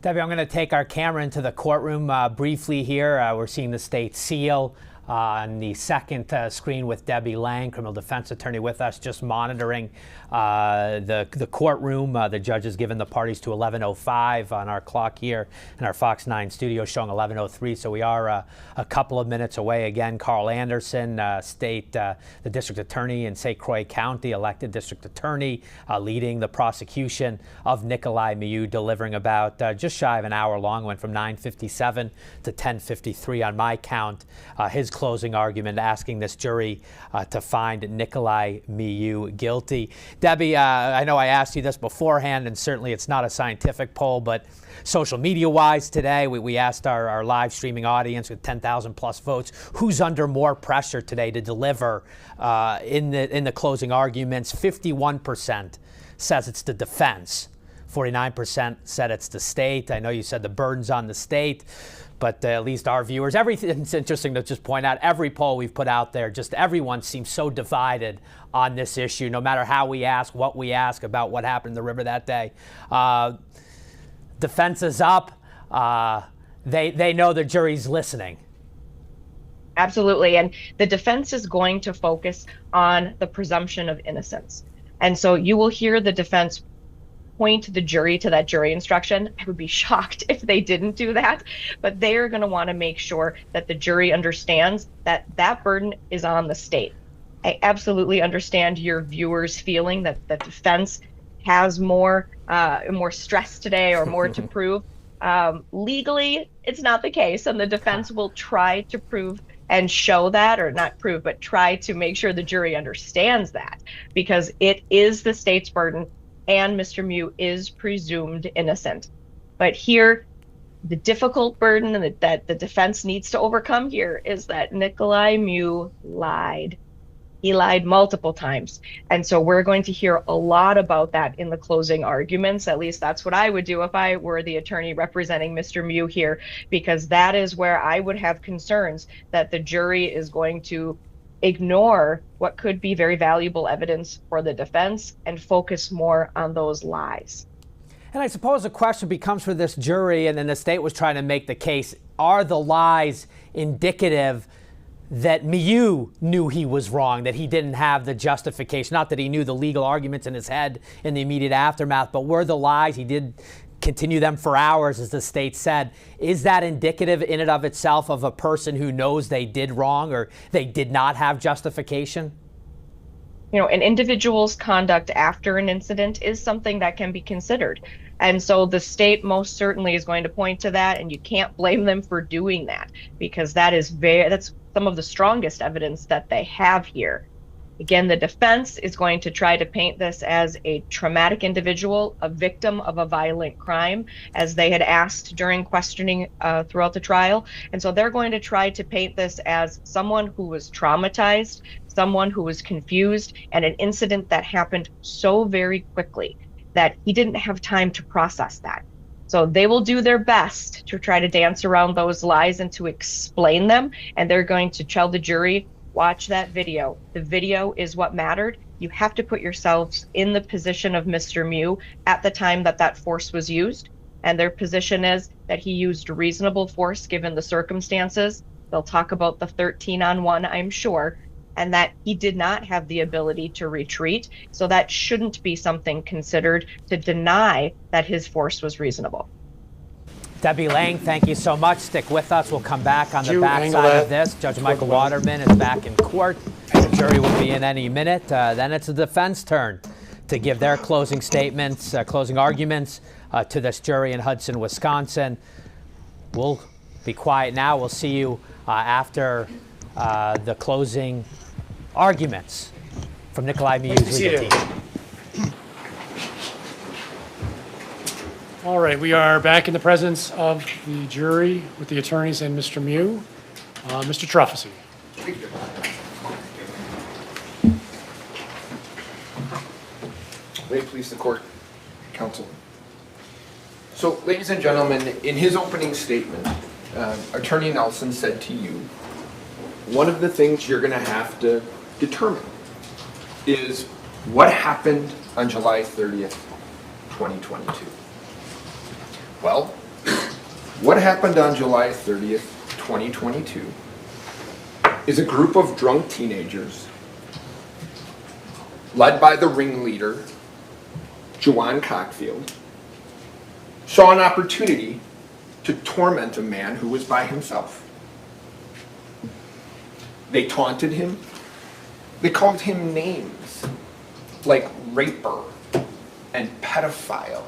Debbie, I'm going to take our camera into the courtroom briefly here. We're seeing the state seal on the second screen with Debbie Lang, criminal defense attorney with us, just monitoring the courtroom. The judge has given the parties to 11:05 on our clock here in our Fox 9 studio, showing 11:03. So we are a couple of minutes away. Again, Carl Anderson, the district attorney in St. Croix County, elected district attorney, leading the prosecution of Nicolae Miu, delivering about just shy of an hour long, went from 9:57 to 10:53 on my count. His closing argument, asking this jury to find Nicolae Miu guilty. Debbie, I know I asked you this beforehand, and certainly it's not a scientific poll, but social media-wise today, we asked our live streaming audience with 10,000 plus votes, who's under more pressure today to deliver in the closing arguments? 51% says it's the defense. 49% said it's the state. I know you said the burden's on the state, but at least our viewers, it's interesting to just point out, every poll we've put out there, just everyone seems so divided on this issue, no matter how we ask, what we ask about what happened in the river that day. Defense is up. They know the jury's listening. Absolutely. And the defense is going to focus on the presumption of innocence. And so you will hear the defense point the jury to that jury instruction. I would be shocked if they didn't do that, but they are going to want to make sure that the jury understands that that burden is on the state. I absolutely understand your viewers feeling that the defense has more stress today or more to prove. Legally, it's not the case, and the defense will try to prove and show that, or not prove, but try to make sure the jury understands that, because it is the state's burden and Mr. Miu is presumed innocent. But here, the difficult burden that the defense needs to overcome here is that Nicolae Miu lied. He lied multiple times. And so we're going to hear a lot about that in the closing arguments. At least that's what I would do if I were the attorney representing Mr. Miu here, because that is where I would have concerns that the jury is going to ignore what could be very valuable evidence for the defense and focus more on those lies. And I suppose the question becomes for this jury, and then the state was trying to make the case, are the lies indicative that Miu knew he was wrong, that he didn't have the justification, not that he knew the legal arguments in his head in the immediate aftermath, but were the lies, he did continue them for hours, as the state said. Is that indicative in and of itself of a person who knows they did wrong or they did not have justification? You know, an individual's conduct after an incident is something that can be considered. And so the state most certainly is going to point to that, and you can't blame them for doing that, because that's some of the strongest evidence that they have here. Again, the defense is going to try to paint this as a traumatic individual, a victim of a violent crime, as they had asked during questioning throughout the trial. And so they're going to try to paint this as someone who was traumatized, someone who was confused, and an incident that happened so very quickly that he didn't have time to process that. So they will do their best to try to dance around those lies and to explain them. And they're going to tell the jury, watch that video. The video is what mattered. You have to put yourselves in the position of Mr. Miu at the time that that force was used. And their position is that he used reasonable force given the circumstances. They'll talk about the 13-on-1, I'm sure, and that he did not have the ability to retreat. So that shouldn't be something considered to deny that his force was reasonable. Debbie Lang, thank you so much. Stick with us. We'll come back on the backside of this. Judge Michael Waterman is back in court. The jury will be in any minute. Then it's the defense turn to give their closing statements, closing arguments to this jury in Hudson, Wisconsin. We'll be quiet now. We'll see you after the closing arguments from Nicolae Miu's legal team. All right, we are back in the presence of the jury with the attorneys and Mr. Miu. Mr. Truffesy. May it please the court, counsel. So, ladies and gentlemen, in his opening statement, Attorney Nelson said to you, one of the things you're going to have to determine is what happened on July 30th, 2022. Well, what happened on July 30th, 2022 is a group of drunk teenagers led by the ringleader, Juwan Cockfield, saw an opportunity to torment a man who was by himself. They taunted him. They called him names like raper and pedophile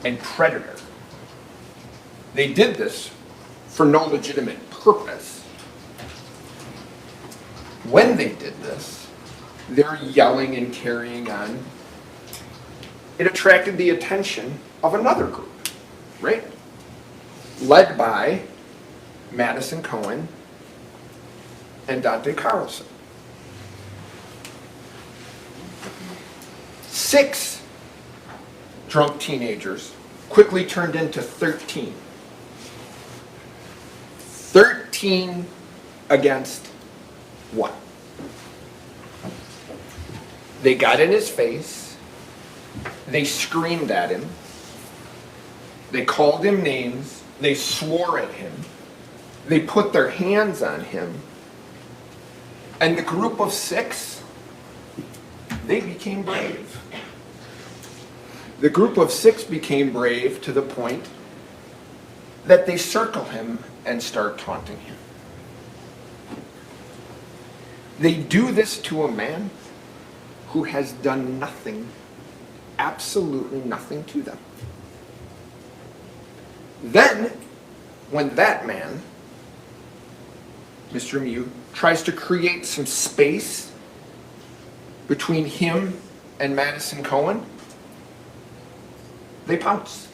and predator. They did this for no legitimate purpose. When they did this, they're yelling and carrying on. It attracted the attention of another group, right? Led by Madison Cohen and Dante Carlson. 6 drunk teenagers quickly turned into 13. 13 against 1. They got in his face. They screamed at him. They called him names. They swore at him. They put their hands on him. And the group of 6, they became brave. The group of 6 became brave to the point that they circle him and start taunting him. They do this to a man who has done nothing, absolutely nothing to them. Then, when that man, Mr. Miu, tries to create some space between him and Madison Cohen, they pounce.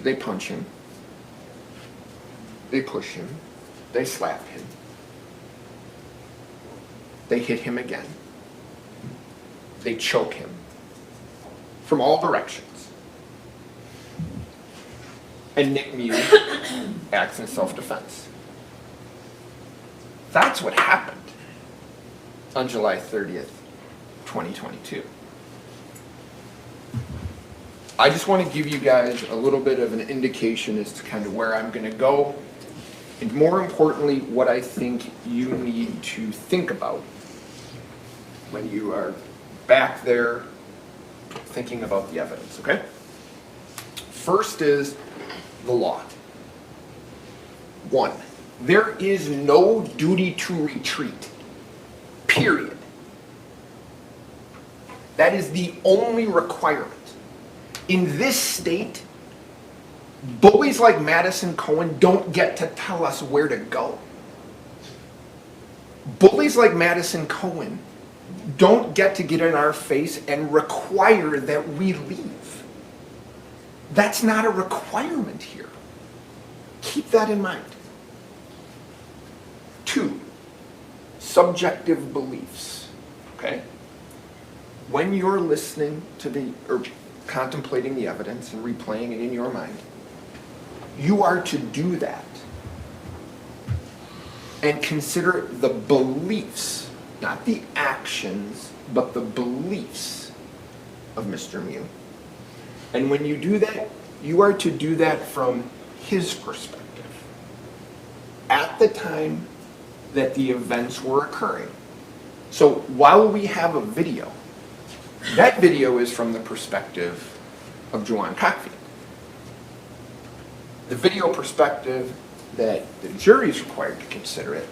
They punch him. They push him. They slap him. They hit him again. They choke him from all directions. And Nick Miu acts in self-defense. That's what happened on July 30th, 2022. I just want to give you guys a little bit of an indication as to kind of where I'm going to go, and more importantly, what I think you need to think about when you are back there thinking about the evidence, okay? First is the law. 1, there is no duty to retreat, period. That is the only requirement. In this state, bullies like Madison Cohen don't get to tell us where to go. Bullies like Madison Cohen don't get to get in our face and require that we leave. That's not a requirement here. Keep that in mind. 2, subjective beliefs, okay? When you're listening to or contemplating the evidence and replaying it in your mind, you are to do that and consider the beliefs, not the actions, but the beliefs of Mr. Miu. And when you do that, you are to do that from his perspective at the time that the events were occurring. So while we have a video, that video is from the perspective of Juwan Cockfield. The video perspective that the jury is required to consider it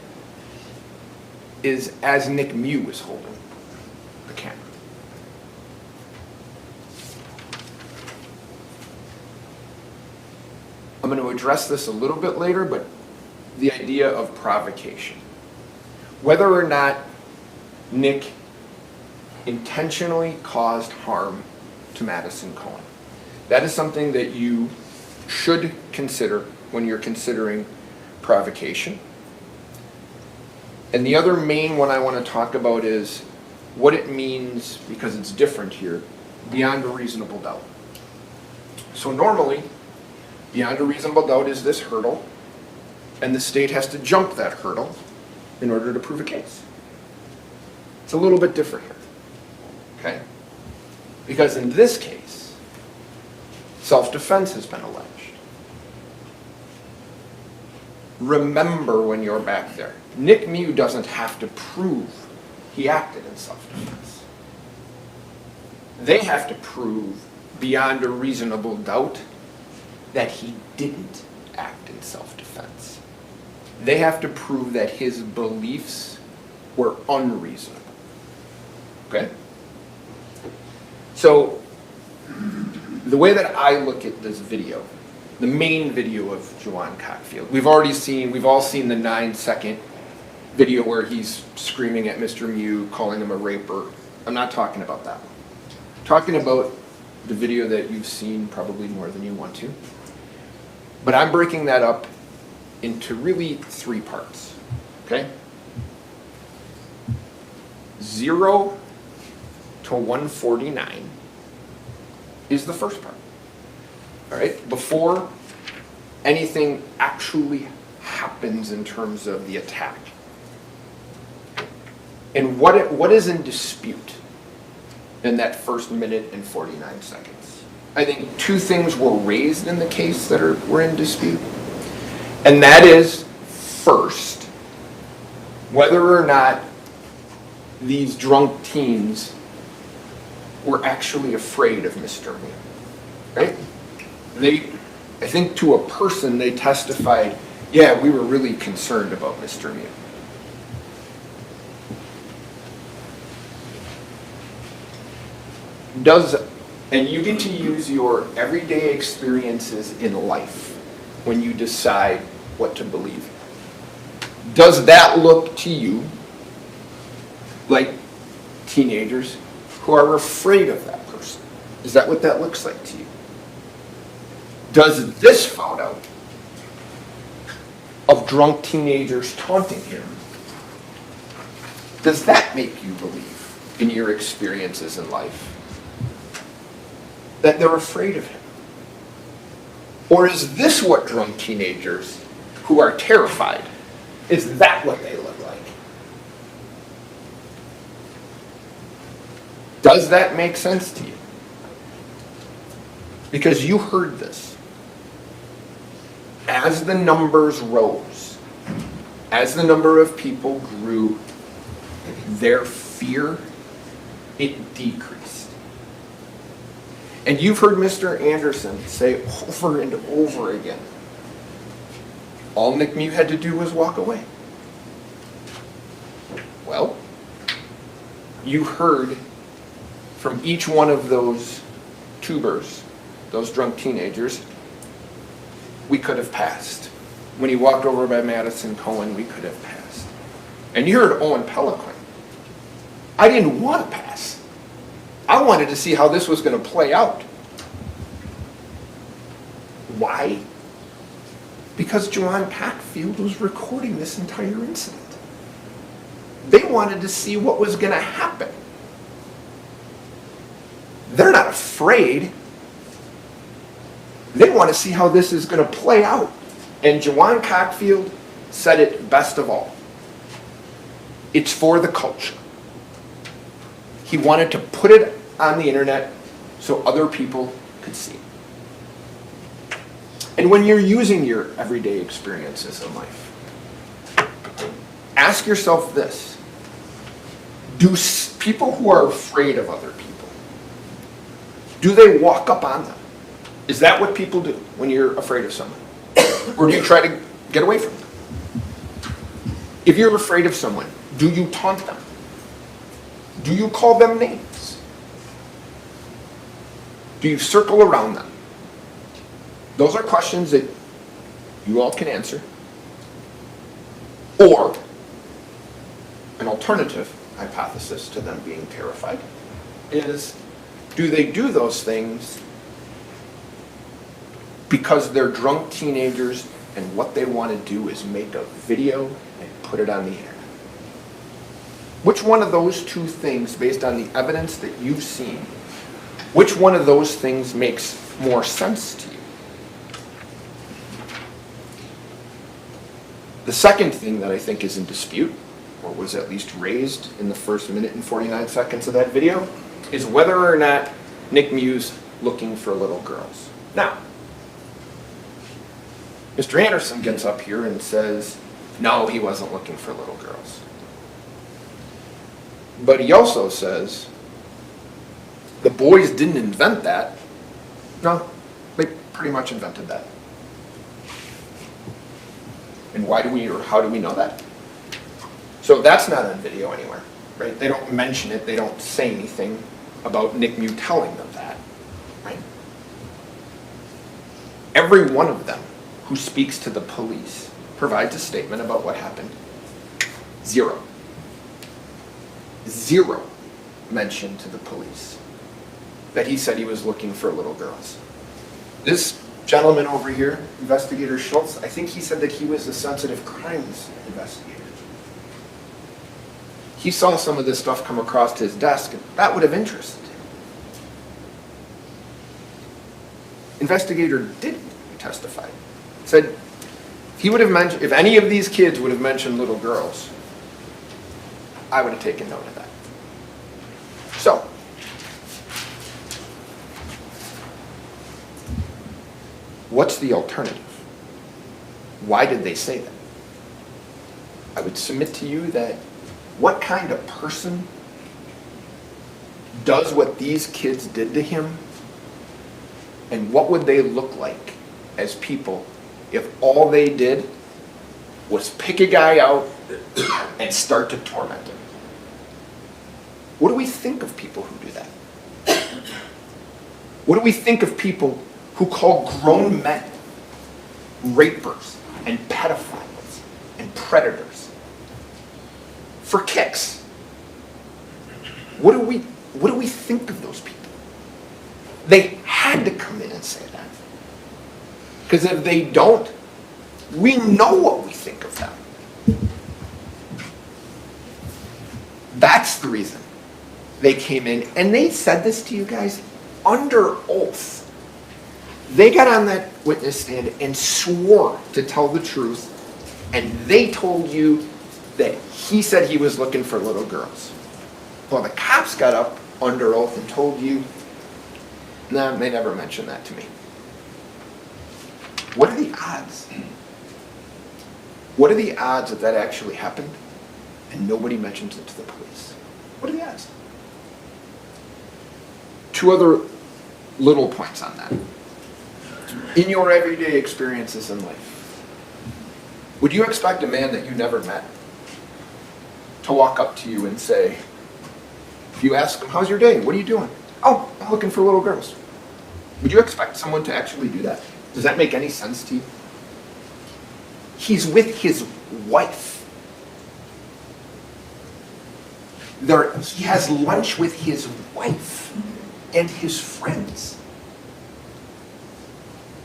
is as Nick Miu is holding the camera. I'm going to address this a little bit later, but the idea of provocation. Whether or not Nick intentionally caused harm to Madison Cohen. That is something that you should consider when you're considering provocation. And the other main one I want to talk about is what it means, because it's different here, beyond a reasonable doubt. So normally, beyond a reasonable doubt is this hurdle, and the state has to jump that hurdle in order to prove a case. It's a little bit different here, okay? Because in this case, self-defense has been alleged. Remember when you're back there, Nick Miu doesn't have to prove he acted in self-defense. They have to prove beyond a reasonable doubt that he didn't act in self-defense. They have to prove that his beliefs were unreasonable. Okay? So, the way that I look at this video, the main video of Juwan Cockfield, we've all seen the 9-second video where he's screaming at Mr. Miu, calling him a raper. I'm not talking about that one. I'm talking about the video that you've seen probably more than you want to. But I'm breaking that up into really 3 parts, okay? 0 to 149 is the first part, all right? Before anything actually happens in terms of the attack. And what is in dispute in that first minute and 49 seconds? I think 2 things were raised in the case that were in dispute. And that is, first, whether or not these drunk teens were actually afraid of Mr. Miu, right? I think to a person, they testified, yeah, we were really concerned about Mr. Miu. And you get to use your everyday experiences in life when you decide what to believe. Does that look to you like teenagers who are afraid of that person? Is that what that looks like to you? Does this photo of drunk teenagers taunting him, does that make you believe in your experiences in life that they're afraid of him? Or is this what drunk teenagers who are terrified, is that what they look like? Does that make sense to you? Because you heard this. As the numbers rose, as the number of people grew, their fear, it decreased. And you've heard Mr. Anderson say over and over again, all Nick Miu had to do was walk away. Well, you heard from each one of those tubers, those drunk teenagers, we could have passed. When he walked over by Madison Cohen, we could have passed. And you heard Owen Peliquin. I didn't want to pass. I wanted to see how this was going to play out. Why? Because Juwan Cockfield was recording this entire incident. They wanted to see what was going to happen. They're not afraid. They want to see how this is going to play out. And Juwan Cockfield said it best of all. It's for the culture. He wanted to put it on the internet so other people could see it. And when you're using your everyday experiences in life, ask yourself this. Do people who are afraid of other people, do they walk up on them? Is that what people do when you're afraid of someone? Or do you try to get away from them? If you're afraid of someone, do you taunt them? Do you call them names? Do you circle around them? Those are questions that you all can answer. Or, an alternative hypothesis to them being terrified is, do they do those things because they're drunk teenagers and what they want to do is make a video and put it on the air. Which one of those two things, based on the evidence that you've seen, which one of those things makes more sense to you? The second thing that I think is in dispute, or was at least raised in the first minute and 49 seconds of that video, is whether or not Nick Miu's looking for little girls. Now, Mr. Anderson gets up here and says, no, he wasn't looking for little girls. But he also says, the boys didn't invent that. No, they pretty much invented that. And why do we, or how do we know that? So that's not on video anywhere, right? They don't mention it, they don't say anything about Nick Miu telling them that, right? Every one of them who speaks to the police provides a statement about what happened. Zero mention to the police that he said he was looking for little girls. This gentleman over here, Investigator Schultz, I think he said that he was a sensitive crimes investigator. He saw some of this stuff come across his desk, and that would have interested him. Investigator didn't testify. Said he would have mentioned, if any of these kids would have mentioned little girls, I would have taken note of that. So, what's the alternative? Why did they say that? I would submit to you that what kind of person does what these kids did to him, and what would they look like as people if all they did was pick a guy out and start to torment him? What do we think of people who do that? What do we think of people who call grown men rapers and pedophiles and predators for kicks? What do we think of those people? They had to come in and say that. Because if they don't, we know what we think of them. That's the reason they came in, and they said this to you guys under oath. They got on that witness stand and swore to tell the truth, and they told you that he said he was looking for little girls. Well, the cops got up under oath and told you, no, they never mentioned that to me. What are the odds? What are the odds that that actually happened and nobody mentions it to the police? What are the odds? Two other little points on that. In your everyday experiences in life, would you expect a man that you never met to walk up to you and say, if you ask him, how's your day? What are you doing? Oh, I'm looking for little girls. Would you expect someone to actually do that? Does that make any sense to you? He's with his wife. He has lunch with his wife and his friends.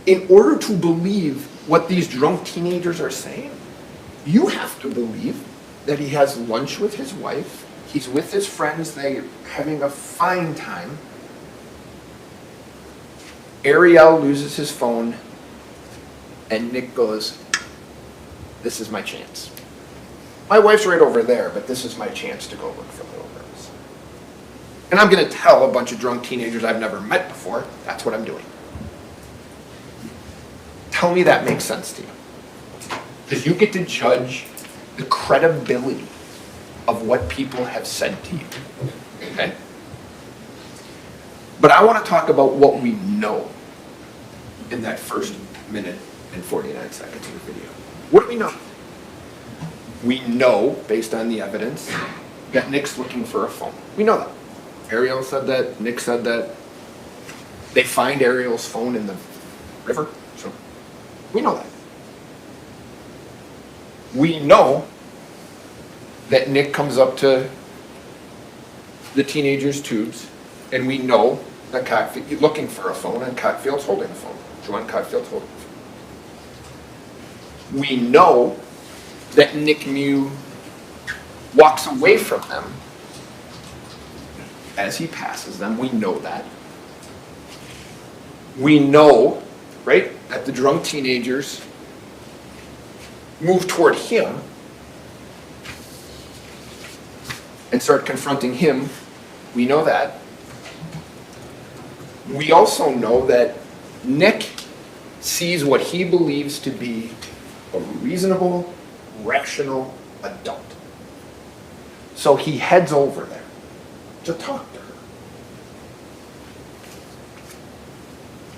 In order to believe what these drunk teenagers are saying, you have to believe that he has lunch with his wife, he's with his friends, they're having a fine time. Ariel loses his phone, and Nick goes, this is my chance. My wife's right over there, but this is my chance to go look for little girls. And I'm going to tell a bunch of drunk teenagers I've never met before, that's what I'm doing. Tell me that makes sense to you. Because you get to judge the credibility of what people have said to you. Okay? But I want to talk about what we know in that first minute and 49 seconds of the video. What do we know? We know, based on the evidence, that Nick's looking for a phone. We know that. Ariel said that, Nick said that. They find Ariel's phone in the river, so we know that. We know that Nick comes up to the teenager's tubes, and we know that he's looking for a phone, and Cockfield's holding the phone. Joanne Cotfield told him. We know that Nick Miu walks away from them as he passes them. We know that. We know, right, that the drunk teenagers move toward him and start confronting him. We know that. We also know that Nick sees what he believes to be a reasonable, rational adult. So he heads over there to talk to her.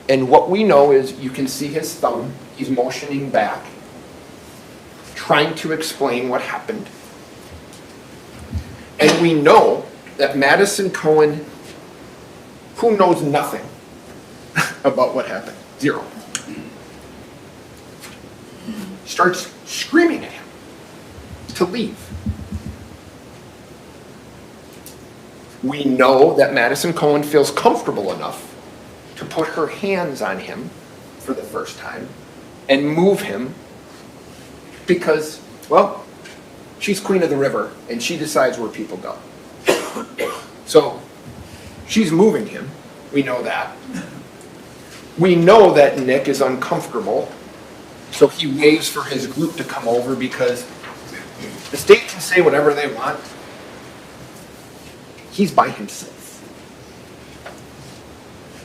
And what we know is you can see his thumb. He's motioning back, trying to explain what happened. And we know that Madison Cohen, who knows nothing about what happened, zero, starts screaming at him to leave. We know that Madison Cohen feels comfortable enough to put her hands on him for the first time and move him because, well, she's queen of the river and she decides where people go. So she's moving him. We know that. We know that Nick is uncomfortable, so he waves for his group to come over because the state can say whatever they want. He's by himself.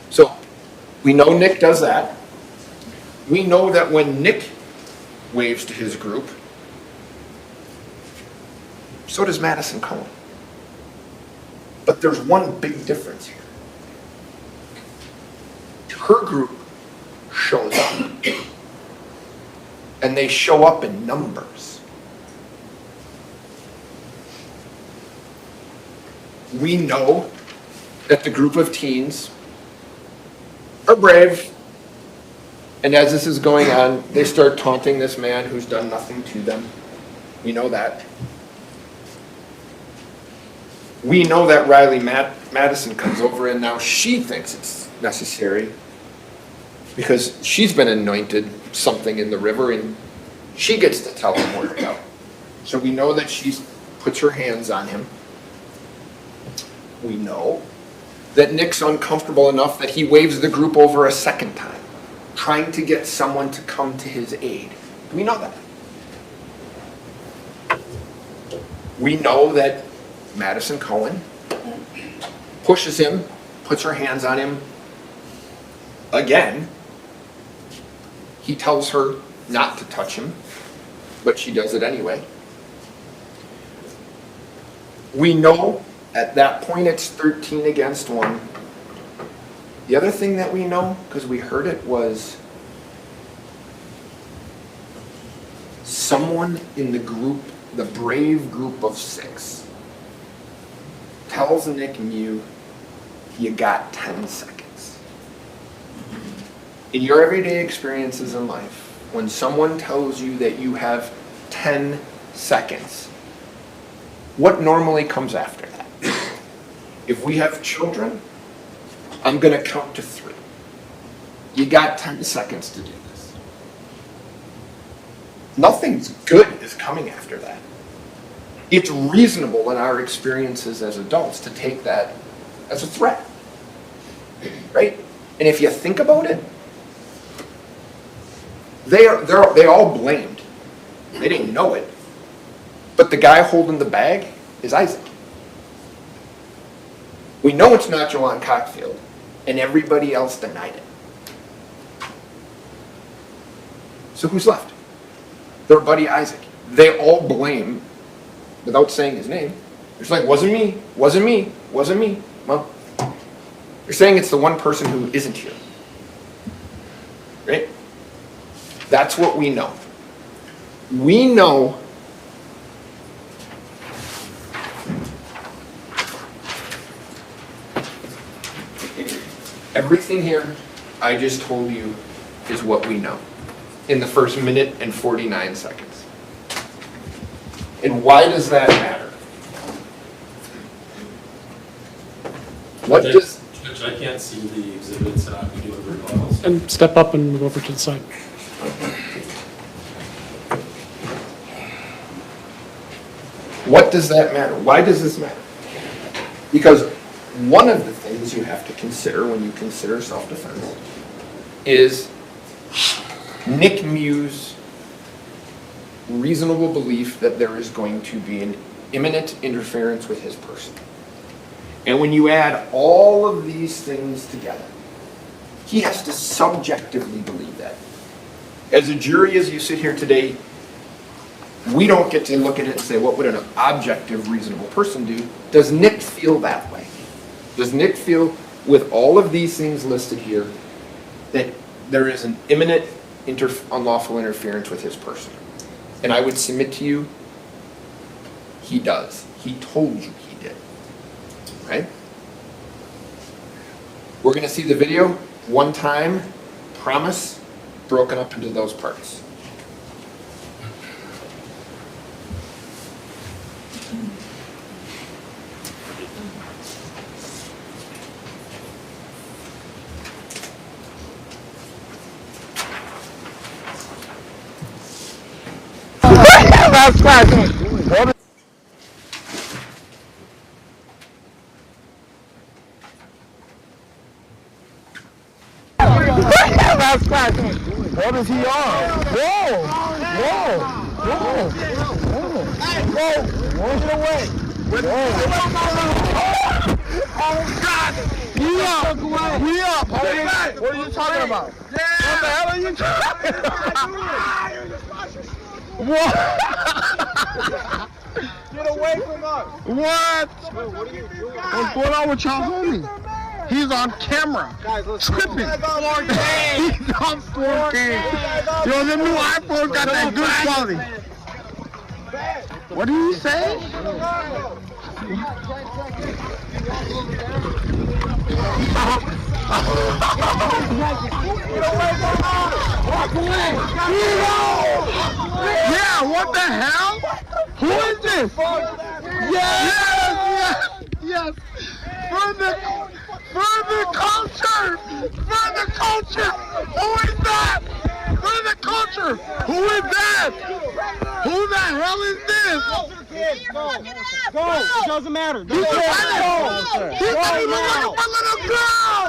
So we know Nick does that. We know that when Nick waves to his group, so does Madison Cohen. But there's one big difference here. Her group shows up. And they show up in numbers. We know that the group of teens are brave. And as this is going on, they start taunting this man who's done nothing to them. We know that. We know that Riley Madison comes over and now she thinks it's necessary because she's been anointed something in the river and she gets to tell him where to go. So we know that she puts her hands on him. We know that Nick's uncomfortable enough that he waves the group over a second time, trying to get someone to come to his aid. We know that. We know that Madison Cohen pushes him, puts her hands on him. Again, he tells her not to touch him, but she does it anyway. We know at that point it's 13 against 1. The other thing that we know, because we heard it, was someone in the group, the brave group of 6, tells Nick Miu, you got 10 seconds. In your everyday experiences in life, when someone tells you that you have 10 seconds, what normally comes after that? If we have children, I'm going to count to 3. You got 10 seconds to do this. Nothing's good is coming after that. It's reasonable in our experiences as adults to take that as a threat, right? And if you think about it, they all blamed. They didn't know it, but the guy holding the bag is Isaac. We know it's not Joanne Cockfield, and everybody else denied it. So who's left? Their buddy Isaac. They all blame, without saying his name. It's like, wasn't me, wasn't me, wasn't me. Well, you're saying it's the one person who isn't here. Right? That's what we know. We know everything here I just told you is what we know in the first minute and 49 seconds. And why does that matter? What does... Judge Judge, I can't see the exhibits and I'll be doing rebuttals. And step up and move over to the side. What does that matter? Why does this matter? Because one of the things you have to consider when you consider self-defense is Nick Miu's reasonable belief that there is going to be an imminent interference with his person. And when you add all of these things together, he has to subjectively believe that. As a jury, as you sit here today, we don't get to look at it and say, what would an objective, reasonable person do? Does Nick feel that way? Does Nick feel, with all of these things listed here, that there is an imminent unlawful interference with his person? And I would submit to you, he does. He told you he did. Right? We're going to see the video one time, promise, broken up into those parts. What is he on? Whoa! Whoa! Whoa! Whoa! Get away! Oh God! We up! We up! What are you talking about? What the hell are you talking about? What? Get away from us! What? What's going on with y'all homie? He's on camera. Guys, tripping. He's on 4K. Yo, the new iPhone got that good quality. What did you say? Yeah, what the hell? Who is this? Yes. For the culture! For the culture! Who is that? For the culture! Who is that? Who the hell is this? Go! It doesn't matter. He said he was looking for little girl!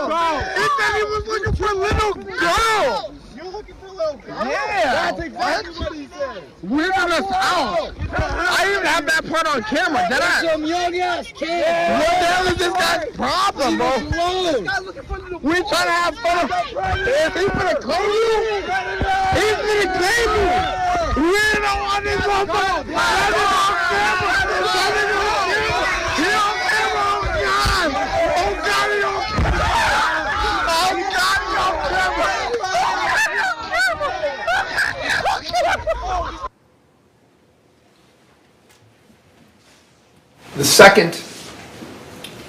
He said he was looking for little girl! You're looking for little girl? Yeah! That's exactly what he said. Weirding us out. I didn't have that part on camera, did I? Some young ass kid. What the hell is this guy's problem, bro? We're trying to have fun. Is he gonna claim you? He's gonna claim you. We don't want this motherfucker. Let it on camera. Let it on camera. He on camera. Oh God. Oh God, he on camera. Oh God, he on camera. The second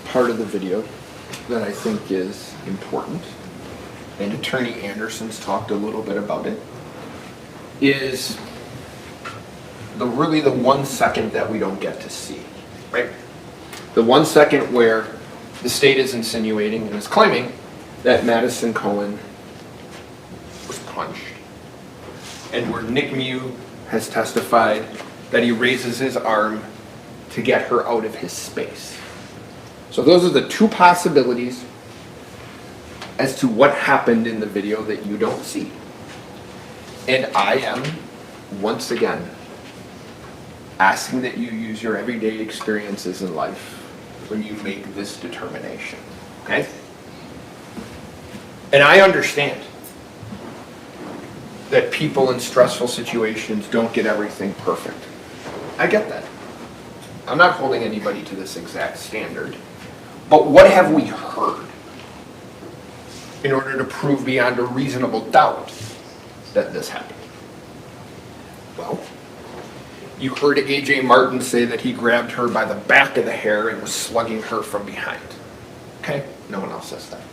part of the video that I think is important, and Attorney Anderson's talked a little bit about it, is really the 1 second that we don't get to see, right? The 1 second where the state is insinuating and is claiming that Madison Cohen was punched, and where Nick Miu has testified that he raises his arm to get her out of his space. So those are the two possibilities as to what happened in the video that you don't see. And I am, once again, asking that you use your everyday experiences in life when you make this determination, okay? And I understand that people in stressful situations don't get everything perfect. I get that. I'm not holding anybody to this exact standard. But what have we heard in order to prove beyond a reasonable doubt that this happened? Well, you heard A.J. Martin say that he grabbed her by the back of the hair and was slugging her from behind. Okay? No one else says that.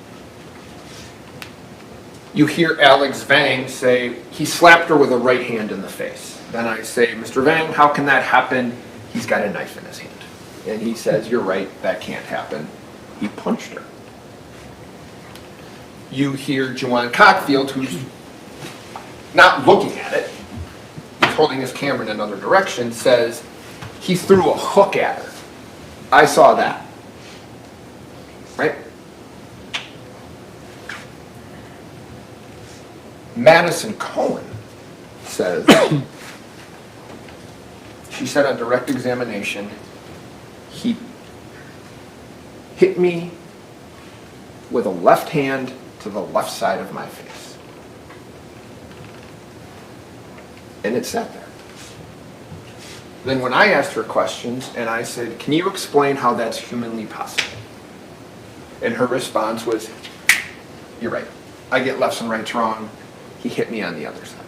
You hear Alex Vang say he slapped her with a right hand in the face. Then I say, Mr. Vang, how can that happen? He's got a knife in his hand. And he says, you're right, that can't happen. He punched her. you hear Juwan Cockfield, who's not looking at it, he's holding his camera in another direction, says he threw a hook at her. I saw that. Right? Madison Cohen says, she said on direct examination, he hit me with a left hand to the left side of my face. And it sat there. Then when I asked her questions and I said, can you explain how that's humanly possible? And her response was, you're right. I get lefts and rights wrong. He hit me on the other side.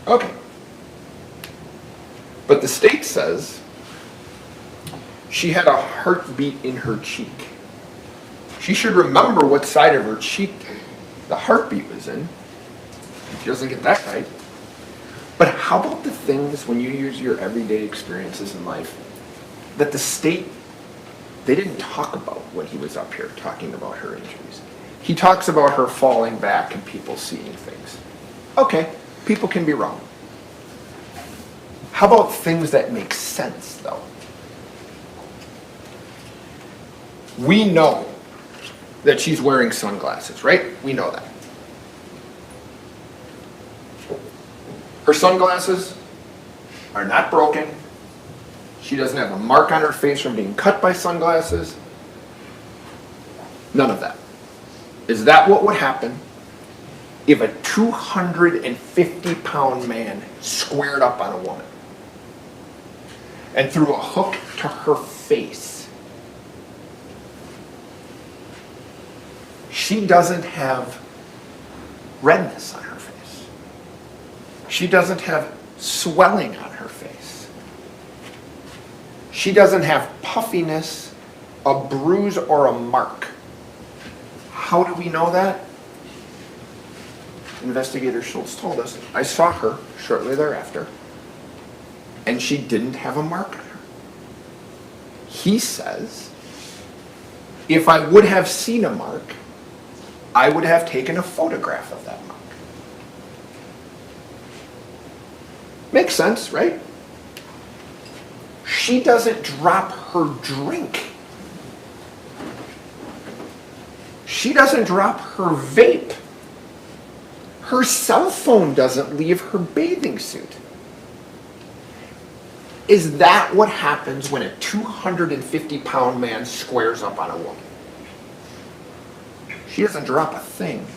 Okay. But the state says she had a heartbeat in her cheek. She should remember what side of her cheek the heartbeat was in. She doesn't get that right. But how about the things when you use your everyday experiences in life that the state, they didn't talk about when he was up here talking about her injuries. He talks about her falling back and people seeing things. Okay, people can be wrong. How about things that make sense, though? We know that she's wearing sunglasses, right? We know that. Her sunglasses are not broken. She doesn't have a mark on her face from being cut by sunglasses. None of that. Is that what would happen if a 250-pound man squared up on a woman and threw a hook to her face? She doesn't have redness on her face. She doesn't have swelling on her face. She doesn't have puffiness, a bruise, or a mark. How do we know that? Investigator Schultz told us, I saw her shortly thereafter, and she didn't have a mark on her. He says, if I would have seen a mark, I would have taken a photograph of that mark. Makes sense, right? She doesn't drop her drink. She doesn't drop her vape. Her cell phone doesn't leave her bathing suit. Is that what happens when a 250-pound man squares up on a woman? She doesn't drop a thing,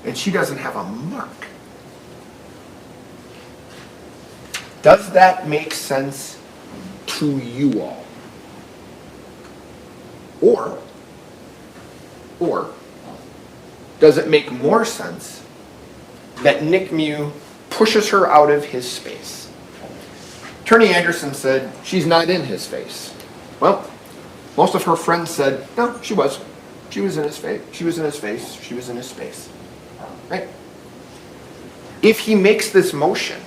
and she doesn't have a mark. Does that make sense to you all? Or does it make more sense that Nick Miu pushes her out of his space? Attorney Anderson said she's not in his face. Well, most of her friends said, no, she was. She was in his face. She was in his face. She was in his space. Right? If he makes this motion,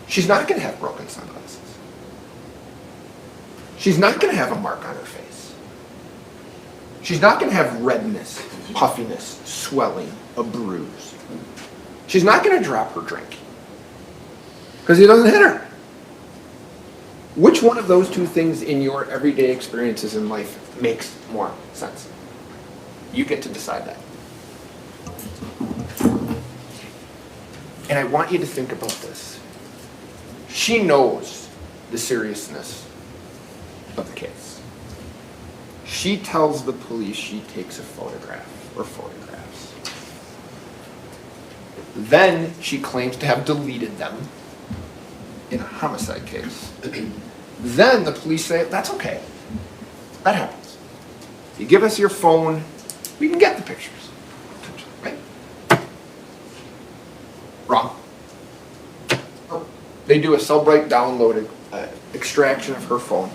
she's not going to have broken sunglasses. She's not going to have a mark on her face. She's not going to have redness, puffiness, swelling, a bruise. She's not going to drop her drink because he doesn't hit her. Which one of those two things in your everyday experiences in life makes more sense? You get to decide that. And I want you to think about this. She knows the seriousness of the case. She tells the police she takes a photograph or photographs. Then she claims to have deleted them in a homicide case. Then the police say, that's okay. That happens. You give us your phone, we can get the pictures. Right? Wrong. They do a Cellbrite download extraction of her phone.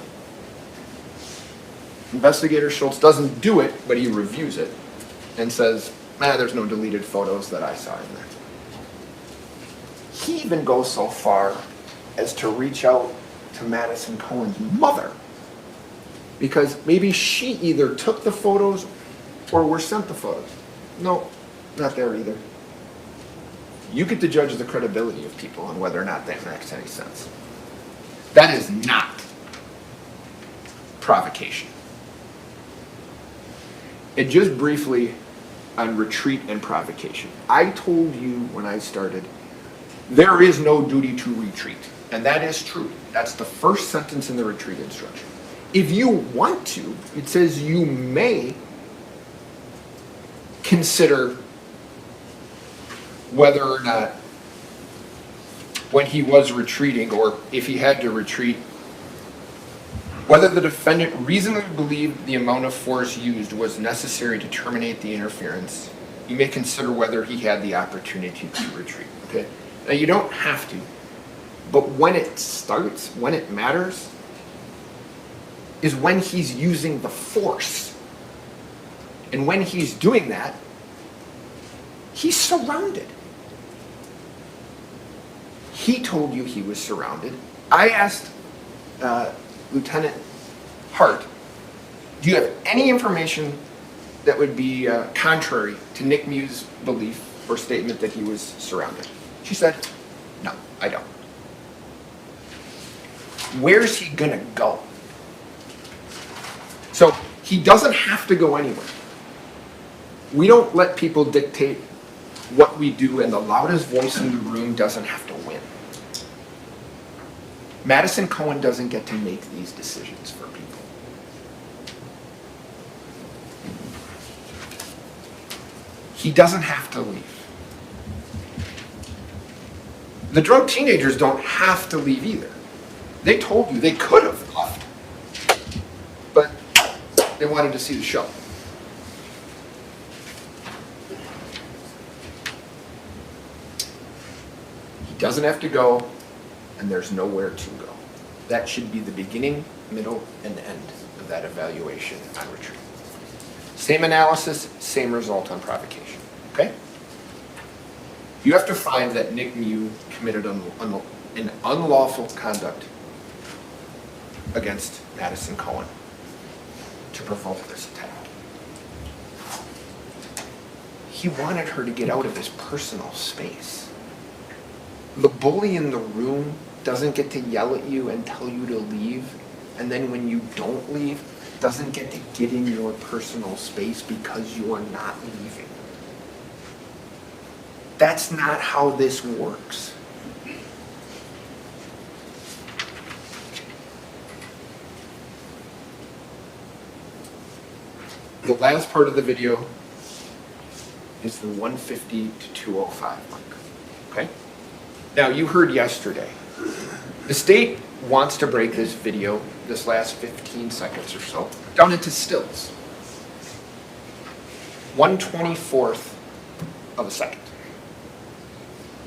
Investigator Schultz doesn't do it, but he reviews it and says, there's no deleted photos that I saw in there. He even goes so far as to reach out to Madison Cohen's mother because maybe she either took the photos or were sent the photos. No, not there either. You get to judge the credibility of people and whether or not that makes any sense. That is not provocation. And just briefly on retreat and provocation. I told you when I started, there is no duty to retreat. And that is true. That's the first sentence in the retreat instruction. If you want to, it says you may consider whether or not when he was retreating, or if he had to retreat, whether the defendant reasonably believed the amount of force used was necessary to terminate the interference. You may consider whether he had the opportunity to retreat. Okay? Now you don't have to, but when it starts, when it matters, is when he's using the force. And when he's doing that, he's surrounded. He told you he was surrounded. I asked Lieutenant Hart, do you have any information that would be contrary to Nick Miu's belief or statement that he was surrounded? She said, no, I don't. Where's he gonna go? So he doesn't have to go anywhere. We don't let people dictate what we do, and the loudest voice in the room doesn't have to win. Madison Cohen doesn't get to make these decisions for people. He doesn't have to leave. The drunk teenagers don't have to leave either. They told you they could have left, but they wanted to see the show. He doesn't have to go, and there's nowhere to go. That should be the beginning, middle, and end of that evaluation on retreat. Same analysis, same result on provocation, okay? You have to find that Nick Miu committed an unlawful conduct against Madison Cohen to provoke this attack. He wanted her to get out of his personal space. The bully in the room doesn't get to yell at you and tell you to leave, and then when you don't leave, doesn't get to get in your personal space because you are not leaving. That's not how this works. The last part of the video is the 150 to 205 mark, okay? Now, you heard yesterday, the state wants to break this video, this last 15 seconds or so, down into stills. 1/24th of a second.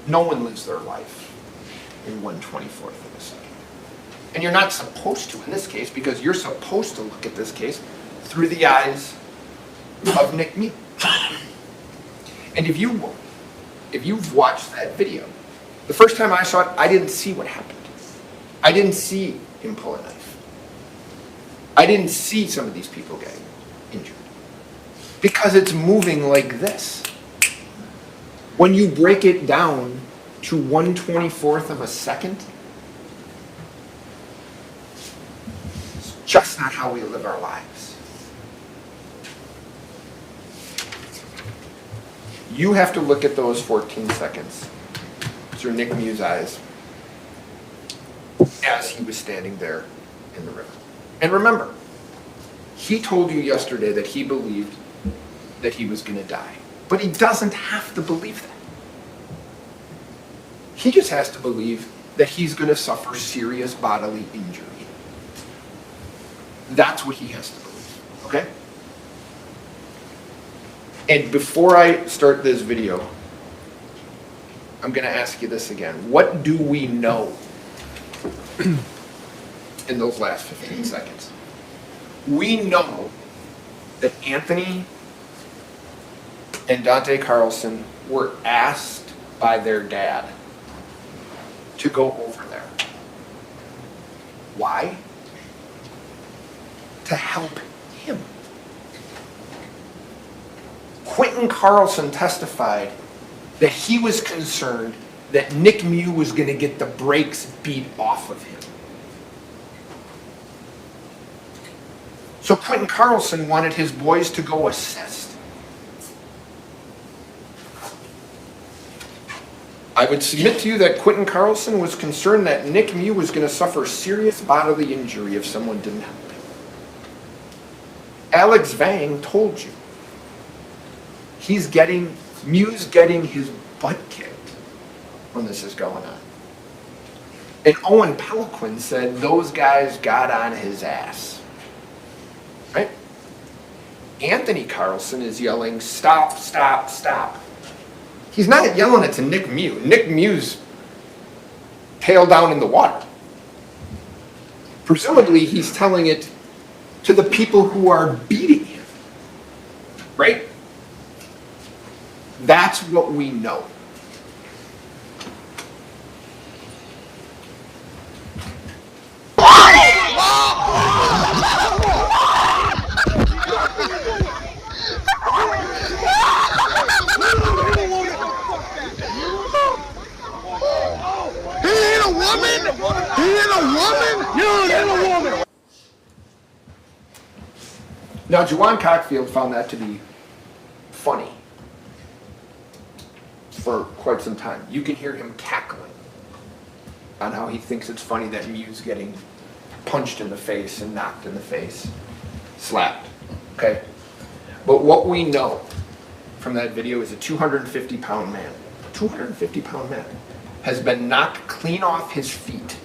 No one lives their life in 1/24th of a second. And you're not supposed to in this case, because you're supposed to look at this case through the eyes of Nick Miu. And if you've watched that video, the first time I saw it, I didn't see what happened. I didn't see him pull a knife. I didn't see some of these people getting injured. Because it's moving like this. When you break it down to 1/24th of a second, it's just not how we live our lives. You have to look at those 14 seconds through Nick Miu's eyes as he was standing there in the river. And remember, he told you yesterday that he believed that he was going to die. But he doesn't have to believe that. He just has to believe that he's going to suffer serious bodily injury. That's what he has to believe, okay? And before I start this video, I'm going to ask you this again. What do we know in those last 15 seconds? We know that Anthony and Dante Carlson were asked by their dad to go over there. Why? to help him. Quentin Carlson testified that he was concerned that Nick Miu was going to get the brakes beat off of him. So Quentin Carlson wanted his boys to go assist. I would submit to you that Quentin Carlson was concerned that Nick Miu was going to suffer serious bodily injury if someone didn't help him. Alex Vang told you Miu's getting his butt kicked when this is going on. And Owen Peliquin said those guys got on his ass. Right? Anthony Carlson is yelling, stop, stop, stop. He's not yelling it to Nick Miu. Nick Miu's tail down in the water. Presumably he's telling it to the people who are beating him. Right? That's what we know. He ain't a woman! He ain't a woman! You ain't a woman! Now, Juwan Cockfield found that to be funny for quite some time. You can hear him cackling on how he thinks it's funny that Miu's getting punched in the face and knocked in the face, slapped, okay? But what we know from that video is a 250-pound man, 250-pound man, has been knocked clean off his feet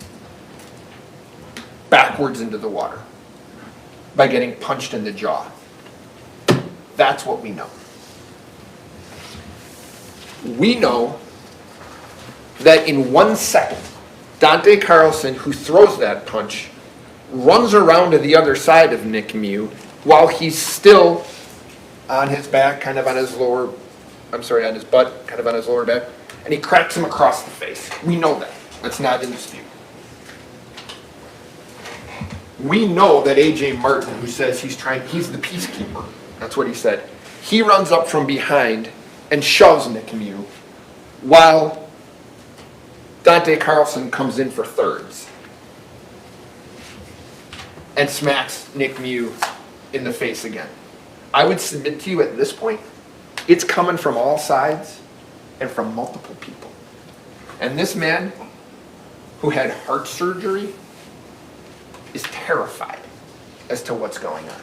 backwards into the water by getting punched in the jaw. That's what we know. We know that in 1 second, Dante Carlson, who throws that punch, runs around to the other side of Nick Miu while he's still on his back, kind of on his lower, on his butt, kind of on his lower back, and he cracks him across the face. We know that. That's not in dispute. We know that A.J. Martin, who says he's the peacekeeper, that's what he said, he runs up from behind and shoves Nick Miu while Dante Carlson comes in for thirds and smacks Nick Miu in the face again. I would submit to you at this point, it's coming from all sides and from multiple people. And this man, who had heart surgery, is terrified as to what's going on.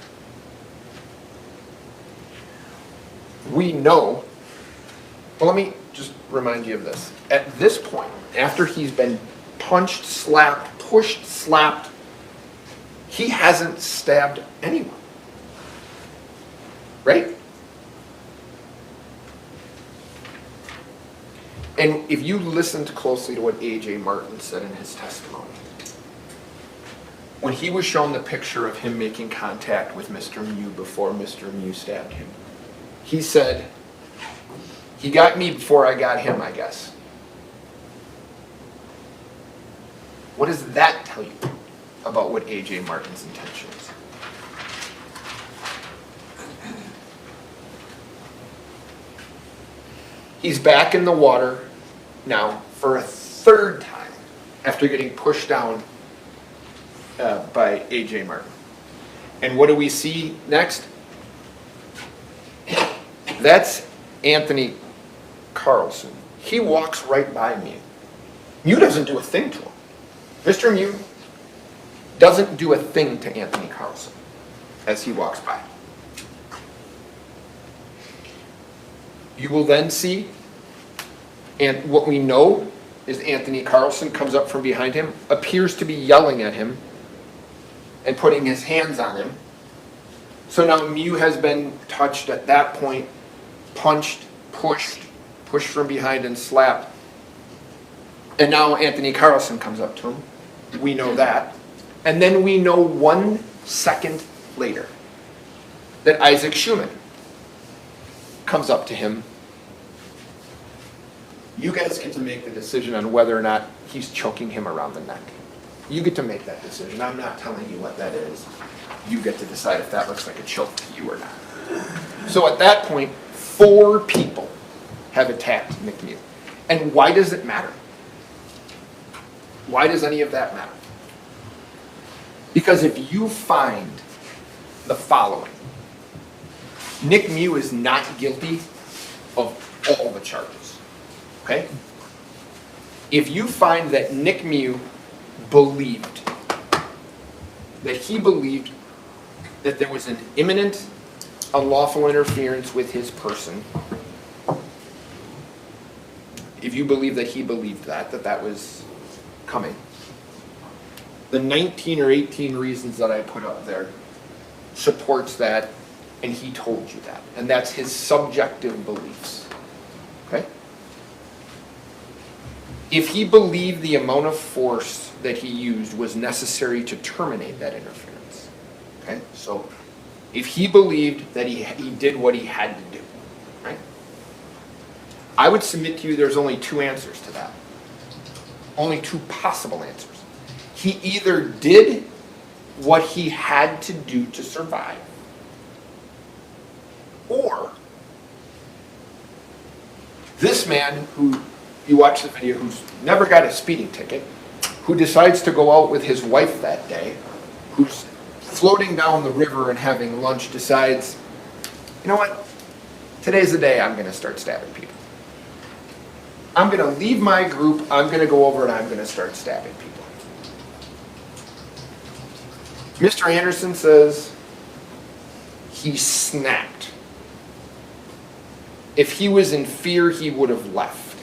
We know, well, let me just remind you of this. At this point, after he's been punched, slapped, pushed, slapped, he hasn't stabbed anyone. Right? And if you listened closely to what A.J. Martin said in his testimony, when he was shown the picture of him making contact with Mr. Miu before Mr. Miu stabbed him, he said, he got me before I got him, I guess. What does that tell you about what A.J. Martin's intention is? He's back in the water now for a third time after getting pushed down by A.J. Martin. And what do we see next? That's Anthony Carlson. He walks right by Miu. Miu doesn't do a thing to him. Mr. Miu doesn't do a thing to Anthony Carlson as he walks by. You will then see, and what we know is Anthony Carlson comes up from behind him, appears to be yelling at him and putting his hands on him. So now Miu has been touched at that point, punched, pushed from behind and slapped. And now Anthony Carlson comes up to him. We know that. And then we know 1 second later that Isaac Schuman comes up to him. You guys get to make the decision on whether or not he's choking him around the neck. You get to make that decision. I'm not telling you what that is. You get to decide if that looks like a choke to you or not. So at that point, 4 people have attacked Nick Miu. And why does it matter? Why does any of that matter? Because if you find the following, Nick Miu is not guilty of all the charges, okay? If you find that Nick Miu believed that there was an imminent unlawful interference with his person, if you believe that he believed that was coming, the 19 or 18 reasons that I put up there supports that, and he told you that. And that's his subjective beliefs, okay? If he believed the amount of force that he used was necessary to terminate that interference, okay? So if he believed that he did what he had to do, right? I would submit to you there's only 2 answers to that. Only 2 possible answers. He either did what he had to do to survive, or this man who you watch the video, who's never got a speeding ticket, who decides to go out with his wife that day, who's floating down the river and having lunch, decides, you know what, today's the day I'm going to start stabbing people. I'm going to leave my group, I'm going to go over and I'm going to start stabbing people. Mr. Anderson says he snapped. If he was in fear, he would have left.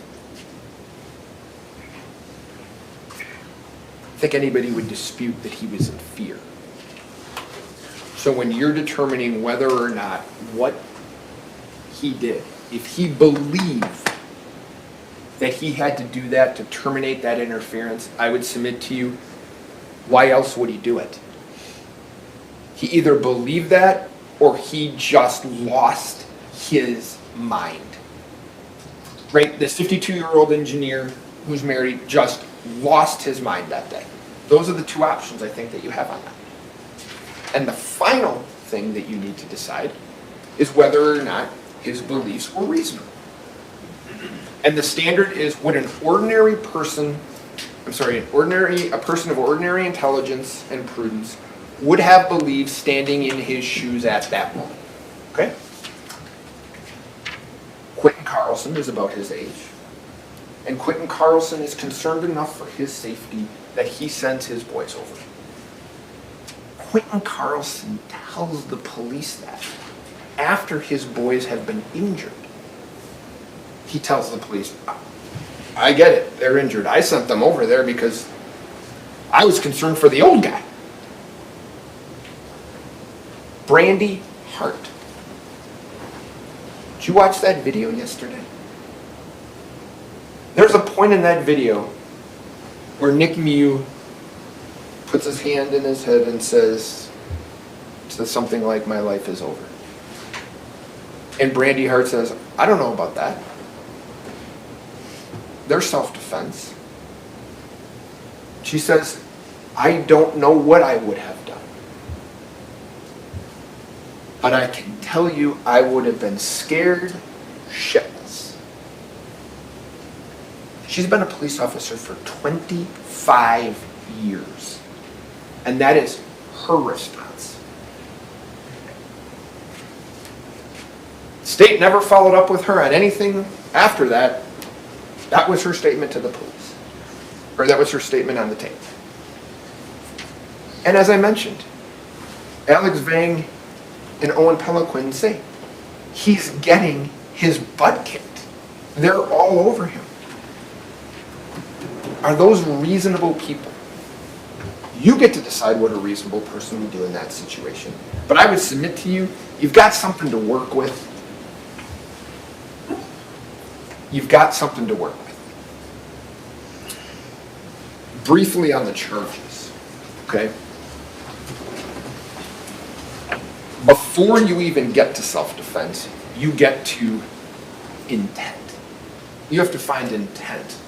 I think anybody would dispute that he was in fear. So when you're determining whether or not what he did, if he believed that he had to do that to terminate that interference, I would submit to you, why else would he do it? He either believed that or he just lost his mind. Right? This 52-year-old engineer who's married just lost his mind that day. Those are the 2 options I think that you have on that. And the final thing that you need to decide is whether or not his beliefs were reasonable. And the standard is, would a person of ordinary intelligence and prudence would have believed standing in his shoes at that moment. Okay? Quentin Carlson is about his age. And Quentin Carlson is concerned enough for his safety that he sends his boys over. Quentin Carlson tells the police that after his boys have been injured. He tells the police, I get it, they're injured. I sent them over there because I was concerned for the old guy. Brandy Hart. Did you watch that video yesterday? There's a point in that video where Nick Miu puts his hand in his head and says something like, my life is over. And Brandy Hart says, I don't know about that. There's self-defense. She says, I don't know what I would have done. But I can tell you I would have been scared shitless. She's been a police officer for 25 years. And that is her response. State never followed up with her on anything after that. That was her statement to the police. Or that was her statement on the tape. And as I mentioned, Alex Vang and Owen Peliquin say he's getting his butt kicked. They're all over him. Are those reasonable people? You get to decide what a reasonable person would do in that situation. But I would submit to you, you've got something to work with. You've got something to work with. Briefly on the charges, okay? Before you even get to self-defense, you get to intent. You have to find intent.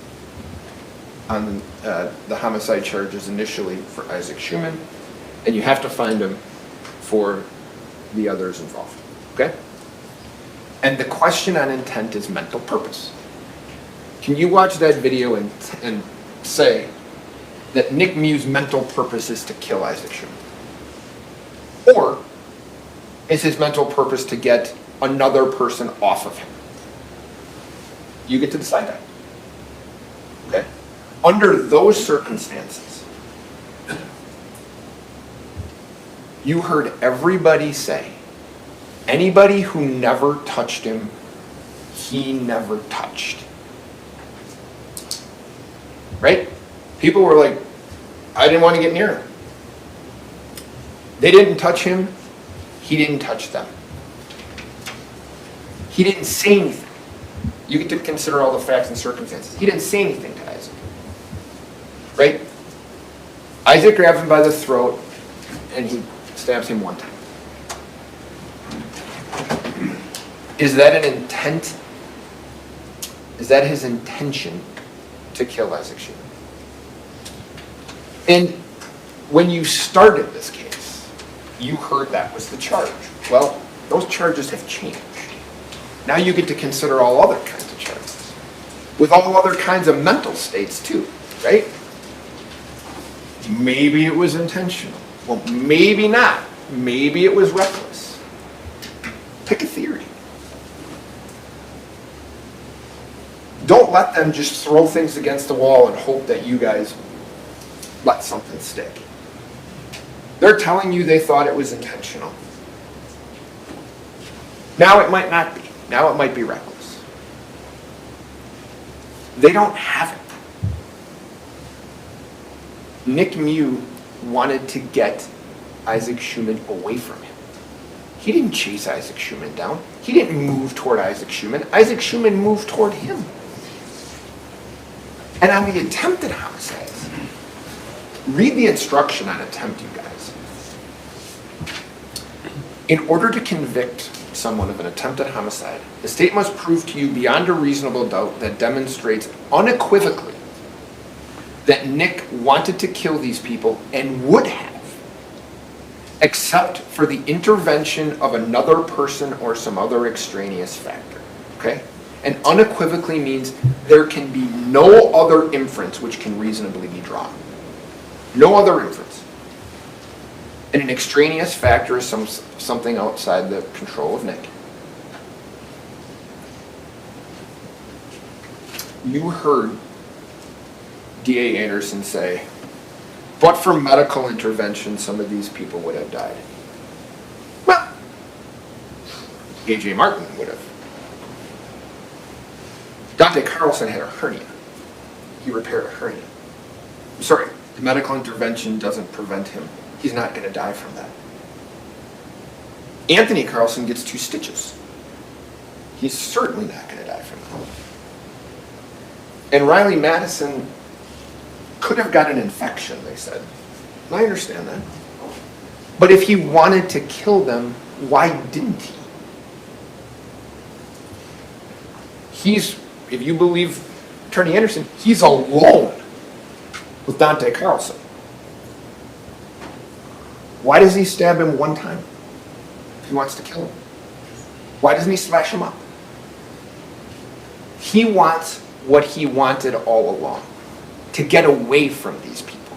on the homicide charges initially for Isaac Schuman, and you have to find him for the others involved, okay? And the question on intent is mental purpose. Can you watch that video and say that Nick Miu's mental purpose is to kill Isaac Schuman? Or is his mental purpose to get another person off of him? You get to decide that. Okay? Under those circumstances, you heard everybody say, anybody who never touched him, he never touched. Right? People were like, I didn't want to get near him. They didn't touch him. He didn't touch them. He didn't say anything. You get to consider all the facts and circumstances. He didn't say anything to Isaac. Right? Isaac grabs him by the throat and he stabs him one time. Is that an intent? Is that his intention to kill Isaac Schuman? And when you started this case, you heard that was the charge. Well, those charges have changed. Now you get to consider all other kinds of charges, with all other kinds of mental states too, right? Maybe it was intentional. Well, maybe not. Maybe it was reckless. Pick a theory. Don't let them just throw things against the wall and hope that you guys let something stick. They're telling you they thought it was intentional. Now it might not be. Now it might be reckless. They don't have it. Nick Miu wanted to get Isaac Schuman away from him. He didn't chase Isaac Schuman down. He didn't move toward Isaac Schuman. Isaac Schuman moved toward him. And on the attempted homicides, read the instruction on attempt, you guys. In order to convict someone of an attempted homicide, the state must prove to you beyond a reasonable doubt that demonstrates unequivocally that Nick wanted to kill these people and would have, except for the intervention of another person or some other extraneous factor, okay? And unequivocally means there can be no other inference which can reasonably be drawn. No other inference. And an extraneous factor is something outside the control of Nick. You heard D.A. Anderson say, but for medical intervention, some of these people would have died. Well, A.J. Martin would have. Dante Carlson had a hernia. He repaired a hernia. I'm sorry, the medical intervention doesn't prevent him. He's not going to die from that. Anthony Carlson gets 2 stitches. He's certainly not going to die from that. And Riley Madison could have got an infection, they said. And I understand that. But if he wanted to kill them, why didn't he? If you believe Attorney Anderson, he's alone with Dante Carlson. Why does he stab him one time if he wants to kill him? Why doesn't he slash him up? He wants what he wanted all along, to get away from these people.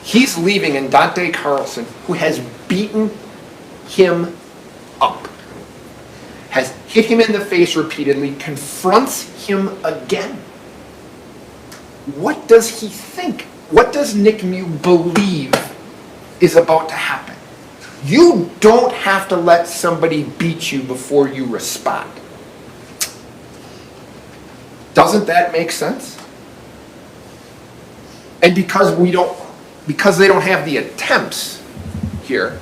He's leaving, and Dante Carlson, who has beaten him up, has hit him in the face repeatedly, confronts him again. What does he think? What does Nick Miu believe is about to happen? You don't have to let somebody beat you before you respond. Doesn't that make sense? And because they don't have the attempts here,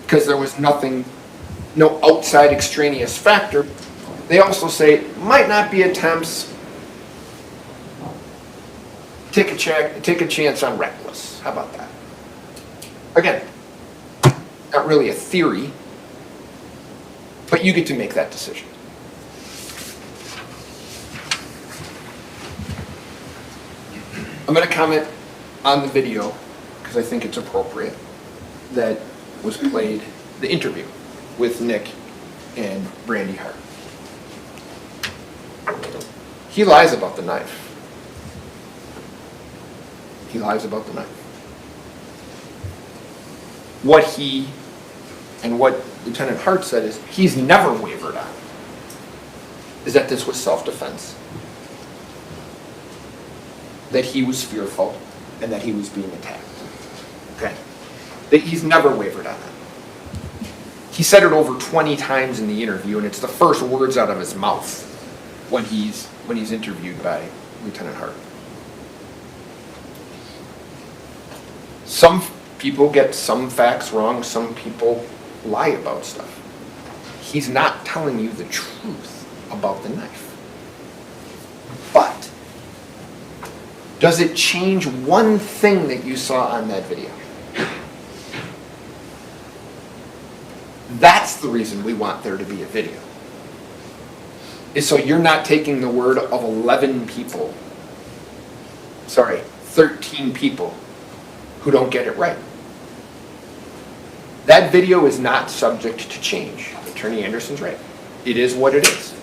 because there was no outside extraneous factor, they also say it might not be attempts. Take a chance on reckless. How about that? Again, not really a theory, but you get to make that decision. I'm going to comment on the video because I think it's appropriate that was played, the interview with Nick and Brandy Hart. He lies about the knife. He lies about the knife. What he and what Lieutenant Hart said is he's never wavered on is that this was self-defense, that he was fearful, and that he was being attacked. Okay? That he's never wavered on that. He said it over 20 times in the interview, and it's the first words out of his mouth when he's interviewed by Lieutenant Hart. Some people get some facts wrong, some people lie about stuff. He's not telling you the truth about the knife. But does it change one thing that you saw on that video? That's the reason we want there to be a video. Is so you're not taking the word of 13 people who don't get it right. That video is not subject to change. Attorney Anderson's right. It is what it is.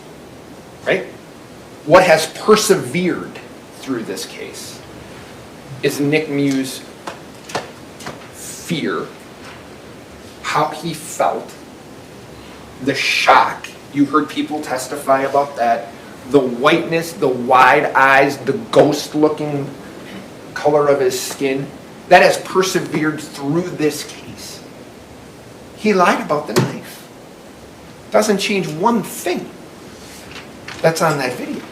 Right? What has persevered through this case is Nick Miu's fear, how he felt, the shock. You heard people testify about that. The whiteness, the wide eyes, the ghost-looking color of his skin. That has persevered through this case. He lied about the knife. Doesn't change one thing that's on that video.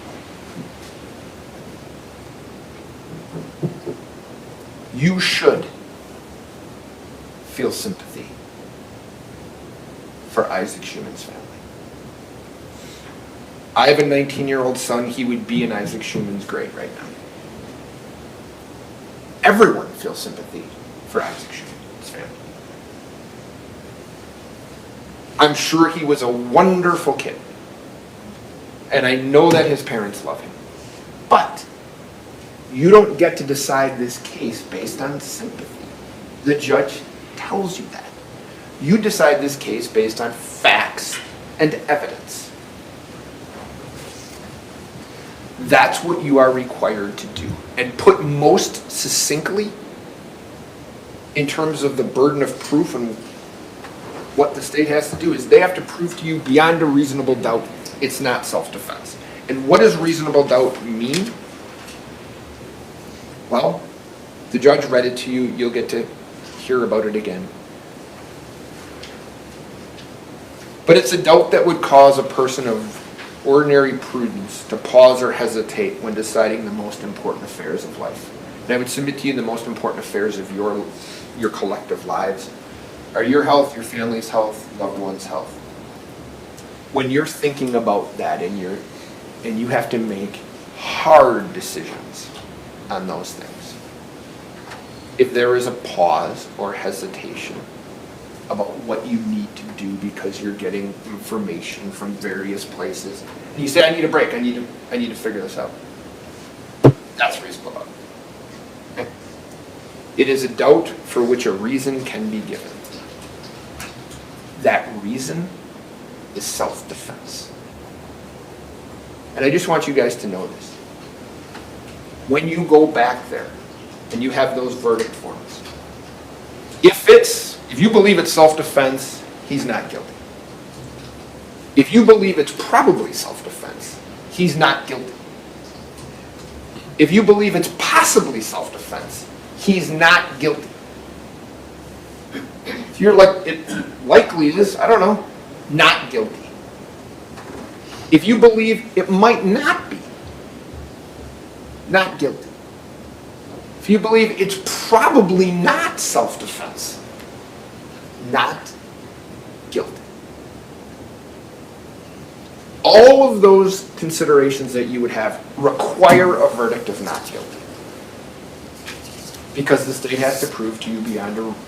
You should feel sympathy for Isaac Schuman's family. I have a 19-year-old son. He would be in Isaac Schuman's grave right now. Everyone feels sympathy for Isaac Schuman's family. I'm sure he was a wonderful kid. And I know that his parents love him. But you don't get to decide this case based on sympathy. The judge tells you that. You decide this case based on facts and evidence. That's what you are required to do. And put most succinctly, in terms of the burden of proof and what the state has to do, is they have to prove to you beyond a reasonable doubt it's not self-defense. And what does reasonable doubt mean? Well, the judge read it to you. You'll get to hear about it again. But it's a doubt that would cause a person of ordinary prudence to pause or hesitate when deciding the most important affairs of life. And I would submit to you the most important affairs of your collective lives are your health, your family's health, loved one's health. When you're thinking about that and you have to make hard decisions on those things, if there is a pause or hesitation about what you need to do because you're getting information from various places, and you say, I need a break, I need to figure this out, that's reasonable doubt. Okay? It is a doubt for which a reason can be given. That reason is self-defense. And I just want you guys to know this. When you go back there and you have those verdict forms, if you believe it's self-defense, he's not guilty. If you believe it's probably self-defense, he's not guilty. If you believe it's possibly self-defense, he's not guilty. If you're like, it likely is, I don't know, not guilty. If you believe it might not be, not guilty. If you believe it's probably not self-defense, not guilty. All of those considerations that you would have require a verdict of not guilty. Because the state has to prove to you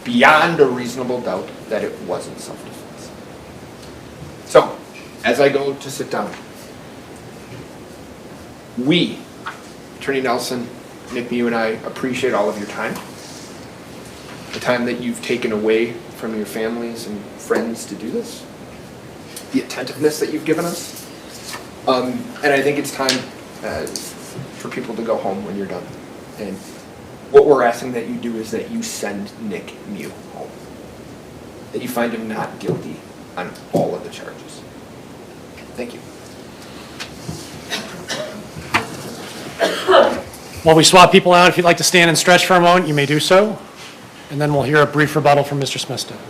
beyond a reasonable doubt that it wasn't self-defense. So, as I go to sit down, we, Attorney Nelson, Nick Miu and I appreciate all of your time, the time that you've taken away from your families and friends to do this, the attentiveness that you've given us. And I think it's time for people to go home when you're done. And what we're asking that you do is that you send Nick Miu home, that you find him not guilty on all of the charges. Thank you. While we swap people out, if you'd like to stand and stretch for a moment, you may do so. And then we'll hear a brief rebuttal from Mr. Smithstead.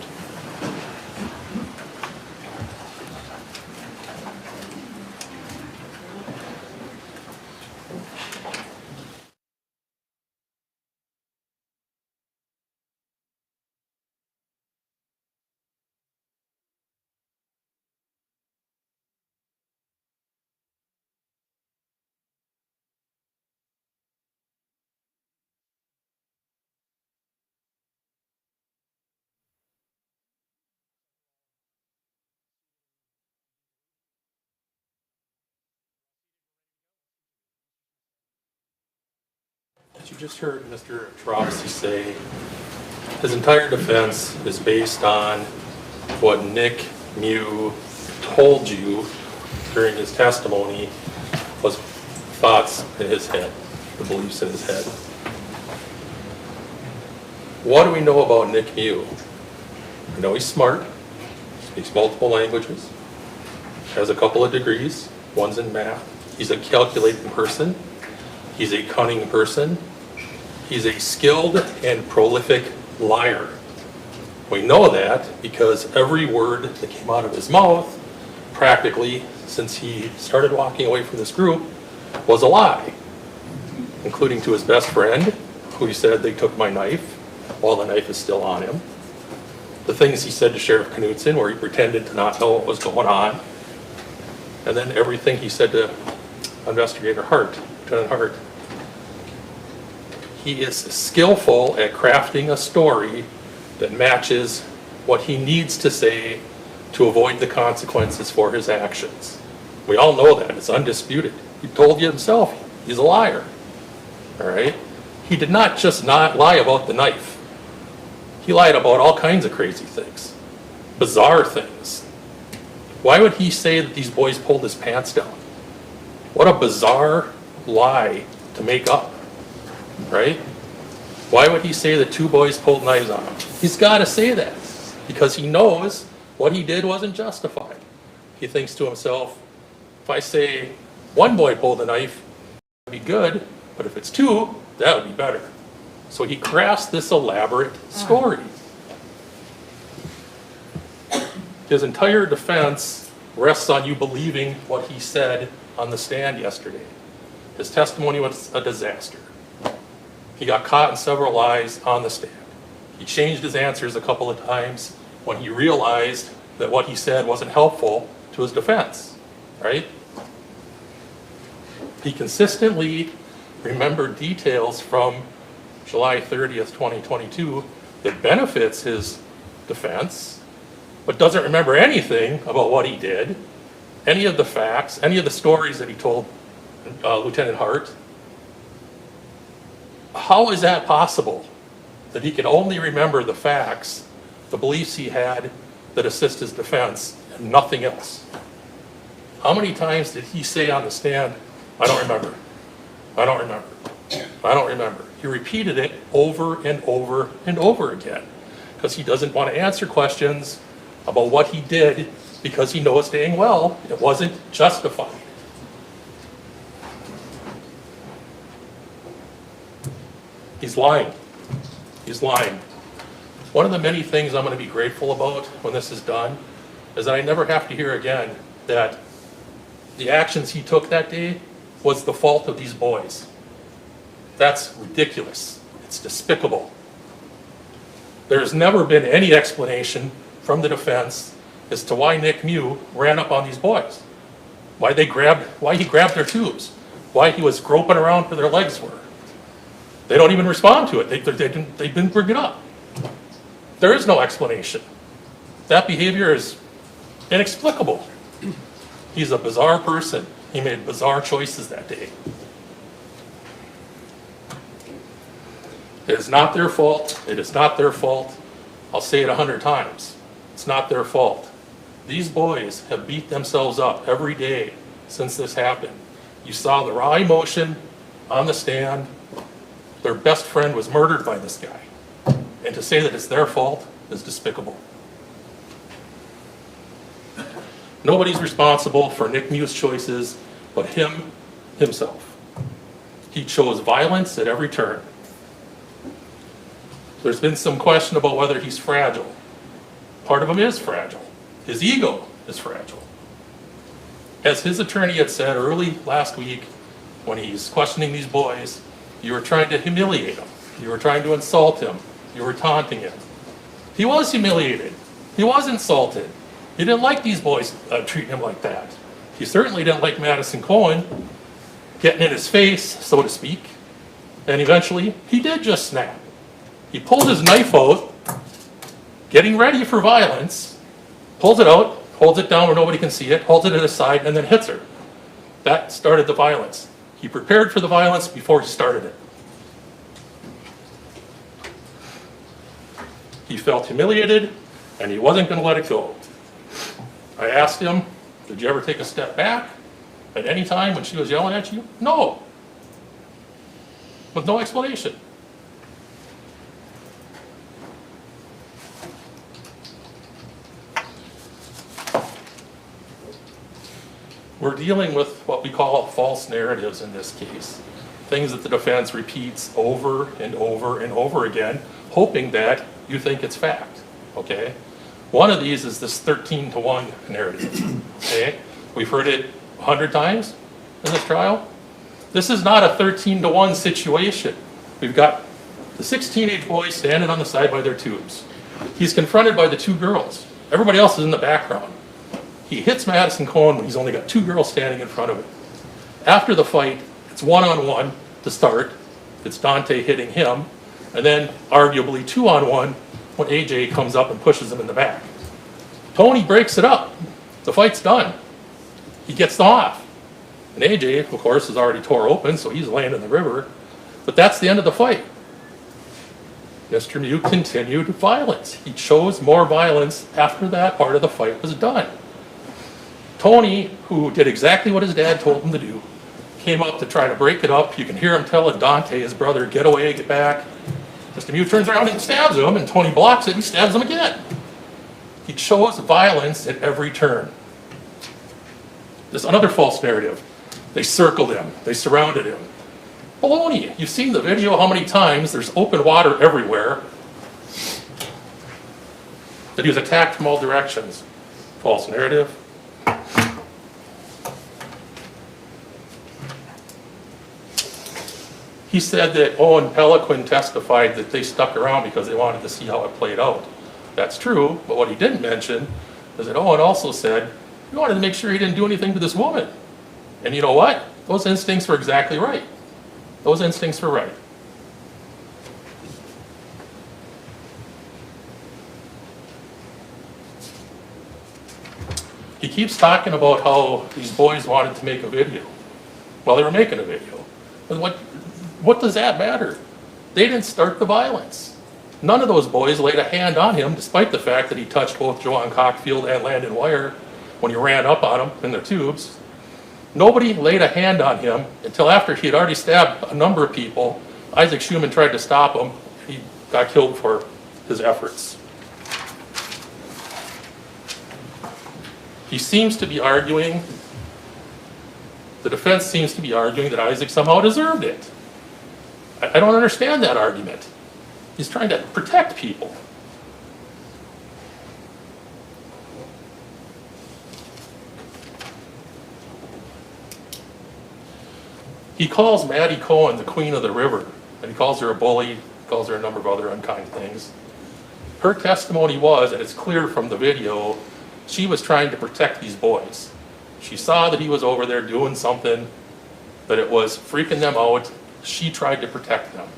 As you just heard Mr. Tropsy say, his entire defense is based on what Nick Miu told you during his testimony was thoughts in his head, the beliefs in his head. What do we know about Nick Miu? We know he's smart, speaks multiple languages, has a couple of degrees, one's in math. He's a calculating person. He's a cunning person. He's a skilled and prolific liar. We know that because every word that came out of his mouth, practically since he started walking away from this group, was a lie, including to his best friend, who he said they took my knife while the knife is still on him. The things he said to Sheriff Knudsen, where he pretended to not know what was going on. And then everything he said to Investigator Hart, Lieutenant Hart. He is skillful at crafting a story that matches what he needs to say to avoid the consequences for his actions. We all know that. It's undisputed. He told you himself he's a liar. All right? He did not just not lie about the knife. He lied about all kinds of crazy things, bizarre things. Why would he say that these boys pulled his pants down? What a bizarre lie to make up. Right? Why would he say that two boys pulled knives on him? He's got to say that because he knows what he did wasn't justified. He thinks to himself, if I say one boy pulled a knife, that would be good, but if it's two, that would be better. So he crafts this elaborate story. His entire defense rests on you believing what he said on the stand yesterday. His testimony was a disaster. He got caught in several lies on the stand. He changed his answers a couple of times when he realized that what he said wasn't helpful to his defense, right? He consistently remembered details from July 30th, 2022 that benefits his defense, but doesn't remember anything about what he did, any of the facts, any of the stories that he told Lieutenant Hart. How is that possible? That he can only remember the facts, the beliefs he had that assist his defense, and nothing else? How many times did he say on the stand, I don't remember, I don't remember, I don't remember? He repeated it over and over and over again because he doesn't want to answer questions about what he did because he knows dang well it wasn't justified. He's lying. He's lying. One of the many things I'm going to be grateful about when this is done is that I never have to hear again that the actions he took that day was the fault of these boys. That's ridiculous. It's despicable. There's never been any explanation from the defense as to why Nick Miu ran up on these boys, why he grabbed their tubes, why he was groping around where their legs were. They don't even respond to it. They didn't bring it up. There is no explanation. That behavior is inexplicable. He's a bizarre person. He made bizarre choices that day. It is not their fault. It is not their fault. I'll say it 100 times. It's not their fault. These boys have beat themselves up every day since this happened. You saw the raw emotion on the stand. Their best friend was murdered by this guy. And to say that it's their fault is despicable. Nobody's responsible for Nick Miu's choices but himself. He chose violence at every turn. There's been some question about whether he's fragile. Part of him is fragile. His ego is fragile. As his attorney had said early last week when he's questioning these boys, you were trying to humiliate him. You were trying to insult him. You were taunting him. He was humiliated. He was insulted. He didn't like these boys treating him like that. He certainly didn't like Madison Cohen getting in his face, so to speak. And eventually, he did just snap. He pulled his knife out, getting ready for violence, pulls it out, holds it down where nobody can see it, holds it at his side, and then hits her. That started the violence. He prepared for the violence before he started it. He felt humiliated, and he wasn't going to let it go. I asked him, did you ever take a step back at any time when she was yelling at you? No. With no explanation. We're dealing with what we call false narratives in this case. Things that the defense repeats over and over and over again, hoping that you think it's fact, okay? One of these is this 13-to-1 narrative, okay? We've heard it 100 times in this trial. This is not a 13-to-1 situation. We've got the 6 teenage boys standing on the side by their tubes. He's confronted by the 2 girls. Everybody else is in the background. He hits Madison Cohen when he's only got 2 girls standing in front of him. After the fight, it's one-on-one to start. It's Dante hitting him, and then arguably 2-on-1 when AJ comes up and pushes him in the back. Tony breaks it up. The fight's done. He gets off. And AJ, of course, is already tore open, so he's laying in the river. But that's the end of the fight. Mr. Miu continued violence. He chose more violence after that part of the fight was done. Tony, who did exactly what his dad told him to do, came up to try to break it up. You can hear him telling Dante, his brother, get away, get back. Mr. Miu turns around and stabs him, and Tony blocks it and stabs him again. He chose violence at every turn. There's another false narrative. They circled him. They surrounded him. Baloney. You've seen the video how many times there's open water everywhere. That he was attacked from all directions. False narrative. He said that Owen Peliquin testified that they stuck around because they wanted to see how it played out. That's true, but what he didn't mention is that Owen also said he wanted to make sure he didn't do anything to this woman. And you know what? Those instincts were exactly right. Those instincts were right. He keeps talking about how these boys wanted to make a video. Well, they were making a video. But what does that matter? They didn't start the violence. None of those boys laid a hand on him, despite the fact that he touched both Joanne Cockfield and Landon Wire when he ran up on them in their tubes. Nobody laid a hand on him until after he had already stabbed a number of people. Isaac Schuman tried to stop him. He got killed for his efforts. He seems to be arguing, the defense seems to be arguing that Isaac somehow deserved it. I don't understand that argument. He's trying to protect people. He calls Maddie Cohen the queen of the river, and he calls her a bully, calls her a number of other unkind things. Her testimony was, and it's clear from the video, she was trying to protect these boys. She saw that he was over there doing something, that it was freaking them out. She tried to protect them.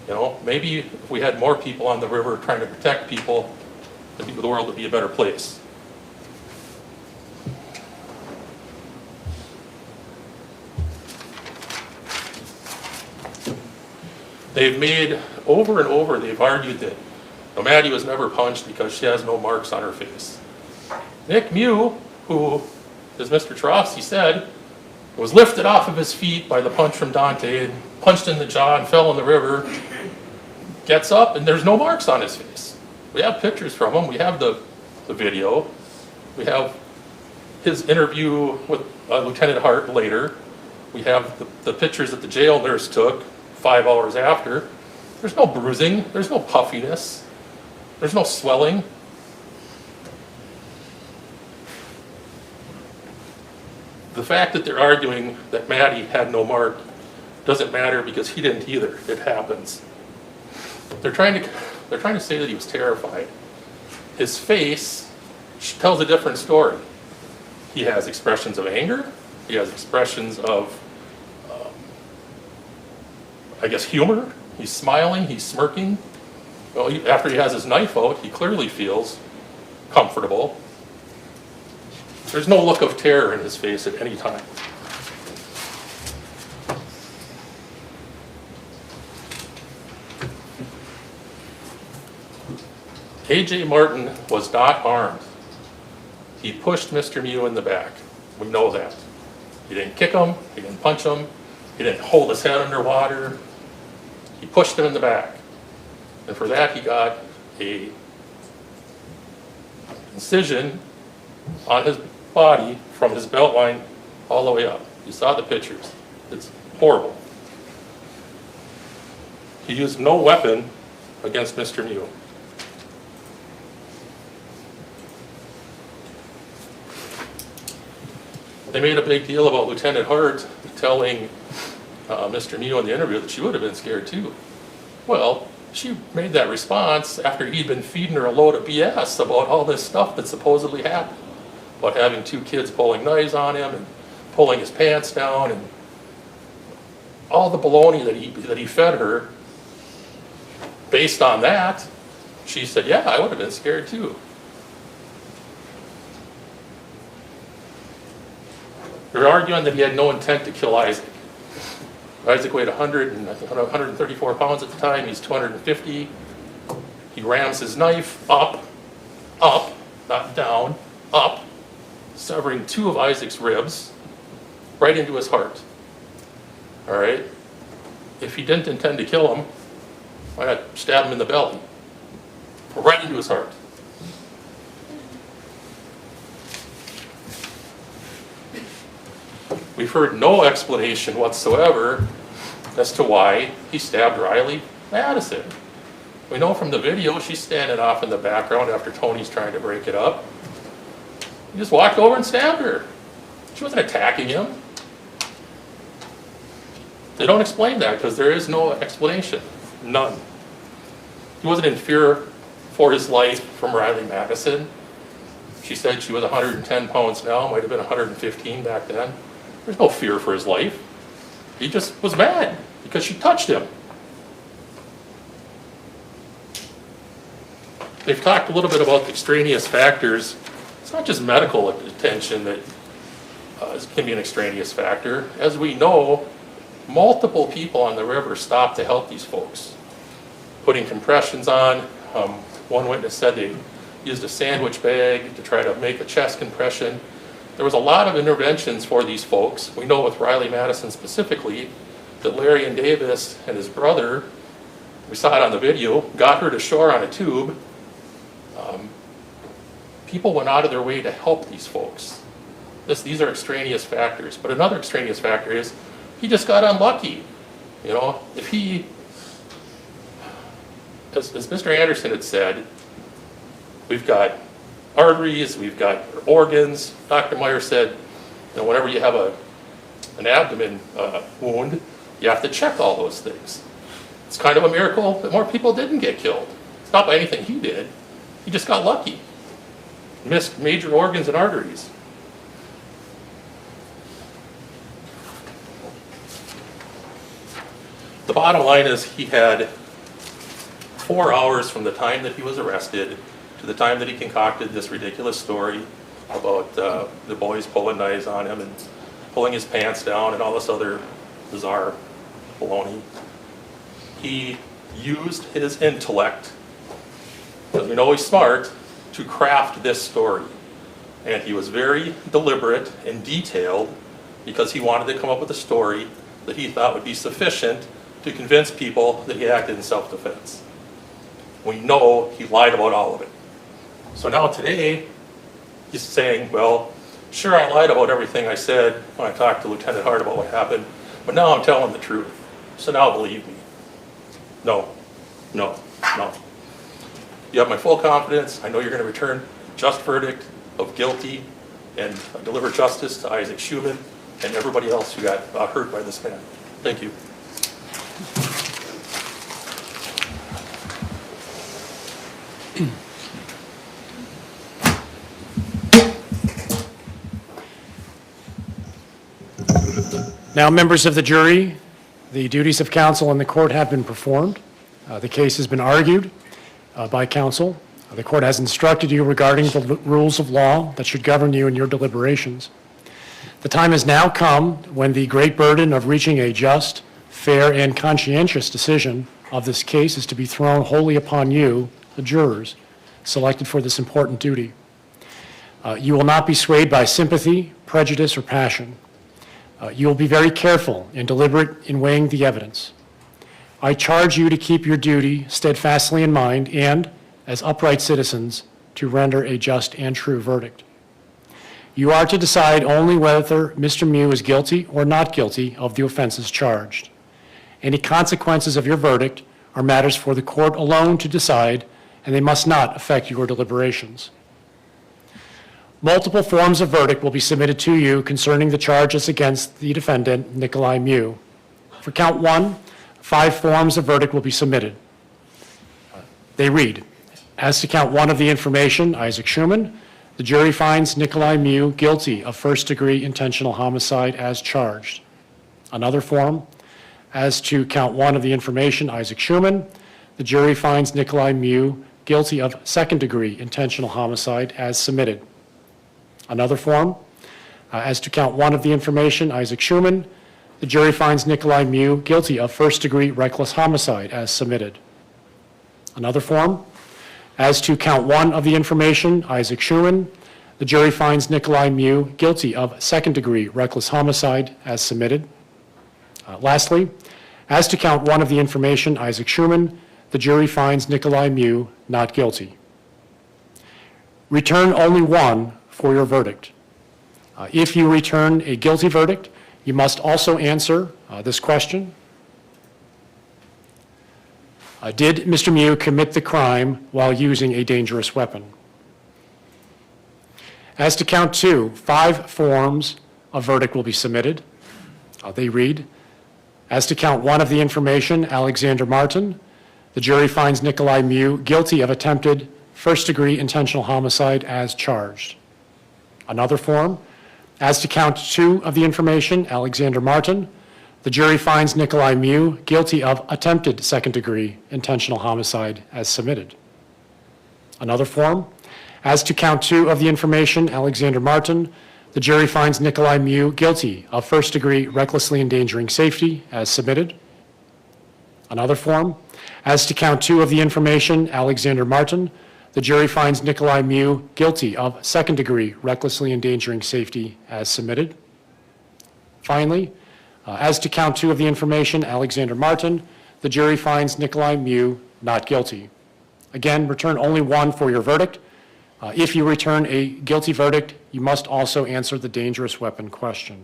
You know, maybe if we had more people on the river trying to protect people, the world would be a better place. They've made, over and over, they've argued that Maddie was never punched because she has no marks on her face. Nick Miu, who, as Mr. Trosky said, was lifted off of his feet by the punch from Dante and punched in the jaw and fell in the river, gets up and there's no marks on his face. We have pictures from him. We have the video. We have his interview with Lieutenant Hart later. We have the pictures that the jail nurse took 5 hours after. There's no bruising. There's no puffiness. There's no swelling. The fact that they're arguing that Maddie had no mark doesn't matter because he didn't either. It happens. They're trying to say that he was terrified. His face tells a different story. He has expressions of anger. He has expressions of, I guess, humor. He's smiling. He's smirking. Well, after he has his knife out, he clearly feels comfortable. There's no look of terror in his face at any time. A.J. Martin was not armed. He pushed Mr. Miu in the back. We know that. He didn't kick him. He didn't punch him. He didn't hold his head underwater. He pushed him in the back. And for that, he got a incision on his body from his belt line all the way up. You saw the pictures. It's horrible. He used no weapon against Mr. Miu. They made a big deal about Lieutenant Hart telling Mr. Miu in the interview that she would have been scared too. Well, she made that response after he'd been feeding her a load of BS about all this stuff that supposedly happened. About having 2 kids pulling knives on him and pulling his pants down and all the baloney that he fed her. Based on that, she said, yeah, I would have been scared too. They're arguing that he had no intent to kill Isaac. Isaac weighed 134 pounds at the time. He's 250. He rams his knife up, not down, up, severing 2 of Isaac's ribs right into his heart. All right? If he didn't intend to kill him, why not stab him in the belly? Right into his heart. We've heard no explanation whatsoever as to why he stabbed Riley Madison. We know from the video she's standing off in the background after Tony's trying to break it up. He just walked over and stabbed her. She wasn't attacking him. They don't explain that because there is no explanation. None. He wasn't in fear for his life from Riley Madison. She said she was 110 pounds now, might have been 115 back then. There's no fear for his life. He just was mad because she touched him. They've talked a little bit about the extraneous factors. It's not just medical attention that can be an extraneous factor. As we know, multiple people on the river stopped to help these folks. Putting compressions on. One witness said they used a sandwich bag to try to make a chest compression. There was a lot of interventions for these folks. We know with Riley Madison specifically that Larry and Davis and his brother, we saw it on the video, got her to shore on a tube. People went out of their way to help these folks. These are extraneous factors. But another extraneous factor is he just got unlucky. You know, if he, as Mr. Anderson had said, we've got arteries, we've got organs. Dr. Meyer said, you know, whenever you have an abdomen wound, you have to check all those things. It's kind of a miracle that more people didn't get killed. It's not by anything he did. He just got lucky. Missed major organs and arteries. The bottom line is he had 4 hours from the time that he was arrested to the time that he concocted this ridiculous story about the boys pulling knives on him and pulling his pants down and all this other bizarre baloney. he used his intellect, because we know he's smart, to craft this story. And he was very deliberate and detailed because he wanted to come up with a story that he thought would be sufficient to convince people that he acted in self-defense. We know he lied about all of it. So now today, he's saying, well, sure, I lied about everything I said when I talked to Lieutenant Hart about what happened, but now I'm telling the truth. So now believe me. No, no, no. You have my full confidence. I know you're going to return a just verdict of guilty and deliver justice to Isaac Schuman and everybody else who got hurt by this man. Thank you. Now, members of the jury, the duties of counsel in the court have been performed. The case has been argued by counsel. The court has instructed you regarding the rules of law that should govern you in your deliberations. The time has now come when the great burden of reaching a just, fair, and conscientious decision of this case is to be thrown wholly upon you, the jurors, selected for this important duty. You will not be swayed by sympathy, prejudice, or passion. You will be very careful and deliberate in weighing the evidence. I charge you to keep your duty steadfastly in mind and, as upright citizens, to render a just and true verdict. You are to decide only whether Mr. Miu is guilty or not guilty of the offenses charged. Any consequences of your verdict are matters for the court alone to decide, and they must not affect your deliberations. Multiple forms of verdict will be submitted to you concerning the charges against the defendant, Nicolae Miu. For count 1, 5 forms of verdict will be submitted. They read, as to count 1 of the information, Isaac Schuman, the jury finds Nicolae Miu guilty of first-degree intentional homicide as charged. Another form, as to count 1 of the information, Isaac Schuman, the jury finds Nicolae Miu guilty of second-degree intentional homicide as submitted. Another form, as to count 1 of the information, Isaac Schuman, the jury finds Nicolae Miu guilty of first-degree reckless homicide as submitted. Another form, as to count 1 of the information, Isaac Schuman, the jury finds Nicolae Miu guilty of second-degree reckless homicide as submitted. Lastly, as to count 1 of the information, Isaac Schuman, the jury finds Nicolae Miu not guilty. Return only 1 for your verdict. If you return a guilty verdict, you must also answer this question. Did Mr. Miu commit the crime while using a dangerous weapon? As to count 2, 5 forms of verdict will be submitted. They read, as to count 1 of the information, Alexander Martin, the jury finds Nicolae Miu guilty of attempted first-degree intentional homicide as charged. Another form, as to count 2 of the information, Alexander Martin, the jury finds Nicolae Miu guilty of attempted second-degree intentional homicide as submitted. Another form, as to count 2 of the information, Alexander Martin, the jury finds Nicolae Miu guilty of first-degree recklessly endangering safety as submitted. Another form, as to count 2 of the information, Alexander Martin, the jury finds Nicolae Miu guilty of second-degree recklessly endangering safety as submitted. Finally, as to count 2 of the information, Alexander Martin, the jury finds Nicolae Miu not guilty. Again, return only 1 for your verdict. If you return a guilty verdict, you must also answer the dangerous weapon question.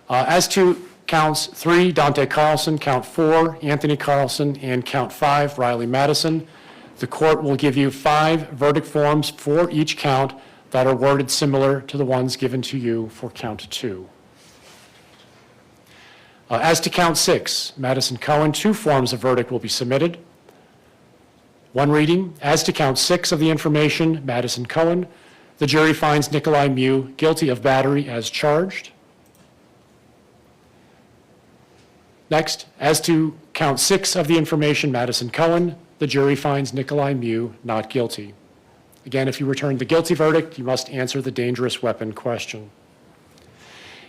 As to counts 3, Dante Carlson, count 4, Anthony Carlson, and count 5, Riley Madison, the court will give you 5 verdict forms for each count that are worded similar to the ones given to you for count 2. As to count 6, Madison Cohen, 2 forms of verdict will be submitted. One reading, as to count 6 of the information, Madison Cohen, the jury finds Nicolae Miu guilty of battery as charged. Next, as to count 6 of the information, Madison Cohen, the jury finds Nicolae Miu not guilty. Again, if you return the guilty verdict, you must answer the dangerous weapon question.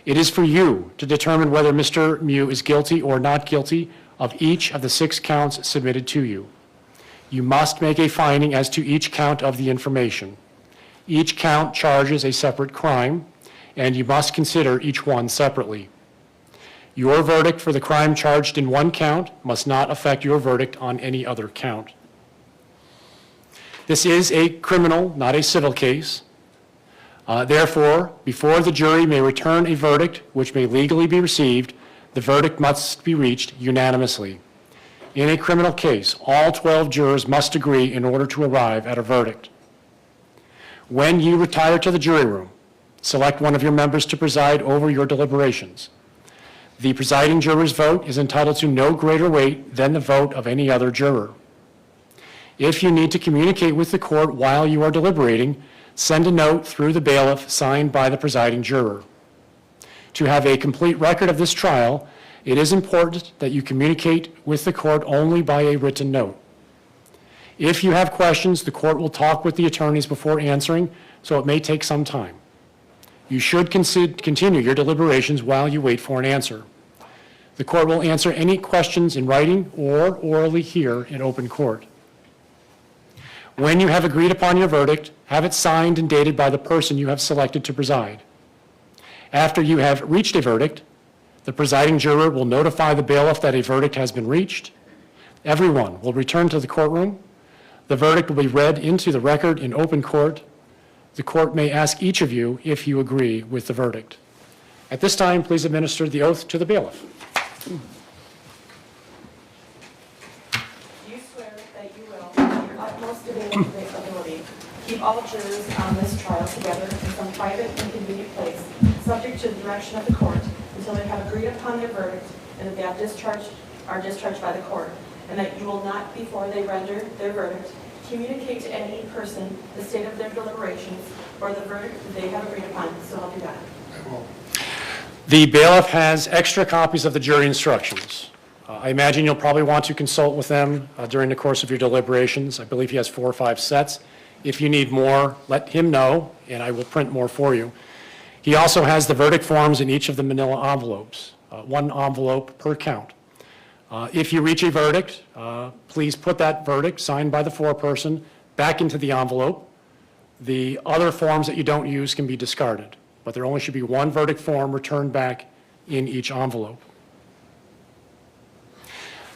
It is for you to determine whether Mr. Miu is guilty or not guilty of each of the 6 counts submitted to you. You must make a finding as to each count of the information. Each count charges a separate crime, and you must consider each one separately. Your verdict for the crime charged in one count must not affect your verdict on any other count. This is a criminal, not a civil case. Therefore, before the jury may return a verdict which may legally be received, the verdict must be reached unanimously. In a criminal case, all 12 jurors must agree in order to arrive at a verdict. When you retire to the jury room, select one of your members to preside over your deliberations. The presiding juror's vote is entitled to no greater weight than the vote of any other juror. If you need to communicate with the court while you are deliberating, send a note through the bailiff signed by the presiding juror. To have a complete record of this trial, it is important that you communicate with the court only by a written note. If you have questions, the court will talk with the attorneys before answering, so it may take some time. You should continue your deliberations while you wait for an answer. The court will answer any questions in writing or orally here in open court. When you have agreed upon your verdict, have it signed and dated by the person you have selected to preside. After you have reached a verdict, the presiding juror will notify the bailiff that a verdict has been reached. Everyone will return to the courtroom. The verdict will be read into the record in open court. The court may ask each of you if you agree with the verdict. At this time, please administer the oath to the bailiff. Do you swear that you will, to your utmost ability, keep all jurors on this trial together in some private and convenient place, subject to the direction of the court, until they have agreed upon their verdict and that they are discharged by the court, and that you will not, before they render their verdict, communicate to any person the state of their deliberations or the verdict that they have agreed upon? So help you God. I will. The bailiff has extra copies of the jury instructions. I imagine you'll probably want to consult with them during the course of your deliberations. I believe he has 4 or 5 sets. If you need more, let him know, and I will print more for you. He also has the verdict forms in each of the manila envelopes, 1 envelope per count. If you reach a verdict, please put that verdict, signed by the foreperson, back into the envelope. The other forms that you don't use can be discarded, but there only should be 1 verdict form returned back in each envelope.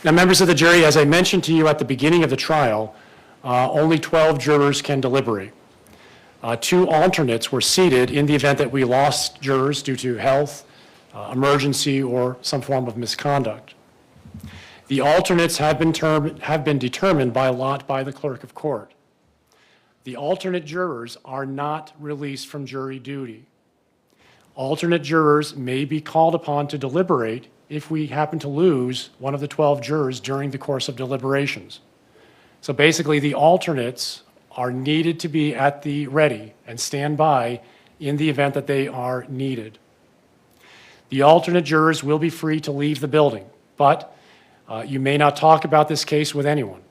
Now, members of the jury, as I mentioned to you at the beginning of the trial, only 12 jurors can deliberate. 2 alternates were seated in the event that we lost jurors due to health, emergency, or some form of misconduct. The alternates have been determined by lot by the clerk of court. The alternate jurors are not released from jury duty. Alternate jurors may be called upon to deliberate if we happen to lose one of the 12 jurors during the course of deliberations. So basically, the alternates are needed to be at the ready and stand by in the event that they are needed. The alternate jurors will be free to leave the building, but you may not talk about this case with anyone.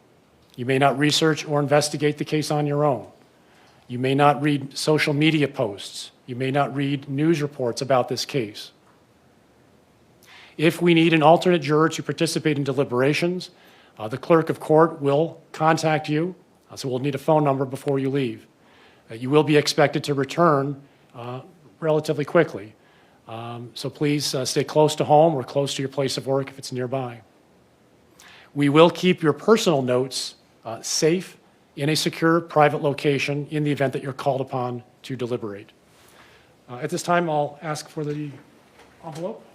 You may not research or investigate the case on your own. You may not read social media posts. You may not read news reports about this case. If we need an alternate juror to participate in deliberations, the clerk of court will contact you, so we'll need a phone number before you leave. You will be expected to return relatively quickly. So please stay close to home or close to your place of work if it's nearby. We will keep your personal notes safe in a secure private location in the event that you're called upon to deliberate. At this time, I'll ask for the envelope.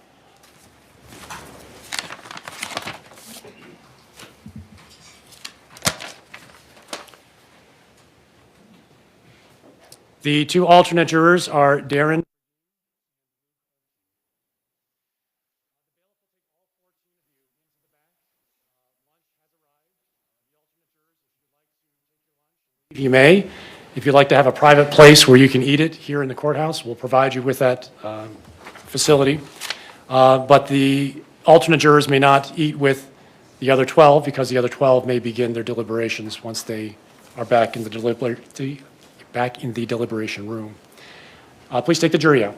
The 2 alternate jurors are Darren. You may. If you'd like to have a private place where you can eat it here in the courthouse, we'll provide you with that facility. But the alternate jurors may not eat with the other 12 because the other 12 may begin their deliberations once they are back in the deliberation room. Please take the jury out.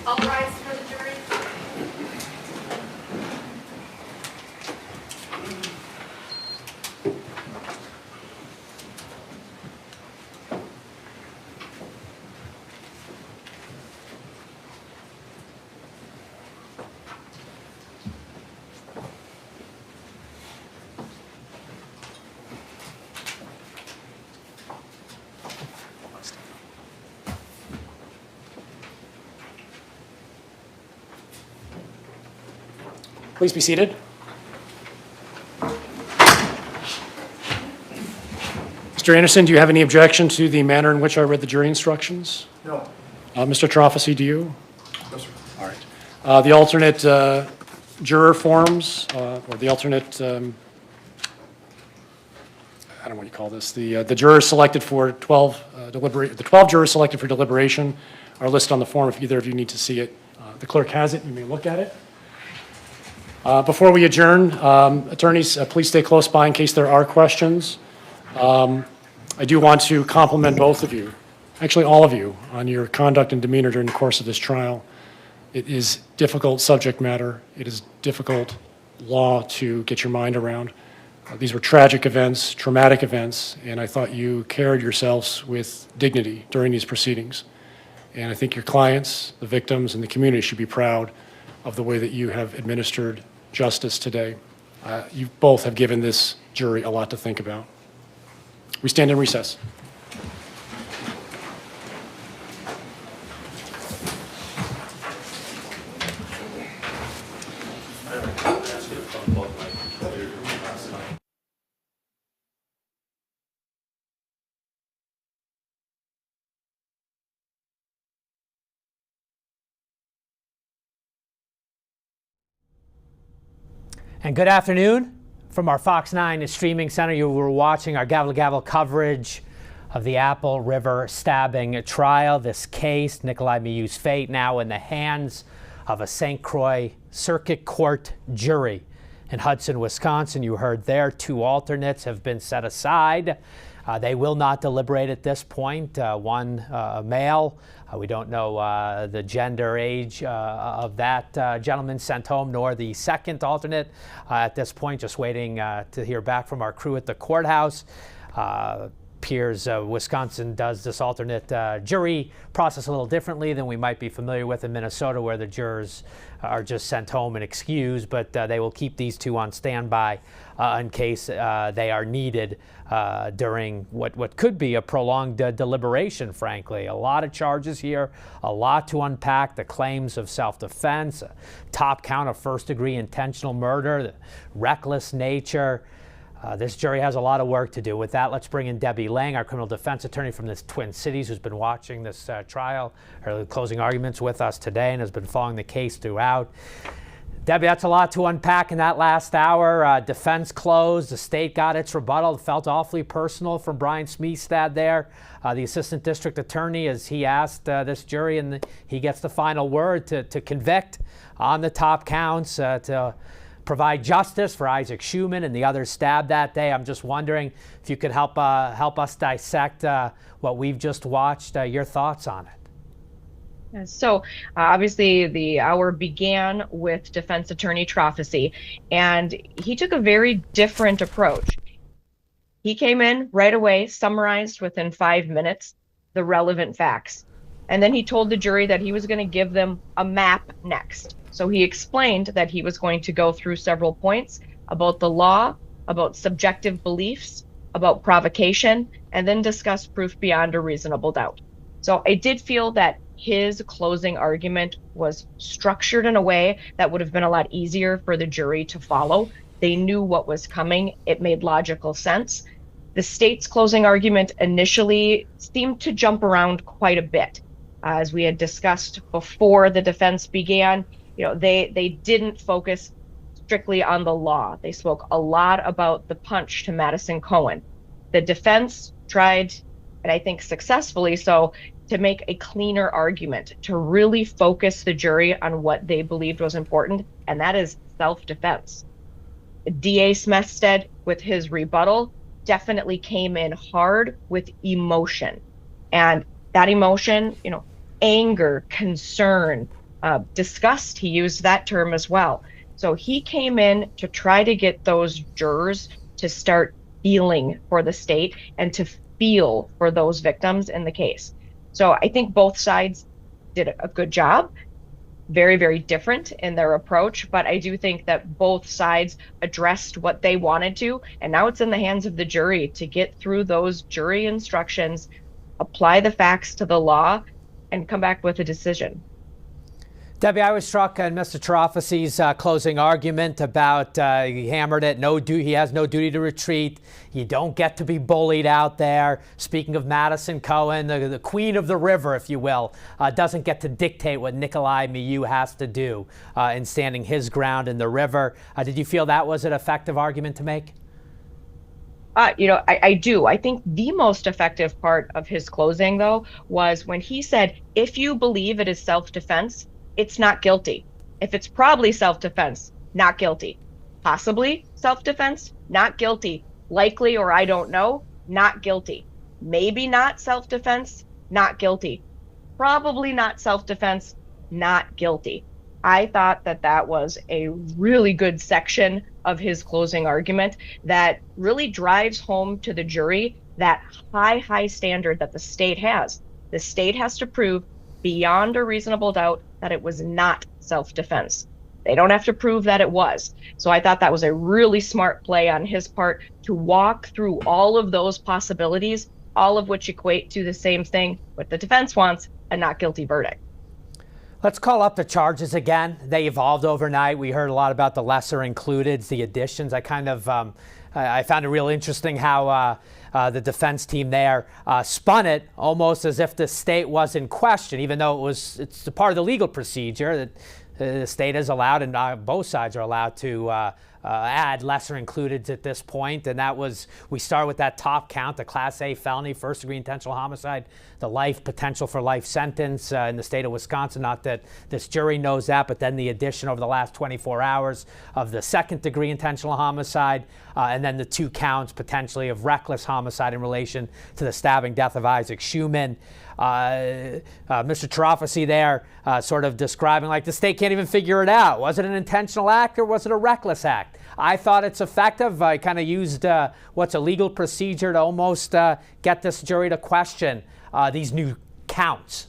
All rise for the jury. Please be seated. Mr. Anderson, do you have any objection to the manner in which I read the jury instructions? No. Mr. Trofasi, do you? No, sir. All right. The alternate juror forms, or the alternate, I don't know what you call this, the jurors selected for 12 the 12 jurors selected for deliberation are listed on the form if either of you need to see it. The clerk has it. You may look at it. Before we adjourn, attorneys, please stay close by in case there are questions. I do want to compliment both of you, actually all of you, on your conduct and demeanor during the course of this trial. It is difficult subject matter. It is difficult law to get your mind around. These were tragic events, traumatic events, and I thought you carried yourselves with dignity during these proceedings. And I think your clients, the victims, and the community should be proud of the way that you have administered justice today. You both have given this jury a lot to think about. We stand in recess. And good afternoon from our Fox 9 streaming center. You were watching our gavel to gavel coverage of the Apple River stabbing trial. This case, Nicolae Miu's fate, now in the hands of a St. Croix Circuit Court jury in Hudson, Wisconsin. You heard there 2 alternates have been set aside. They will not deliberate at this point. One a male. We don't know the gender, age of that gentleman sent home, nor the second alternate at this point. Just waiting to hear back from our crew at the courthouse. Appears Wisconsin does this alternate jury process a little differently than we might be familiar with in Minnesota, where the jurors are just sent home and excused, but they will keep these 2 on standby in case they are needed during what could be a prolonged deliberation, frankly. A lot of charges here, a lot to unpack. The claims of self-defense, a top count of first-degree intentional murder, the reckless nature. This jury has a lot of work to do. With that, let's bring in Debbie Lang, our criminal defense attorney from the Twin Cities, who's been watching this trial, her closing arguments with us today, and has been following the case throughout. Debbie, that's a lot to unpack in that last hour. Defense closed. The state got its rebuttal. It felt awfully personal from Brian Smeestad there, the assistant district attorney, as he asked this jury, and he gets the final word to convict on the top counts, to provide justice for Isaac Schuman and the others stabbed that day. I'm just wondering if you could help us dissect what we've just watched, your thoughts on it. So obviously the hour began with defense attorney Trofasi, and he took a very different approach. He came in right away, summarized within 5 minutes the relevant facts. And then he told the jury that he was going to give them a map next. So he explained that he was going to go through several points about the law, about subjective beliefs, about provocation, and then discuss proof beyond a reasonable doubt. So I did feel that his closing argument was structured in a way that would have been a lot easier for the jury to follow. They knew what was coming. It made logical sense. The state's closing argument initially seemed to jump around quite a bit. As we had discussed before the defense began, they didn't focus strictly on the law. They spoke a lot about the punch to Madison Cohen. The defense tried, and I think successfully so, to make a cleaner argument, to really focus the jury on what they believed was important, and that is self-defense. DA Smeestad, with his rebuttal, definitely came in hard with emotion. And that emotion, anger, concern, disgust. He used that term as well. So he came in to try to get those jurors to start feeling for the state and to feel for those victims in the case. So I think both sides did a good job. Very, very different in their approach, but I do think that both sides addressed what they wanted to, and now it's in the hands of the jury to get through those jury instructions, apply the facts to the law, and come back with a decision. Debbie, I was struck in Mr. Tarafasi's closing argument about he hammered it. He has no duty to retreat. You don't get to be bullied out there. Speaking of Madison Cohen, the queen of the river, if you will, doesn't get to dictate what Nicolae Miu has to do in standing his ground in the river. Did you feel that was an effective argument to make? I do. I think the most effective part of his closing, though, was when he said, if you believe it is self-defense, it's not guilty. If it's probably self-defense, not guilty. Possibly self-defense, not guilty. Likely, or I don't know, not guilty. Maybe not self-defense, not guilty. Probably not self-defense, not guilty. I thought that that was a really good section of his closing argument that really drives home to the jury that high standard that the state has. The state has to prove beyond a reasonable doubt that it was not self-defense. They don't have to prove that it was. So I thought that was a really smart play on his part to walk through all of those possibilities, all of which equate to the same thing, what the defense wants, a not guilty verdict. Let's call up the charges again. They evolved overnight. We heard a lot about the lesser includeds, the additions. I found it real interesting how the defense team there spun it almost as if the state was in question, even though it's a part of the legal procedure that the state is allowed, and both sides are allowed to add lesser includeds at this point. And that was, we start with that top count, the Class A felony, first degree intentional homicide, the potential for life sentence in the state of Wisconsin. Not that this jury knows that, but then the addition over the last 24 hours of the second degree intentional homicide, and then the 2 counts potentially of reckless homicide in relation to the stabbing death of Isaac Schuman. Mr. Tarafasi there sort of describing like the state can't even figure it out. Was it an intentional act or was it a reckless act? I thought it's effective. I kind of used what's a legal procedure to almost get this jury to question these new counts.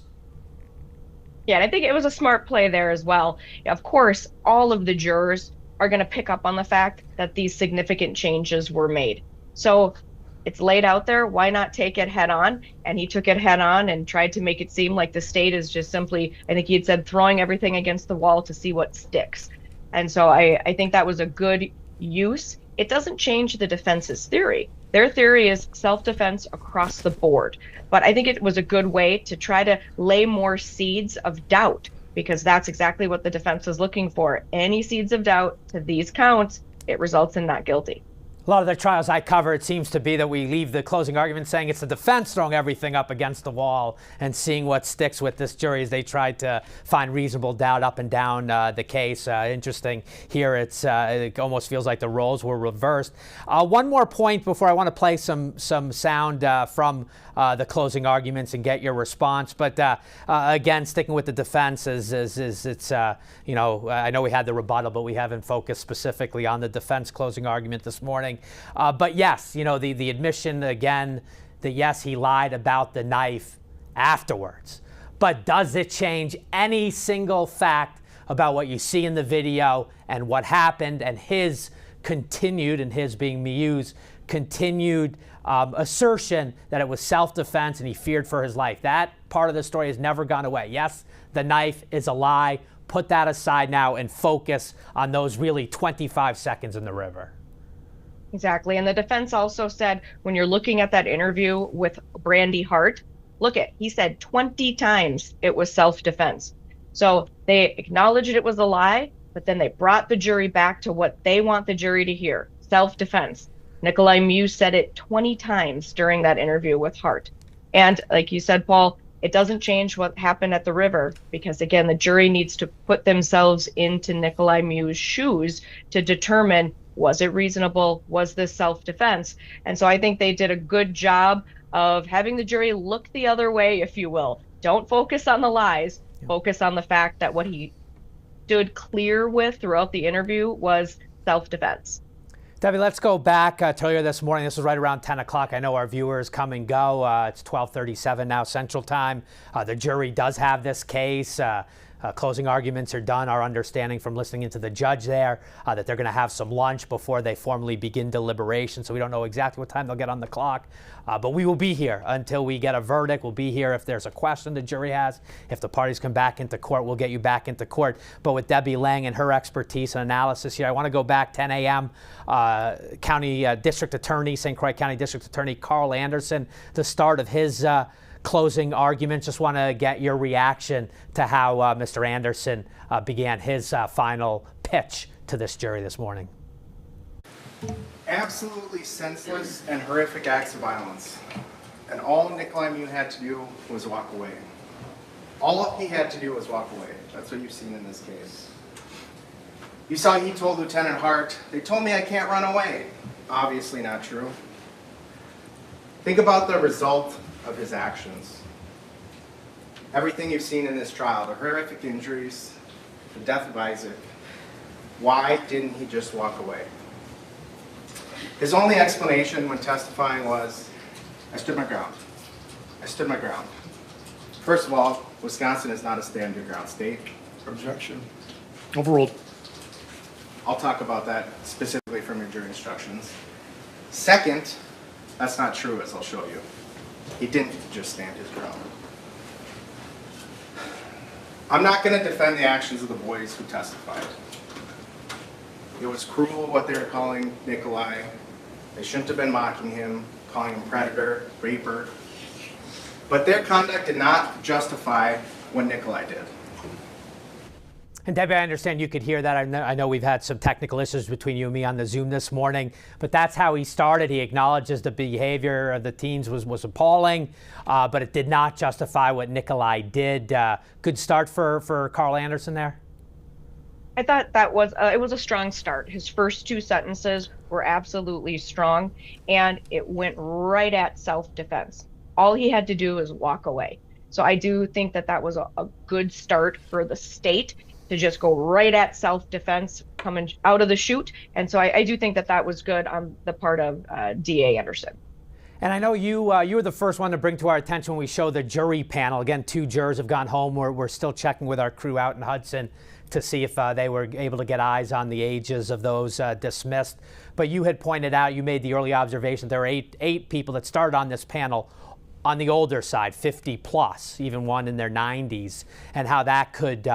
Yeah, and I think it was a smart play there as well. Of course, all of the jurors are going to pick up on the fact that these significant changes were made. So it's laid out there. Why not take it head on? And he took it head on and tried to make it seem like the state is just simply, I think he had said, throwing everything against the wall to see what sticks. And so I think that was a good use. It doesn't change the defense's theory. Their theory is self-defense across the board. But I think it was a good way to try to lay more seeds of doubt, because that's exactly what the defense is looking for. Any seeds of doubt to these counts, it results in not guilty. A lot of the trials I cover, it seems to be that we leave the closing argument saying it's the defense throwing everything up against the wall and seeing what sticks with this jury as they tried to find reasonable doubt up and down the case. Interesting here. It almost feels like the roles were reversed. One more point before I want to play some sound from the closing arguments and get your response. But again, sticking with the defense is it's I know we had the rebuttal, but we haven't focused specifically on the defense closing argument this morning. But yes, the admission again that yes, he lied about the knife afterwards. But does it change any single fact about what you see in the video and what happened and his continued, and his being Miu's continued assertion that it was self-defense and he feared for his life? That part of the story has never gone away. Yes, the knife is a lie. Put that aside now and focus on those really 25 seconds in the river. Exactly. And the defense also said, when you're looking at that interview with Brandy Hart, he said 20 times it was self-defense. So they acknowledged it was a lie, but then they brought the jury back to what they want the jury to hear, self-defense. Nicolae Miu said it 20 times during that interview with Hart. And like you said, Paul, it doesn't change what happened at the river, because again, the jury needs to put themselves into Nicolae Miu's shoes to determine, was it reasonable? Was this self-defense? And so I think they did a good job of having the jury look the other way, if you will, don't focus on the lies, focus on the fact that what he stood clear with throughout the interview was self-defense. Debbie, let's go back to earlier this morning. This was right around 10 o'clock. I know our viewers come and go. It's 12:37 now Central Time. The jury does have this case. Closing arguments are done. Our understanding from listening into the judge there that they're going to have some lunch before they formally begin deliberation. So we don't know exactly what time they'll get on the clock. But we will be here until we get a verdict. We'll be here if there's a question the jury has. If the parties come back into court, we'll get you back into court. But with Debbie Lang and her expertise and analysis here, I want to go back 10 a.m. County District Attorney, St. Croix County District Attorney Carl Anderson, the start of his closing argument. Just want to get your reaction to how Mr. Anderson began his final pitch to this jury this morning. Absolutely senseless and horrific acts of violence. And all Nicolae Miu had to do was walk away. All he had to do was walk away. That's what you've seen in this case. You saw he told Lieutenant Hart, "They told me I can't run away." Obviously not true. Think about the result of his actions. Everything you've seen in this trial, the horrific injuries, the death of Isaac. Why didn't he just walk away? His only explanation when testifying was, "I stood my ground. I stood my ground." First of all, Wisconsin is not a stand your ground state. Objection. Overruled. I'll talk about that specifically from your jury instructions. Second, that's not true, as I'll show you. He didn't just stand his ground. I'm not going to defend the actions of the boys who testified. It was cruel what they were calling Nicolae. They shouldn't have been mocking him, calling him predator, raper. But their conduct did not justify what Nicolae did. And Debbie, I understand you could hear that. I know we've had some technical issues between you and me on the Zoom this morning, but that's how he started. He acknowledges the behavior of the teens was appalling, but it did not justify what Nicolae did. Good start for Carl Anderson there. I thought that was it was a strong start. His first two sentences were absolutely strong, and it went right at self-defense. All he had to do was walk away. So I do think that that was a good start for the state to just go right at self-defense coming out of the chute. And so I do think that that was good on the part of DA Anderson. And I know you were the first one to bring to our attention when we show the jury panel. Again, 2 jurors have gone home. We're still checking with our crew out in Hudson to see if they were able to get eyes on the ages of those dismissed. But you had pointed out, you made the early observation, there are eight people that started on this panel on the older side, 50 plus, even one in their 90s, and how that could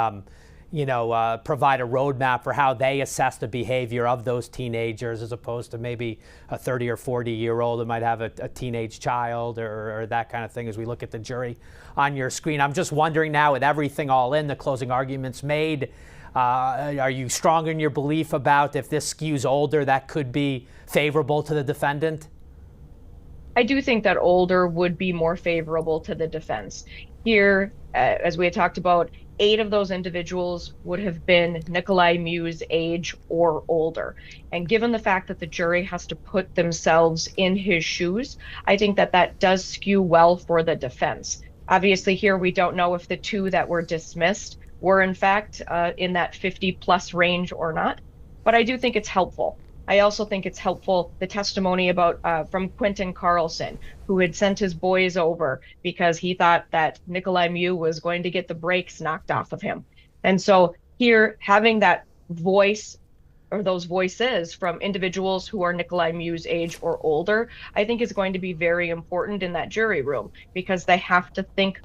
provide a roadmap for how they assess the behavior of those teenagers as opposed to maybe a 30 or 40-year-old that might have a teenage child or that kind of thing as we look at the jury on your screen. I'm just wondering now, with everything all in, the closing arguments made, are you strong in your belief about if this skews older, that could be favorable to the defendant? I do think that older would be more favorable to the defense. Here, as we had talked about, 8 of those individuals would have been Nicolae Miu's age or older. And given the fact that the jury has to put themselves in his shoes, I think that that does skew well for the defense. Obviously here we don't know if the 2 that were dismissed were in fact in that 50 plus range or not, but I do think it's helpful. I also think it's helpful, the testimony about from Quentin Carlson, who had sent his boys over because he thought that Nicolae Miu was going to get the brakes knocked off of him. And so here, having that voice or those voices from individuals who are Nicolae Miu's age or older, I think is going to be very important in that jury room, because they have to think,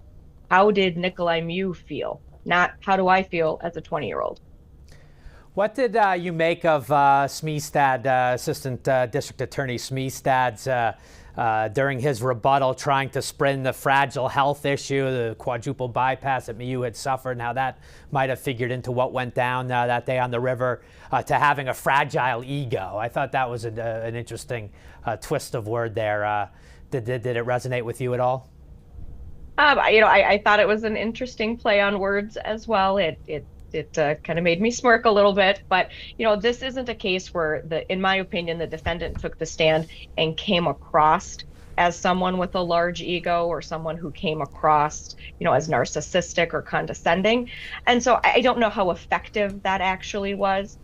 how did Nicolae Miu feel? Not how do I feel as a 20-year-old. What did you make of Smestad, Assistant District Attorney Smestad's during his rebuttal trying to spin the fragile health issue, the quadruple bypass that Miu had suffered, and how that might have figured into what went down that day on the river, to having a fragile ego? I thought that was an interesting twist of word there. Did it resonate with you at all? I thought it was an interesting play on words as well. It kind of made me smirk a little bit, but this isn't a case where in my opinion, the defendant took the stand and came across as someone with a large ego or someone who came across, as narcissistic or condescending. And so I don't know how effective that actually was.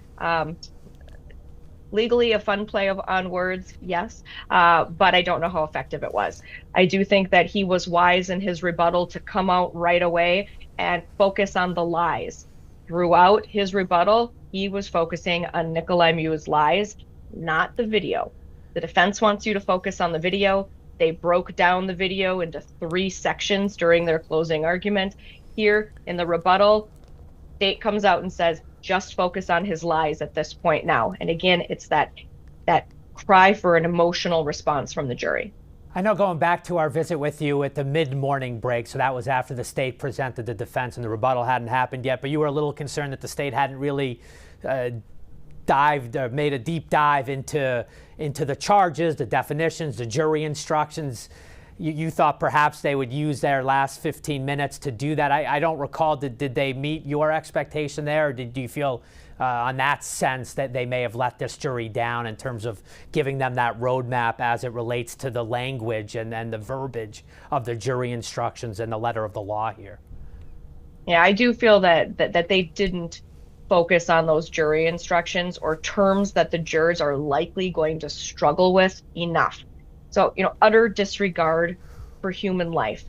Legally, a fun play on words, yes, but I don't know how effective it was. I do think that he was wise in his rebuttal to come out right away and focus on the lies. Throughout his rebuttal, he was focusing on Nicolae Miu's lies, not the video. The defense wants you to focus on the video. They broke down the video into 3 sections during their closing argument. Here in the rebuttal, state comes out and says, just focus on his lies at this point now. And again, it's that cry for an emotional response from the jury. I know, going back to our visit with you at the mid-morning break, so that was after the state presented the defense and the rebuttal hadn't happened yet, but you were a little concerned that the state hadn't really made a deep dive into the charges, the definitions, the jury instructions. You thought perhaps they would use their last 15 minutes to do that. I don't recall, did they meet your expectation there, or do you feel on that sense that they may have let this jury down in terms of giving them that roadmap as it relates to the language and the verbiage of the jury instructions and the letter of the law here? Yeah, I do feel that they didn't focus on those jury instructions or terms that the jurors are likely going to struggle with enough. So, utter disregard for human life.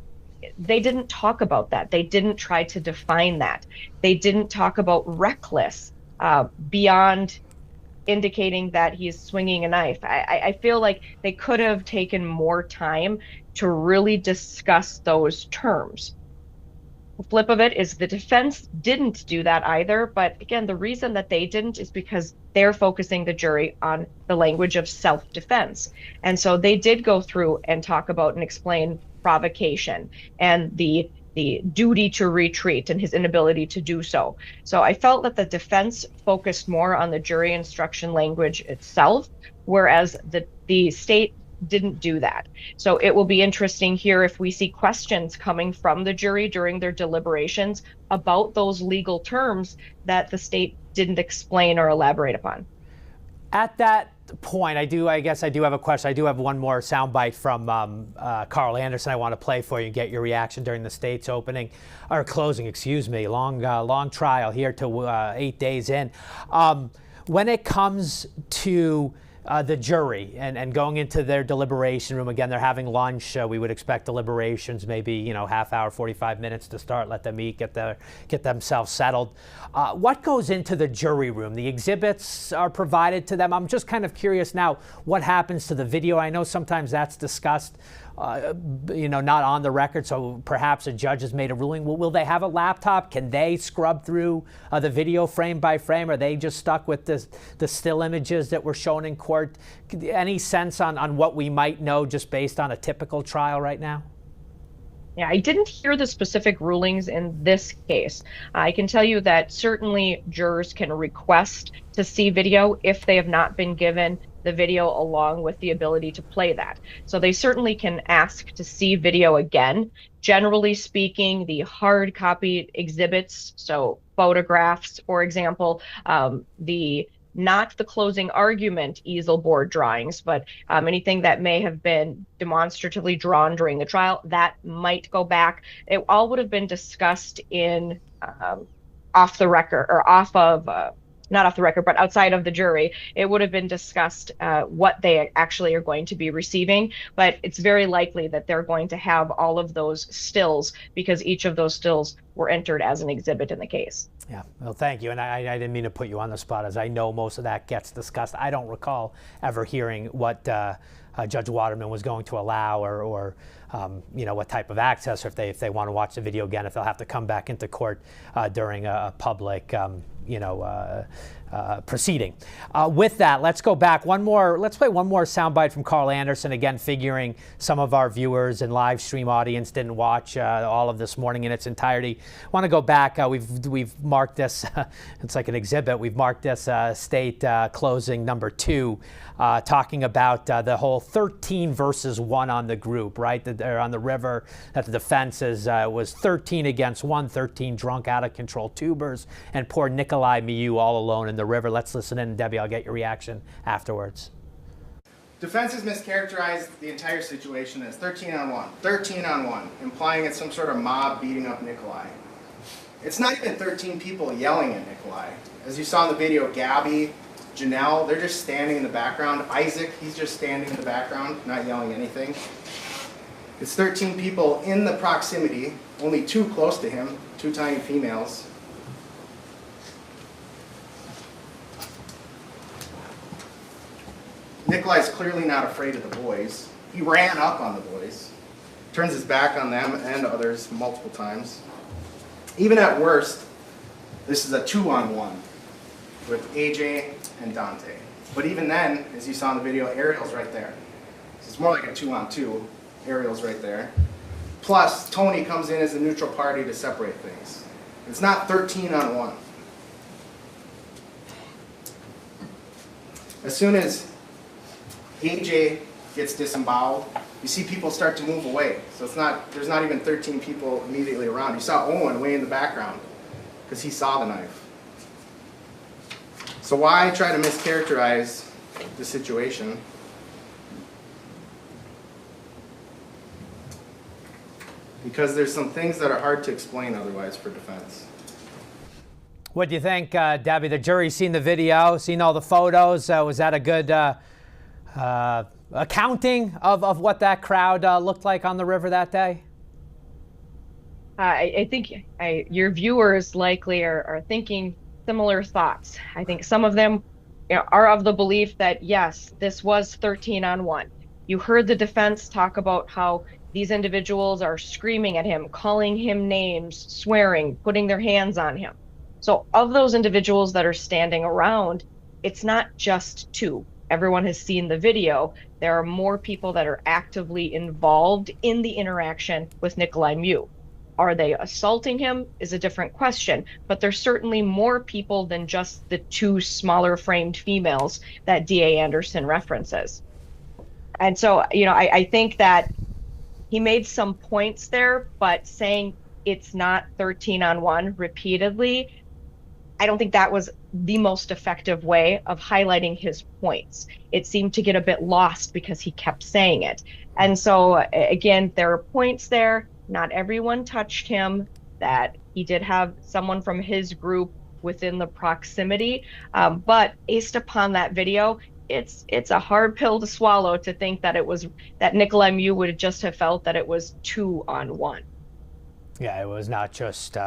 They didn't talk about that. They didn't try to define that. They didn't talk about reckless beyond indicating that he's swinging a knife. I feel like they could have taken more time to really discuss those terms. The flip of it is the defense didn't do that either. But again, the reason that they didn't is because they're focusing the jury on the language of self-defense. And so they did go through and talk about and explain provocation and the duty to retreat and his inability to do so. So I felt that the defense focused more on the jury instruction language itself, whereas the state didn't do that. So it will be interesting here if we see questions coming from the jury during their deliberations about those legal terms that the state didn't explain or elaborate upon. At that point, I guess I do have a question. I do have one more soundbite from Carl Anderson I want to play for you and get your reaction during the state's closing, excuse me. Long trial here to 8 days in. When it comes to the jury and going into their deliberation room, again, they're having lunch. We would expect deliberations, maybe, half hour, 45 minutes to start, let them eat, get themselves settled. What goes into the jury room? The exhibits are provided to them. I'm just kind of curious now, what happens to the video? I know sometimes that's discussed, not on the record, so perhaps a judge has made a ruling. Will they have a laptop? Can they scrub through the video frame by frame? Are they just stuck with the still images that were shown in court? Any sense on what we might know just based on a typical trial right now? Yeah, I didn't hear the specific rulings in this case. I can tell you that certainly jurors can request to see video if they have not been given the video along with the ability to play that. So they certainly can ask to see video again. Generally speaking, the hard copy exhibits, so photographs, for example, not the closing argument easel board drawings, but anything that may have been demonstratively drawn during the trial, that might go back. It all would have been discussed in off the record, or not off the record, but outside of the jury. It would have been discussed what they actually are going to be receiving, but it's very likely that they're going to have all of those stills because each of those stills were entered as an exhibit in the case. Yeah, well, thank you. And I didn't mean to put you on the spot, as I know most of that gets discussed. I don't recall ever hearing what Judge Waterman was going to allow or what type of access, or if they want to watch the video again, if they'll have to come back into court during a public proceeding. With that, let's go back let's play one more soundbite from Carl Anderson, again, figuring some of our viewers and live stream audience didn't watch all of this morning in its entirety. I want to go back. We've marked this, it's like an exhibit. We've marked this state closing number 2, talking about the whole 13 versus 1 on the group, right? They're on the river, that the defense was 13 against 1, 13 drunk, out of control tubers, and poor Nicolae Miu all alone in the river. Let's listen in. Debbie, I'll get your reaction afterwards. Defense has mischaracterized the entire situation as 13 on 1, 13 on 1, implying it's some sort of mob beating up Nicolae. It's not even 13 people yelling at Nicolae. As you saw in the video, Gabby, Janelle, they're just standing in the background. Isaac, he's just standing in the background, not yelling anything. It's 13 people in the proximity, only 2 close to him, 2 tiny females. Nicolae's clearly not afraid of the boys. He ran up on the boys, turns his back on them and others multiple times. Even at worst, this is a 2-on-1 with AJ and Dante. But even then, as you saw in the video, Ariel's right there. So it's more like a 2-on-2. Ariel's right there. Plus, Tony comes in as a neutral party to separate things. It's not 13 on 1. As soon as AJ gets disemboweled, you see people start to move away. So there's not even 13 people immediately around. You saw Owen way in the background because he saw the knife. So why try to mischaracterize the situation? Because there's some things that are hard to explain otherwise for defense. What do you think, Debbie? The jury's seen the video, seen all the photos. Was that a good accounting of what that crowd looked like on the river that day? I think your viewers likely are thinking similar thoughts. I think some of them are of the belief that, yes, this was 13 on 1. You heard the defense talk about how these individuals are screaming at him, calling him names, swearing, putting their hands on him. So of those individuals that are standing around, it's not just 2. Everyone has seen the video. There are more people that are actively involved in the interaction with Nicolae Miu. Are they assaulting him is a different question, but there's certainly more people than just the 2 smaller framed females that DA Anderson references. And so, I think that he made some points there, but saying it's not 13 on 1 repeatedly, I don't think that was the most effective way of highlighting his points. It seemed to get a bit lost because he kept saying it. And so, again, there are points there. Not everyone touched him, that he did have someone from his group within the proximity. But based upon that video, it's a hard pill to swallow to think that that Nicolae Miu would just have felt that it was 2 on 1. Yeah, it was not just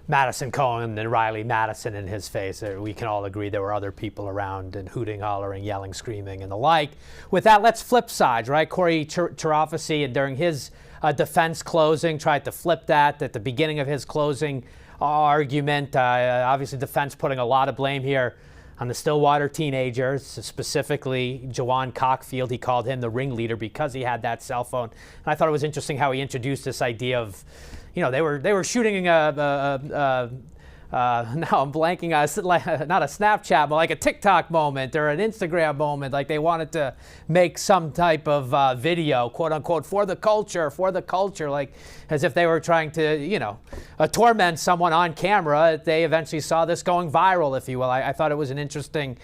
Madison Cohen and Riley Madison in his face. We can all agree there were other people around and hooting, hollering, yelling, screaming, and the like. With that, let's flip sides, right? Corey Cherafasi, during his defense closing, tried to flip that at the beginning of his closing argument. Obviously, defense putting a lot of blame here on the Stillwater teenagers, specifically Jawan Cockfield. He called him the ringleader because he had that cell phone. And I thought it was interesting how he introduced this idea of, they were shooting now I'm blanking, not a Snapchat, but like a TikTok moment or an Instagram moment. Like they wanted to make some type of video, quote unquote, for the culture, like as if they were trying to, torment someone on camera. They eventually saw this going viral, if you will. I thought it was an interesting,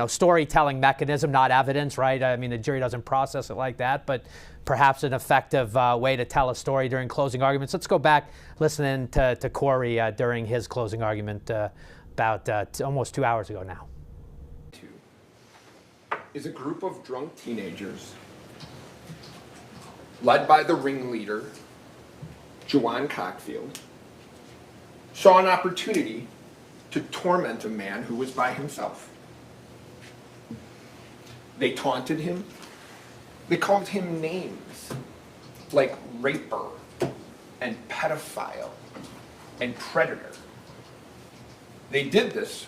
storytelling mechanism, not evidence, right? I mean, the jury doesn't process it like that, but perhaps an effective way to tell a story during closing arguments. Let's go back, listening to Corey during his closing argument about almost 2 hours ago now. Is a group of drunk teenagers led by the ringleader, Jawan Cockfield, saw an opportunity to torment a man who was by himself. They taunted him. They called him names like raper and pedophile and predator. They did this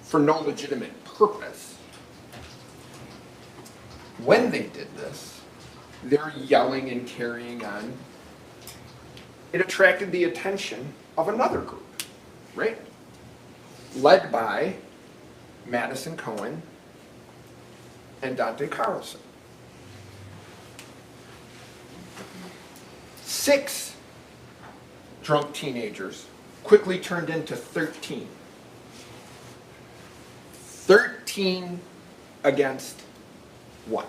for no legitimate purpose. When they did this, their yelling and carrying on, it attracted the attention of another group, right? Led by Madison Cohen and Dante Carlson. 6 drunk teenagers quickly turned into 13. 13 against 1.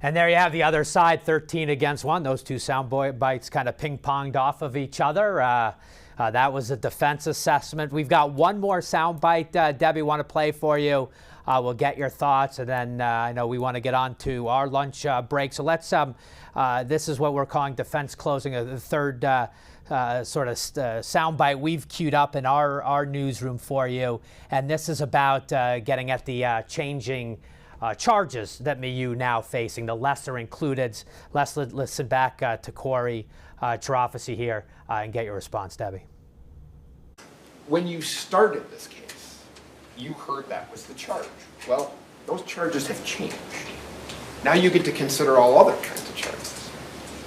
And there you have the other side, 13 against 1. Those two sound bites kind of ping-ponged off of each other. That was a defense assessment. We've got one more sound bite, Debbie, want to play for you. We'll get your thoughts, and then I know we want to get on to our lunch break. So let's, this is what we're calling defense closing, the third sort of soundbite we've queued up in our newsroom for you. And this is about getting at the changing charges that Miu now facing, the lesser included. Let's listen back to Corey Giraffi here and get your response, Debbie. When you started this case, you heard that was the charge. Well, those charges have changed. Now you get to consider all other kinds of charges,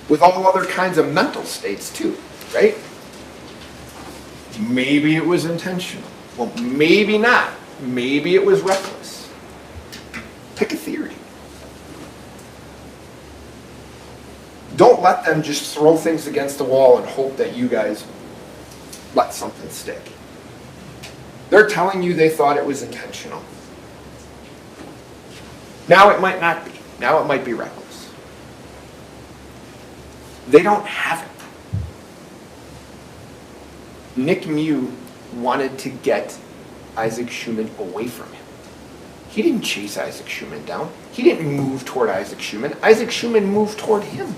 with all other kinds of mental states too, right? Maybe it was intentional. Well, maybe not. Maybe it was reckless. Pick a theory. Don't let them just throw things against the wall and hope that you guys let something stick. They're telling you they thought it was intentional. Now it might not be. Now it might be reckless. They don't have it. Nick Miu wanted to get Isaac Schuman away from him. He didn't chase Isaac Schuman down. He didn't move toward Isaac Schuman. Isaac Schuman moved toward him.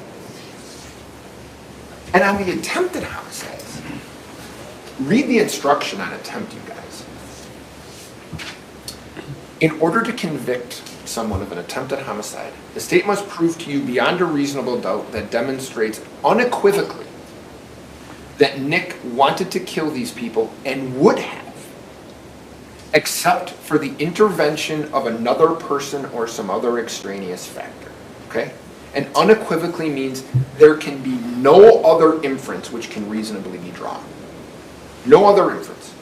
And on the attempted homicides, read the instruction on attempt, you guys. In order to convict someone of an attempted homicide, the state must prove to you beyond a reasonable doubt that demonstrates unequivocally that Nick wanted to kill these people and would have, except for the intervention of another person or some other extraneous factor, okay? And unequivocally means there can be no other inference which can reasonably be drawn. No other inference.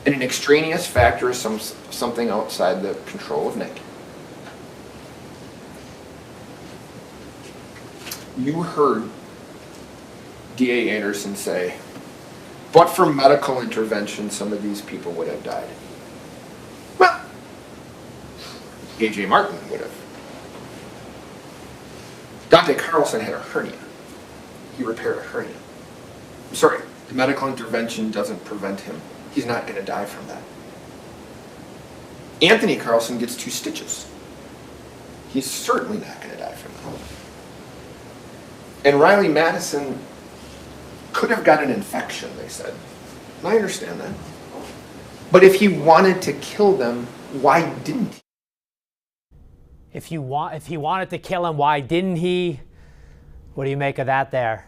And an extraneous factor is something outside the control of Nick. You heard D.A. Anderson say, but for medical intervention, some of these people would have died. Well, A.J. Martin would have. Dante Carlson had a hernia. He repaired a hernia. I'm sorry, the medical intervention doesn't prevent him. He's not going to die from that. Anthony Carlson gets 2 stitches. He's certainly not going to die from that. And Riley Madison could have got an infection, they said. And I understand that. But if he wanted to kill them, why didn't he? If he wanted to kill him, why didn't he? What do you make of that there?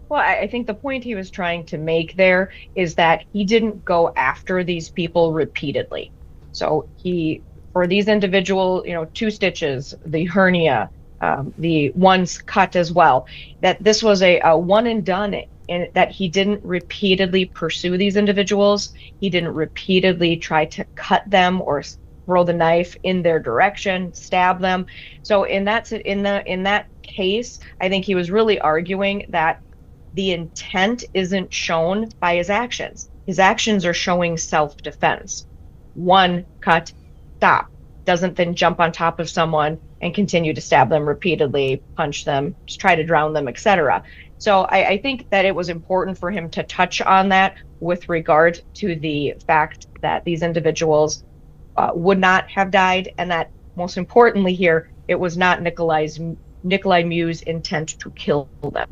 Well, I think the point he was trying to make there is that he didn't go after these people repeatedly. So for these individual, 2 stitches, the hernia, the one's cut as well, that this was a one and done, and that he didn't repeatedly pursue these individuals. He didn't repeatedly try to cut them or throw the knife in their direction, stab them. So in that case, I think he was really arguing that the intent isn't shown by his actions. His actions are showing self-defense. One cut, stop. Doesn't then jump on top of someone and continue to stab them repeatedly, punch them, just try to drown them, etc. So I think that it was important for him to touch on that with regard to the fact that these individuals would not have died, and that most importantly here, it was not Nicolae Miu's intent to kill them.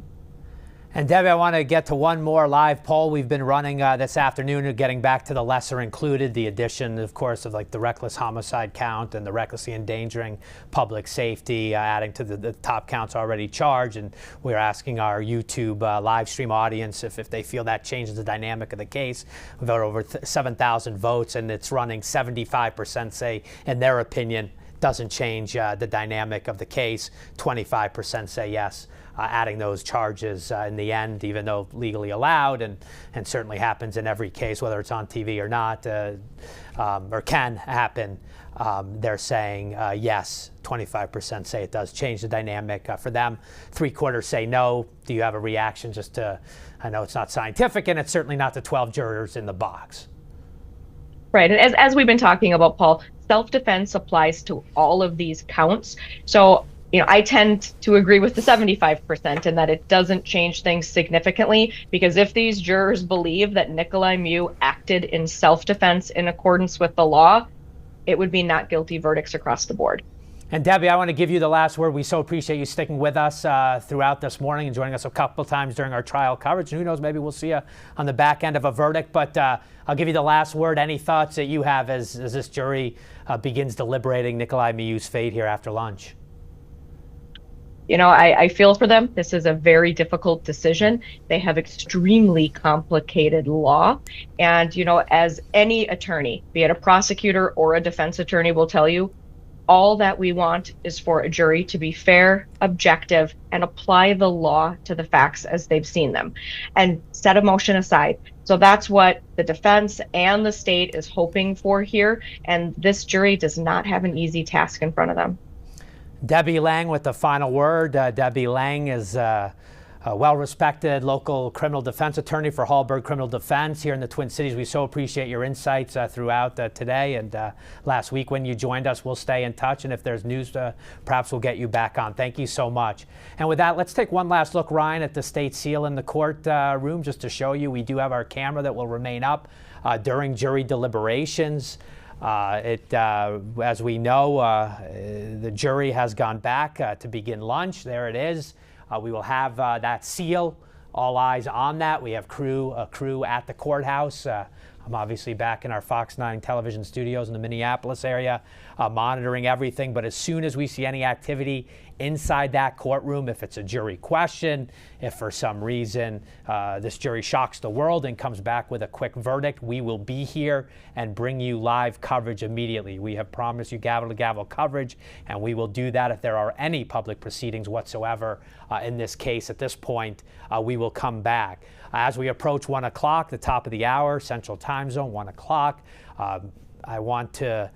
And Debbie, I want to get to one more live poll we've been running this afternoon, getting back to the lesser included, the addition, of course, of like the reckless homicide count and the recklessly endangering public safety, adding to the top counts already charged. And we're asking our YouTube live stream audience if they feel that changes the dynamic of the case. We've got over 7,000 votes, and it's running 75% say, in their opinion, doesn't change the dynamic of the case. 25% say yes. Adding those charges in the end, even though legally allowed, and certainly happens in every case, whether it's on TV or not, or can happen. They're saying yes. 25% say it does change the dynamic for them. 3/4 say no. Do you have a reaction? I know it's not scientific, and it's certainly not the 12 jurors in the box. Right, and as we've been talking about, Paul, self-defense applies to all of these counts. So, I tend to agree with the 75% in that it doesn't change things significantly, because if these jurors believe that Nicolae Miu acted in self-defense in accordance with the law, it would be not guilty verdicts across the board. And Debbie, I want to give you the last word. We so appreciate you sticking with us throughout this morning and joining us a couple of times during our trial coverage. And who knows, maybe we'll see you on the back end of a verdict. But I'll give you the last word. Any thoughts that you have as this jury begins deliberating Nicolae Miu's fate here after lunch? I feel for them. This is a very difficult decision. They have extremely complicated law. And, as any attorney, be it a prosecutor or a defense attorney, will tell you, all that we want is for a jury to be fair, objective, and apply the law to the facts as they've seen them, and set emotion aside. So that's what the defense and the state is hoping for here. And this jury does not have an easy task in front of them. Debbie Lang with the final word. Debbie Lang is a well-respected local criminal defense attorney for Hallberg Criminal Defense here in the Twin Cities. We so appreciate your insights throughout today and last week when you joined us. We'll stay in touch, and if there's news, perhaps we'll get you back on. Thank you so much. And with that, let's take one last look, Ryan, at the state seal in the courtroom, just to show you we do have our camera that will remain up during jury deliberations. As we know, the jury has gone back to begin lunch. There it is. We will have that seal, all eyes on that. We have a crew at the courthouse. I'm obviously back in our Fox 9 television studios in the Minneapolis area, monitoring everything. But as soon as we see any activity inside that courtroom, if it's a jury question, if for some reason this jury shocks the world and comes back with a quick verdict, we will be here and bring you live coverage immediately. We have promised you gavel-to-gavel coverage, and we will do that if there are any public proceedings whatsoever in this case. At this point, we will come back. As we approach 1 o'clock, the top of the hour, Central Time Zone, 1 o'clock, I want to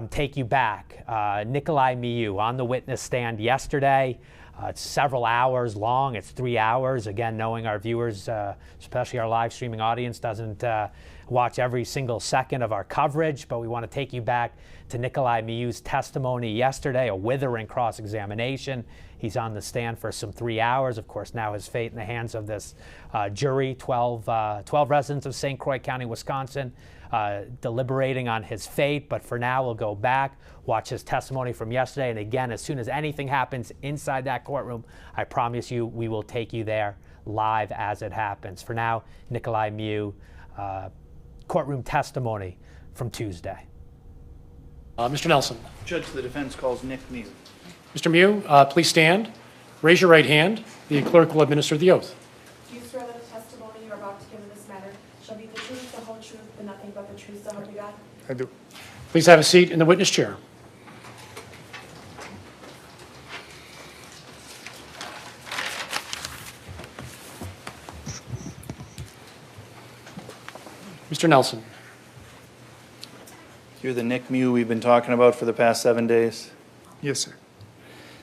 take you back. Nicolae Miu on the witness stand yesterday. It's several hours long. It's 3 hours. Again, knowing our viewers, especially our live streaming audience, doesn't watch every single second of our coverage, but we want to take you back to Nicolae Miu's testimony yesterday, a withering cross-examination. He's on the stand for some 3 hours. Of course, now his fate in the hands of this jury, 12 residents of St. Croix County, Wisconsin, deliberating on his fate. But for now, we'll go back, watch his testimony from yesterday. And again, as soon as anything happens inside that courtroom, I promise you we will take you there live as it happens. For now, Nicolae Miu, courtroom testimony from Tuesday. Mr. Nelson. Judge, the defense calls Nick Miu. Mr. Miu, please stand. Raise your right hand. The clerk will administer the oath. Do you swear that the testimony you are about to give in this matter shall be the truth, the whole truth, and nothing but the truth, so help you God? I do. Please have a seat in the witness chair. Mr. Nelson. You're the Nick Miu we've been talking about for the past 7 days? Yes, sir.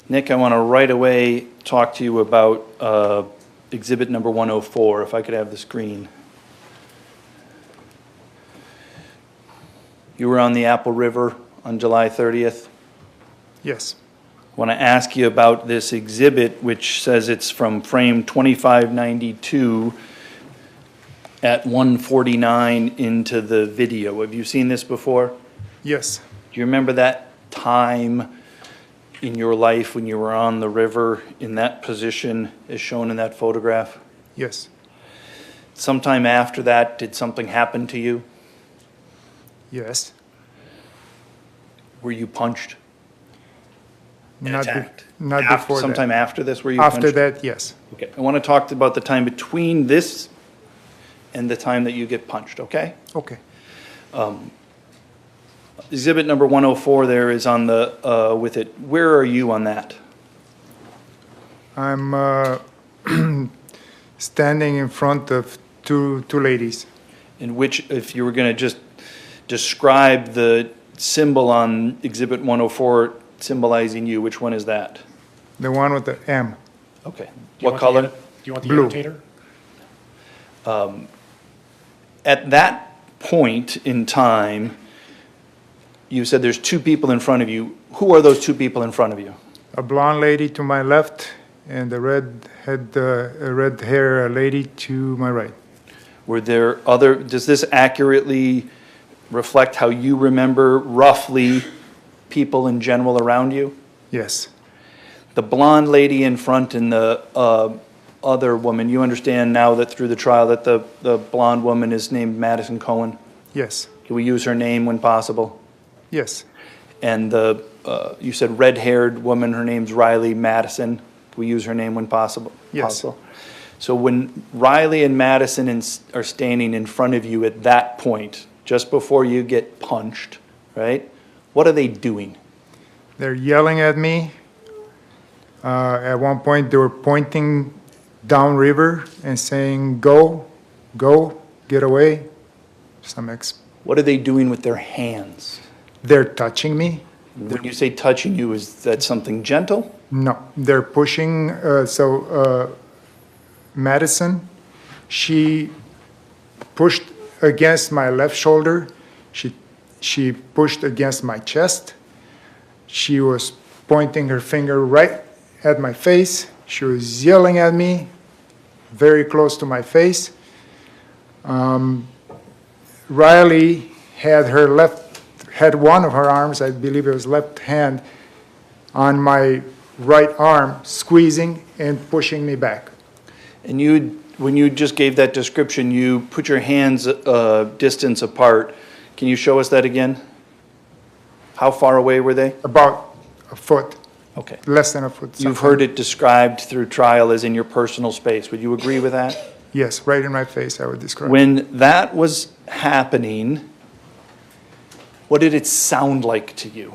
Nick, I want to right away talk to you about exhibit number 104, if I could have the screen. You were on the Apple River on July 30th. Yes. I want to ask you about this exhibit, which says it's from frame 2592 at 149 into the video. Have you seen this before? Yes. Do you remember that time in your life when you were on the river in that position as shown in that photograph? Yes. Sometime after that, did something happen to you? Yes. Were you punched? Not attacked? before Sometime that. after this, were you After punched? that, yes. Okay, I want to talk about the time between this and the time that you get punched, okay? Okay. Exhibit number 104 there is on the, with it. Where are you on that? I'm standing in front of two ladies. In which, if you were going to just describe the symbol on exhibit 104 symbolizing you, which one is that? The one with the M. Okay. Do you What want color? Do you want the Blue. annotator? At that point in time, you said there's two people in front of you. Who are those two people in front of you? A blonde lady to my left and a red hair lady to my right. Were there other, does this accurately reflect how you remember roughly people in general around you? Yes. The blonde lady in front and the other woman, you understand now that through the trial that the blonde woman is named Madison Cohen? Yes. Can we use her name when possible? Yes. And you said red-haired woman, her name's Riley Madison. Can we use her name when possible? Yes. Possible? So when Riley and Madison are standing in front of you at that point, just before you get punched, right? What are they doing? They're yelling at me. At one point, they were pointing downriver and saying, go, get away. What are they doing with their hands? They're touching me. When you say touching you, is that something gentle? No, they're pushing. Madison, she pushed against my left shoulder. She pushed against my chest. She was pointing her finger right at my face. She was yelling at me, very close to my face. Riley had one of her arms, I believe it was left hand, on my right arm, squeezing and pushing me back. And when you just gave that description, you put your hands distance apart. Can you show us that again? How far away were they? About a foot. Okay. Less than a foot. You've heard it described through trial as in your personal space. Would you agree with that? Yes, right in my face, I would describe it. When that was happening, what did it sound like to you?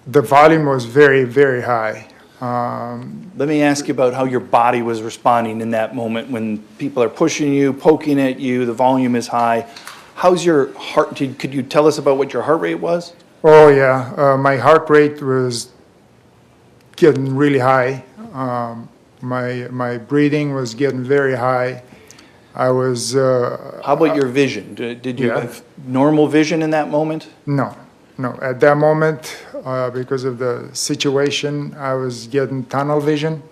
The volume was very, very high. Let me ask you about how your body was responding in that moment when people are pushing you, poking at you, the volume is high. How's your heart? Could you tell us about what your heart rate was? Oh, yeah. My heart rate was getting really high. My breathing was getting very high. I was... How about your vision? Did you have normal vision in that moment? No. At that moment, because of the situation, I was getting tunnel vision.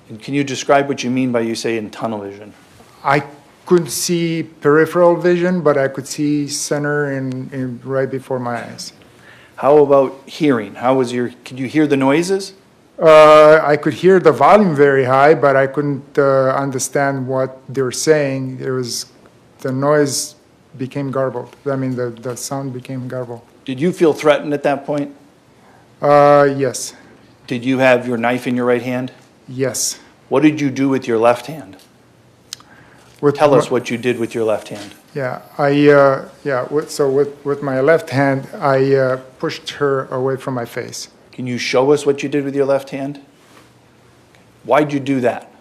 And can you describe what you mean by you say in tunnel vision? I couldn't see peripheral vision, but I could see center and right before my eyes. How about hearing? Could you hear the noises? I could hear the volume very high, but I couldn't understand what they were saying. The noise became garbled. I mean, the sound became garbled. Did you feel threatened at that point? Yes. Did you have your knife in your right hand? Yes. What did you do with your left hand? Tell us what you did with your left hand. Yeah, with my left hand, I pushed her away from my face. Can you show us what you did with your left hand? Why'd you do that?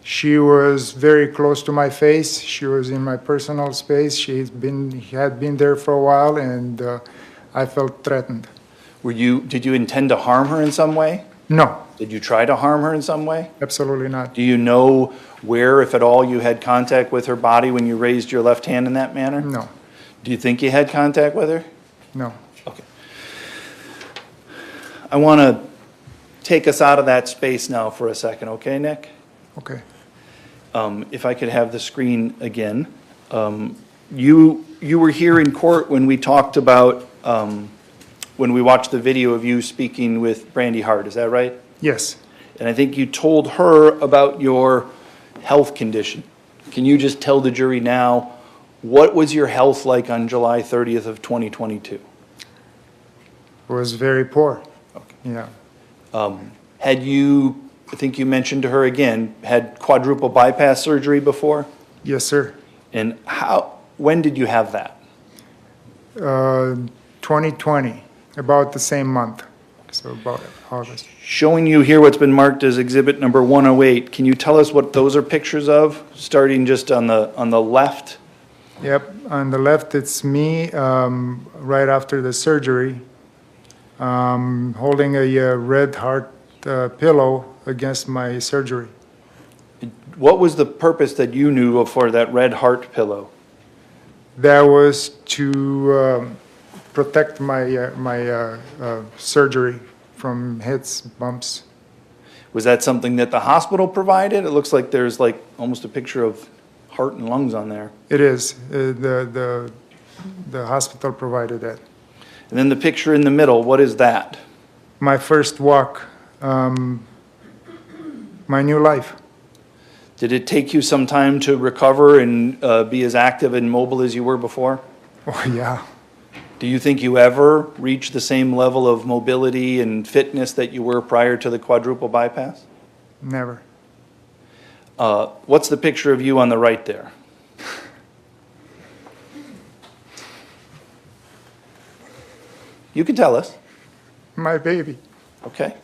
She was very close to my face. She was in my personal space. She had been there for a while, and I felt threatened. Did you intend to harm her in some way? No. Did you try to harm her in some way? Absolutely not. Do you know where, if at all, you had contact with her body when you raised your left hand in that manner? No. Do you think you had contact with her? No. Okay. I want to take us out of that space now for a second, okay, Nick? Okay. If I could have the screen again. You were here in court when we talked about, when we watched the video of you speaking with Brandy Hart, is that right? Yes. And I think you told her about your health condition. Can you just tell the jury now, what was your health like on July 30th of 2022? It was very poor. Okay. Yeah. Had you, I think you mentioned to her again, had quadruple bypass surgery before? Yes, sir. And when did you have that? 2020, about the same month, so about August. Showing you here what's been marked as exhibit number 108. Can you tell us what those are pictures of, starting just on the left? Yep, on the left it's me right after the surgery, holding a red heart pillow against my surgery. What was the purpose that you knew for that red heart pillow? That was to protect my surgery from hits, bumps. Was that something that the hospital provided? It looks like there's like almost a picture of heart and lungs on there. It is. The hospital provided that. And then the picture in the middle, what is that? My first walk, my new life. Did it take you some time to recover and be as active and mobile as you were before? Oh, yeah. Do you think you ever reached the same level of mobility and fitness that you were prior to the quadruple bypass? Never. What's the picture of you on the right there? You can tell us. My baby. Okay.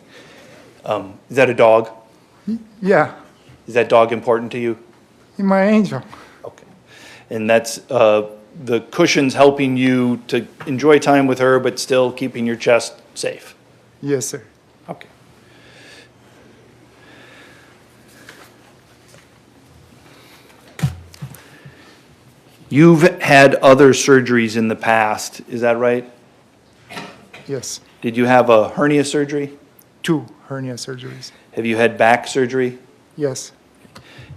Is that a dog? Yeah. Is that dog important to you? My angel. Okay. And that's the cushion's helping you to enjoy time with her, but still keeping your chest safe. Yes, sir. Okay. You've had other surgeries in the past, is that right? Yes. Did you have a hernia surgery? 2 hernia surgeries. Have you had back surgery? Yes.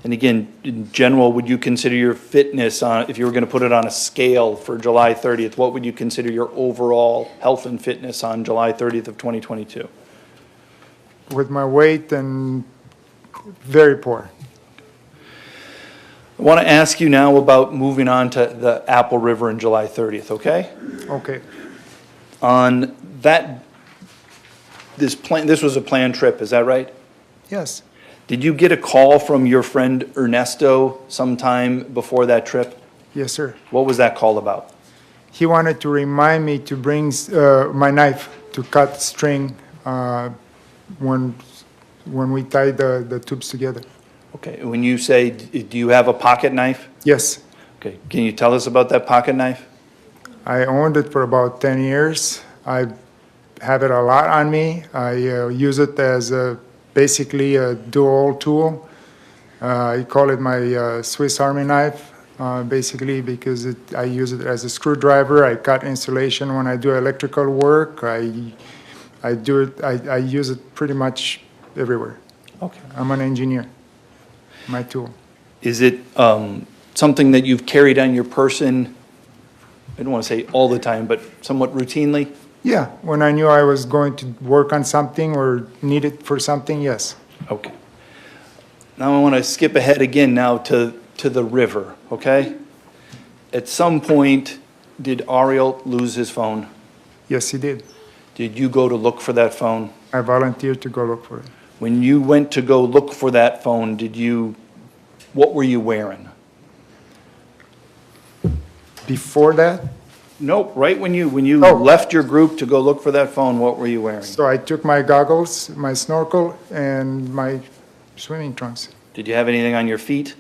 And again, in general, would you consider your fitness on, if you were going to put it on a scale for July 30th, what would you consider your overall health and fitness on July 30th of 2022? With my weight and very poor. I want to ask you now about moving on to the Apple River on July 30th, okay? Okay. On that, this was a planned trip, is that right? Yes. Did you get a call from your friend Ernesto sometime before that trip? Yes, sir. What was that call about? He wanted to remind me to bring my knife to cut string when we tie the tubes together. Okay, when you say, do you have a pocket knife? Yes. Okay, can you tell us about that pocket knife? I owned it for about 10 years. I have it a lot on me. I use it as basically a dual tool. I call it my Swiss Army knife, basically because I use it as a screwdriver. I cut insulation when I do electrical work. I use it pretty much everywhere. Okay. I'm an engineer. My tool. Is it something that you've carried on your person, I don't want to say all the time, but somewhat routinely? Yeah, when I knew I was going to work on something or need it for something, yes. Okay. Now I want to skip ahead again now to the river, okay? At some point, did Ariel lose his phone? Yes, he did. Did you go to look for that phone? I volunteered to go look for it. When you went to go look for that phone, what were you wearing? Before that? Nope, right when you left your group to go look for that phone, what were you wearing? So I took my goggles, my snorkel, and my swimming trunks. Did you have anything on your feet?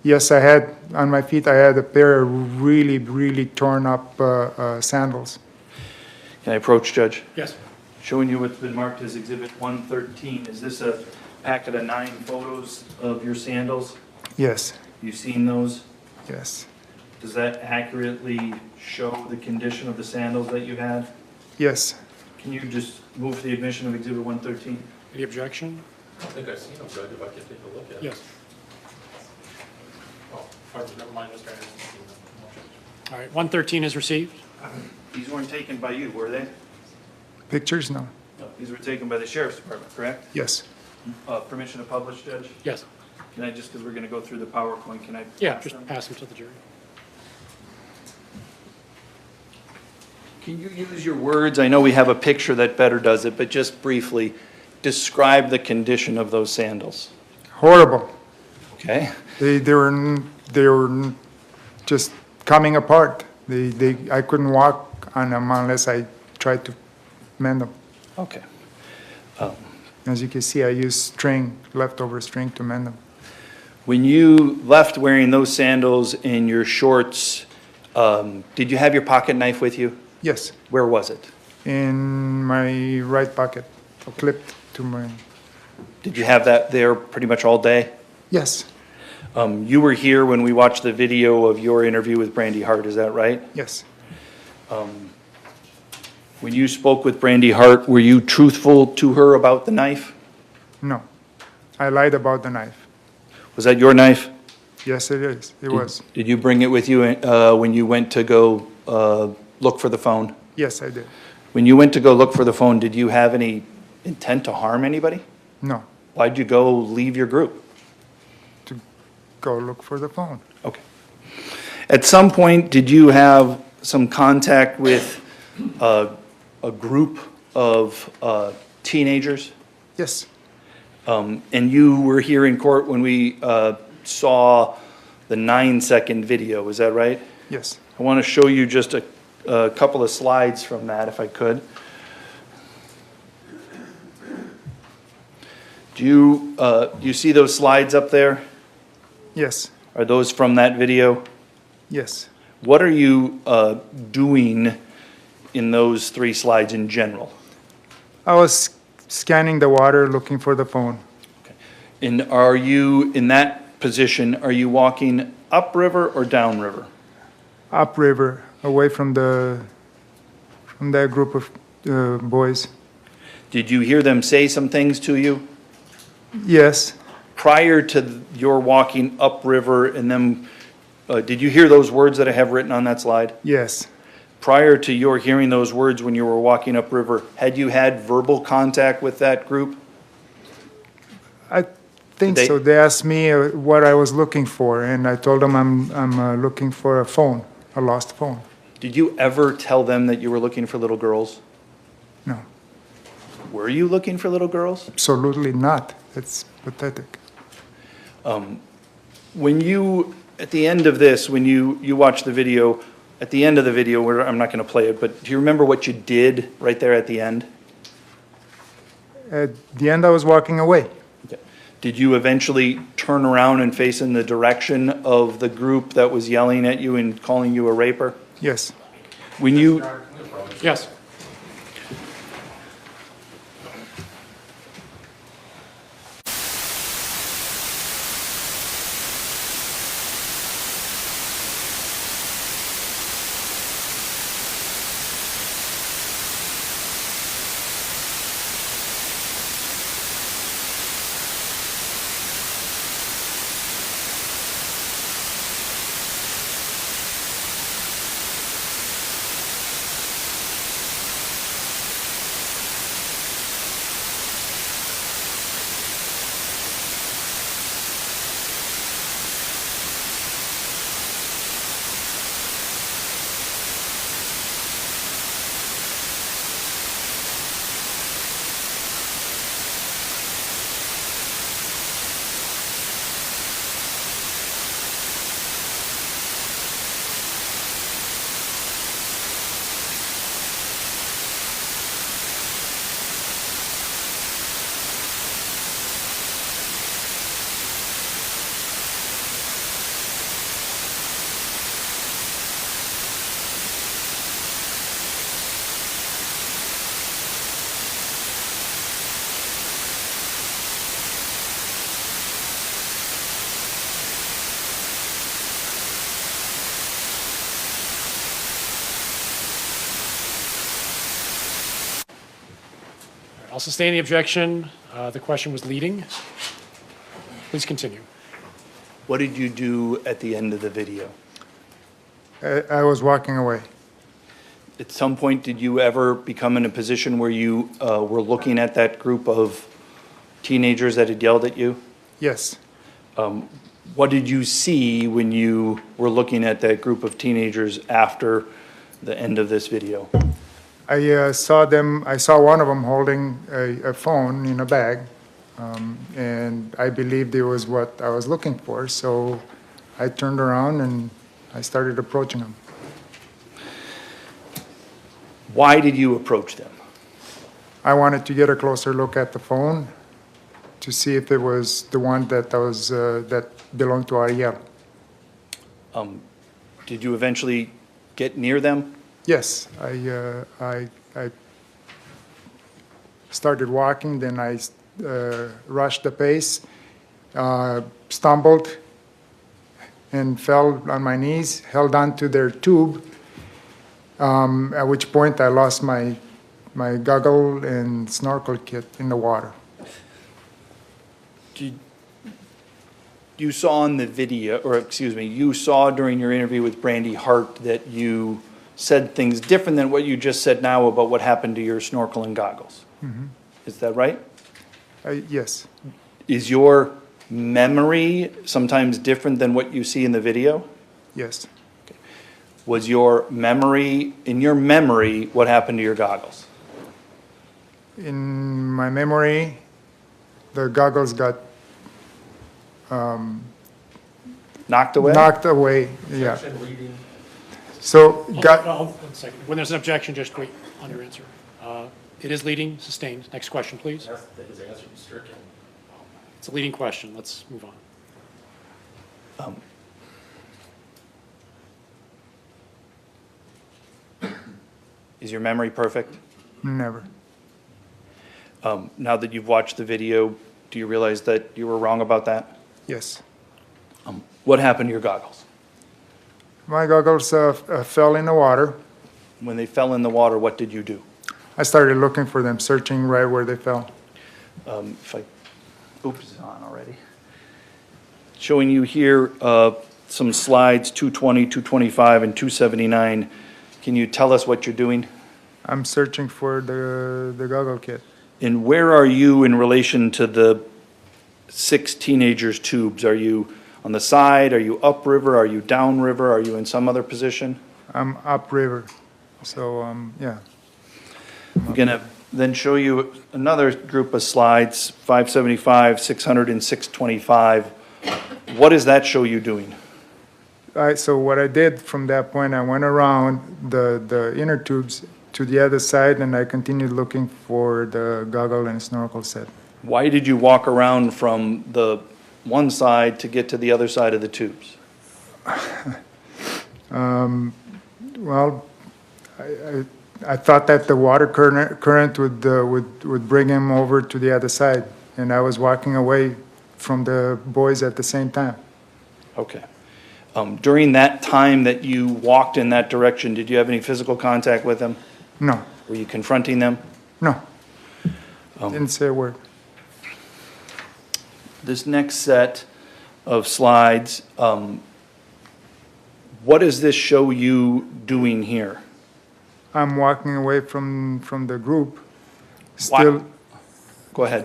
Yes, I had, on my feet, I had a pair of really, really torn up sandals. Can I approach, Judge? Yes. Showing you what's been marked as Exhibit 113. Is this a packet of 9 photos of your sandals? Yes. You've seen those? Yes. Does that accurately show the condition of the sandals that you had? Yes. Can you just move for the admission of Exhibit 113? Any objection? I think I've seen them, Judge, if I can take a look at it. Yes. Oh, never mind, Mr. Anderson. All right, 113 is received. These weren't taken by you, were they? Pictures? No. No, these were taken by the Sheriff's Department, correct? Yes. Permission to publish, Judge? Yes. Can I, just because we're going to go through the PowerPoint, can I? Yeah, pass just them? pass them to the jury. Can you use your words? I know we have a picture that better does it, but just briefly, describe the condition of those sandals. Horrible. Okay. They were just coming apart. I couldn't walk on them unless I tried to mend them. Okay. As you can see, I used string, leftover string to mend them. When you left wearing those sandals and your shorts, did you have your pocket knife with you? Yes. Where was it? In my right pocket, clipped to my... Did you have that there pretty much all day? Yes. You were here when we watched the video of your interview with Brandy Hart, is that right? Yes. When you spoke with Brandy Hart, were you truthful to her about the knife? No. I lied about the knife. Was that your knife? Yes, it is. It was. Did you bring it with you when you went to go look for the phone? Yes, I did. When you went to go look for the phone, did you have any intent to harm anybody? No. Why'd you go leave your group? To go look for the phone. Okay. At some point, did you have some contact with a group of teenagers? Yes. And you were here in court when we saw the 9-second video, is that right? Yes. I want to show you just a couple of slides from that, if I could. Do you see those slides up there? Yes. Are those from that video? Yes. What are you doing in those 3 slides in general? I was scanning the water, looking for the phone. Okay. And are you, in that position, are you walking upriver or downriver? Upriver, away from that group of boys. Did you hear them say some things to you? Yes. Prior to your walking upriver and them, did you hear those words that I have written on that slide? Yes. Prior to your hearing those words when you were walking upriver, had you had verbal contact with that group? I think so. They asked me what I was looking for, and I told them I'm looking for a phone, a lost phone. Did you ever tell them that you were looking for little girls? No. Were you looking for little girls? Absolutely not. It's pathetic. When you, at the end of this, when you watch the video, at the end of the video, where I'm not going to play it, but do you remember what you did right there at the end? At the end, I was walking away. Okay. Did you eventually turn around and face in the direction of the group that was yelling at you and calling you a raper? Yes. When you... Yes. I'll sustain the objection. The question was leading. Please continue. What did you do at the end of the video? I was walking away. At some point, did you ever become in a position where you were looking at that group of teenagers that had yelled at you? Yes. What did you see when you were looking at that group of teenagers after the end of this video? I saw one of them holding a phone in a bag, and I believed it was what I was looking for, so I turned around and I started approaching them. Why did you approach them? I wanted to get a closer look at the phone to see if it was the one that that belonged to Ariel. Did you eventually get near them? Yes, I started walking, then I rushed the pace, stumbled, and fell on my knees, held on to their tube, at which point I lost my goggle and snorkel kit in the water. You saw in the video, or excuse me, you saw during your interview with Brandy Hart that you said things different than what you just said now about what happened to your snorkel and goggles. Mhm. Is that right? Yes. Is your memory sometimes different than what you see in the video? Yes. Was your memory, in your memory, what happened to your goggles? In my memory, the goggles got knocked away? Knocked away, yeah. Objection, leading. So, got, One second. When there's an objection, just wait on your answer. It is leading, sustained. Next question, please. His answer was stricken. It's a leading question. Let's move on. Is your memory perfect? never. Now that you've watched the video, do you realize that you were wrong about that? Yes. What happened to your goggles? My goggles fell in the water. When they fell in the water, what did you do? I started looking for them, searching right where they fell. Oops, it's on already. Showing you here some slides, 220, 225, and 279. Can you tell us what you're doing? I'm searching for the goggle kit. And where are you in relation to the 6 teenagers' tubes? Are you on the side? Are you upriver? Are you downriver? Are you in some other position? I'm upriver. So, yeah. I'm going to then show you another group of slides, 575, 600, and 625. What does that show you doing? So what I did from that point, I went around the inner tubes to the other side, and I continued looking for the goggle and snorkel set. Why did you walk around from the one side to get to the other side of the tubes? Well, I thought that the water current would bring him over to the other side, and I was walking away from the boys at the same time. Okay. During that time that you walked in that direction, did you have any physical contact with them? No. Were you confronting them? No. Didn't say a word. This next set of slides, what does this show you doing here? I'm walking away from the group. Still. Go ahead.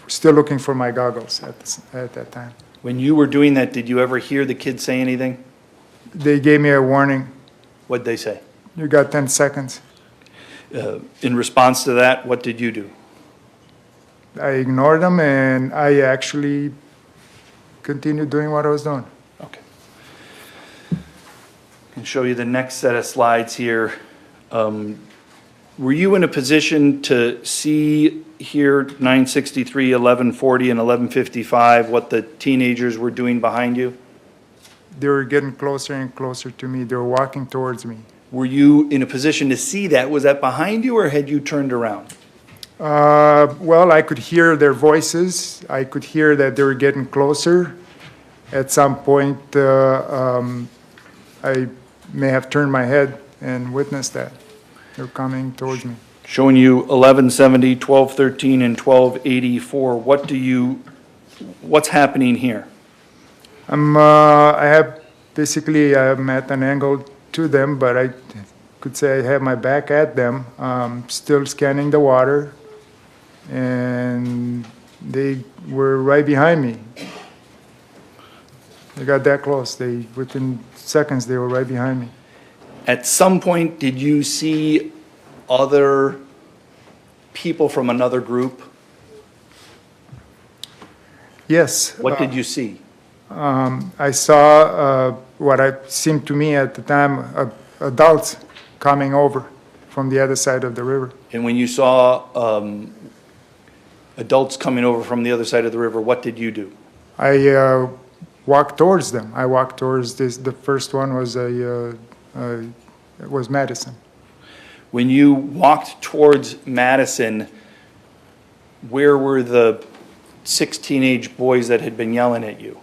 Still looking for my goggles at that time. When you were doing that, did you ever hear the kids say anything? They gave me a warning. What'd they say? You got 10 seconds. In response to that, what did you do? I ignored them, and I actually continued doing what I was doing. Okay. I can show you the next set of slides here. Were you in a position to see here 963, 1140, and 1155, what the teenagers were doing behind you? They were getting closer and closer to me. They were walking towards me. Were you in a position to see that? Was that behind you, or had you turned around? Well, I could hear their voices. I could hear that they were getting closer. At some point, I may have turned my head and witnessed that. They're coming towards me. Showing you 1170, 1213, and 1284. What's happening here? I'm at an angle to them, but I could say I have my back at them, still scanning the water, and they were right behind me. They got that close. Within seconds, they were right behind me. At some point, did you see other people from another group? Yes. What did you see? I saw what seemed to me at the time adults coming over from the other side of the river. And when you saw adults coming over from the other side of the river, what did you do? I walked towards them. I walked towards this. The first one was was Madison. When you walked towards Madison, where were the 6 teenage boys that had been yelling at you?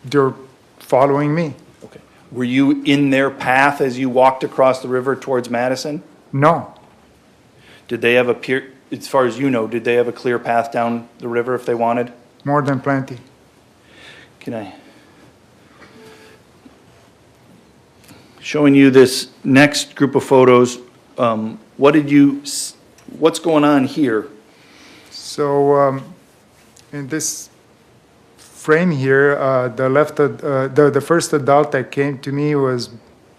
they're following me. Okay. Were you in their path as you walked across the river towards Madison? No, Did they have as far as you know, did they have a clear path down the river if they wanted? more than plenty. Can I? Showing you this next group of photos, what's going on here? So in this frame here, the first adult that came to me was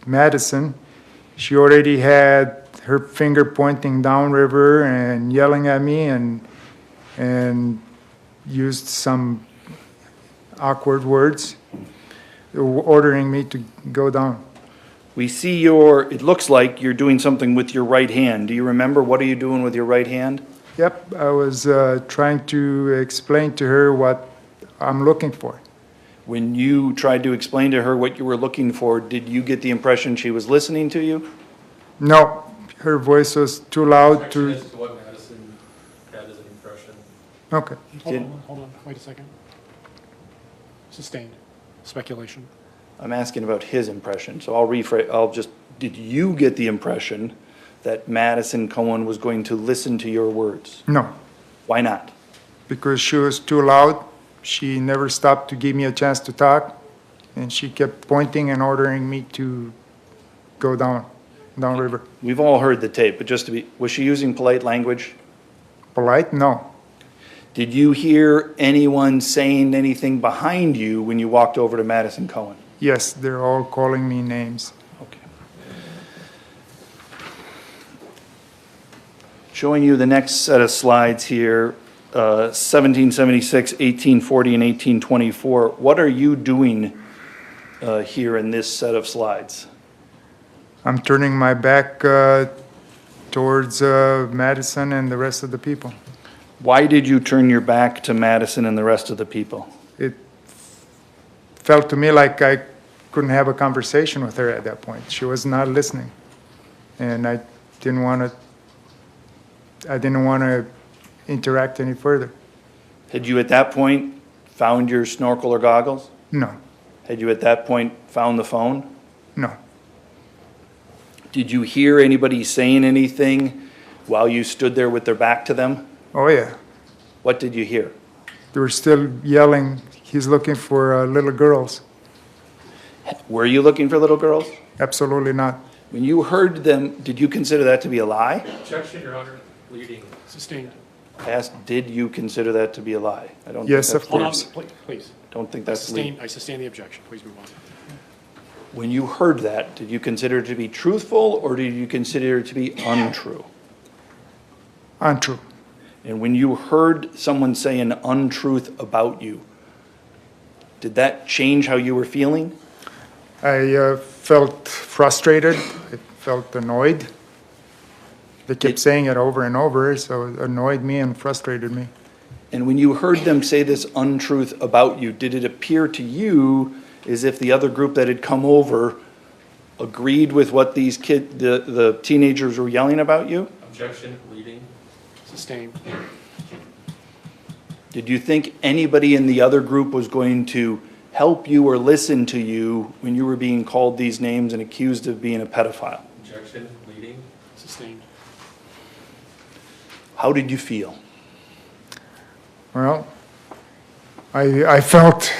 Madison. She already had her finger pointing downriver and yelling at me and used some awkward words, ordering me to go down. We see it looks like you're doing something with your right hand. Do you remember, what are you doing with your right hand? Yep, I was trying to explain to her what I'm looking for. When you tried to explain to her what you were looking for, did you get the impression she was listening to you? No, her voice was too loud to. As to what Madison had as an impression. Okay. Hold on, wait a second. Sustained. Speculation. I'm asking about his impression, so I'll rephrase. Did you get the impression that Madison Cohen was going to listen to your words? No, Why not? because she was too loud. She never stopped to give me a chance to talk, and she kept pointing and ordering me to go downriver. We've all heard the tape, but was she using polite language? Polite? No. Did you hear anyone saying anything behind you when you walked over to Madison Cohen? Yes, they're all calling me names. Okay. Showing you the next set of slides here, 1776, 1840, and 1824. What are you doing here in this set of slides? I'm turning my back towards Madison and the rest of the people. Why did you turn your back to Madison and the rest of the people? It felt to me like I couldn't have a conversation with her at that point. She was not listening, and I didn't want to interact any further. Had you at that point found your snorkel or goggles? No, Had you at that point found the phone? no. Did you hear anybody saying anything while you stood there with their back to them? Oh yeah, What did you hear? they were still yelling. He's looking for little girls. Were you looking for little girls? Absolutely not. When you heard them, did you consider that to be a lie? Objection, Your Honor. Leading. Sustained. I asked, did you consider that to be a lie? I don't. Yes, think of that's- Hold on, please. Don't think that's legal. I sustain the objection. Please move on. When you heard that, did you consider it to be truthful or did you consider it to be untrue? Untrue. And when you heard someone say an untruth about you, did that change how you were feeling? I felt frustrated. I felt annoyed. They kept saying it over and over, so it annoyed me and frustrated me. And when you heard them say this untruth about you, did it appear to you as if the other group that had come over agreed with what these the teenagers were yelling about you? Objection, leading. Sustained. Did you think anybody in the other group was going to help you or listen to you when you were being called these names and accused of being a pedophile? Objection, leading. Sustained. How did you feel? Well, I felt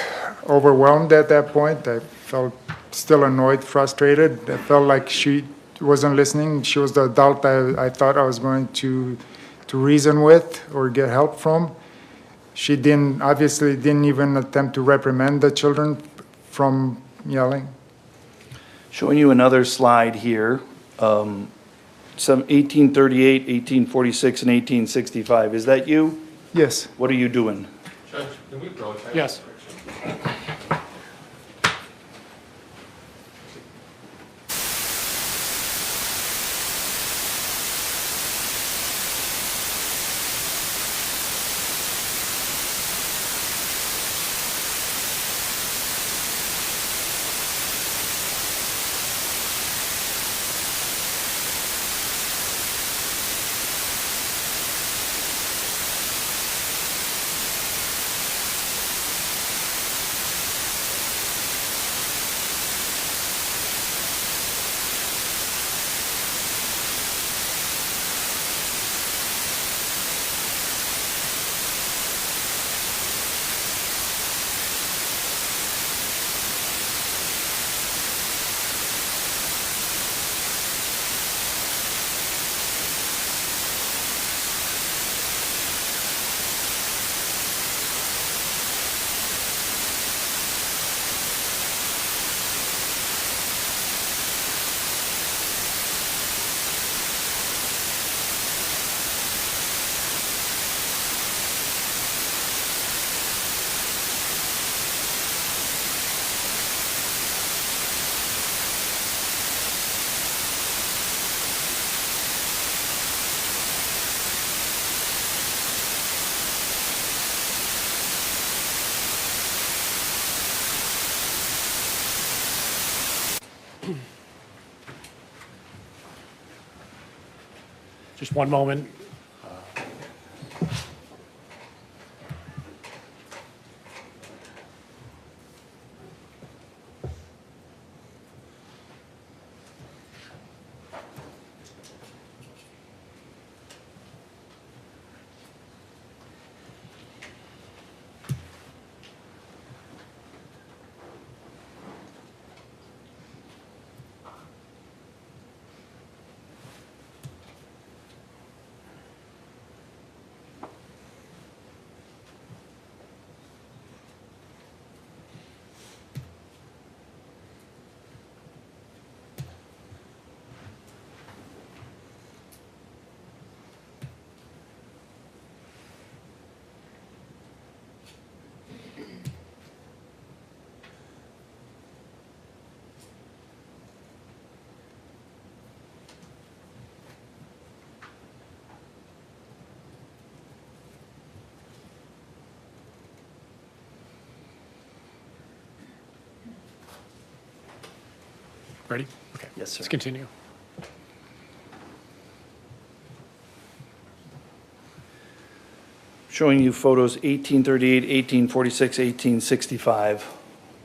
overwhelmed at that point. I felt still annoyed, frustrated. I felt like she wasn't listening. She was the adult I thought I was going to reason with or get help from. She obviously didn't even attempt to reprimand the children from yelling. Showing you another slide here, some 1838, 1846, and 1865. Is that you? Yes. What are you doing? Judge, can we protest? Yes. Just one moment. Ready? Okay. Yes, sir. Let's continue. Showing you photos 1838, 1846, 1865.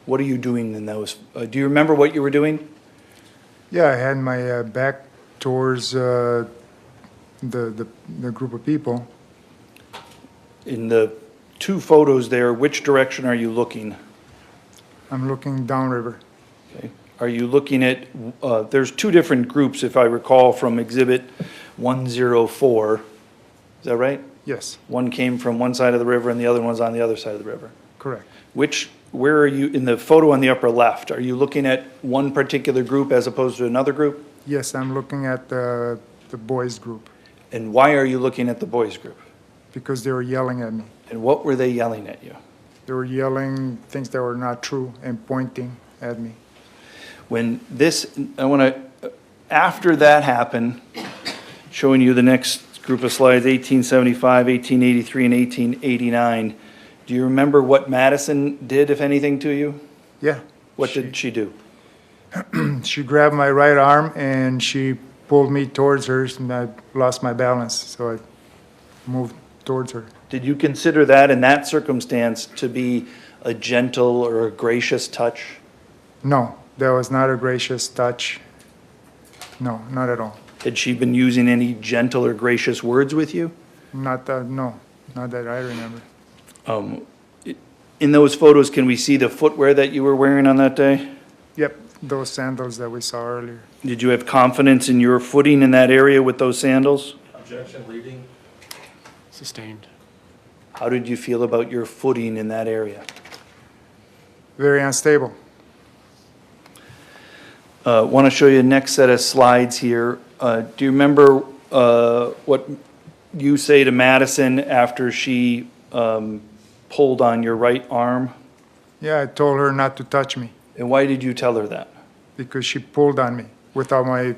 What are you doing in those? Do you remember what you were doing? Yeah, I had my back towards the group of people. In the two photos there, which direction are you looking? I'm looking downriver. Okay. Are you looking at, there's two different groups, if I recall, from Exhibit 104. Is that right? Yes, One came from one side of the river and the other one's on the other side of the river. correct. Where are you, in the photo on the upper left, are you looking at one particular group as opposed to another group? Yes, I'm looking at the boys group And why are you looking at the boys group? because they were yelling at me. And what were they yelling at you? They were yelling things that were not true and pointing at me. When this, I want to, after that happened, showing you the next group of slides, 1875, 1883, and 1889, do you remember what Madison did, if anything, to you? Yeah. What did she do? She grabbed my right arm and she pulled me towards her and I lost my balance, so I moved towards her. Did you consider that in that circumstance to be a gentle or a gracious touch? No, that was not a gracious touch. No, not at all. Had she been using any gentle or gracious words with you? Not that, no, not that I remember. In those photos, can we see the footwear that you were wearing on that day? Yep, those sandals that we saw earlier. Did you have confidence in your footing in that area with those sandals? Objection leading. Sustained. How did you feel about your footing in that area? Very unstable. Want to show you the next set of slides here. Do you remember what you say to Madison after she pulled on your right arm? Yeah, I told her not to touch me And why did you tell her that? because she pulled on me without my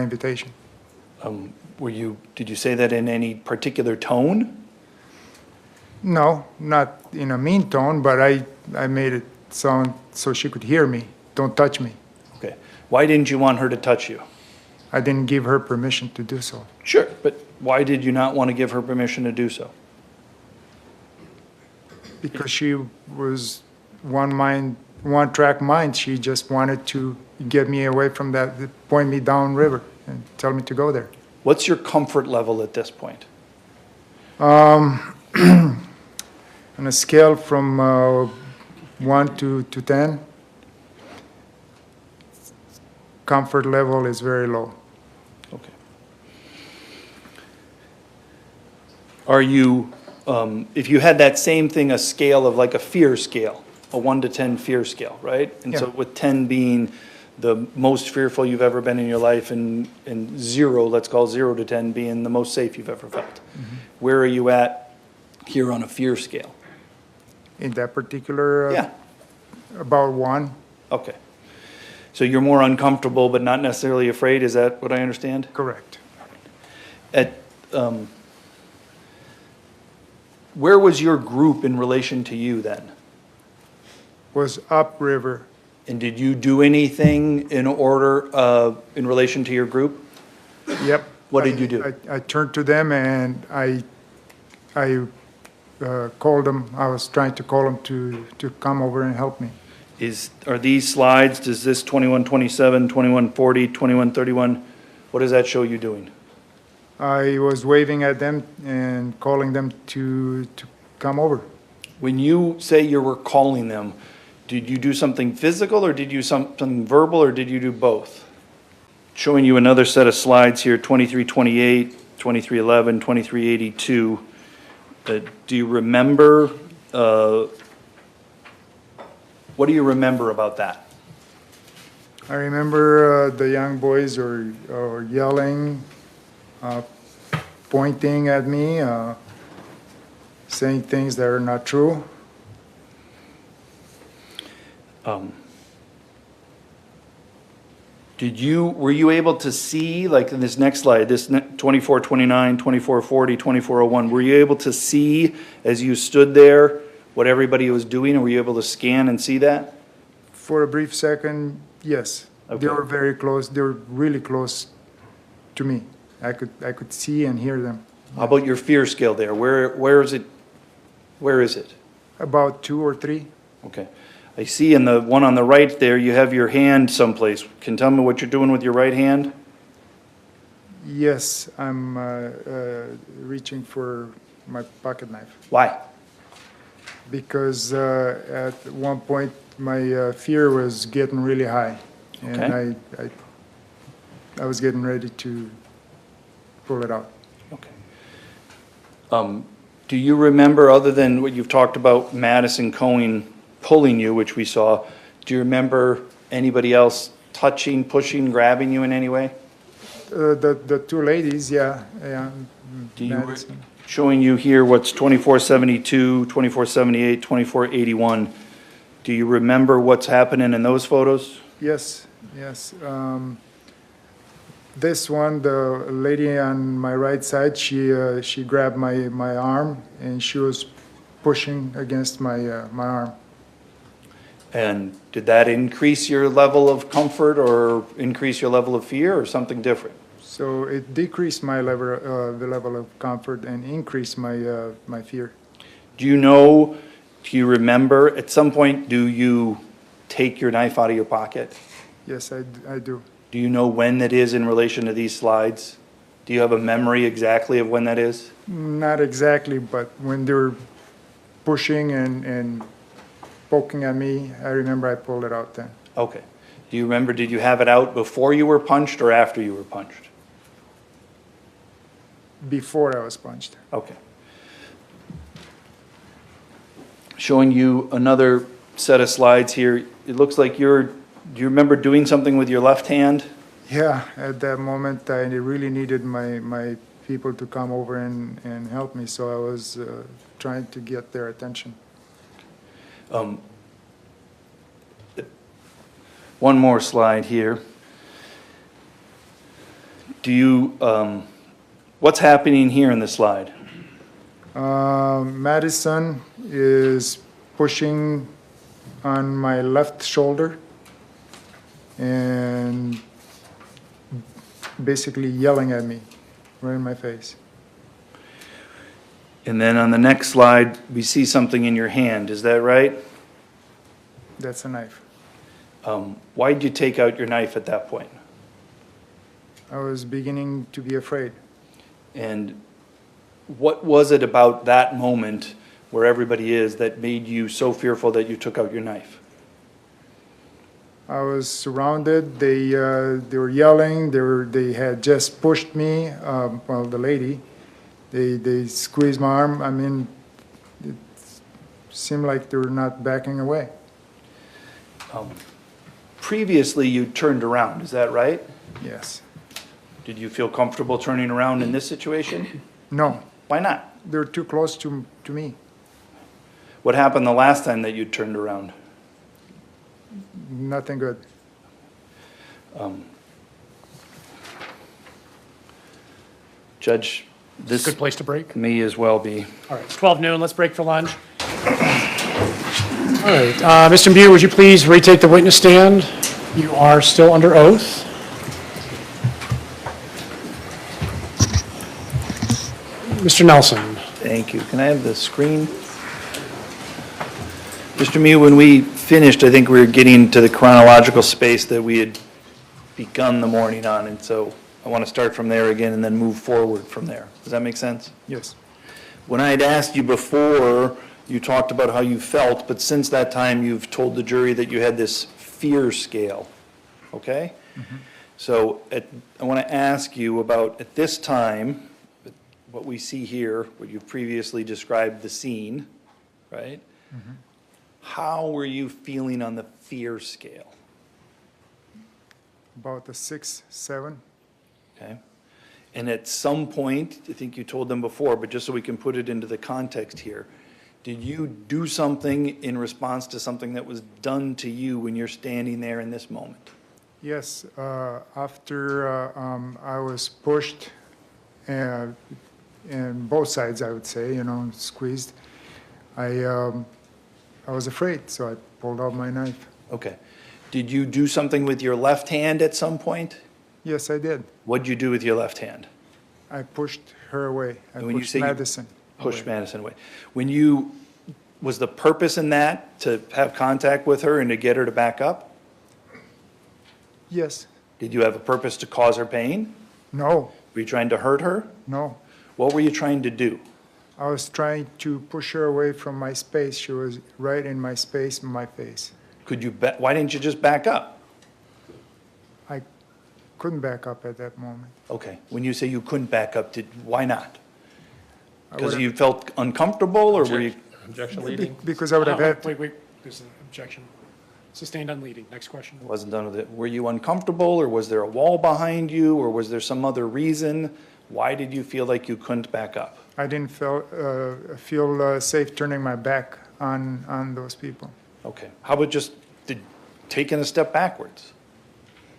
invitation. Did you say that in any particular tone? No, not in a mean tone, but I made it sound so she could hear me. Don't touch me. Okay. Why didn't you want her to touch you? I didn't give her permission to do so. Sure, but why did you not want to give her permission to do so? Because she was one track mind. She just wanted to get me away from that, point me down river and tell me to go there. What's your comfort level at this point? On a scale from 1 to 10, comfort level is very low. Okay. Are you, if you had that same thing, a scale of like a fear scale, a 1 to 10 fear scale, right? And so Yeah. with 10 being the most fearful you've ever been in your life and 0, let's call 0 to 10 being the most safe you've ever felt. Where are you at here on a fear scale? In that particular, Yeah. about 1. Okay. So you're more uncomfortable but not necessarily afraid, is that what I understand? Correct. Where was your group in relation to you then? Was upriver And did you do anything in order, in relation to your group? Yep. What did you do? I turned to them and I called them. I was trying to call them to come over and help me. Are these slides, does this 2127, 2140, 2131, what does that show you doing? I was waving at them and calling them to come over. When you say you were calling them, did you do something physical or did you something verbal or did you do both? Showing you another set of slides here, 2328, 2311, 2382. Do you remember, what do you remember about that? I remember the young boys are yelling, pointing at me, saying things that are not true. Were you able to see, like in this next slide, this 2429, 2440, 2401, were you able to see as you stood there what everybody was doing, and were you able to scan and see that? For a brief second, yes. Okay. They were very close. They were really close to me. I could see and hear them. How about your fear scale there? Where is it? Where is it? About 2 or 3. Okay. I see in the one on the right there, you have your hand someplace. Can you tell me what you're doing with your right hand? Yes, I'm reaching for my pocket knife. Why? Because at one point my fear was getting really high, and Okay. I was getting ready to pull it out. Okay. Do you remember, other than what you've talked about, Madison Cohen pulling you, which we saw, do you remember anybody else touching, pushing, grabbing you in any way? The 2 ladies, yeah. Madison. Showing you here what's 2472, 2478, 2481. Do you remember what's happening in those photos? Yes. This one, the lady on my right side, she grabbed my arm and she was pushing against my arm. And did that increase your level of comfort or increase your level of fear or something different? So it decreased my level, the level of comfort, and increased my fear. Do you remember, at some point, do you take your knife out of your pocket? Yes, I do. Do you know when that is in relation to these slides? Do you have a memory exactly of when that is? Not exactly, but when they were pushing and poking at me, I remember I pulled it out then. Okay. Do you remember, did you have it out before you were punched or after you were punched? Before I was punched. Okay. Showing you another set of slides here. It looks like do you remember doing something with your left hand? Yeah, at that moment I really needed my people to come over and help me, so I was trying to get their attention. One more slide here. Do you, what's happening here in the slide? Madison is pushing on my left shoulder and basically yelling at me right in my face. And then on the next slide, we see something in your hand. Is that right? That's a knife. Why did you take out your knife at that point? I was beginning to be afraid. And what was it about that moment where everybody is that made you so fearful that you took out your knife? I was surrounded. They were yelling. They had just pushed me. Well, the lady, they squeezed my arm. I mean, it seemed like they were not backing away. Previously, you turned around. Is that right? Yes. Did you feel comfortable turning around in this situation? No. Why not? They were too close to me. What happened the last time that you turned around? Nothing good. Judge, this Good place to break. may as well be. All right, it's 12 noon. Let's break for lunch. All right, Mr. Miu, would you please retake the witness stand? You are still under oath. Mr. Nelson. Thank you. Can I have the screen? Mr. Miu, when we finished, I think we were getting to the chronological space that we had begun the morning on, and so I want to start from there again and then move forward from there. Does that make sense? Yes. When I had asked you before, you talked about how you felt, but since that time, you've told the jury that you had this fear scale, okay? So I want to ask you about, at this time, what we see here, what you previously described the scene, right? How were you feeling on the fear scale? About a 6, 7. Okay. And at some point, I think you told them before, but just so we can put it into the context here, did you do something in response to something that was done to you when you're standing there in this moment? Yes, after I was pushed, and both sides, I would say, you know, squeezed, I was afraid, so I pulled out my knife. Okay. Did you do something with your left hand at some point? Yes, I did. What'd you do with your left hand? I pushed her away. I And when you pushed say you Madison. Pushed Madison away. When you, was the purpose in that to have contact with her and to get her to back up? Yes. Did you have a purpose to cause her pain? No, Were you trying to hurt her? no. What were you trying to do? I was trying to push her away from my space. She was right in my space, my face. Could you, why didn't you just back up? I couldn't back up at that moment. Okay, when you say you couldn't back up, why not? I Because would've- you felt uncomfortable, or were you? Objection leading? Because I would have had, Wait, there's an objection. Sustained on leading. Next question. Wasn't done with it. Were you uncomfortable, or was there a wall behind you, or was there some other reason? Why did you feel like you couldn't back up? I didn't feel safe turning my back on those people. Okay, how about just taking a step backwards?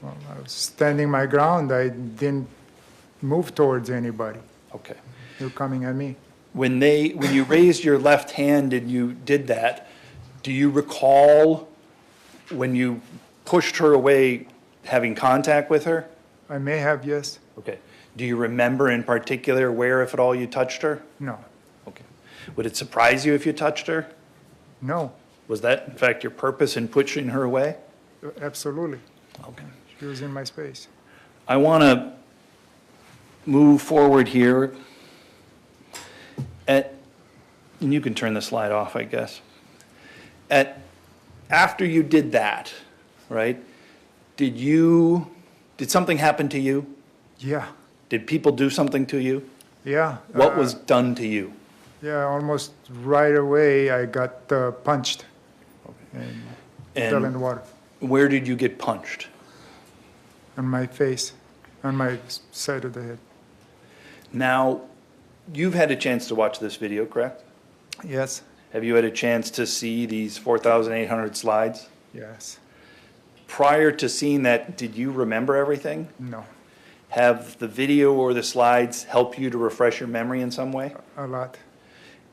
Well, I was standing my ground. I didn't move towards anybody. Okay. They were coming at me. When you raised your left hand and you did that, do you recall when you pushed her away having contact with her? I may have, yes. Okay. Do you remember in particular where, if at all, you touched her? No. Okay. Would it surprise you if you touched her? No, Was that, in fact, your purpose in pushing her away? absolutely. Okay. She was in my space. I want to move forward here. And you can turn the slide off, I guess. After you did that, right, did something happen to you? Yeah, Did people do something to you? yeah. What was done to you? Yeah, almost right away I got punched and fell in the water. Where did you get punched? On my face, on my side of the head. Now, you've had a chance to watch this video, correct? Yes, Have you had a chance to see these 4,800 slides? yes, Prior to seeing that, did you remember everything? no, Have the video or the slides help you to refresh your memory in some way? a lot.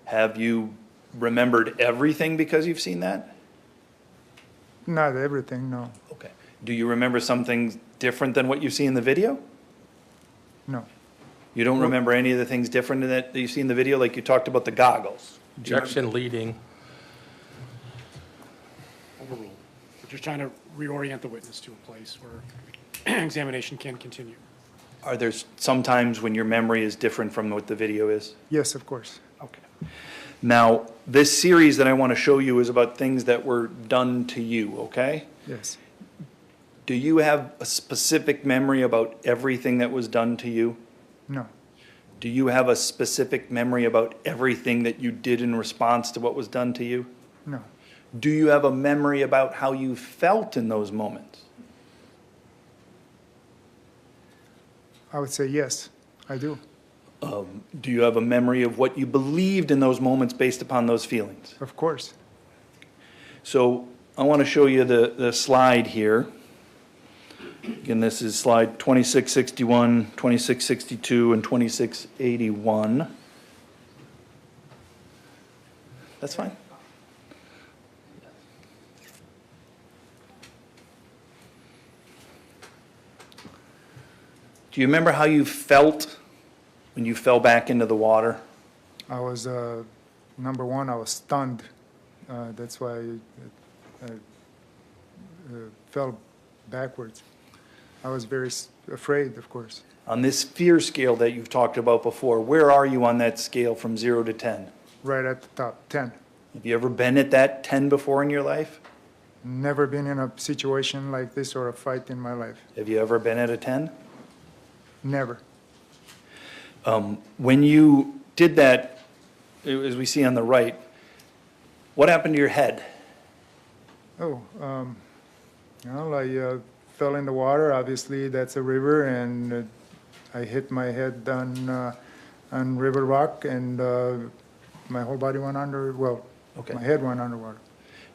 Have you remembered everything because you've seen that? Not everything, no, Okay. Do you remember something different than what you see in the video? no. You don't remember any of the things different in that you see in the video, like you talked about the goggles? Objection leading. Overruled. We're just trying to reorient the witness to a place where examination can continue. Are there some times when your memory is different from what the video is? Yes, of course. Okay. Now, this series that I want to show you is about things that were done to you, okay? Yes, Do you have a specific memory about everything that was done to you? no, Do you have a specific memory about everything that you did in response to what was done to you? no. Do you have a memory about how you felt in those moments? I would say yes, I do. Do you have a memory of what you believed in those moments based upon those feelings? Of course. So I want to show you the slide here. Again, this is slide 2661, 2662, and 2681. That's fine. Do you remember how you felt when you fell back into the water? I was, number one, I was stunned. That's why I fell backwards. I was very afraid, of course. On this fear scale that you've talked about before, where are you on that scale from 0 to 10? Right at the top, 10. Have you ever been at that 10 before in your life? Never been in a situation like this or a fight in my life. Have you ever been at a 10? Never. When you did that, as we see on the right, what happened to your head? Oh, well, I fell in the water. Obviously, that's a river, and I hit my head on river rock, and my whole body went under. Well, my head went underwater.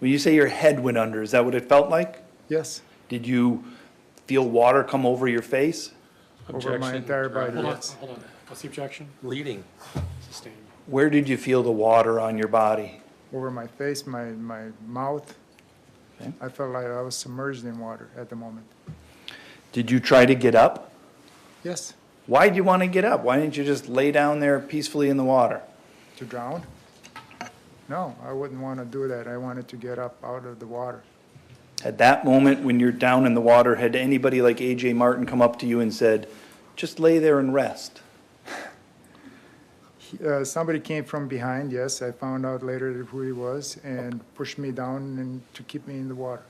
When you say your head went under, is that what it felt like? Yes. Did you feel water come over your face? Over my entire body. Hold on, Yes. hold on. What's the objection? Leading. Sustained. Where did you feel the water on your body? Over my face, my mouth. Okay. I felt like I was submerged in water at the moment. Did you try to get up? Yes. Why did you want to get up? Why didn't you just lay down there peacefully in the water? To drown? No, I wouldn't want to do that. I wanted to get up out of the water. At that moment, when you're down in the water, had anybody like A.J. Martin come up to you and said, just lay there and rest? Somebody came from behind, yes. I found out later who he was and pushed me down and to keep me in the water.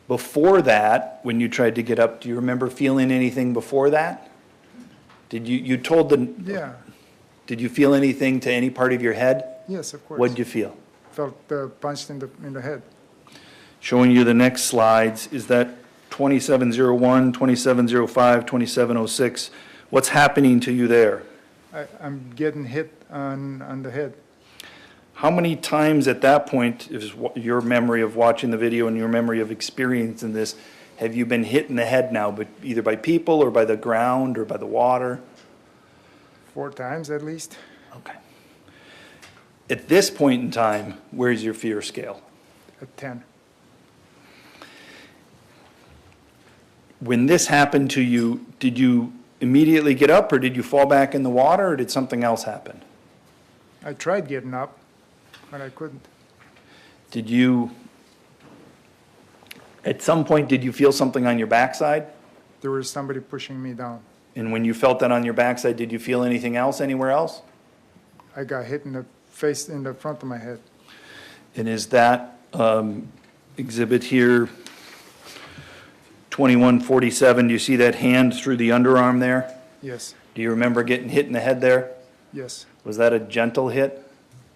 Before that, when you tried to get up, do you remember feeling anything before that? Did you told the... Yeah. Did you feel anything to any part of your head? Yes, of course. What did you feel? Felt punched in the head. Showing you the next slides, is that 2701, 2705, 2706? What's happening to you there? I'm getting hit on the head. How many times at that point, is your memory of watching the video and your memory of experiencing this, have you been hit in the head now, but either by people or by the ground or by the water? 4 times at least. Okay. At this point in time, where's your fear scale? At 10. When this happened to you, did you immediately get up, or did you fall back in the water, or did something else happen? I tried getting up, but I couldn't. Did you, at some point, did you feel something on your backside? There was somebody pushing me down. And when you felt that on your backside, did you feel anything else anywhere else? I got hit in the face, in the front of my head. And is that exhibit here, 2147, do you see that hand through the underarm there? Yes. Do you remember getting hit in the head there? Yes. Was that a gentle hit?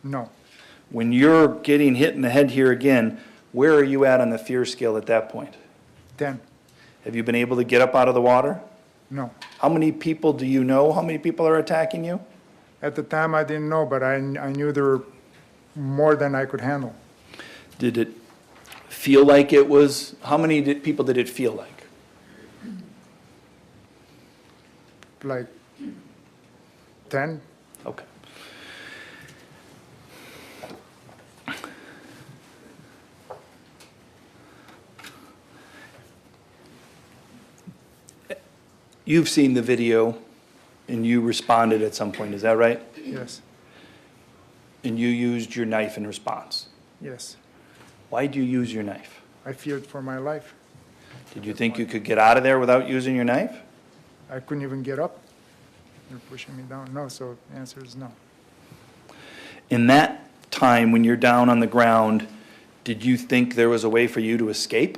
No. When you're getting hit in the head here again, where are you at on the fear scale at that point? 10. Have you been able to get up out of the water? No. How many people do you know? How many people are attacking you? At the time, I didn't know, but I knew there were more than I could handle. Did it feel like it was, how many people did it feel like? Like 10. Okay. You've seen the video and you responded at some point, is that right? Yes. And you used your knife in response. Yes. Why did you use your knife? I feared for my life. Did you think you could get out of there without using your knife? I couldn't even get up. They're pushing me down. No, so the answer is no. In that time when you're down on the ground, did you think there was a way for you to escape?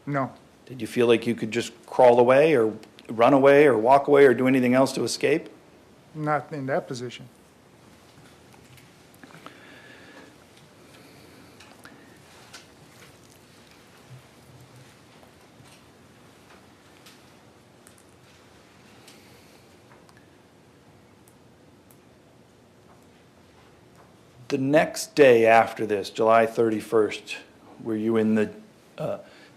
No. Did you feel like you could just crawl away or run away or walk away or do anything else to escape? Not in that position. The next day after this, July 31st, were you in the,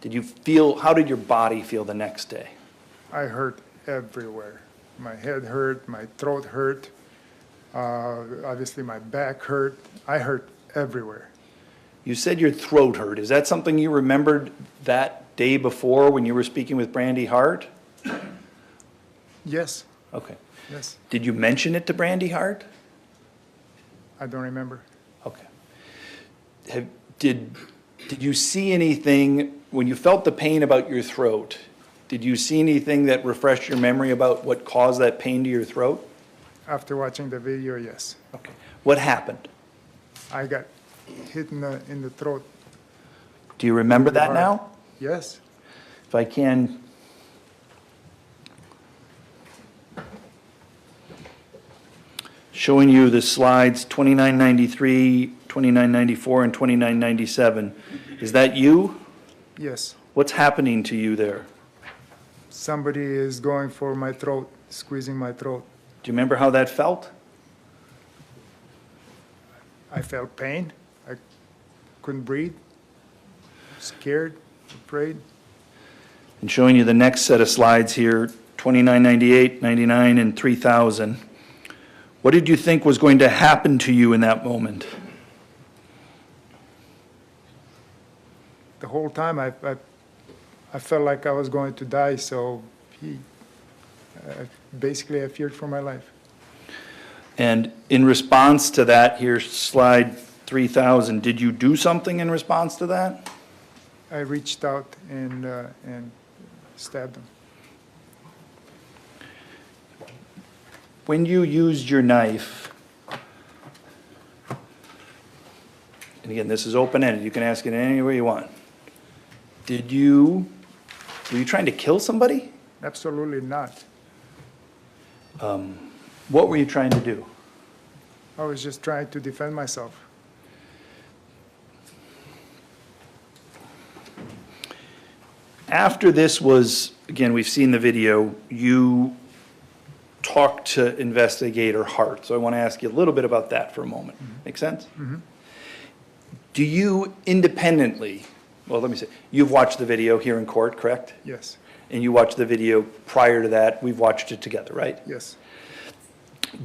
did you feel, how did your body feel the next day? I hurt everywhere. My head hurt, my throat hurt, obviously my back hurt. I hurt everywhere. You said your throat hurt. Is that something you remembered that day before when you were speaking with Brandy Hart? Yes, Okay. yes. Did you mention it to Brandy Hart? I don't remember. Okay. Did you see anything, when you felt the pain about your throat, did you see anything that refreshed your memory about what caused that pain to your throat? After watching the video, yes. Okay. What happened? I got hit in the throat. Do you remember that now? Yes. If I can. Showing you the slides 2993, 2994, and 2997. Is that you? Yes. What's happening to you there? Somebody is going for my throat, squeezing my throat. Do you remember how that felt? I felt pain. I couldn't breathe. Scared, afraid. And showing you the next set of slides here, 2998, 99, and 3000. What did you think was going to happen to you in that moment? The whole time I felt like I was going to die, so basically I feared for my life. And in response to that, here's slide 3000. Did you do something in response to that? I reached out and stabbed him. When you used your knife, and again, this is open-ended, you can ask it any way you want. Were you trying to kill somebody? Absolutely not. What were you trying to do? I was just trying to defend myself. After this was, again, we've seen the video, you talked to Investigator Hart. So I want to ask you a little bit about that for a moment. Make sense? Do you independently, well, let me say, you've watched the video here in court, correct? Yes. And you watched the video prior to that. We've watched it together, right? Yes.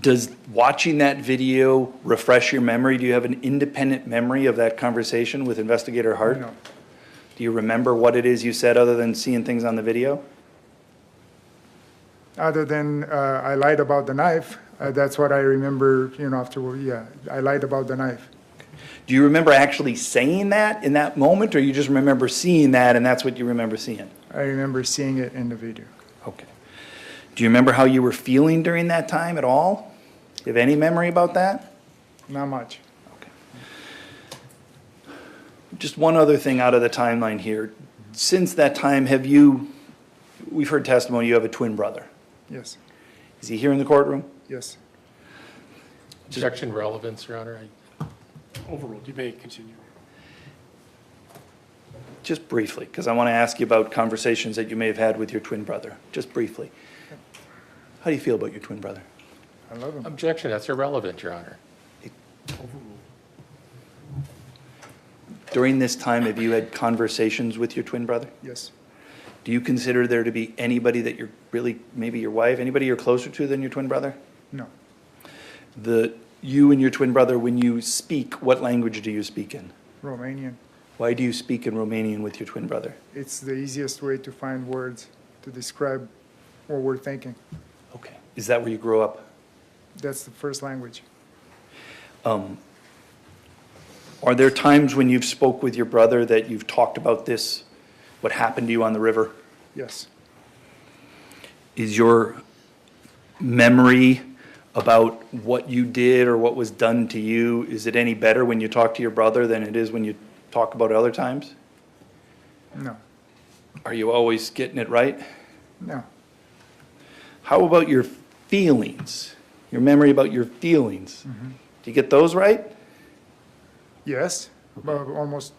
Does watching that video refresh your memory? Do you have an independent memory of that conversation with Investigator Hart? No. Do you remember what it is you said other than seeing things on the video? Other than I lied about the knife, that's what I remember, afterward. Yeah, I lied about the knife. Do you remember actually saying that in that moment, or you just remember seeing that and that's what you remember seeing? I remember seeing it in the video. Okay. Do you remember how you were feeling during that time at all? Do you have any memory about that? Not much. Okay. Just one other thing out of the timeline here. Since that time, we've heard testimony, you have a twin brother. Yes. Is he here in the courtroom? Yes. Objection relevance, Your Honor. Overruled. You may continue. Just briefly, because I want to ask you about conversations that you may have had with your twin brother. Just briefly. How do you feel about your twin brother? I love him. Objection, that's irrelevant, Your Honor. Overruled. During this time, have you had conversations with your twin brother? Yes. Do you consider there to be anybody that you're really, maybe your wife, anybody you're closer to than your twin brother? No. You and your twin brother, when you speak, what language do you speak in? Romanian. Why do you speak in Romanian with your twin brother? It's the easiest way to find words to describe what we're thinking. Okay. Is that where you grew up? That's the first language. Are there times when you've spoke with your brother that you've talked about this, what happened to you on the river? Yes. Is your memory about what you did or what was done to you, is it any better when you talk to your brother than it is when you talk about other times? No. Are you always getting it right? No. How about your feelings? Your memory about your feelings? Mm-hmm. Do you get those right? Yes, but almost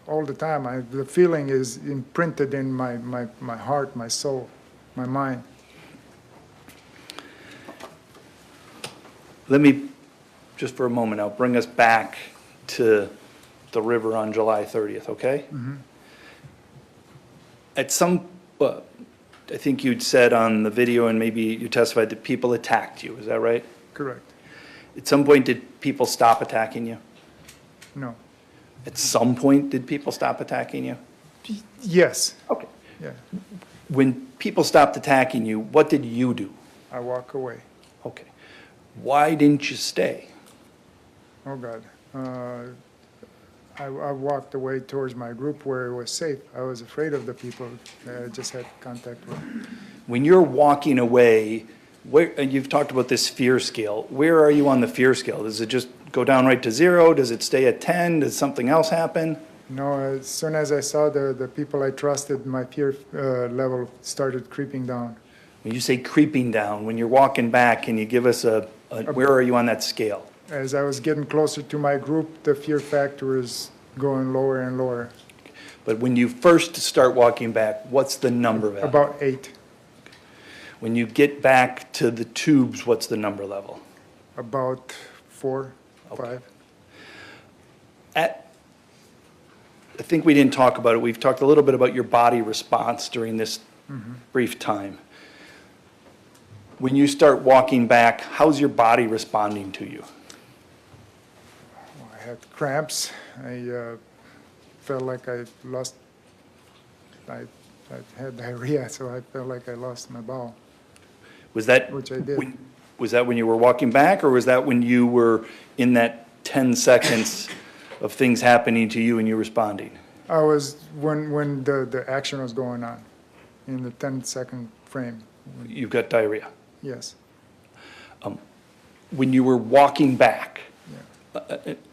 all the time. The feeling is imprinted in my heart, my soul, my mind. Let me, just for a moment, I'll bring us back to the river on July 30th, okay? Mm-hmm. At some, I think you'd said on the video and maybe you testified that people attacked you, is that right? Correct. At some point, did people stop attacking you? No. At some point, did people stop attacking you? Yes. Okay. Yeah. When people stopped attacking you, what did you do? I walk away. Okay. Why didn't you stay? Oh, God. I walked away towards my group where it was safe. I was afraid of the people that I just had contact with. When you're walking away, and you've talked about this fear scale. Where are you on the fear scale? Does it just go down right to 0? Does it stay at 10? Does something else happen? No, as soon as I saw the people I trusted, my fear level started creeping down. When you say creeping down, when you're walking back, can you give us where are you on that scale? As I was getting closer to my group, the fear factor is going lower and lower. But when you first start walking back, what's the number value? About 8. When you get back to the tubes, what's the number level? About 4, 5. I think we didn't talk about it. We've talked a little bit about your body response during this brief time. When you start walking back, how's your body responding to you? I had cramps. I felt like I had diarrhea, so I felt like I lost my bowel. Was that which I did. Was that when you were walking back, or was that when you were in that 10 seconds of things happening to you and you responding? I was when the action was going on, in the 10-second frame. You've got diarrhea. Yes. When you were walking back,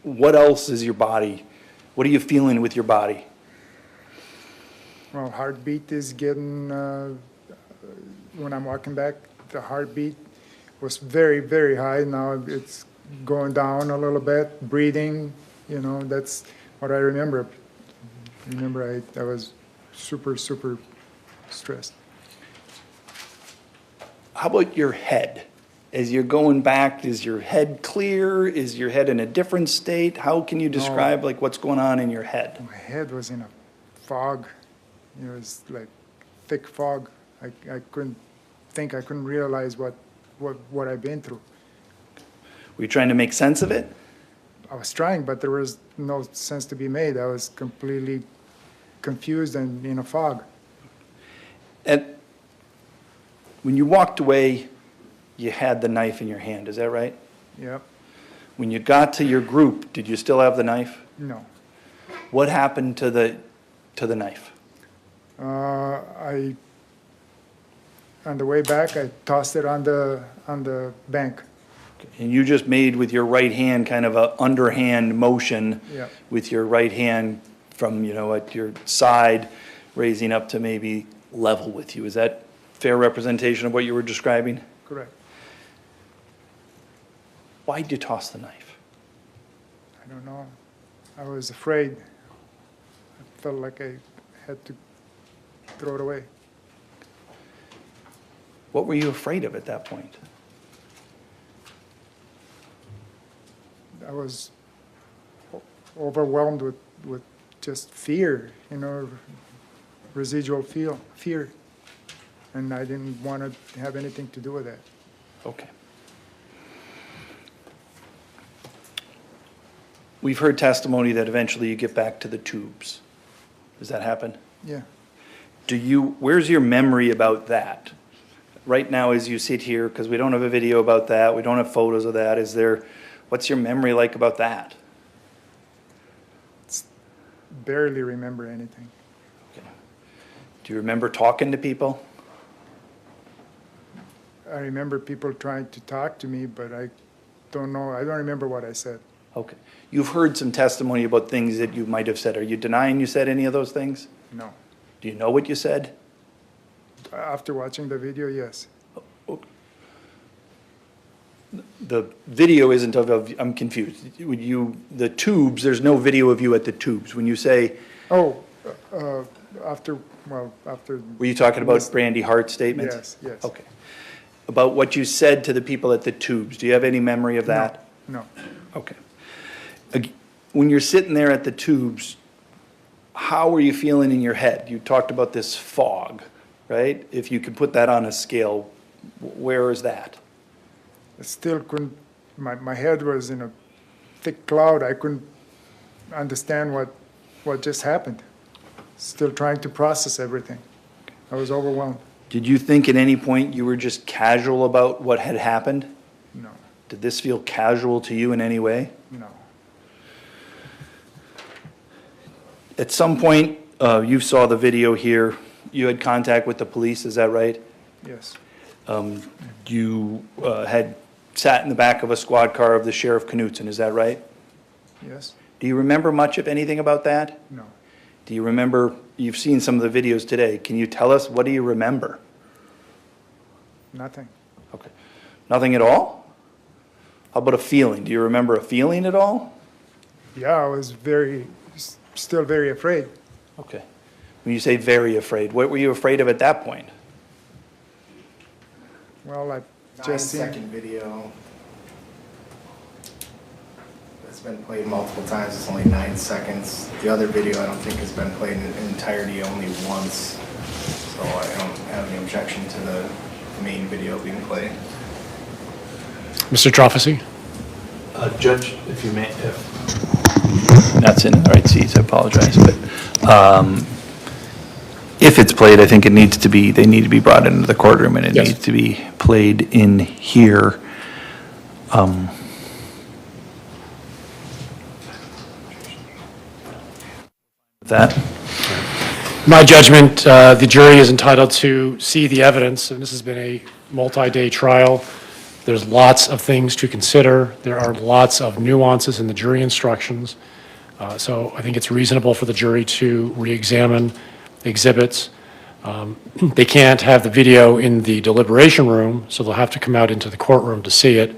what else is your body? What are you feeling with your body? Well, heartbeat is getting, when I'm walking back, the heartbeat was very, very high. Now it's going down a little bit. Breathing, that's what I remember. I was super, super stressed. How about your head? As you're going back, is your head clear? Is your head in a different state? How can you describe what's going on in your head? My head was in a fog. It was like thick fog. I couldn't think. I couldn't realize what I've been through. Were you trying to make sense of it? I was trying, but there was no sense to be made. I was completely confused and in a fog. And when you walked away, you had the knife in your hand, is that right? Yep. When you got to your group, did you still have the knife? No. What happened to the knife? On the way back, I tossed it on the bank. And you just made with your right hand kind of a underhand motion with your right hand from, at your side, raising up to maybe level with you. Is that fair representation of what you were describing? Correct. Why'd you toss the knife? I don't know. I was afraid. I felt like I had to throw it away. What were you afraid of at that point? I was overwhelmed with just fear, residual fear. And I didn't want to have anything to do with that. Okay. We've heard testimony that eventually you get back to the tubes. Does that happen? Yeah. Where's your memory about that? Right now as you sit here, because we don't have a video about that, we don't have photos of that, what's your memory like about that? Barely remember anything. Okay. Do you remember talking to people? I remember people trying to talk to me, but I don't know. I don't remember what I said. Okay. You've heard some testimony about things that you might have said. Are you denying you said any of those things? No. Do you know what you said? After watching the video, yes. The video isn't I'm confused. The tubes, there's no video of you at the tubes. When you say... After... Were you talking about Brandy Hart's statements? Yes. Okay. About what you said to the people at the tubes. Do you have any memory of that? No. Okay. When you're sitting there at the tubes, how are you feeling in your head? You talked about this fog, right? If you could put that on a scale, where is that? I still couldn't, my head was in a thick cloud. I couldn't understand what just happened. Still trying to process everything. I was overwhelmed. Did you think at any point you were just casual about what had happened? No, Did this feel casual to you in any way? no. At some point, you saw the video here, you had contact with the police, is that right? Yes, You had sat in the back of a squad car of the Sheriff Knutson, is that right? yes, Do you remember much of anything about that? no. Do you remember, you've seen some of the videos today, can you tell us, what do you remember? Nothing. Okay. Nothing at all? How about a feeling? Do you remember a feeling at all? Yeah, I was still very afraid. Okay. When you say very afraid, what were you afraid of at that point? Well, I just 9-second video. It's been played multiple times. It's only 9 seconds. The other video I don't think has been played in entirety only once. So I don't have any objection to the main video being played. Mr. Trophesy? Judge, if you may, not sitting in the right seats, I apologize, but if it's played, I think it needs to be, they need to be brought into the courtroom, and it Yes. needs to be played in here. That? My judgment, the jury is entitled to see the evidence, and this has been a multi-day trial. There's lots of things to consider. There are lots of nuances in the jury instructions. So I think it's reasonable for the jury to re-examine exhibits. They can't have the video in the deliberation room, so they'll have to come out into the courtroom to see it.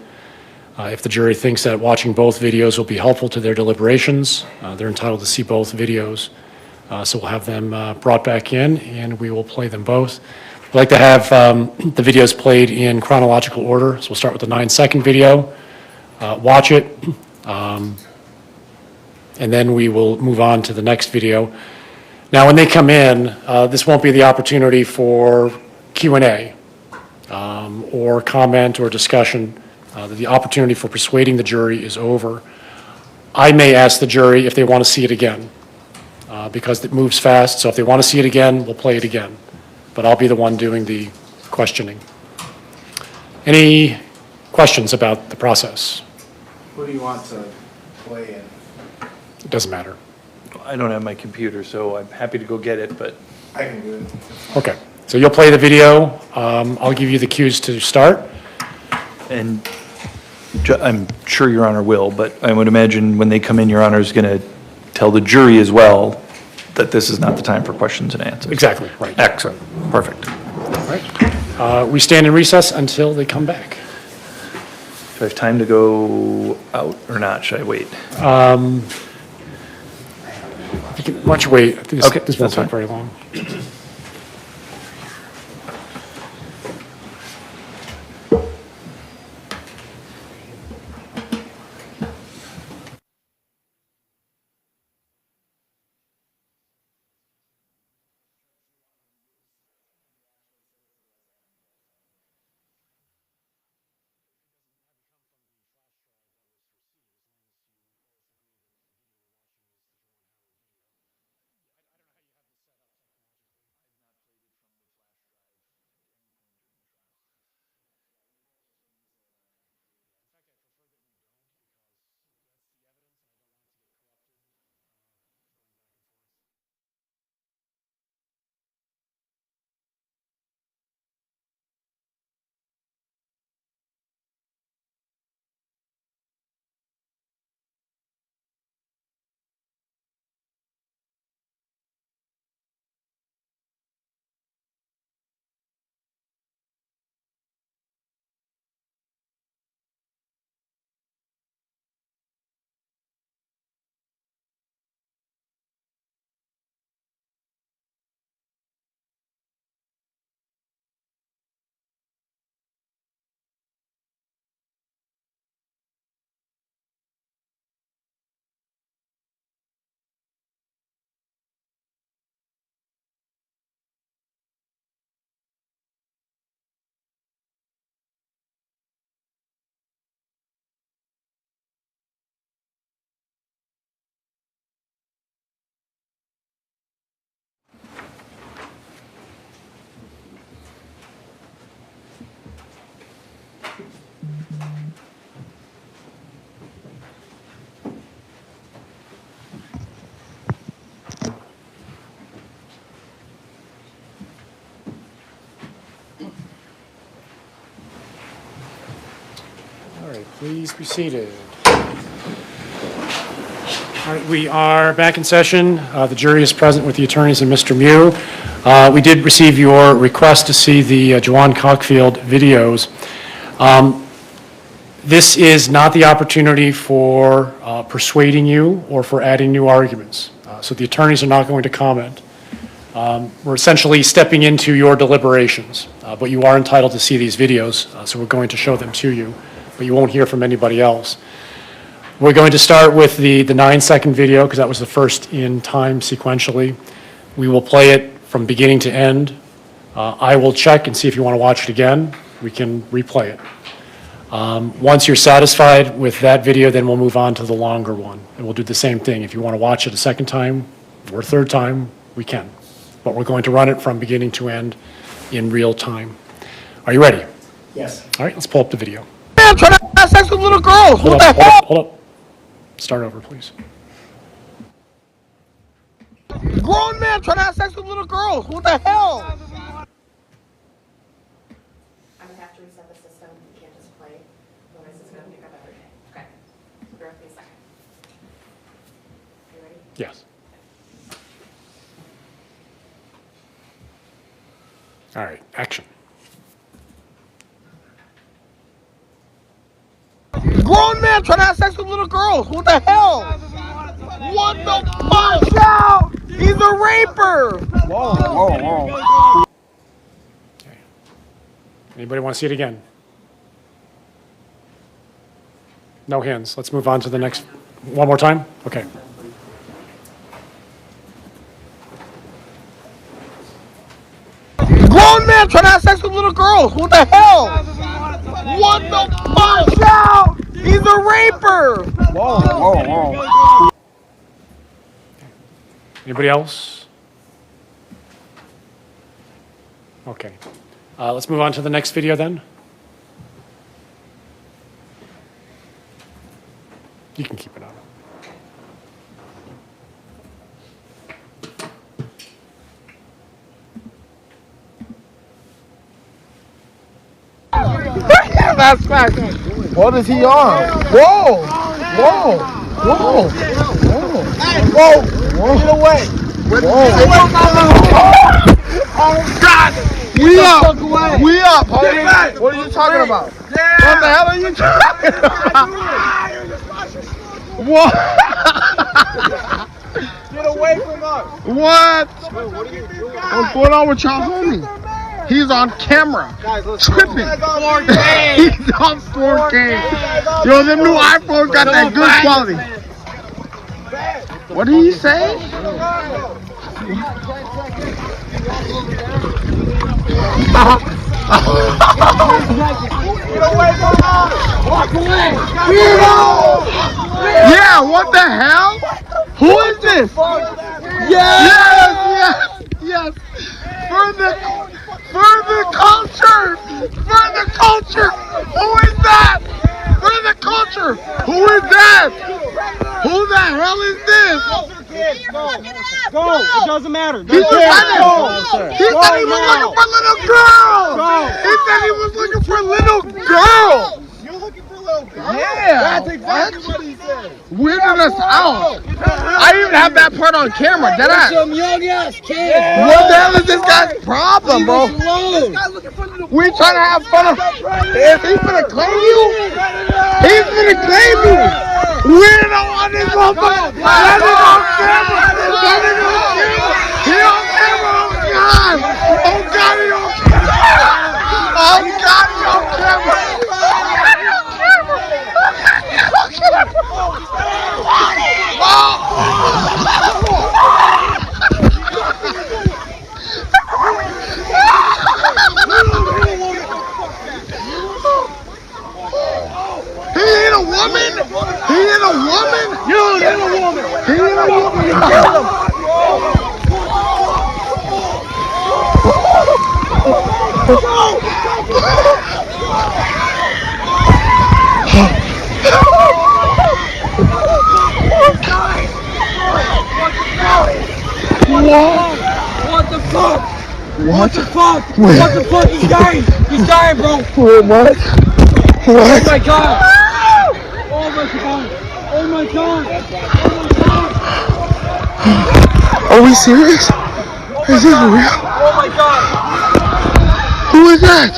If the jury thinks that watching both videos will be helpful to their deliberations, they're entitled to see both videos. So we'll have them brought back in, and we will play them both. I'd like to have the videos played in chronological order. So we'll start with the 9-second video, watch it, and then we will move on to the next video. Now, when they come in, this won't be the opportunity for Q&A or comment or discussion. The opportunity for persuading the jury is over. I may ask the jury if they want to see it again, because it moves fast. So if they want to see it again, we'll play it again. But I'll be the one doing the questioning. Any questions about the process? Who do you want to play in? It doesn't matter. I don't have my computer, so I'm happy to go get it, but I can do it. Okay, so you'll play the video. I'll give you the cues to start. And I'm sure Your Honor will, but I would imagine when they come in, Your Honor is going to tell the jury as well that this is not the time for questions and answers. Exactly, right. Excellent, perfect. All right. We stand in recess until they come back. Do I have time to go out or not? Should I wait? You can, why don't you wait? I think Okay, this won't that's take very long. Please be seated. All right, we are back in session. The jury is present with the attorneys and Mr. Miu. We did receive your request to see the Juwan Cockfield videos. This is not the opportunity for persuading you or for adding new arguments. So the attorneys are not going to comment. We're essentially stepping into your deliberations, but you are entitled to see these videos, so we're going to show them to you, but you won't hear from anybody else. We're going to start with the 9-second video, because that was the first in time sequentially. We will play it from beginning to end. I will check and see if you want to watch it again. We can replay it. Once you're satisfied with that video, then we'll move on to the longer one. And we'll do the same thing. If you want to watch it a second time or a third time, we can. But we're going to run it from beginning to end in real time. Are you ready? Yes. All right, let's pull up the video. Man, trying to have sex with little girls. What the hell? Hold up. Start over, please. Grown man trying to have sex with little girls. What the hell? I'm gonna have to reset the system. You can't just play. Otherwise it's gonna pick up everything. Okay. So bear with me a second. You ready? Yes. All right, action. Grown man trying to have sex with little girls. What the hell? What the fuck? Watch out! He's a raper! Whoa, whoa, whoa. Okay. Anybody want to see it again? No hands. Let's move on to the next. One more time? Okay. Grown man trying to have sex with little girls. What the hell? What the fuck? Watch out! He's a raper! Whoa, whoa, whoa. Anybody else? Okay. Let's move on to the next video then. You can keep it on. That's fact. What is he on? Whoa! Whoa! Whoa! Whoa! Whoa! Whoa! Get away! Whoa! Oh God! We up! We up, homie! What are you talking about? What the hell are you talking about? What? Get away from us! What? What's going on with y'all, homie? He's on camera, tripping. He's on 4K. Yo, them new iPhones got that good quality. What did he say? Walk away. Yeah, what the hell? Who is this? Yes. For the culture! For the culture! Who is that? For the culture! Who is that? Who the hell is this? Go! It doesn't matter. He said he was looking for little girls! He said he was looking for little girls! You're looking for little girls? Yeah! That's exactly what he said. Weirding us out. I even have that part on camera. Dead ass. Some young ass kid. What the hell is this guy's problem, bro? We trying to have fun. Is he gonna claim you? He's gonna claim you. We don't want this motherfucker. That is on camera. That is on camera. He on camera. Oh God. He on camera. Oh God, he on camera. He ain't a woman. He ain't a woman. You ain't a woman. He ain't a woman. You killed him. What the fuck? What the fuck? What the fuck? He's dying. He's dying, bro. What? Oh my God. Oh my God! Are we serious? Is this real? Oh my God! Who is that?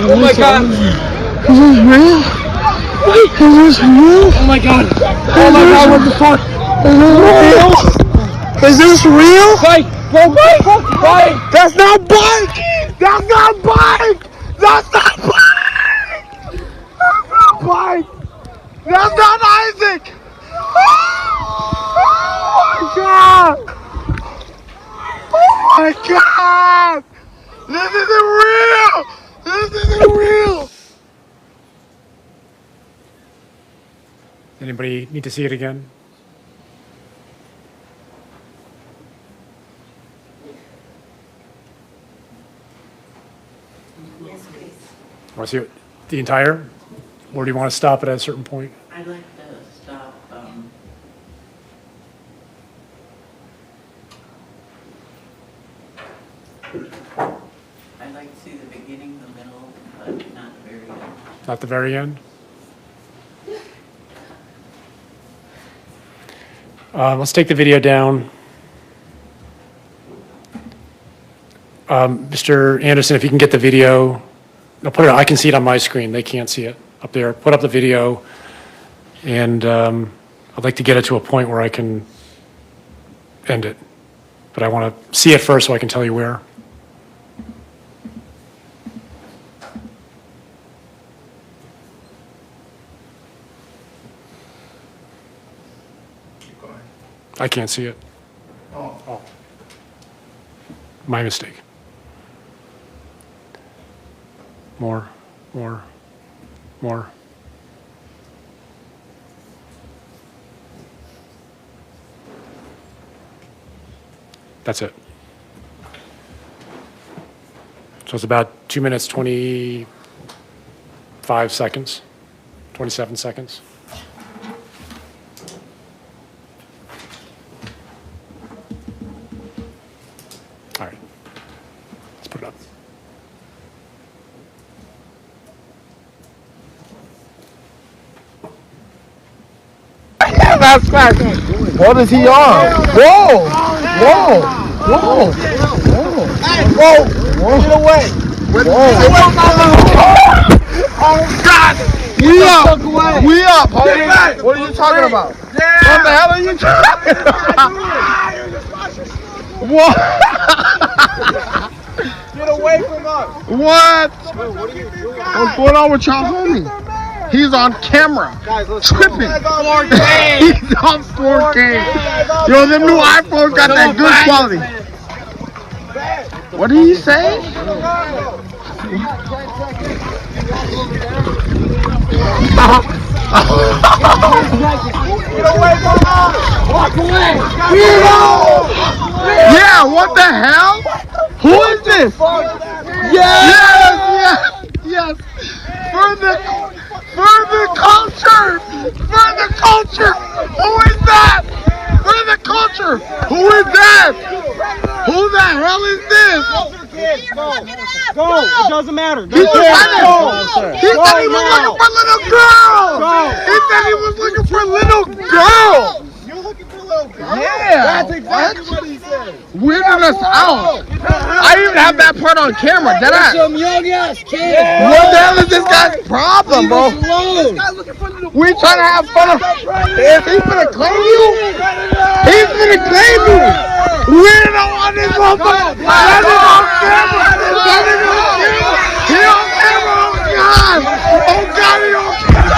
Oh my God! Is this real? Is this real? Oh my God! Oh my God! What the fuck? Is this real? Is this real? Bike! Bro, bike! That's not bike! That's not bike! That's not bike! That's not bike! That's not Isaac! Oh my God! Oh my God! This isn't real! This isn't real! Anybody need to see it again? Want to see it, the entire? Or do you want to stop it at a certain point? I'd like to stop. I'd like to see the beginning, the middle, but not the very end. Not the very end? Let's take the video down. Mr. Anderson, if you can get the video, no, put it. I can see it on my screen. They can't see it up there. Put up the video, and I'd like to get it to a point where I can end it. But I want to see it first so I can tell you where. I can't see it. Oh. My mistake. More. That's it. So it's about 2 minutes, 25 seconds, 27 seconds. All right, let's put it up. That's fast. What is he on? Whoa! Whoa! Whoa! Whoa! Whoa! Get away! Whoa! Oh God! We up! We up, homie! What are you talking about? What the hell are you talking about? What? Get away from us! What? What's going on with y'all, homie? He's on camera, tripping. He's on 4K. Yo, them new iPhones got that good quality. What did he say? Get away from us! Walk away! Yeah, what the hell? Who is this? Yes! For the culture! Who is that? For the culture! Who is that? Who the hell is this? Go! It doesn't matter. He said he was looking for little girls! He said he was looking for little girls! You're looking for little girls? Yeah! That's exactly what he said. Weirded us out. I even have that part on camera. Did I? Some young ass kid. What the hell is this guy's problem, bro? We trying to have fun. Is he gonna claim you? He's gonna claim you. Weirded out on this motherfucker. That is on camera. He on camera. Oh God, he on camera.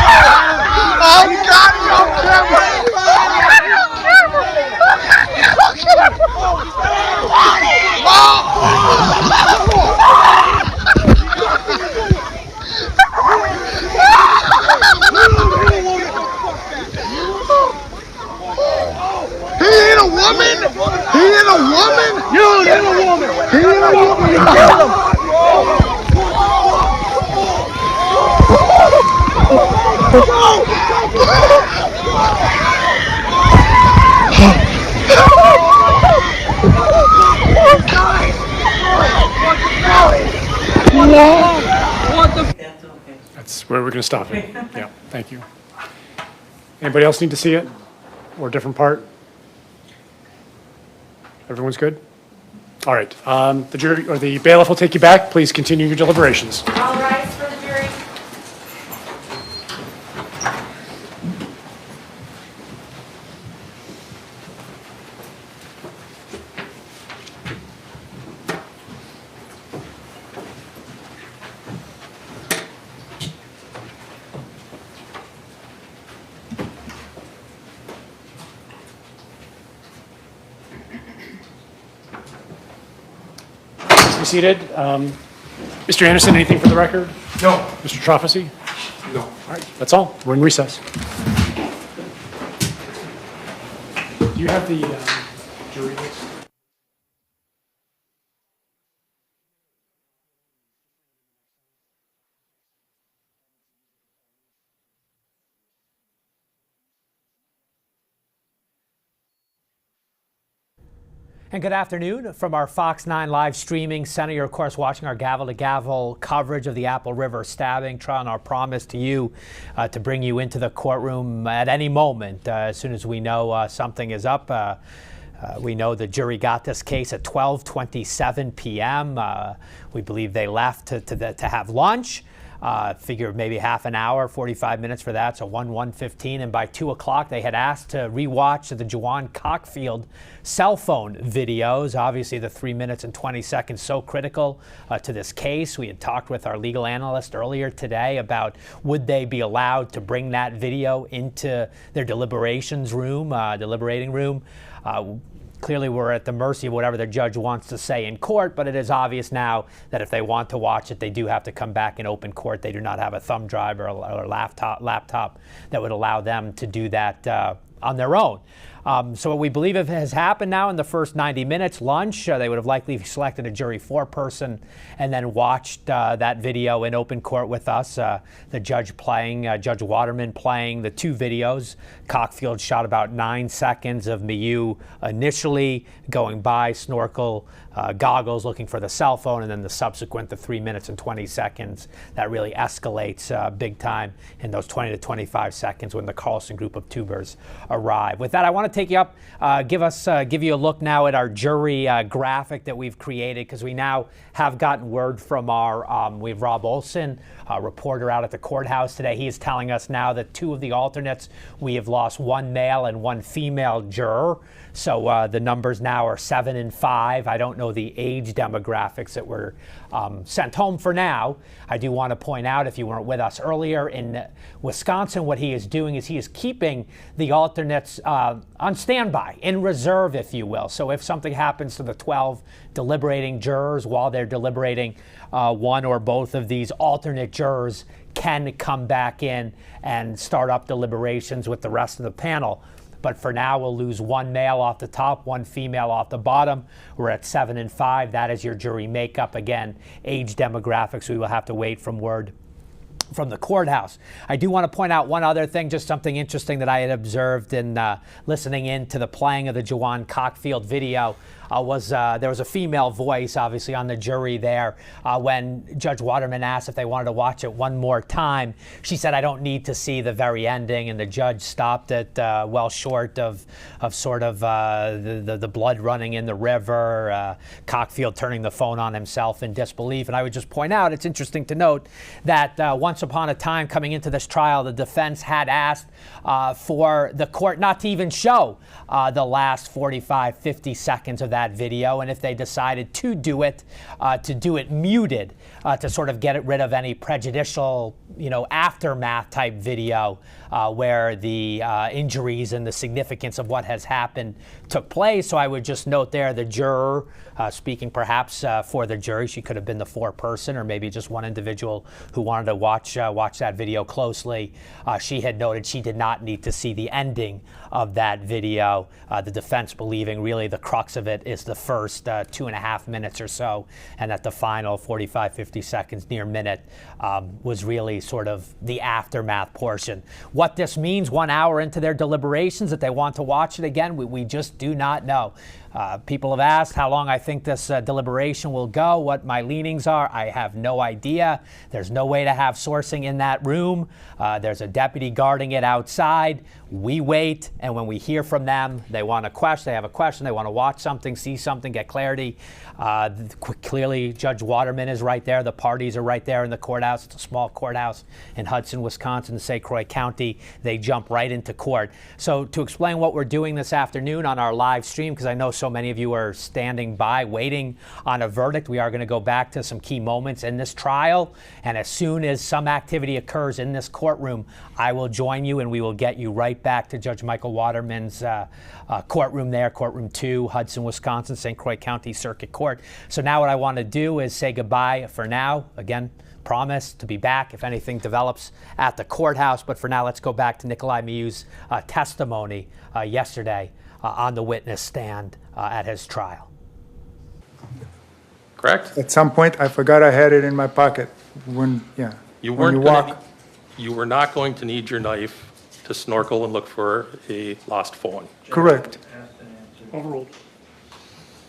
Oh God, he on camera. He ain't a woman. He ain't a woman. You ain't a woman. He ain't a woman. What the? That's okay. That's where we're going to stop it. Yeah, thank you. Anybody else need to see it? Or a different part? Everyone's good? All right, the jury, or the bailiff will take you back. Please continue your deliberations. All rise for the jury. Be seated. Mr. Anderson, anything for the record? No. Mr. Trofasi? No. All right, that's all. We're in recess. Do you have the jury list? And good afternoon from our Fox 9 live streaming center. You're, of course, watching our gavel-to-gavel coverage of the Apple River stabbing trial, and our promise to you to bring you into the courtroom at any moment as soon as we know something is up. We know the jury got this case at 12:27 p.m. We believe they left to have lunch. Figure maybe half an hour, 45 minutes for that, so 1:15. And by 2 o'clock, they had asked to rewatch the Juwan Cockfield cell phone videos. Obviously, the 3 minutes and 20 seconds so critical to this case. We had talked with our legal analyst earlier today about would they be allowed to bring that video into their deliberating room. Clearly, we're at the mercy of whatever the judge wants to say in court, but it is obvious now that if they want to watch it, they do have to come back in open court. They do not have a thumb drive or a laptop that would allow them to do that on their own. So what we believe has happened now in the first 90 minutes, lunch, they would have likely selected a jury foreperson and then watched that video in open court with us. The judge playing, Judge Waterman playing the two videos. Cockfield shot about 9 seconds of Miu initially going by, snorkel, goggles, looking for the cell phone, and then the subsequent, the 3 minutes and 20 seconds that really escalates big time in those 20 to 25 seconds when the Carlson group of tubers arrive. With that, I want to take you up, give you a look now at our jury graphic that we've created, because we now have gotten word from we have Rob Olson, a reporter out at the courthouse today. He is telling us now that 2 of the alternates, we have lost 1 male and 1 female juror. So the numbers now are 7 and 5. I don't know the age demographics that were sent home for now. I do want to point out, if you weren't with us earlier, in Wisconsin, what he is doing is he is keeping the alternates on standby, in reserve, if you will. So if something happens to the 12 deliberating jurors while they're deliberating, 1 or both of these alternate jurors can come back in and start up deliberations with the rest of the panel. But for now, we'll lose 1 male off the top, 1 female off the bottom. We're at 7 and 5. That is your jury makeup. Again, age demographics, we will have to wait from word from the courthouse. I do want to point out one other thing, just something interesting that I had observed in listening in to the playing of the Juwan Cockfield video. There was a female voice, obviously, on the jury there. When Judge Waterman asked if they wanted to watch it one more time, she said, "I don't need to see the very ending," and the judge stopped it well short of sort of the blood running in the river, Cockfield turning the phone on himself in disbelief. And I would just point out, it's interesting to note that once upon a time, coming into this trial, the defense had asked for the court not to even show the last 45, 50 seconds of that video, and if they decided to do it muted, to sort of get rid of any prejudicial, aftermath type video where the injuries and the significance of what has happened took place. So I would just note there, the juror speaking perhaps for the jury, she could have been the foreperson or maybe just one individual who wanted to watch that video closely. She had noted she did not need to see the ending of that video. The defense believing really the crux of it is the first 2.5 minutes or so, and that the final 45, 50 seconds, near minute, was really sort of the aftermath portion. What this means 1 hour into their deliberations, that they want to watch it again, we just do not know. People have asked how long I think this deliberation will go, what my leanings are. I have no idea. There's no way to have sourcing in that room. There's a deputy guarding it outside. We wait, and when we hear from them, they want a question, they have a question, they want to watch something, see something, get clarity. Clearly, Judge Waterman is right there. The parties are right there in the courthouse. It's a small courthouse in Hudson, Wisconsin, St. Croix County. They jump right into court. So to explain what we're doing this afternoon on our live stream, because I know so many of you are standing by waiting on a verdict, we are going to go back to some key moments in this trial. And as soon as some activity occurs in this courtroom, I will join you and we will get you right back to Judge Michael Waterman's courtroom there, Courtroom 2, Hudson, Wisconsin, St. Croix County Circuit Court. So now what I want to do is say goodbye for now. Again, promise to be back if anything develops at the courthouse. But for now, let's go back to Nicolae Miu's testimony yesterday on the witness stand at his trial. Correct? At some point, I forgot I had it in my pocket when, yeah. You when weren't you were not going to need your knife to snorkel and look for a lost phone. Correct. Overruled.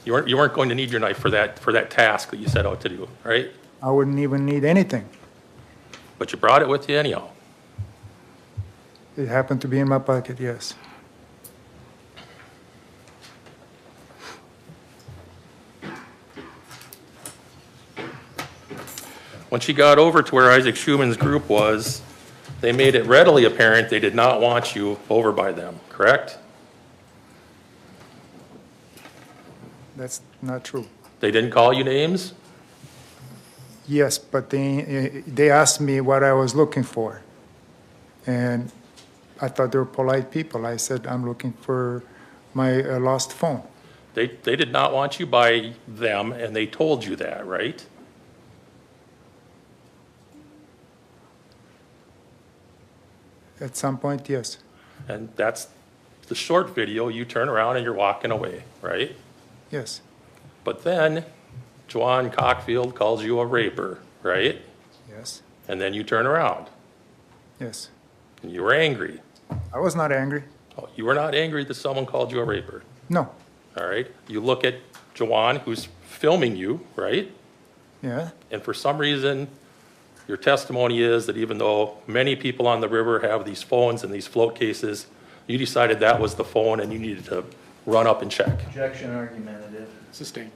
You weren't going to need your knife for that task that you set out to do, right? I wouldn't even need anything. But you brought it with you anyhow. It happened to be in my pocket, yes. When she got over to where Isaac Schuman's group was, they made it readily apparent they did not want you over by them, correct? That's not true. They didn't call you names? Yes, but they asked me what I was looking for. And I thought they were polite people. I said, I'm looking for my lost phone. They did not want you by them, and they told you that, right? At some point, yes. And that's the short video. You turn around and you're walking away, right? Yes. But then Joanne Cockfield calls you a raper, right? Yes. And then you turn around. Yes. And you were angry. I was not angry. Oh, you were not angry that someone called you a raper. No. All right. You look at Joanne, who's filming you, right? Yeah. And for some reason, your testimony is that even though many people on the river have these phones and these float cases, you decided that was the phone and you needed to run up and check. Objection argumentative. Sustained.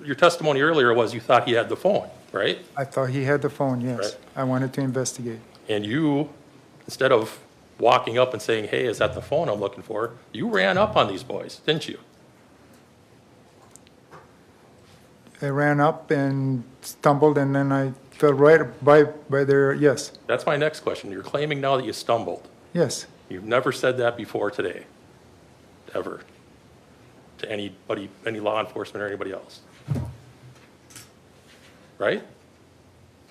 Your testimony earlier was you thought he had the phone, right? I thought he had the phone, yes. Right. I wanted to investigate. And you, instead of walking up and saying, hey, is that the phone I'm looking for, you ran up on these boys, didn't you? I ran up and stumbled, and then I fell right by their, yes. That's my next question. You're claiming now that you stumbled. Yes. You've never said that before today, ever, to anybody, any law enforcement or anybody else, right?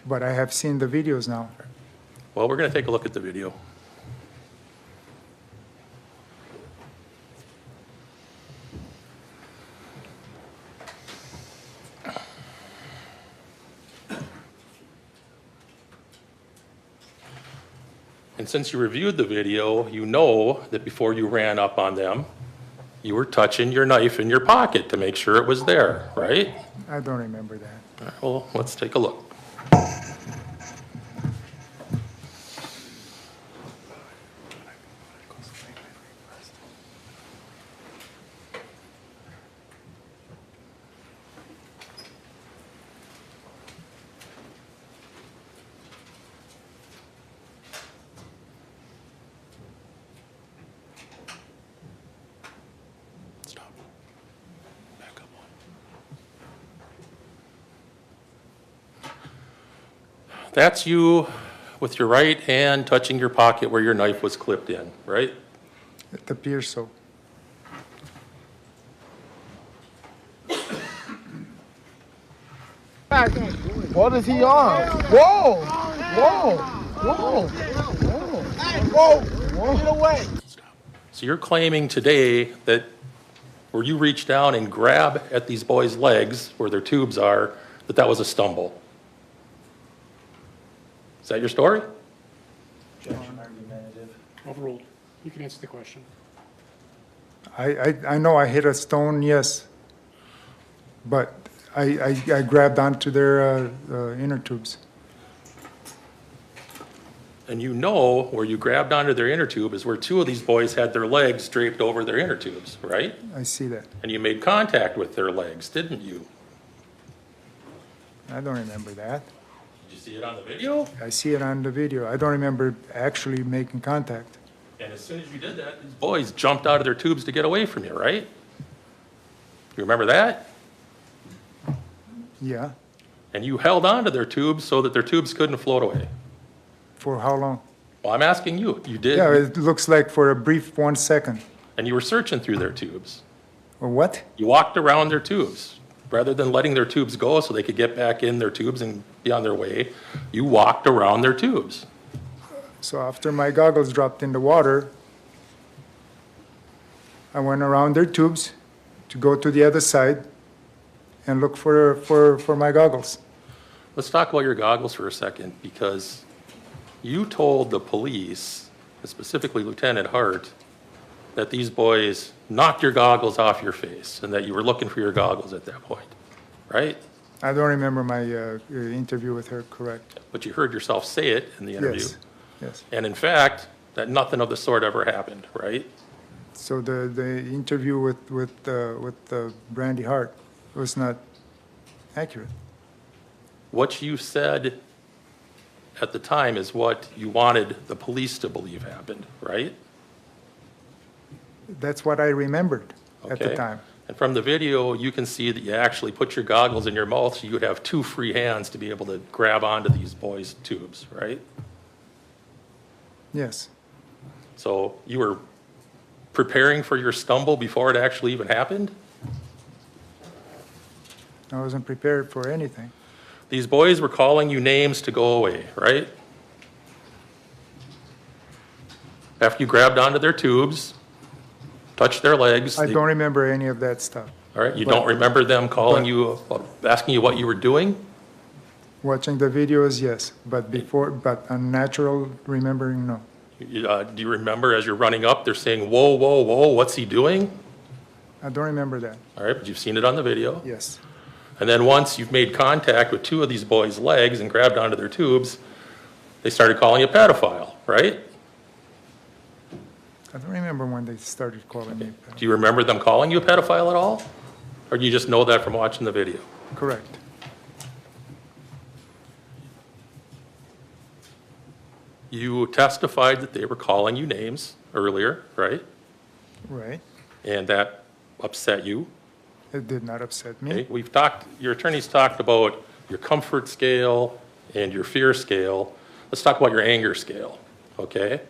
But I have seen the videos now. Well, we're going to take a look at the video. And since you reviewed the video, you know that before you ran up on them, you were touching your knife in your pocket to make sure it was there, right? I don't remember that. All right, well, let's take a look. That's you with your right hand touching your pocket where your knife was clipped in, right? It appears so. What is he on? Whoa! Whoa! Whoa! Whoa! Whoa! Get away! So you're claiming today that where you reach down and grab at these boys' legs where their tubes are, that was a stumble. Is that your story? Objection argumentative. Overruled. You can answer the question. I know I hit a stone, yes. But I grabbed onto their inner tubes. And you know where you grabbed onto their inner tube is where two of these boys had their legs draped over their inner tubes, right? I see that. And you made contact with their legs, didn't you? I don't remember that. Did you see it on the video? I see it on the video. I don't remember actually making contact. And as soon as you did that, these boys jumped out of their tubes to get away from you, right? You remember that? Yeah. And you held onto their tubes so that their tubes couldn't float away. For how long? Well, I'm asking you. You did. Yeah, it looks like for a brief 1 second. And you were searching through their tubes. Or what? You walked around their tubes. Rather than letting their tubes go so they could get back in their tubes and be on their way, you walked around their tubes. So after my goggles dropped in the water, I went around their tubes to go to the other side and look for my goggles. Let's talk about your goggles for a second, because you told the police, specifically Lieutenant Hart, that these boys knocked your goggles off your face and that you were looking for your goggles at that point, right? I don't remember my interview with her, correct? But you heard yourself say it in the interview. Yes, yes. And in fact, that nothing of the sort ever happened, right? So the interview with Brandy Hart was not accurate. What you said at the time is what you wanted the police to believe happened, right? That's what I remembered at the Okay. time. And from the video, you can see that you actually put your goggles in your mouth so you would have two free hands to be able to grab onto these boys' tubes, right? Yes. So you were preparing for your stumble before it actually even happened? I wasn't prepared for anything. These boys were calling you names to go away, right? After you grabbed onto their tubes, touched their legs. I don't remember any of that stuff. All right, you don't remember them calling you, asking you what you were doing? Watching the videos, yes, but unnatural remembering, no. Do you remember as you're running up, they're saying, whoa, whoa, whoa, what's he doing? I don't remember that. All right, but you've seen it on the video. Yes. And then once you've made contact with two of these boys' legs and grabbed onto their tubes, they started calling you a pedophile, right? I don't remember when they started calling me. Do you remember them calling you a pedophile at all? Or do you just know that from watching the video? Correct. You testified that they were calling you names earlier, right? Right. And that upset you. It did not upset me. Okay, your attorneys talked about your comfort scale and your fear scale. Let's talk about your anger scale, okay?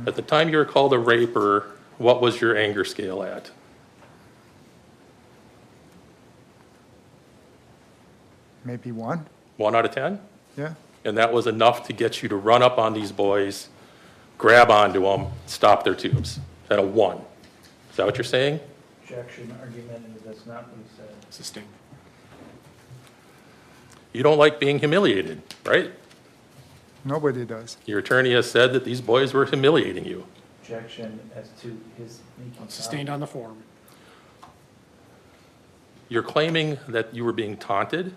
At the time you were called a raper, what was your anger scale at? Maybe 1. 1 out of 10? Yeah. And that was enough to get you to run up on these boys, grab onto them, stop their tubes. At a 1. Is that what you're saying? Objection, argument, and that's not what he said. Sustained. You don't like being humiliated, right? Nobody does. Your attorney has said that these boys were humiliating you. Objection as to his making. Sustained on the form. You're claiming that you were being taunted.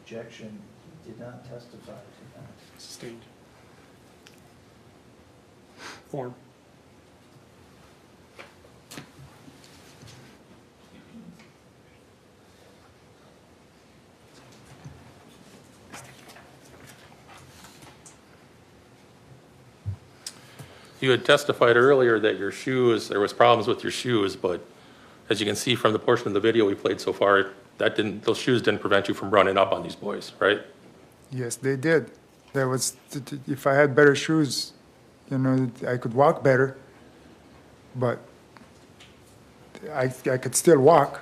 Objection, he did not testify to that. Sustained. Form. You had testified earlier that your shoes, there was problems with your shoes, but as you can see from the portion of the video we played so far, those shoes didn't prevent you from running up on these boys, right? Yes, they did. That was, if I had better shoes, I could walk better, but I could still walk.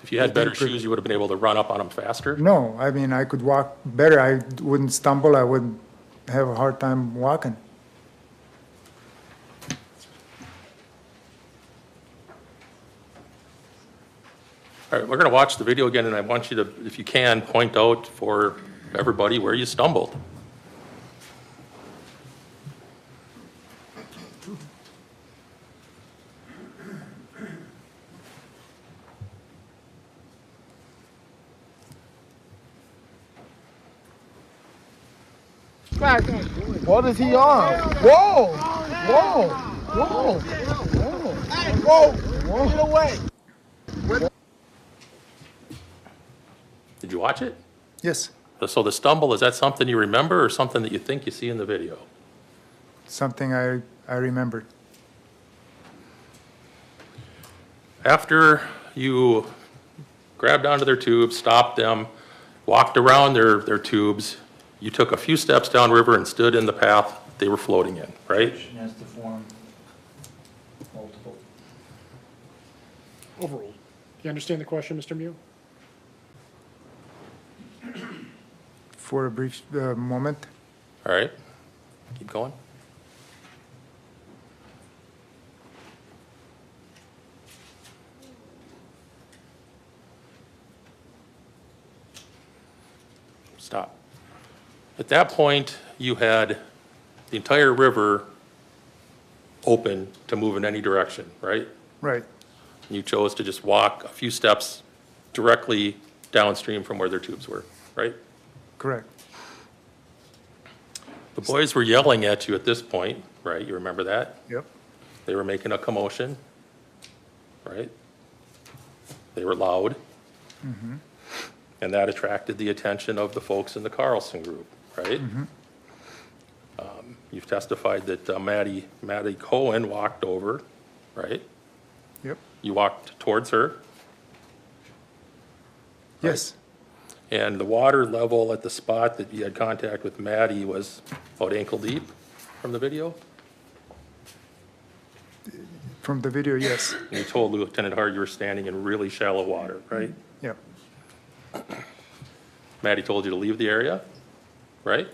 If you had better shoes, you would have been able to run up on them faster? No, I mean, I could walk better. I wouldn't stumble. I wouldn't have a hard time walking. All right, we're going to watch the video again, and I want you to, if you can, point out for everybody where you stumbled. What is he on? Whoa! Whoa! Whoa! Whoa! Whoa! Get away! Did you watch it? Yes, So the stumble, is that something you remember or something that you think you see in the video? something I remembered. After you grabbed onto their tubes, stopped them, walked around their tubes, you took a few steps downriver and stood in the path they were floating in, right? Has to form multiple. Overruled. Do you understand the question, Mr. Miu? For a brief moment, All right, keep going. Stop. At that point, you had the entire river open to move in any direction, right? right, You chose to just walk a few steps directly downstream from where their tubes were, right? correct. The boys were yelling at you at this point, right? You remember that? Yep, They were making a commotion, right? They were loud. And that attracted the attention of the folks in the Carlson group, right? You've testified that Maddie Cohen walked over, right? yep, You walked towards her, yes, and the water level at the spot that you had contact with Maddie was about ankle deep from the video? from the video, yes, And you told Lieutenant Hart you were standing in really shallow water, right? yep, Maddie told you to leave the area, right?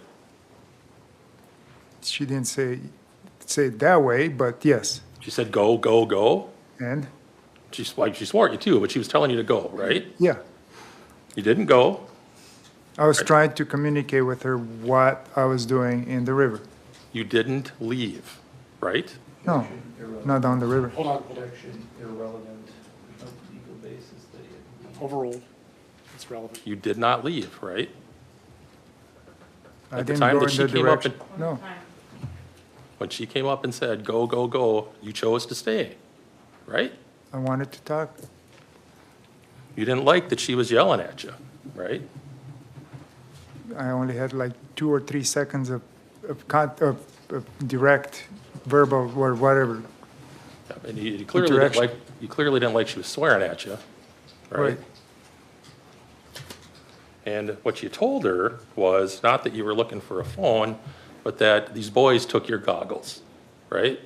she didn't say it that way, but yes, She said, go, go, go. and, She swore at you too, but she was telling you to go, right? yeah. You didn't go. I was trying to communicate with her what I was doing in the river. You didn't leave, right? No, not down the river. Hold on. Protection irrelevant. There's no legal basis that it. Overruled. It's relevant. You did not leave, right? I At the didn't time go that in she the came up direction. and, No, when she came up and said, go, go, go, you chose to stay, right? I wanted to talk. You didn't like that she was yelling at you, right? I only had like 2 or 3 seconds of direct verbal or whatever. And you clearly didn't like she was swearing at you, right? Right. And what you told her was not that you were looking for a phone, but that these boys took your goggles, right?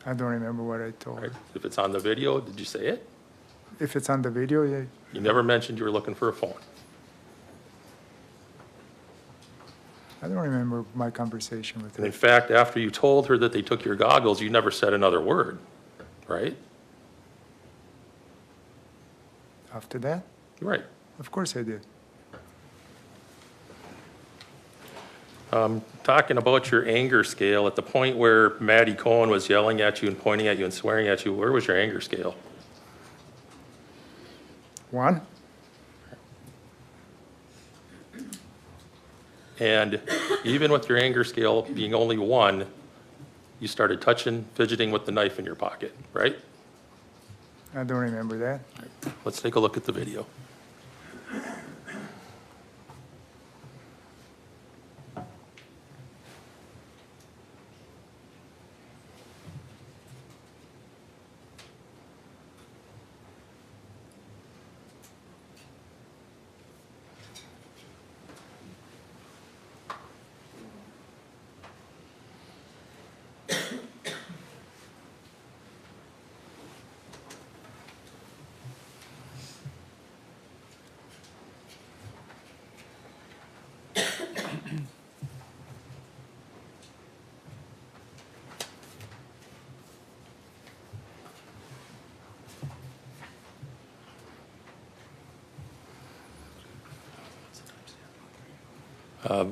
I don't remember what I told her. Right. If it's on the video, did you say it? If it's on the video, yeah, You never mentioned you were looking for a phone. I don't remember my conversation with And in her. fact, after you told her that they took your goggles, you never said another word, right? After that, Right. of course I did. Talking about your anger scale, at the point where Maddie Cohen was yelling at you and pointing at you and swearing at you, where was your anger scale? 1, And even with your anger scale being only 1, you started touching, fidgeting with the knife in your pocket, right? I don't remember that. Let's take a look at the video.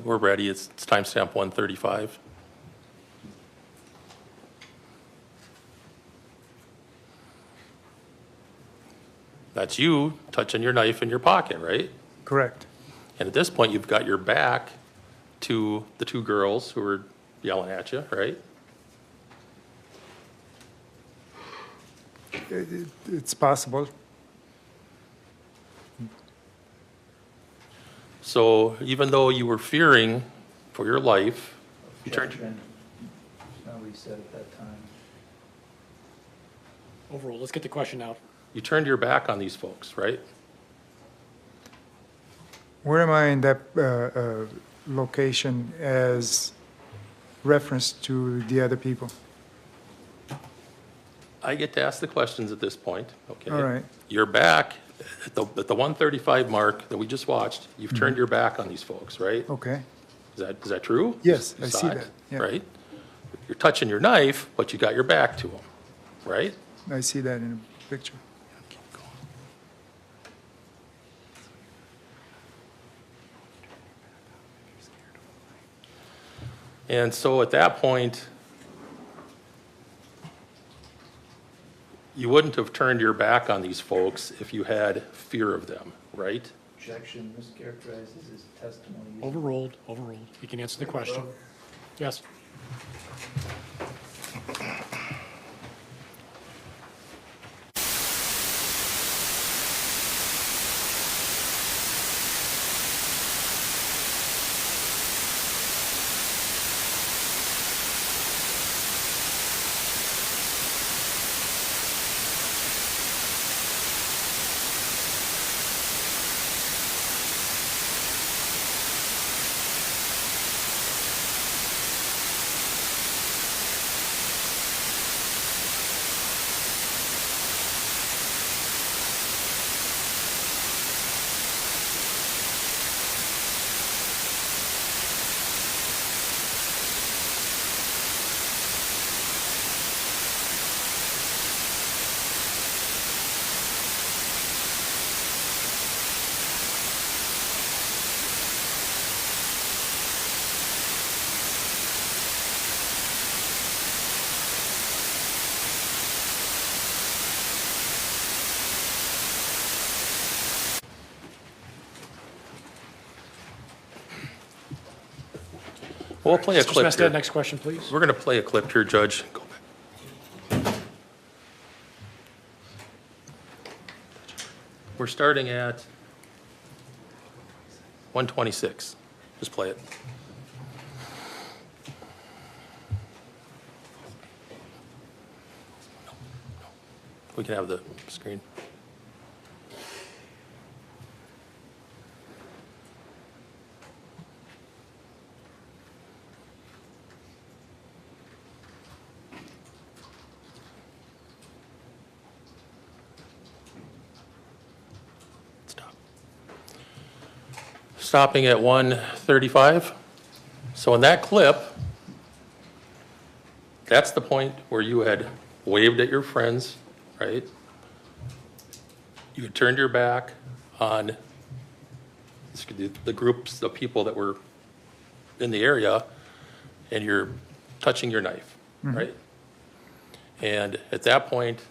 We're ready. It's timestamp 135. That's you touching your knife in your pocket, right? Correct. And at this point, you've got your back to the two girls who were yelling at you, right? It's possible. So even though you were fearing for your life, you turned, Not what he said at that time. Overruled. Let's get the question out. you turned your back on these folks, right? Where am I in that location as reference to the other people? I get to ask the questions at this point, okay? All right. You're back at the 135 mark that we just watched. You've turned your back on these folks, right? Okay. Is that true? Yes, You I saw see it, that, yeah. Right? You're touching your knife, but you got your back to them, right? I see that in the picture. And so at that point, you wouldn't have turned your back on these folks if you had fear of them, right? Objection mischaracterizes his testimony. Overruled, overruled. You can answer the question. Yes. We'll play a Mr. clip Smestad, here. next question, please. We're going to play a clip here, Judge. Go back. We're starting at 126. Just play it. We can have the screen. Stopping at 135. So in that clip, that's the point where you had waved at your friends, right? You had turned your back on the groups of people that were in the area, and you're touching your knife, right? And at that point,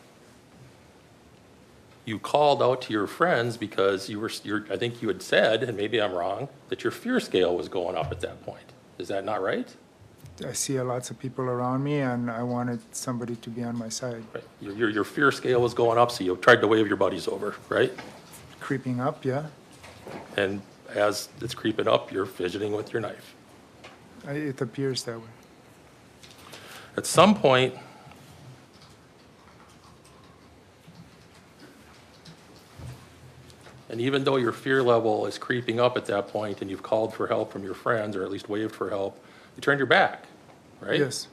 you called out to your friends because I think you had said, and maybe I'm wrong, that your fear scale was going up at that point. Is that not right? I see lots of people around me, and I wanted somebody to be on my side. Right. Your fear scale was going up, so you tried to wave your buddies over, right? Creeping up, yeah. And as it's creeping up, you're fidgeting with your knife. It appears that way. At some point, and even though your fear level is creeping up at that point and you've called for help from your friends, or at least waved for help, you turned your back, right? Yes.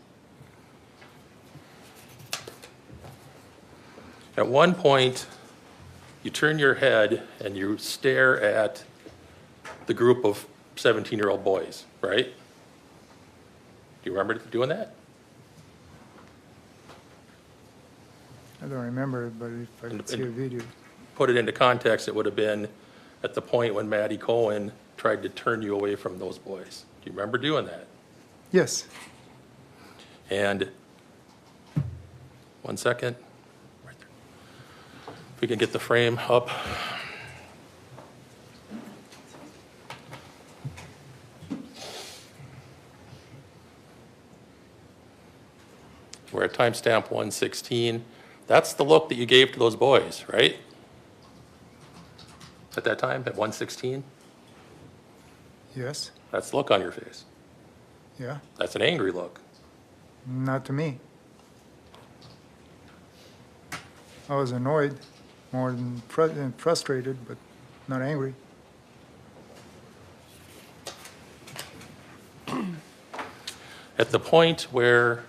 At one point, you turn your head and you stare at the group of 17-year-old boys, right? Do you remember doing that? I don't remember it, but if I could see a video. Put it into context, it would have been at the point when Maddie Cohen tried to turn you away from those boys. Do you remember doing that? Yes. And 1 second. Right there. If we can get the frame up. We're at timestamp 116. That's the look that you gave to those boys, right? At that time, at 116? Yes, That's the look on your face. yeah, That's an angry look. not to me. I was annoyed, more than frustrated, but not angry. At the point where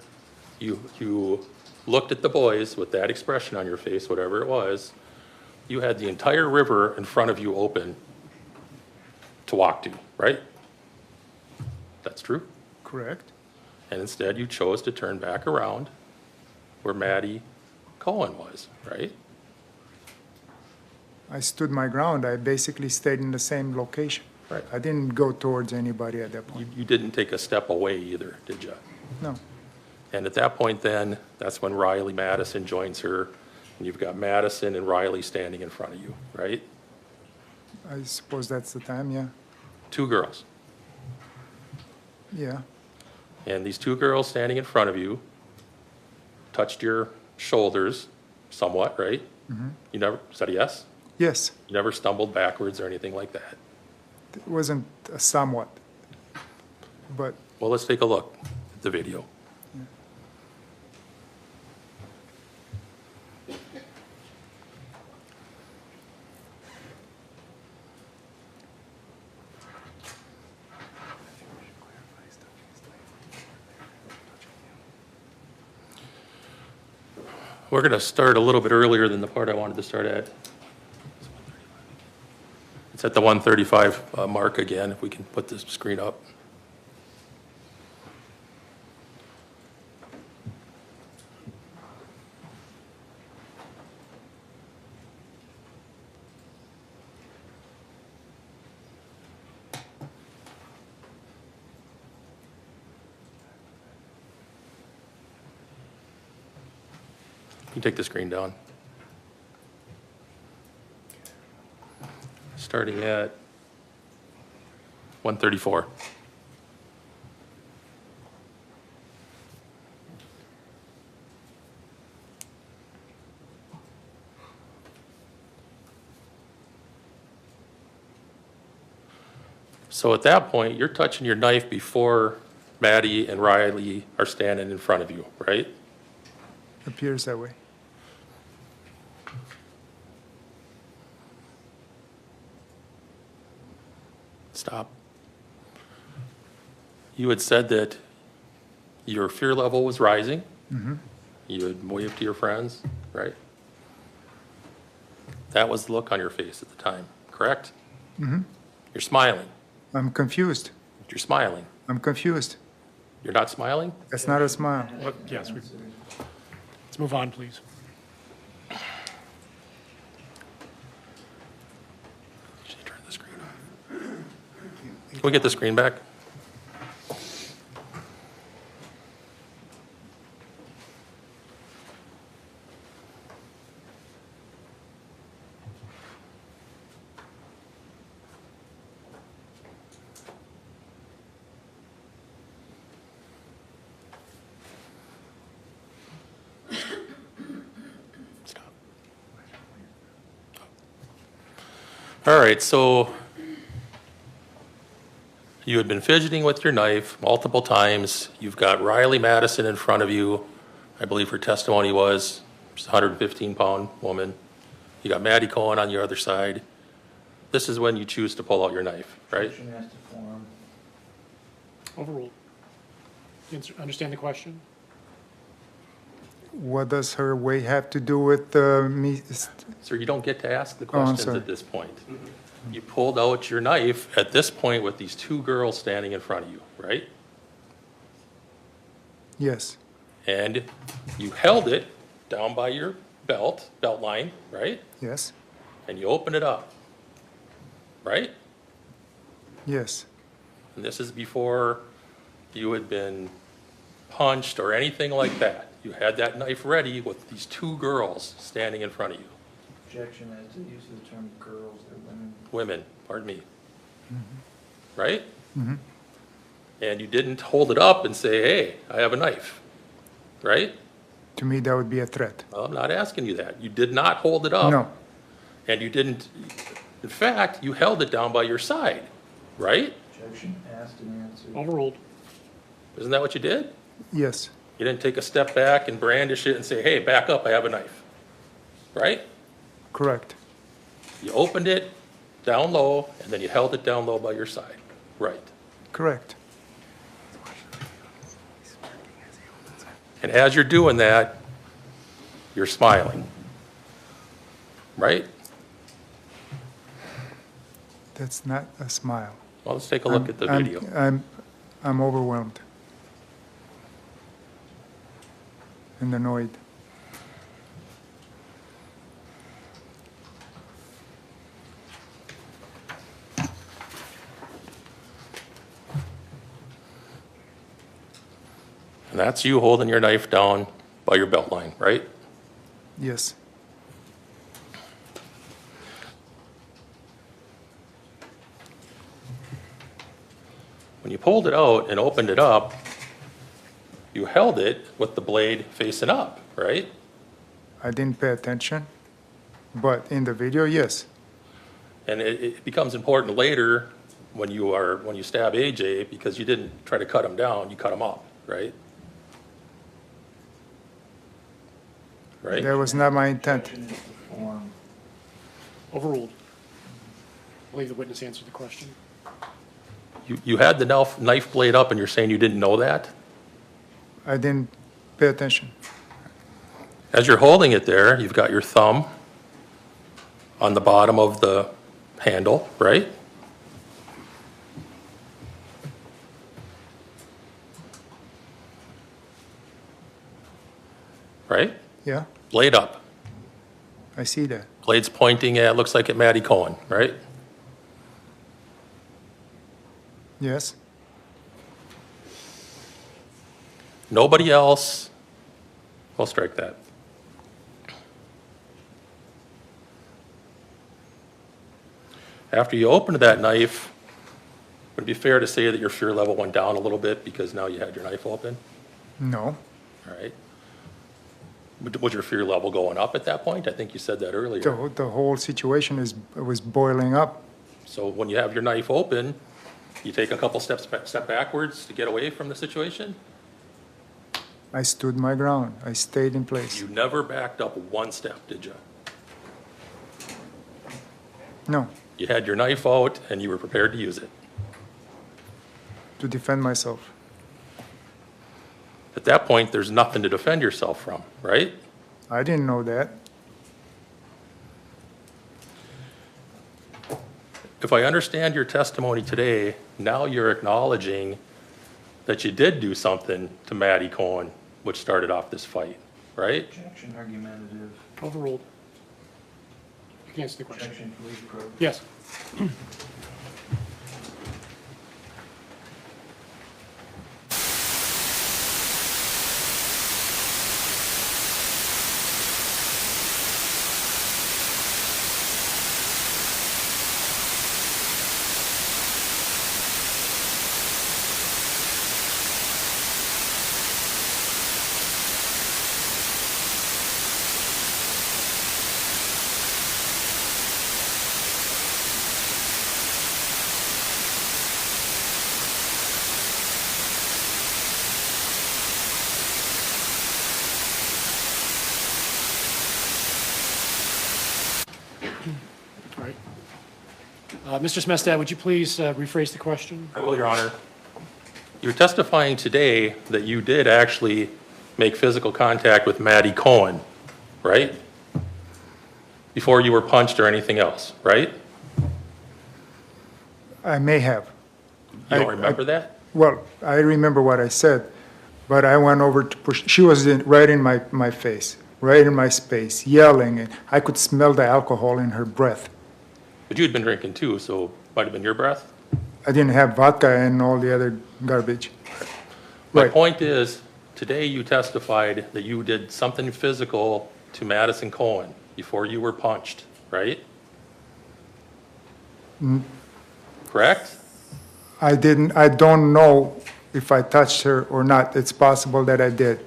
you looked at the boys with that expression on your face, whatever it was, you had the entire river in front of you open to walk to, right? That's true. Correct. And instead you chose to turn back around where Maddie Cohen was, right? I stood my ground. I basically stayed in the same location. Right. I didn't go towards anybody at that point. You didn't take a step away either, did you? No. And at that point then, that's when Riley Madison joins her, and you've got Madison and Riley standing in front of you, right? I suppose that's the time, yeah. Two girls. Yeah. And these two girls standing in front of you touched your shoulders somewhat, right? Mm-hmm. You never said yes? Yes. You never stumbled backwards or anything like that? It wasn't somewhat, but Well, let's take a look at the video. We're going to start a little bit earlier than the part I wanted to start at. It's at the 135 mark again, if we can put this screen up. You take the screen down. Starting at 134. So at that point, you're touching your knife before Maddie and Riley are standing in front of you, right? appears that way. Stop. You had said that your fear level was rising. Mm-hmm. You had waved to your friends, right? That was the look on your face at the time, correct? Mm-hmm. You're smiling. I'm confused. You're smiling. I'm confused. You're not smiling? That's not a smile. Yes. Let's move on, please. Should you turn the screen off? Can we get the screen back? All right, so you had been fidgeting with your knife multiple times. You've got Riley Madison in front of you. I believe her testimony was she's a 115-pound woman. You got Maddie Cohen on your other side. This is when you choose to pull out your knife, right? Overruled. You understand the question? What does her way have to do with me? Sir, you don't get to ask the Oh, I'm questions sorry. at this point. You pulled out your knife at this point with these two girls standing in front of you, right? Yes. And you held it down by your belt line, right? Yes. And you open it up, right? Yes. And this is before you had been punched or anything like that. You had that knife ready with these two girls standing in front of you. Objection as to the use of the term girls, they're women. Women, pardon me. Right? Mm-hmm. And you didn't hold it up and say, hey, I have a knife, right? To me, that would be a threat. Well, I'm not asking you that. You did not hold it up. No, And you didn't, in fact, you held it down by your side, right? Objection, asked and answered. Overruled. Isn't that what you did? yes, You didn't take a step back and brandish it and say, hey, back up, I have a knife, right? correct. You opened it down low, and then you held it down low by your side, right? Correct. And as you're doing that, you're smiling, right? That's not a smile. Well, let's take a look at the I'm- video. I'm overwhelmed and annoyed. And that's you holding your knife down by your belt line, right? Yes, When you pulled it out and opened it up, you held it with the blade facing up, right? I didn't pay attention, but in the video, yes. And it becomes important later when you stab AJ, because you didn't try to cut him down, you cut him up, right? Right? That was not my intent. Overruled. I believe the witness answered the question. You had the knife blade up and you're saying you didn't know that? I didn't pay attention. As you're holding it there, you've got your thumb on the bottom of the handle, right? Right? Yeah, Blade up. I see that. Blade's pointing at, looks like at Maddie Cohen, right? Yes, Nobody else, I'll strike that. After you opened that knife, would it be fair to say that your fear level went down a little bit because now you had your knife open? no, All right. Was your fear level going up at that point? I think you said that earlier. the whole situation was boiling up. So when you have your knife open, you take a couple step backwards to get away from the situation? I stood my ground. I stayed in place. You never backed up one step, did you? No, You had your knife out and you were prepared to use it. to defend myself. At that point, there's nothing to defend yourself from, right? I didn't know that. If I understand your testimony today, now you're acknowledging that you did do something to Maddie Cohen, which started off this fight, right? Objection, argumentative. Overruled. You can answer the question. Objection, please approve. Yes. All right. Mr. Smestad, would you please rephrase the question? I will, Your Honor. You're testifying today that you did actually make physical contact with Maddie Cohen, right? Before you were punched or anything else, right? I may have. You don't remember that? Well, I remember what I said, but I went over to push. She was right in my face, right in my space, yelling, and I could smell the alcohol in her breath. But you had been drinking too, so it might have been your breath? I didn't have vodka and all the other garbage. My Right. point is, today you testified that you did something physical to Madison Cohen before you were punched, right? Correct? I don't know if I touched her or not. It's possible that I did.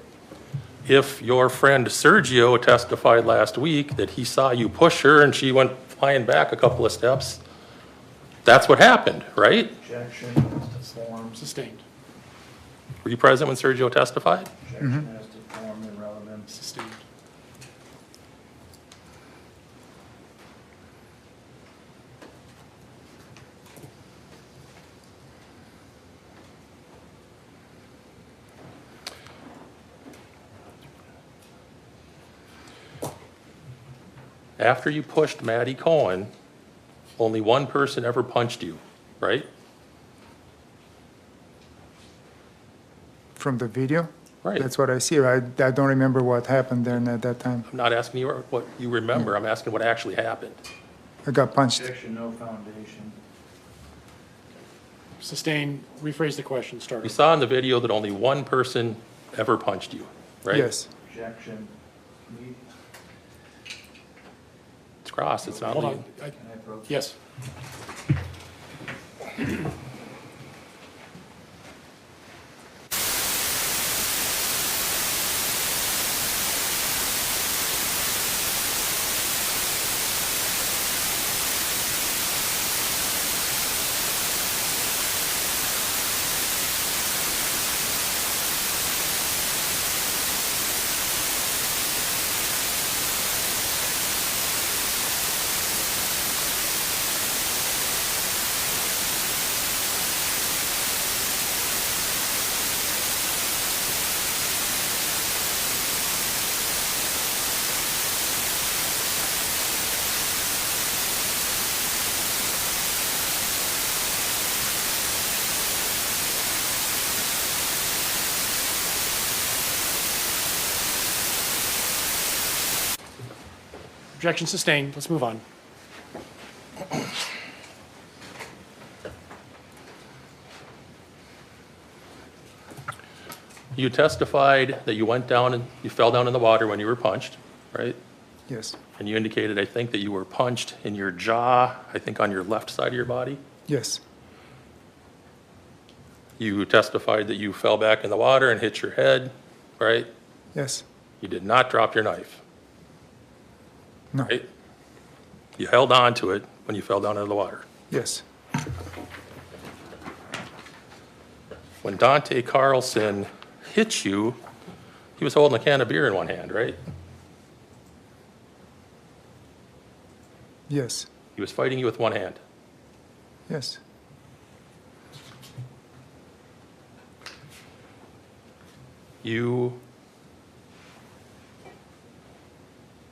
if your friend Sergio testified last week that he saw you push her and she went flying back a couple of steps, that's what happened, right? Objection as to form. Sustained. Were you present when Sergio testified? Objection as to form and relevance. Sustained. After you pushed Maddie Cohen, only one person ever punched you, right? From the video? Right. That's what I see. I don't remember what happened there at that time. I'm not asking you what you remember, I'm asking what actually happened. I got punched. Objection, no foundation. Sustained. Rephrase the question. Start. You saw in the video that only one person ever punched you, right? Yes. Objection. It's cross, it's not Hold legal. on. Yes. Objection sustained. Let's move on. You testified that you went down and you fell down in the water when you were punched, right? Yes. And you indicated, I think, that you were punched in your jaw, I think on your left side of your body. Yes. You testified that you fell back in the water and hit your head, right? Yes. You did not drop your knife. No. Right? You held on to it when you fell down into the water. Yes. When Dante Carlson hit you, he was holding a can of beer in one hand, right? Yes. He was fighting you with one hand. Yes. You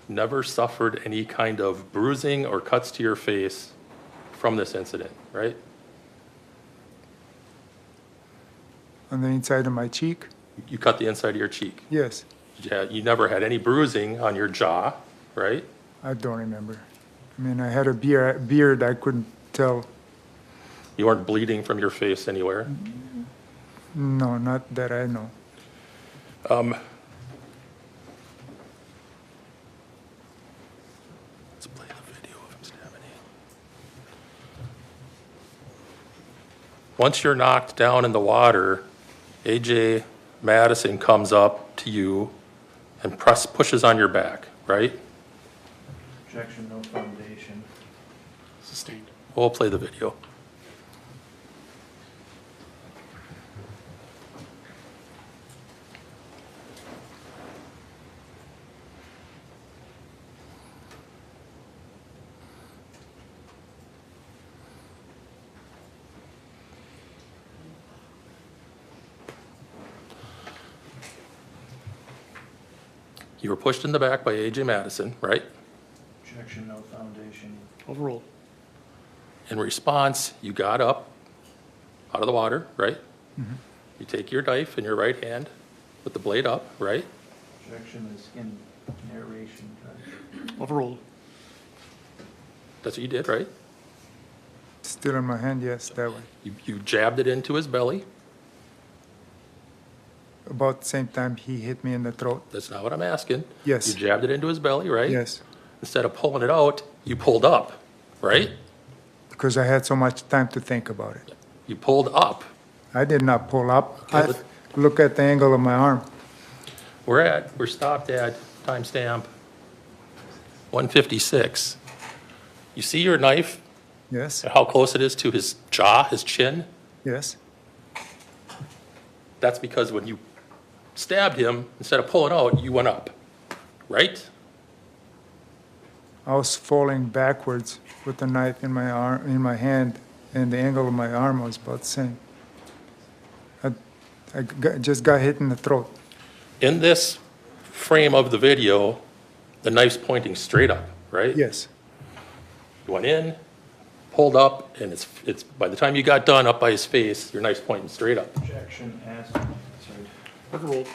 never suffered any kind of bruising or cuts to your face from this incident, right? On the inside of my cheek? You cut the inside of your cheek. Yes. You never had any bruising on your jaw, right? I don't remember. I mean, I had a beard. I couldn't tell. You weren't bleeding from your face anywhere. No, not that I know. Let's play the video of him stabbing you. Once you're knocked down in the water, AJ Madison comes up to you and pushes on your back, right? Objection, no foundation. Sustained. We'll play the video. You were pushed in the back by AJ Madison, right? Objection, no foundation. Overruled. In response, you got up out of the water, right? Mm-hmm. You take your knife in your right hand with the blade up, right? Objection is in narration. Overruled. That's what you did, right? Still in my hand, yes, that way. You jabbed it into his belly. About the same time he hit me in the throat. That's not what I'm asking. Yes. You jabbed it into his belly, right? Yes. Instead of pulling it out, you pulled up, right? Because I had so much time to think about it. You pulled up. I did not pull up. Okay, Look at the angle of my arm. We're stopped at timestamp 156. You see your knife, Yes, how close it is to his jaw, his chin? yes. That's because when you stabbed him, instead of pulling out, you went up, right? I was falling backwards with the knife in my arm, in my hand, and the angle of my arm was about the same. Just got hit in the throat. In this frame of the video, the knife's pointing straight up, right? Yes. You went in, pulled up, and it's by the time you got done up by his face, your knife's pointing straight up. Objection asked. Sorry. Overruled.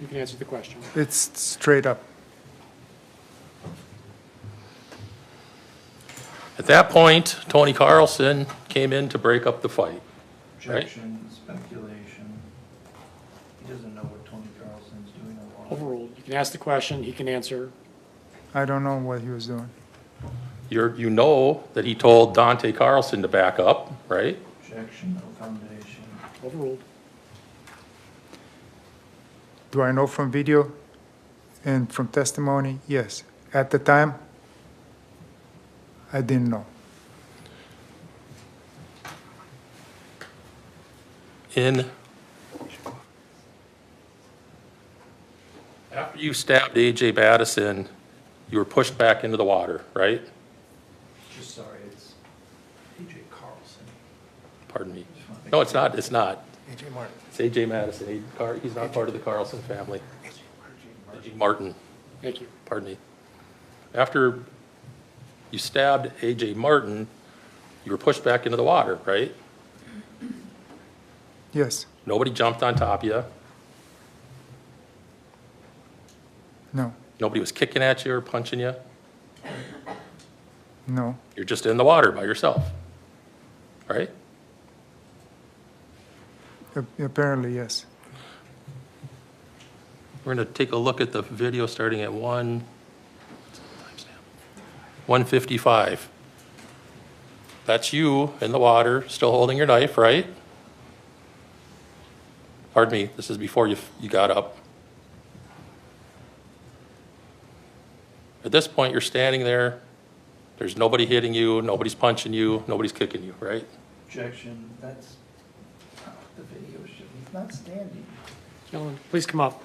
You can answer the question. It's straight up. At that point, Tony Carlson came in to break up the fight. Objection, speculation. He doesn't know what Tony Carlson's doing or why. Overruled. You can ask the question, he can answer. I don't know what he was doing. You know that he told Dante Carlson to back up, right? Objection, no foundation. Overruled. Do I know from video and from testimony? Yes. At the time, I didn't know. After you stabbed A.J. Battison, you were pushed back into the water, right? Just sorry, it's A.J. Carlson. Pardon me. No, it's not. It's not. A.J. Martin. It's A.J. Madison. He's not part of the Carlson family. A.J. Martin. Thank you. Pardon me. After you stabbed A.J. Martin, you were pushed back into the water, right? Yes. Nobody jumped on top of you. No. Nobody was kicking at you or punching you. No. You're just in the water by yourself, right? Apparently, yes. We're going to take a look at the video starting at 1:55. That's you in the water, still holding your knife, right? Pardon me, this is before you got up. At this point, you're standing there. There's nobody hitting you, nobody's punching you, nobody's kicking you, right? Objection, that's not what the video should, he's not standing. Gentlemen, please come up.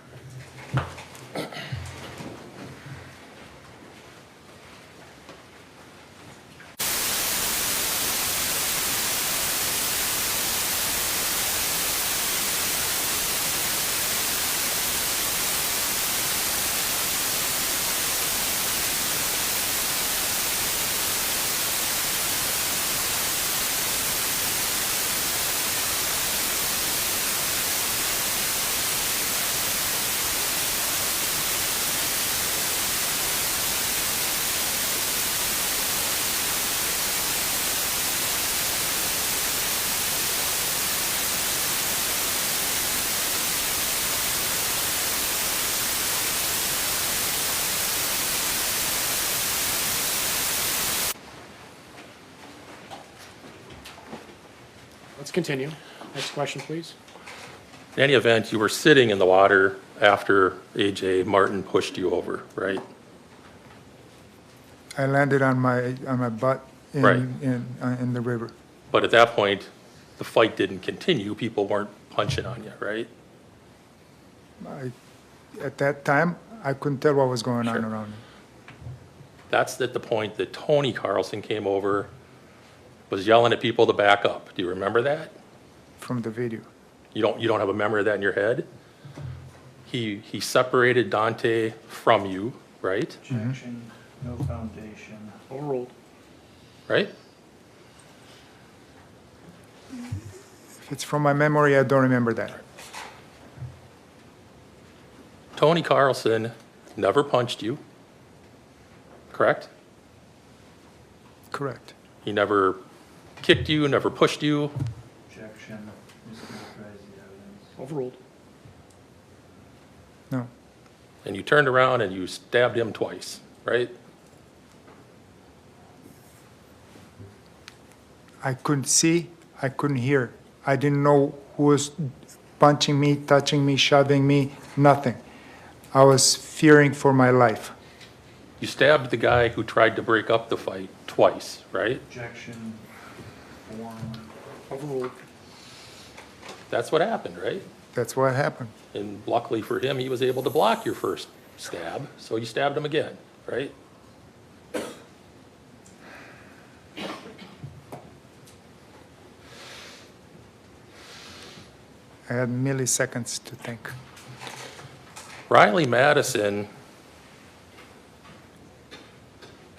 Let's continue. Next question, please. In any event, you were sitting in the water after A.J. Martin pushed you over, right? I landed on my butt Right. in the river. But at that point, the fight didn't continue. People weren't punching on you, right? At that time, I couldn't tell what was going on Sure. around me. That's at the point that Tony Carlson came over, was yelling at people to back up. Do you remember that? From the video. You don't have a memory of that in your head? He separated Dante from you, right? Objection, no foundation. Overruled. Right? If it's from my memory, I don't remember that. Tony Carlson never punched you, correct? Correct. He never kicked you, never pushed you. Objection, mischaracterize the evidence. Overruled. No. And you turned around and you stabbed him twice, right? I couldn't see, I couldn't hear. I didn't know who was punching me, touching me, shoving me. Nothing. I was fearing for my life. You stabbed the guy who tried to break up the fight twice, right? Objection, form. Overruled. That's what happened, right? That's what happened. And luckily for him, he was able to block your first stab, so you stabbed him again, right? I had milliseconds to think. Riley Madison,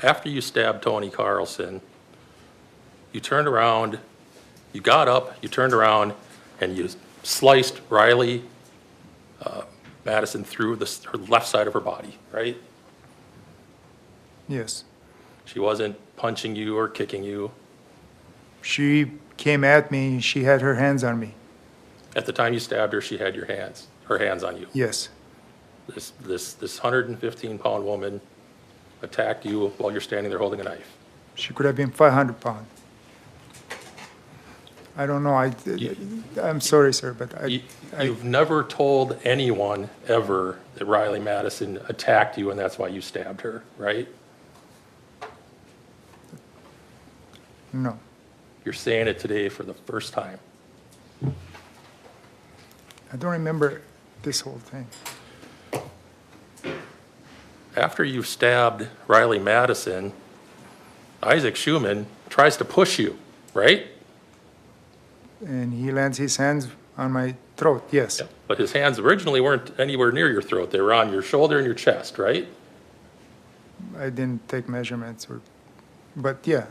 after you stabbed Tony Carlson, you turned around, you got up, you turned around, and you sliced Riley Madison through her left side of her body, right? Yes. She wasn't punching you or kicking you. She came at me. She had her hands on me. At the time you stabbed her, she had her hands on you. Yes. This 115-pound woman attacked you while you're standing there holding a knife. She could have been 500 pounds. I don't know. I'm sorry, sir, but You've never told anyone ever that Riley Madison attacked you and that's why you stabbed her, right? No. You're saying it today for the first time. I don't remember this whole thing. After you stabbed Riley Madison, Isaac Schuman tries to push you, right? And he lands his hands on my throat, yes. But his hands originally weren't anywhere near your throat. They were on your shoulder and your chest, right? I didn't take measurements, but yeah,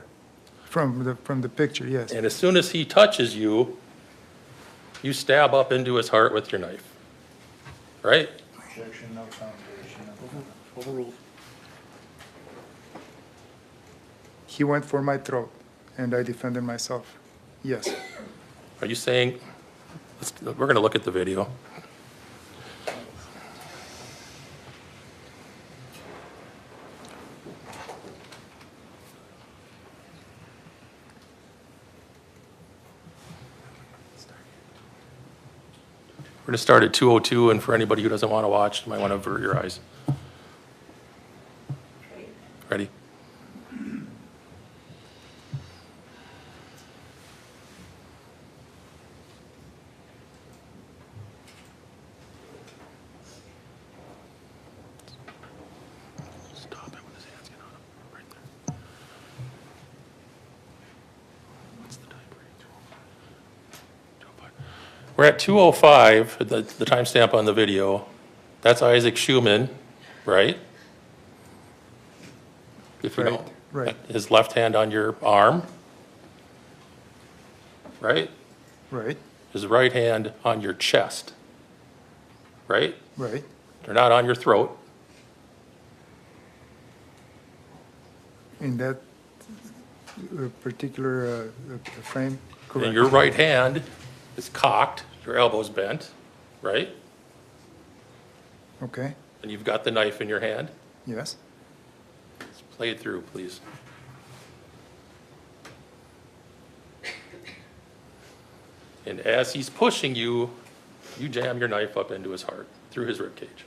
from the picture, yes. And as soon as he touches you, you stab up into his heart with your knife, right? Objection, no foundation. Overruled. He went for my throat, and I defended myself. Yes. Are you saying, we're going to look at the video. We're going to start at 2:02, and for anybody who doesn't want to watch, you might want to avert your eyes. Ready? Stop him with his hands. Get on him. Right there. What's the time? We're at 2:05, the timestamp on the video. That's Isaac Schuman, right? If you Right, know, right. his left hand on your arm, right? Right, His right hand on your chest, right? right. They're not on your throat. In that particular frame, correct. And your right hand is cocked, your elbow's bent, right? Okay, And you've got the knife in your hand. yes. Let's play it through, please. And as he's pushing you, you jam your knife up into his heart, through his ribcage,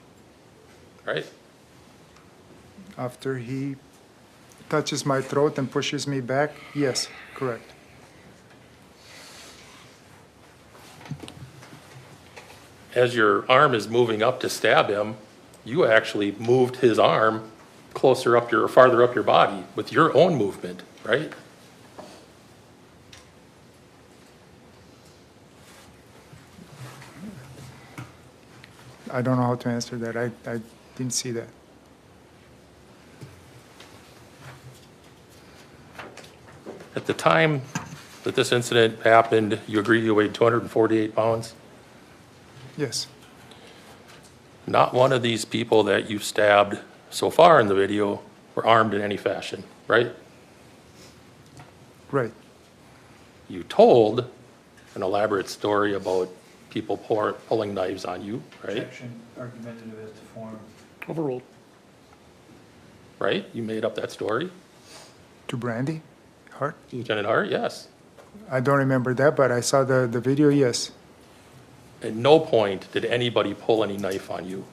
right? After he touches my throat and pushes me back, yes, correct. As your arm is moving up to stab him, you actually moved his arm closer up your, or farther up your body with your own movement, right? I don't know how to answer that. I didn't see that. At the time that this incident happened, you agree you weighed 248 pounds? Yes, Not one of these people that you stabbed so far in the video were armed in any fashion, right? right. You told an elaborate story about people pulling knives on you, right? Objection, argumentative as to form. Overruled. Right? You made up that story? To Brandy Hart? Lieutenant Hart, yes. I don't remember that, but I saw the video, yes. at no point did anybody pull any knife on you,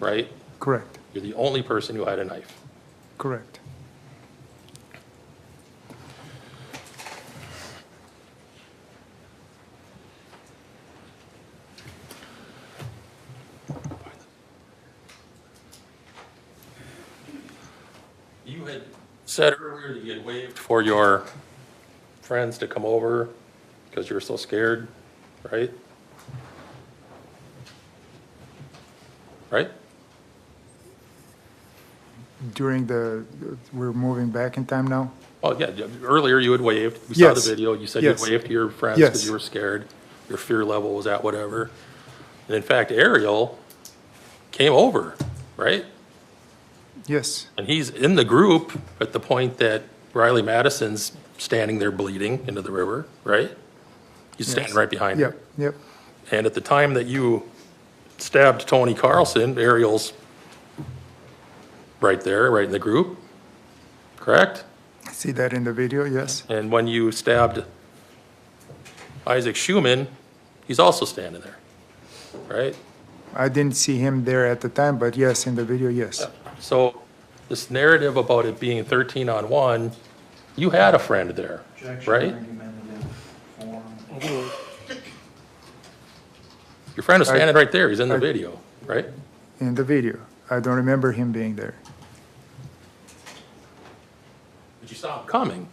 right? Correct. You're the only person who had a knife. Correct. You had said earlier that you had waved for your friends to come over because you were so scared, right? Right? During we're moving back in time now? Well, yeah, earlier you had waved. We saw the Yes. video. You said Yes. you waved to your friends Yes. because you were scared. Your fear level was at whatever. And in fact, Ariel came over, right? Yes. And he's in the group at the point that Riley Madison's standing there bleeding into the river, right? He's Yes. standing right behind her. Yep, yep. And at the time that you stabbed Tony Carlson, Ariel's right there, right in the group, correct? I see that in the video, yes. And when you stabbed Isaac Schuman, he's also standing there, right? I didn't see him there at the time, but yes, in the video, yes. So this narrative about it being 13-on-1, you had a friend there, right? Your friend is standing right there. He's in the video, right? In the video. I don't remember him being there. But you saw him coming,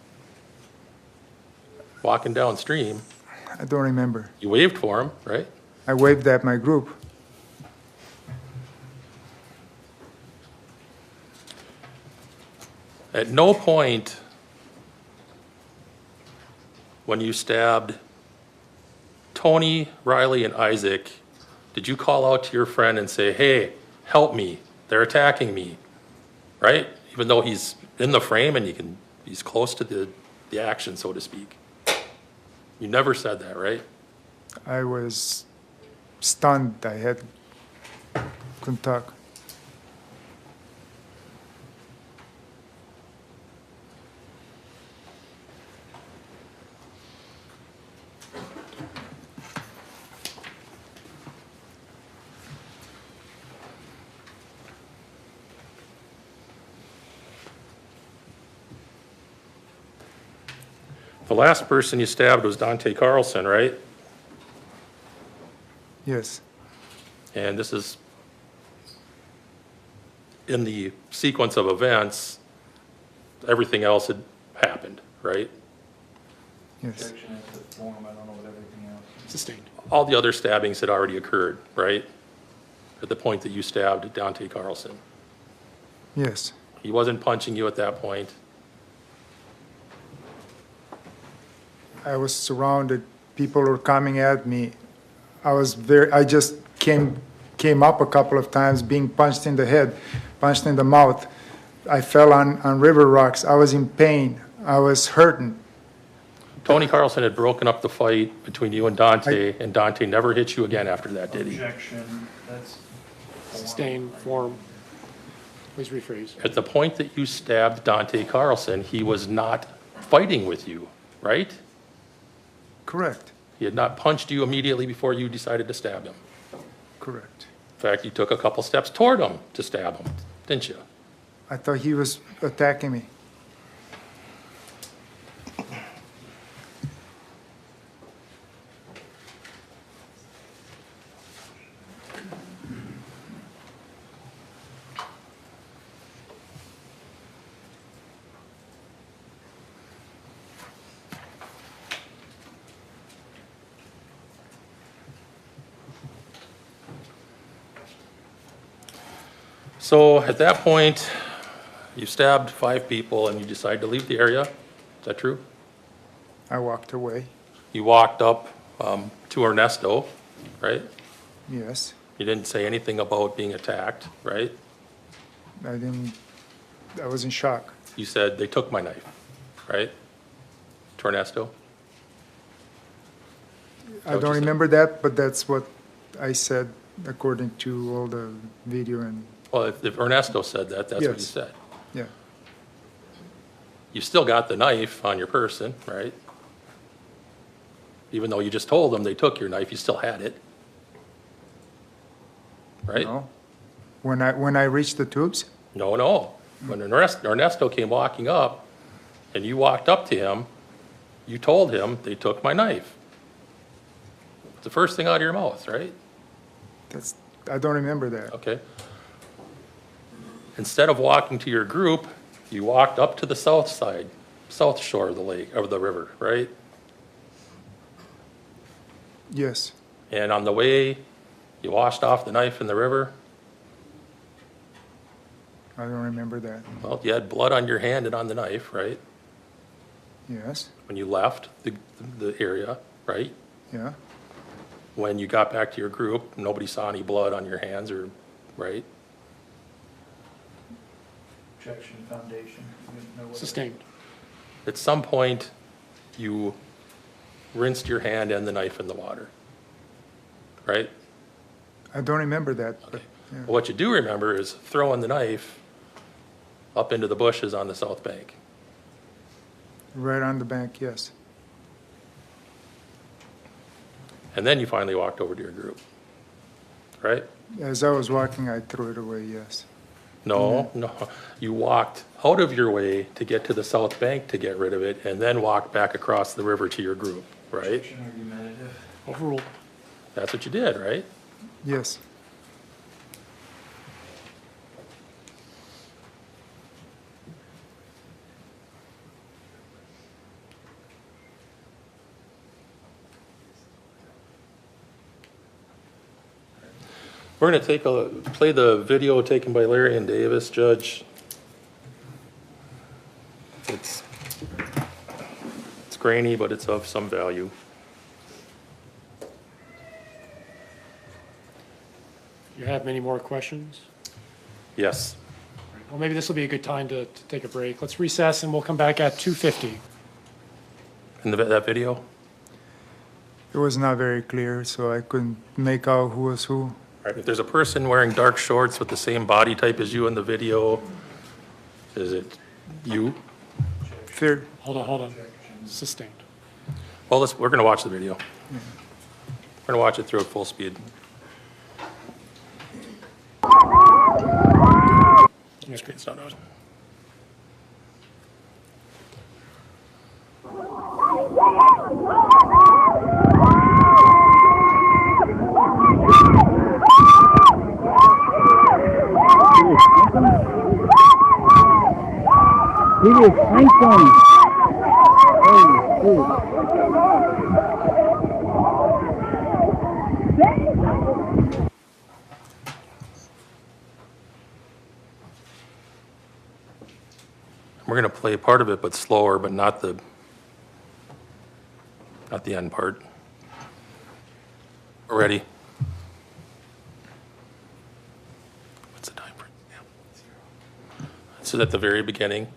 walking downstream. I don't remember. You waved for him, right? I waved at my group. At no point when you stabbed Tony, Riley, and Isaac, did you call out to your friend and say, hey, help me, they're attacking me, right? Even though he's in the frame and he's close to the action, so to speak. You never said that, right? I was stunned. Couldn't talk. The last person you stabbed was Dante Carlson, right? Yes. And this is in the sequence of events, everything else had happened, right? Yes. Sustained. All the other stabbings had already occurred, right? At the point that you stabbed Dante Carlson. Yes. He wasn't punching you at that point. I was surrounded. People were coming at me. I just came up a couple of times being punched in the head, punched in the mouth. I fell on river rocks. I was in pain. I was hurting. Tony Carlson had broken up the fight between you and Dante never hit you again after that, did he? Objection, that's. Sustained form. Please rephrase. At the point that you stabbed Dante Carlson, he was not fighting with you, right? Correct. He had not punched you immediately before you decided to stab him. Correct. In fact, you took a couple steps toward him to stab him, didn't you? I thought he was attacking me. So at that point, you stabbed 5 people and you decided to leave the area. Is that true? I walked away. You walked up to Ernesto, right? Yes. You didn't say anything about being attacked, right? I was in shock. You said, they took my knife, right? To Ernesto? I don't remember that, but that's what I said according to all the video and. Well, if Ernesto said that, that's what you Yes. said. Yeah. You still got the knife on your person, right? Even though you just told them they took your knife, you still had it. right? No. When I reached the tubes? No. When Ernesto came walking up and you walked up to him, you told him they took my knife. It's the first thing out of your mouth, right? I don't remember that. Okay. Instead of walking to your group, you walked up to the south shore of the lake, of the river, right? Yes. And on the way, you washed off the knife in the river. I don't remember that. Well, you had blood on your hand and on the knife, right? Yes. When you left the area, right? Yeah. When you got back to your group, nobody saw any blood on your hands, or, right? Objection, foundation. Sustained. At some point, you rinsed your hand and the knife in the water, right? I don't remember that. But, yeah. Well, what you do remember is throwing the knife up into the bushes on the south bank. Right on the bank, yes. And then you finally walked over to your group, right? As I was walking, I threw it away, yes. No. You walked out of your way to get to the south bank to get rid of it, and then walked back across the river to your group, right? Argumentative. Overruled. That's what you did, right? Yes. We're going to play the video taken by Larry and Davis, Judge. It's grainy, but it's of some value. You have many more questions? Yes. Well, maybe this will be a good time to take a break. Let's recess and we'll come back at 2:50. In that video? It was not very clear, so I couldn't make out who was who. Right, if there's a person wearing dark shorts with the same body type as you in the video, is it you? Fair. Hold on. Sustained. Well, we're going to watch the video. We're going to watch it through at full speed. Yes, it's not out. He was handsome. We're going to play part of it, but slower, but not the end part. We're ready. What's the time for it? Yeah. This is at the very beginning.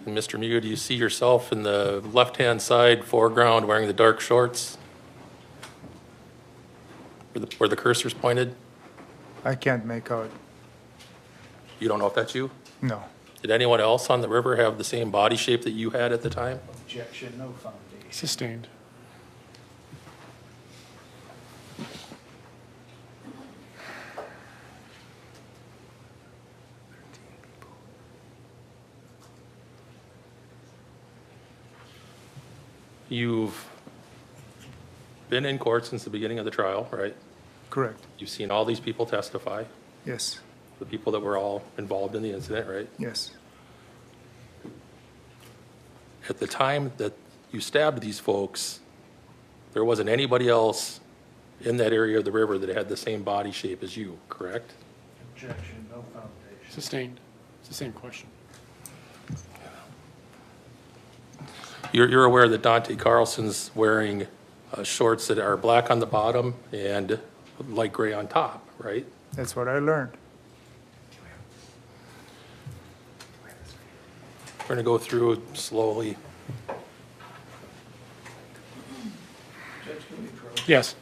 And Mr. Miu, do you see yourself in the left-hand side foreground wearing the dark shorts? Where the cursor's pointed? I can't make out. You don't know if that's you? No. Did anyone else on the river have the same body shape that you had at the time? Objection, no foundation. Sustained. You've been in court since the beginning of the trial, right? Correct. You've seen all these people testify, Yes. the people that were all involved in the incident, right? Yes. At the time that you stabbed these folks, there wasn't anybody else in that area of the river that had the same body shape as you, correct? Objection, no foundation. Sustained. It's the same question. You're aware that Dante Carlson's wearing shorts that are black on the bottom and light gray on top, right? That's what I learned. We're going to go through it slowly. Judge, can we approach? Yes.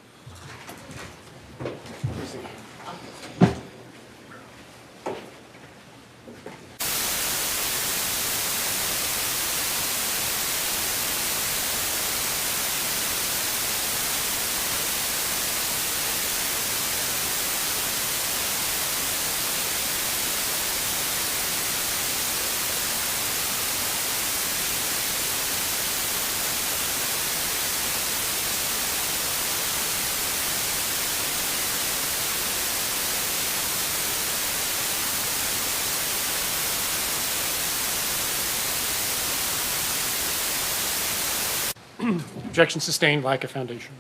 Objection sustained, lack of foundation.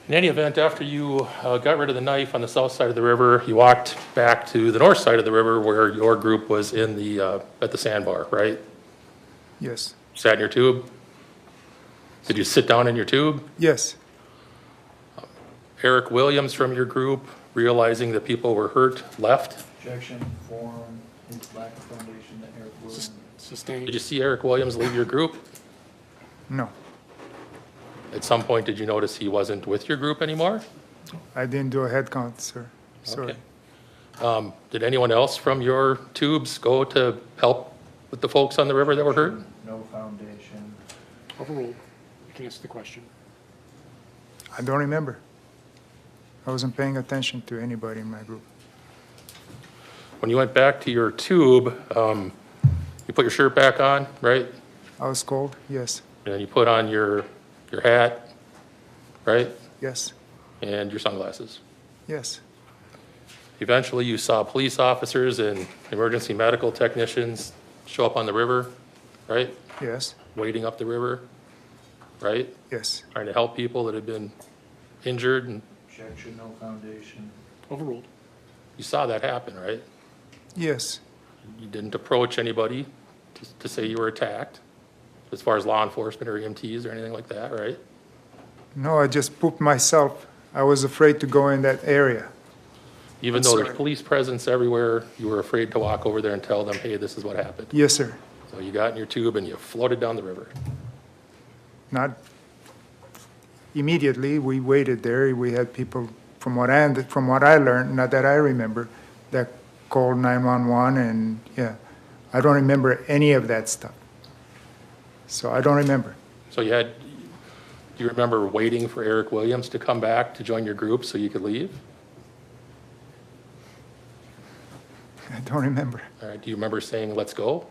In any event, after you got rid of the knife on the south side of the river, you walked back to the north side of the river where your group was in the at the sandbar, right? Yes. Sat in your tube? Did you sit down in your tube? Yes. Eric Williams from your group, realizing that people were hurt, left? Objection, form, lack of foundation, that Eric Williams. Sustained. Did you see Eric Williams leave your group? No. At some point, did you notice he wasn't with your group anymore? I didn't do a head count, sir. Sorry. Okay. Did anyone else from your tubes go to help with the folks on the river that were hurt? No foundation. Overruled. You can answer the question. I don't remember. I wasn't paying attention to anybody in my group. When you went back to your tube, you put your shirt back on, right? I was cold, yes. And then you put on your hat, right? Yes. And your sunglasses. Yes. Eventually, you saw police officers and emergency medical technicians show up on the river, right? Yes. Wading up the river, right? Yes. Trying to help people that had been injured, and Objection, no foundation. Overruled. you saw that happen, right? Yes. You didn't approach anybody to say you were attacked, as far as law enforcement or EMTs or anything like that, right? No, I just pooped myself. I was afraid to go in that area. Even I'm though sorry. there's police presence everywhere, you were afraid to walk over there and tell them, hey, this is what happened. Yes, sir. So you got in your tube and you floated down the river. Not immediately. We waited there. We had people, from what I learned, not that I remember, that called 911, and yeah, I don't remember any of that stuff. So I don't remember. So do you remember waiting for Eric Williams to come back to join your group so you could leave? I don't remember. All right, do you remember saying, let's go?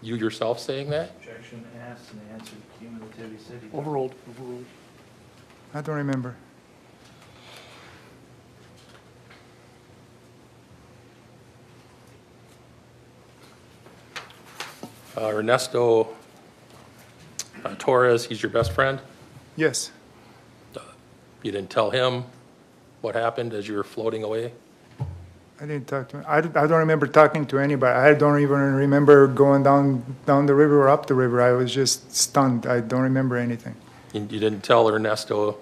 You yourself saying that? Objection asked and answered cumulatively city. Overruled. Overruled. I don't remember. Ernesto Torres, he's your best friend? Yes. You didn't tell him what happened as you were floating away? I didn't talk to him. I don't remember talking to anybody. I don't even remember going down the river or up the river. I was just stunned. I don't remember anything. You didn't tell Ernesto,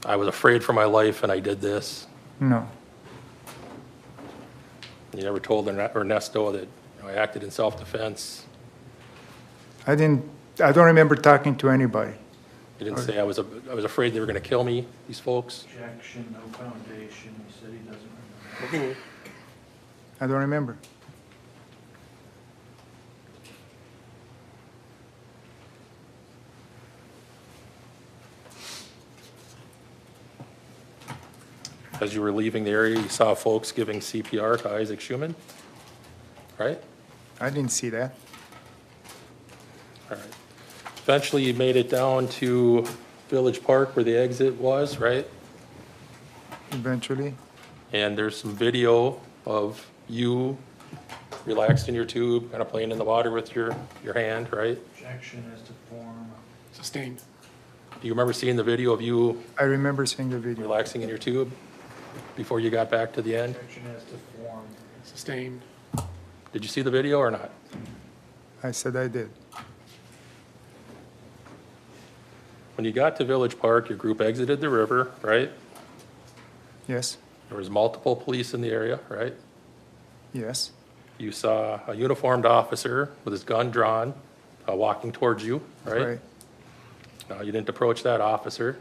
I was afraid for my life and I did this? No. You never told Ernesto that I acted in self-defense? I don't remember talking to anybody. You didn't say I was afraid they were going to kill me, these folks? Objection, no foundation. He said he doesn't remember. Overruled. I don't remember. As you were leaving the area, you saw folks giving CPR to Isaac Schuman, right? I didn't see that. All right. Eventually, you made it down to Village Park where the exit was, right? Eventually. And there's some video of you relaxed in your tube, kind of playing in the water with your hand, right? Objection as to form. Sustained. Do you remember seeing the video of you I remember seeing the video. relaxing in your tube before you got back to the end? Objection as to form. Sustained. Did you see the video or not? I said I did. When you got to Village Park, your group exited the river, right? Yes. There was multiple police in the area, right? Yes. You saw a uniformed officer with his gun drawn, walking towards you, right? Right. You didn't approach that officer.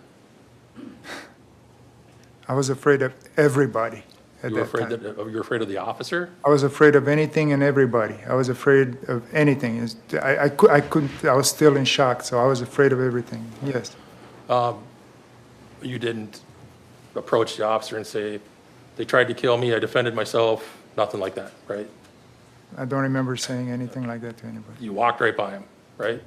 I was afraid of everybody at You were that afraid time. that, you were afraid of the officer? I was afraid of anything and everybody. I was afraid of anything. I couldn't, I was still in shock, so I was afraid of everything, yes. You didn't approach the officer and say, they tried to kill me, I defended myself, nothing like that, right? I don't remember saying anything like that to anybody. You walked right by him, right?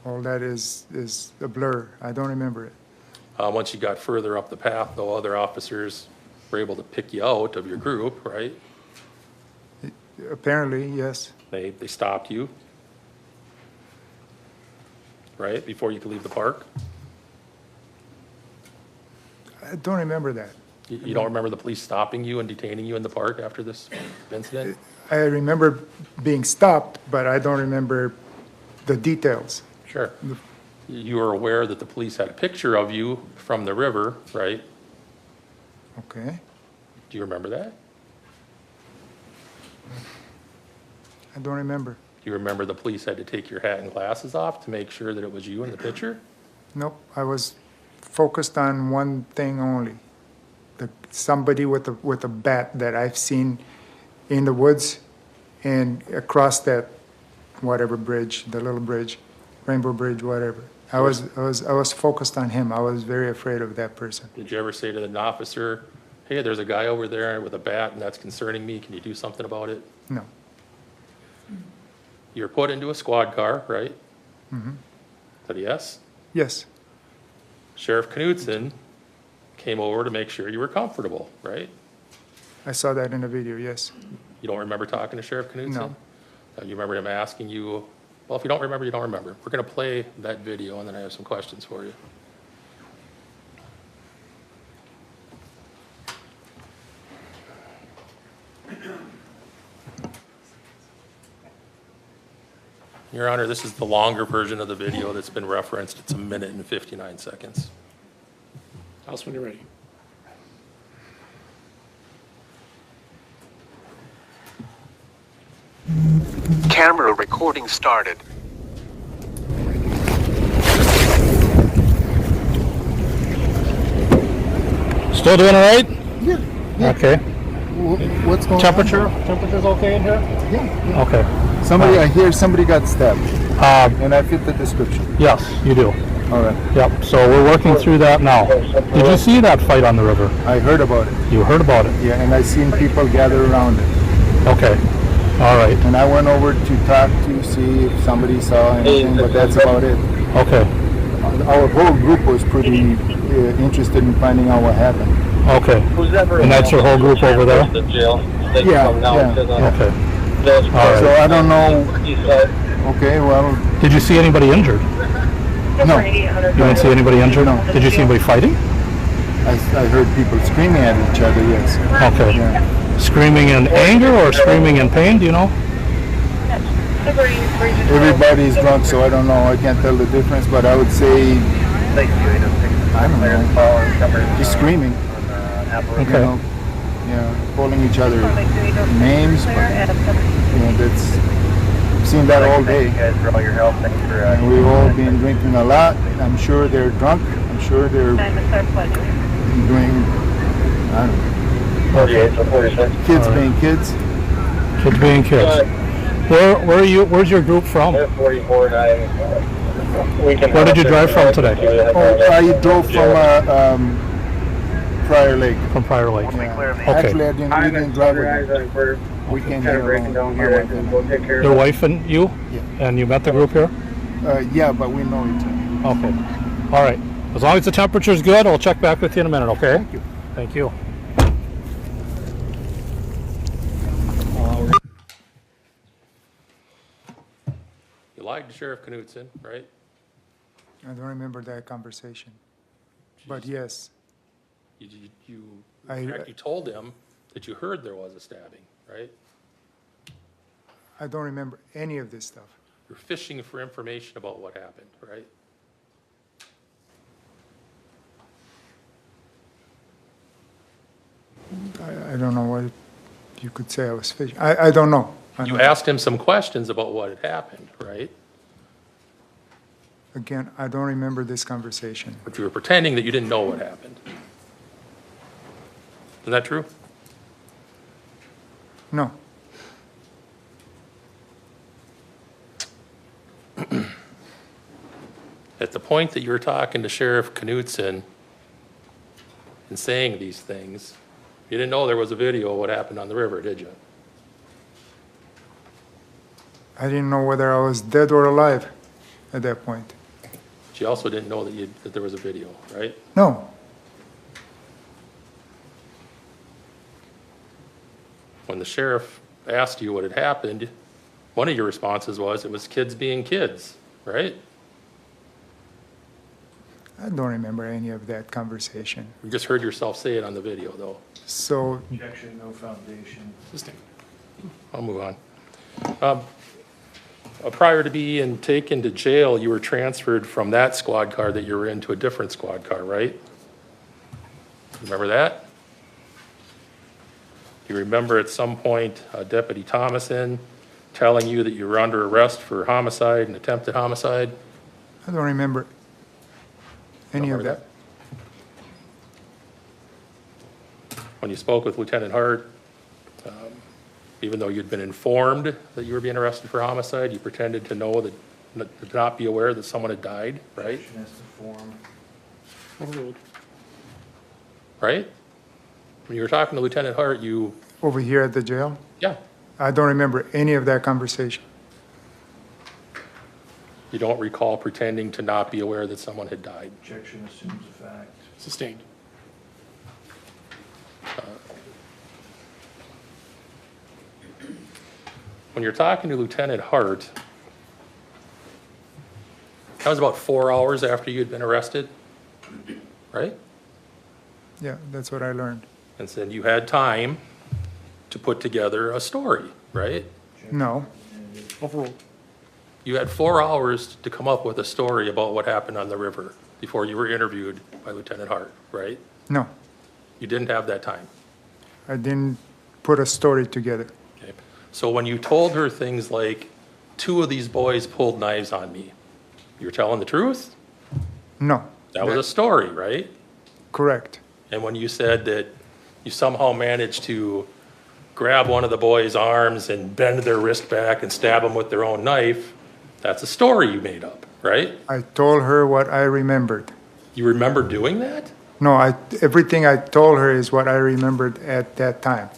All that is a blur. I don't remember it. Once you got further up the path, though, other officers were able to pick you out of your group, right? Apparently, yes. They stopped you, right, before you could leave the park? I don't remember that. You don't remember the police stopping you and detaining you in the park after this incident? I remember being stopped, but I don't remember the details. Sure. You were aware that the police had a picture of you from the river, right? Okay. Do you remember that? I don't remember. Do you remember the police had to take your hat and glasses off to make sure that it was you in the picture? Nope. I was focused on one thing only. Somebody with a bat that I've seen in the woods and across that whatever bridge, the little bridge, Rainbow Bridge, whatever. I was focused on him. I was very afraid of that person. Did you ever say to an officer, hey, there's a guy over there with a bat and that's concerning me, can you do something about it? No. You were put into a squad car, right? Mm-hmm. Is that a yes? Yes. Sheriff Knudsen came over to make sure you were comfortable, right? I saw that in the video, yes. You don't remember talking to Sheriff Knudsen? No. You remember him asking you, well, if you don't remember, you don't remember. We're going to play that video and then I have some questions for you. Your Honor, this is the longer version of the video that's been referenced. It's 1 minute and 59 seconds. Tell us when you're ready. Camera recording started. Still doing all right? Yeah. Okay. What's going Temperature? on? Temperature's okay in here? Yeah. Okay. I hear somebody got stabbed, and I fit the description. Yes, you do. All right. Yep, so we're working through that now. Did you see that fight on the river? I heard about it. You heard about it? Yeah, and I seen people gather around it. Okay. All right. And I went over to talk to see if somebody saw anything, but that's about it. Okay. Our whole group was pretty interested in finding out what happened. Okay. And that's your whole group over there? Yeah. Okay. All right. So I don't know. Okay, well. Did you see anybody injured? No. You didn't see anybody injured? No. Did you see anybody fighting? I heard people screaming at each other, yes. Okay. Yeah. Screaming in anger or screaming in pain, do you know? Everybody's drunk, so I don't know. I can't tell the difference, but I would say, I don't know, just screaming. Okay. You know, yeah, calling each other names, but, that's, I've seen that all day. And we've all been drinking a lot. I'm sure they're drunk. I'm sure they're doing, I don't know. Kids being kids. Kids being kids. Where are you? Where's your group from? Where did you drive from today? Oh, I drove from Prior Lake. From Prior Lake. Yeah. Okay. Actually, we didn't drive with them. We came here alone. Your wife and you? Yeah. And you met the group here? Yeah, but we know each other. Okay. All right. As long as the temperature's good, I'll check back with you in a minute, okay? Thank you. Thank you. You lied to Sheriff Knudsen, right? I don't remember that conversation. But yes, In fact, you told him that you heard there was a stabbing, right? I don't remember any of this stuff. You're fishing for information about what happened, right? I don't know what you could say I was fishing. I don't know. You asked him some questions about what had happened, right? Again, I don't remember this conversation. But you were pretending that you didn't know what happened. Isn't that true? No. At the point that you were talking to Sheriff Knudsen and saying these things, you didn't know there was a video of what happened on the river, did you? I didn't know whether I was dead or alive. at that point. She also didn't know that there was a video, right? No, When the sheriff asked you what had happened, one of your responses was it was kids being kids, right? I don't remember any of that conversation. You just heard yourself say it on the video, though. So, Objection, no foundation. Sustained. I'll move on. Prior to being taken to jail, you were transferred from that squad car that you were in to a different squad car, right? Remember that? You remember at some point Deputy Thomason telling you that you were under arrest for homicide and attempted homicide? I don't remember any Don't of remember that. When you spoke with Lieutenant Hart, even though you'd been informed that you were being arrested for homicide, you pretended to know that, to not be aware that someone had died, right? Objection as to form. Overruled. Right? When you were talking to Lieutenant Hart, you, Over here at the jail? yeah, I don't remember any of that conversation. you don't recall pretending to not be aware that someone had died. Objection assumes a fact. Sustained. When you're talking to Lieutenant Hart, that was about 4 hours after you had been arrested, right? Yeah, that's what I learned. And said you had time to put together a story, right? No, Overruled. You had 4 hours to come up with a story about what happened on the river before you were interviewed by Lieutenant Hart, right? no, You didn't have that time. I didn't put a story together. Okay. So when you told her things like, 2 of these boys pulled knives on me, you're telling the truth? No, That was a story, right? correct. And when you said that you somehow managed to grab one of the boys' arms and bend their wrist back and stab them with their own knife, that's a story you made up, right? I told her what I remembered. You remember doing that? No, everything I told her is what I remembered at that time.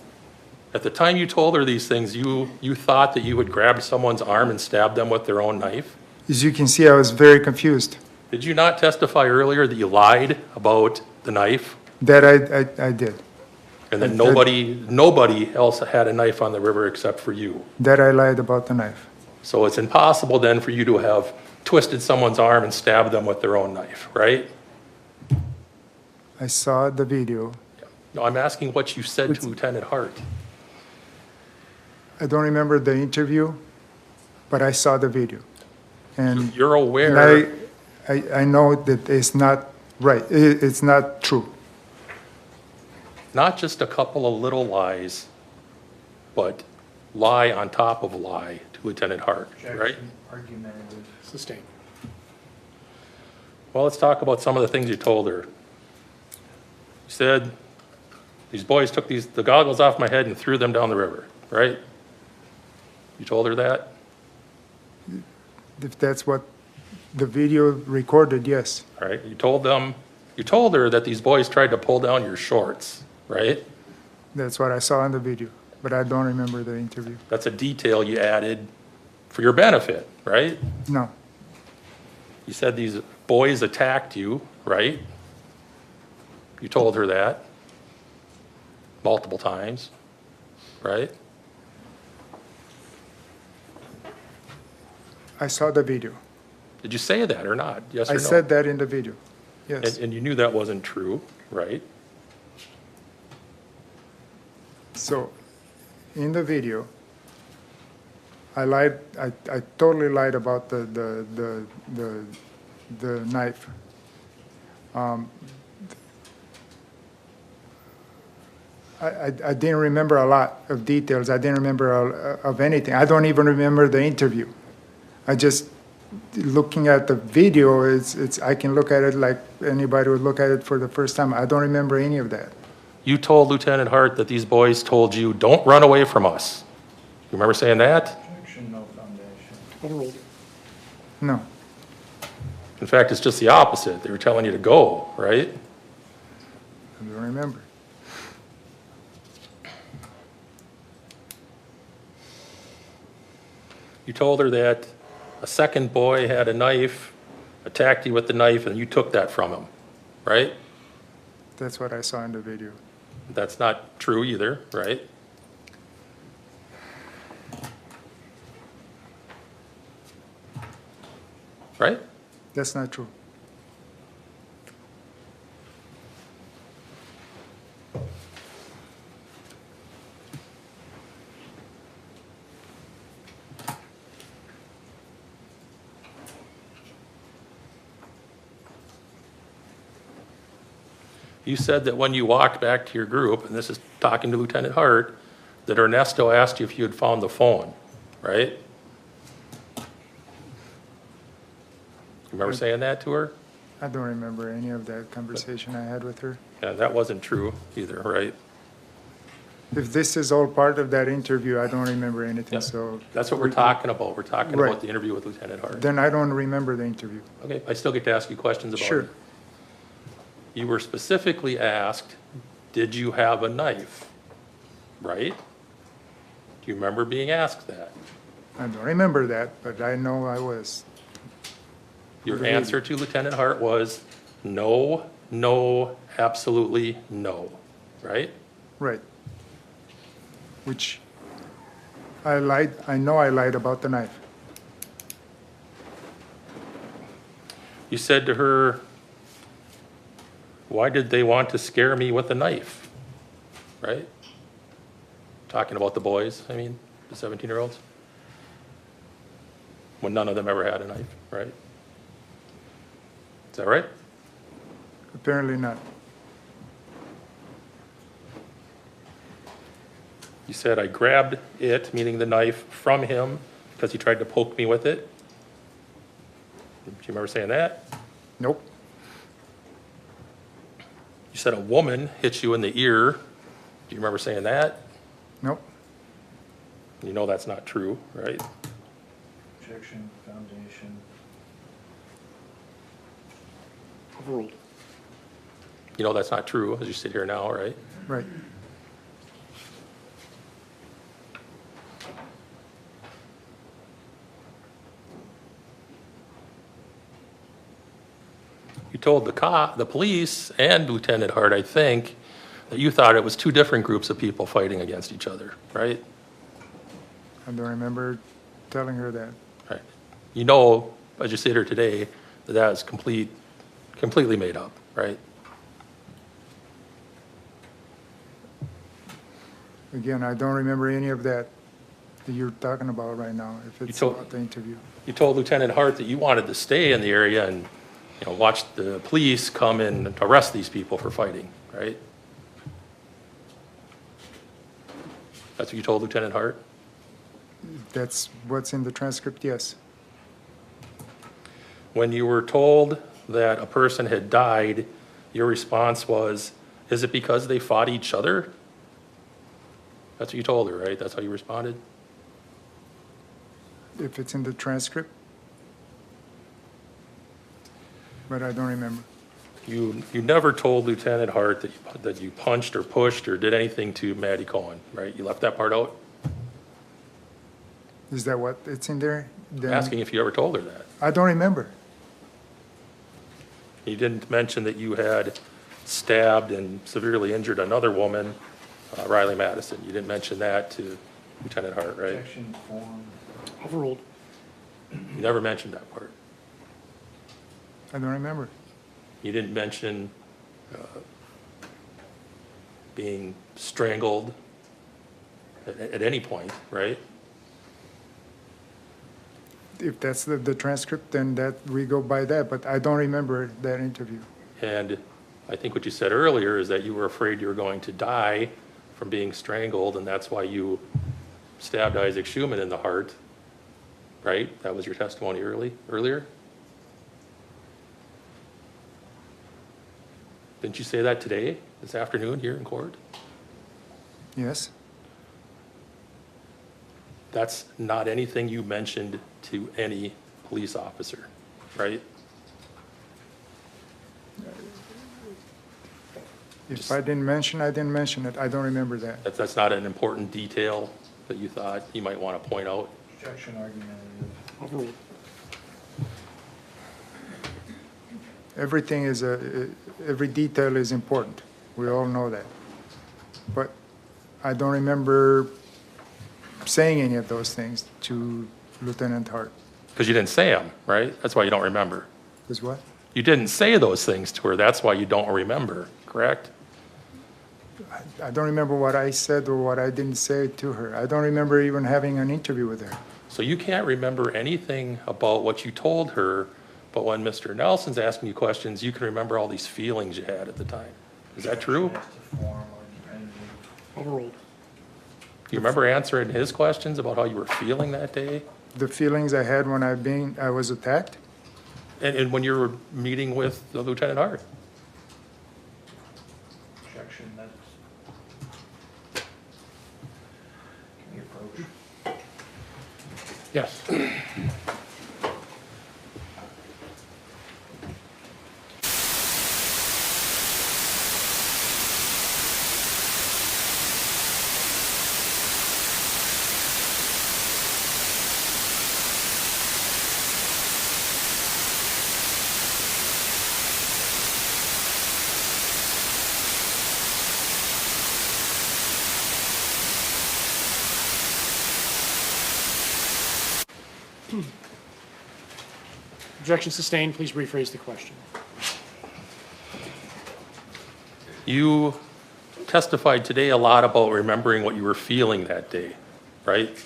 At the time you told her these things, you thought that you would grab someone's arm and stab them with their own knife? As you can see, I was very confused. Did you not testify earlier that you lied about the knife? That I did. And that nobody else had a knife on the river except for you? That I lied about the knife. So it's impossible then for you to have twisted someone's arm and stabbed them with their own knife, right? I saw the video. No, I'm asking what you said to Lieutenant Hart. I don't remember the interview, but I saw the video. And You're aware. and I know that it's not right. It's not true. Not just a couple of little lies, but lie on top of lie to Lieutenant Hart, right? Objection, argumentative. Sustained. Well, let's talk about some of the things you told her. You said, these boys took the goggles off my head and threw them down the river, right? You told her that? If that's what the video recorded, yes. All right, you told her that these boys tried to pull down your shorts, right? That's what I saw in the video, but I don't remember the interview. That's a detail you added for your benefit, right? No, You said these boys attacked you, right? You told her that multiple times, right? I saw the video. Did you say that or not? Yes or I no? said that in the video, yes. And you knew that wasn't true, right? So, in the video, I lied. I totally lied about the knife. I didn't remember a lot of details. I didn't remember of anything. I don't even remember the interview. I just looking at the video. I can look at it like anybody would look at it for the first time. I don't remember any of that. You told Lieutenant Hart that these boys told you, "Don't run away from us." You remember saying that? Objection, no foundation. Overruled. No, In fact, it's just the opposite. They were telling you to go, right? I don't remember. You told her that a second boy had a knife, attacked you with the knife, and you took that from him, right? That's what I saw in the video. That's not true either, right? Right? That's not true. You said that when you walked back to your group, and this is talking to Lieutenant Hart, that Ernesto asked you if you had found the phone, right? You remember saying that to her? I don't remember any of that conversation I had with her. Yeah, that wasn't true either, right? If this is all part of that interview, I don't remember anything, Yeah. so. That's what we're talking about. We're talking Right. about the interview with Lieutenant Hart. Then I don't remember the interview. Okay, I still get to ask you questions about Sure. it. You were specifically asked, did you have a knife? Right? Do you remember being asked that? I don't remember that, but I know I was. Your answer to Lieutenant Hart was no, no, absolutely no, right? Right. Which I lied, I know I lied about the knife. You said to her, why did they want to scare me with a knife? Right? Talking about the boys, I mean, the 17-year-olds. When none of them ever had a knife, right? Is that right? Apparently not. You said I grabbed it, meaning the knife, from him because he tried to poke me with it. Do you remember saying that? Nope. You said a woman hit you in the ear. Do you remember saying that? Nope. You know that's not true, right? Objection, foundation. Overruled. You know that's not true as you sit here now, right? Right. You told the police and Lieutenant Hart, I think, that you thought it was two different groups of people fighting against each other, right? I don't remember telling her that. Right. You know, as you sit here today, that that is completely made up, right? Again, I don't remember any of that you're talking about right now, if it's about the interview. You told Lieutenant Hart that you wanted to stay in the area and, you know, watch the police come in and arrest these people for fighting, right? That's what you told Lieutenant Hart? That's what's in the transcript, yes. When you were told that a person had died, your response was, is it because they fought each other? That's what you told her, right? That's how you responded? If it's in the transcript. But I don't remember. You never told Lieutenant Hart that you punched or pushed or did anything to Maddie Cohen, right? You left that part out? Is that what it's in there? I'm asking if you ever told her that. I don't remember. You didn't mention that you had stabbed and severely injured another woman, Riley Madison. You didn't mention that to Lieutenant Hart, right? Objection, form. Overruled. You never mentioned that part. I don't remember. You didn't mention being strangled at any point, right? If that's the transcript, then that we go by that, but I don't remember that interview. And I think what you said earlier is that you were afraid you were going to die from being strangled, and that's why you stabbed Isaac Schuman in the heart, right? That was your testimony earlier? Didn't you say that today, this afternoon, here in court? Yes. That's not anything you mentioned to any police officer, right? If I didn't mention, I didn't mention it. I don't remember that. That's not an important detail that you thought you might want to point out? Objection, argumentative. Overruled. everything is every detail is important. We all know that. But I don't remember saying any of those things to Lieutenant Hart. Because you didn't say them, right? That's why you don't remember. Because what? You didn't say those things to her. That's why you don't remember, correct? I don't remember what I said or what I didn't say to her. I don't remember even having an interview with her. So you can't remember anything about what you told her, but when Mr. Nelson's asking you questions, you can remember all these feelings you had at the time. Is that true? Overruled. You remember answering his questions about how you were feeling that day? The feelings I had when I was attacked? And when you were meeting with the Lieutenant Hart? Objection, that's. Can we approach? Yes. Objection sustained. Please rephrase the question. You testified today a lot about remembering what you were feeling that day, right?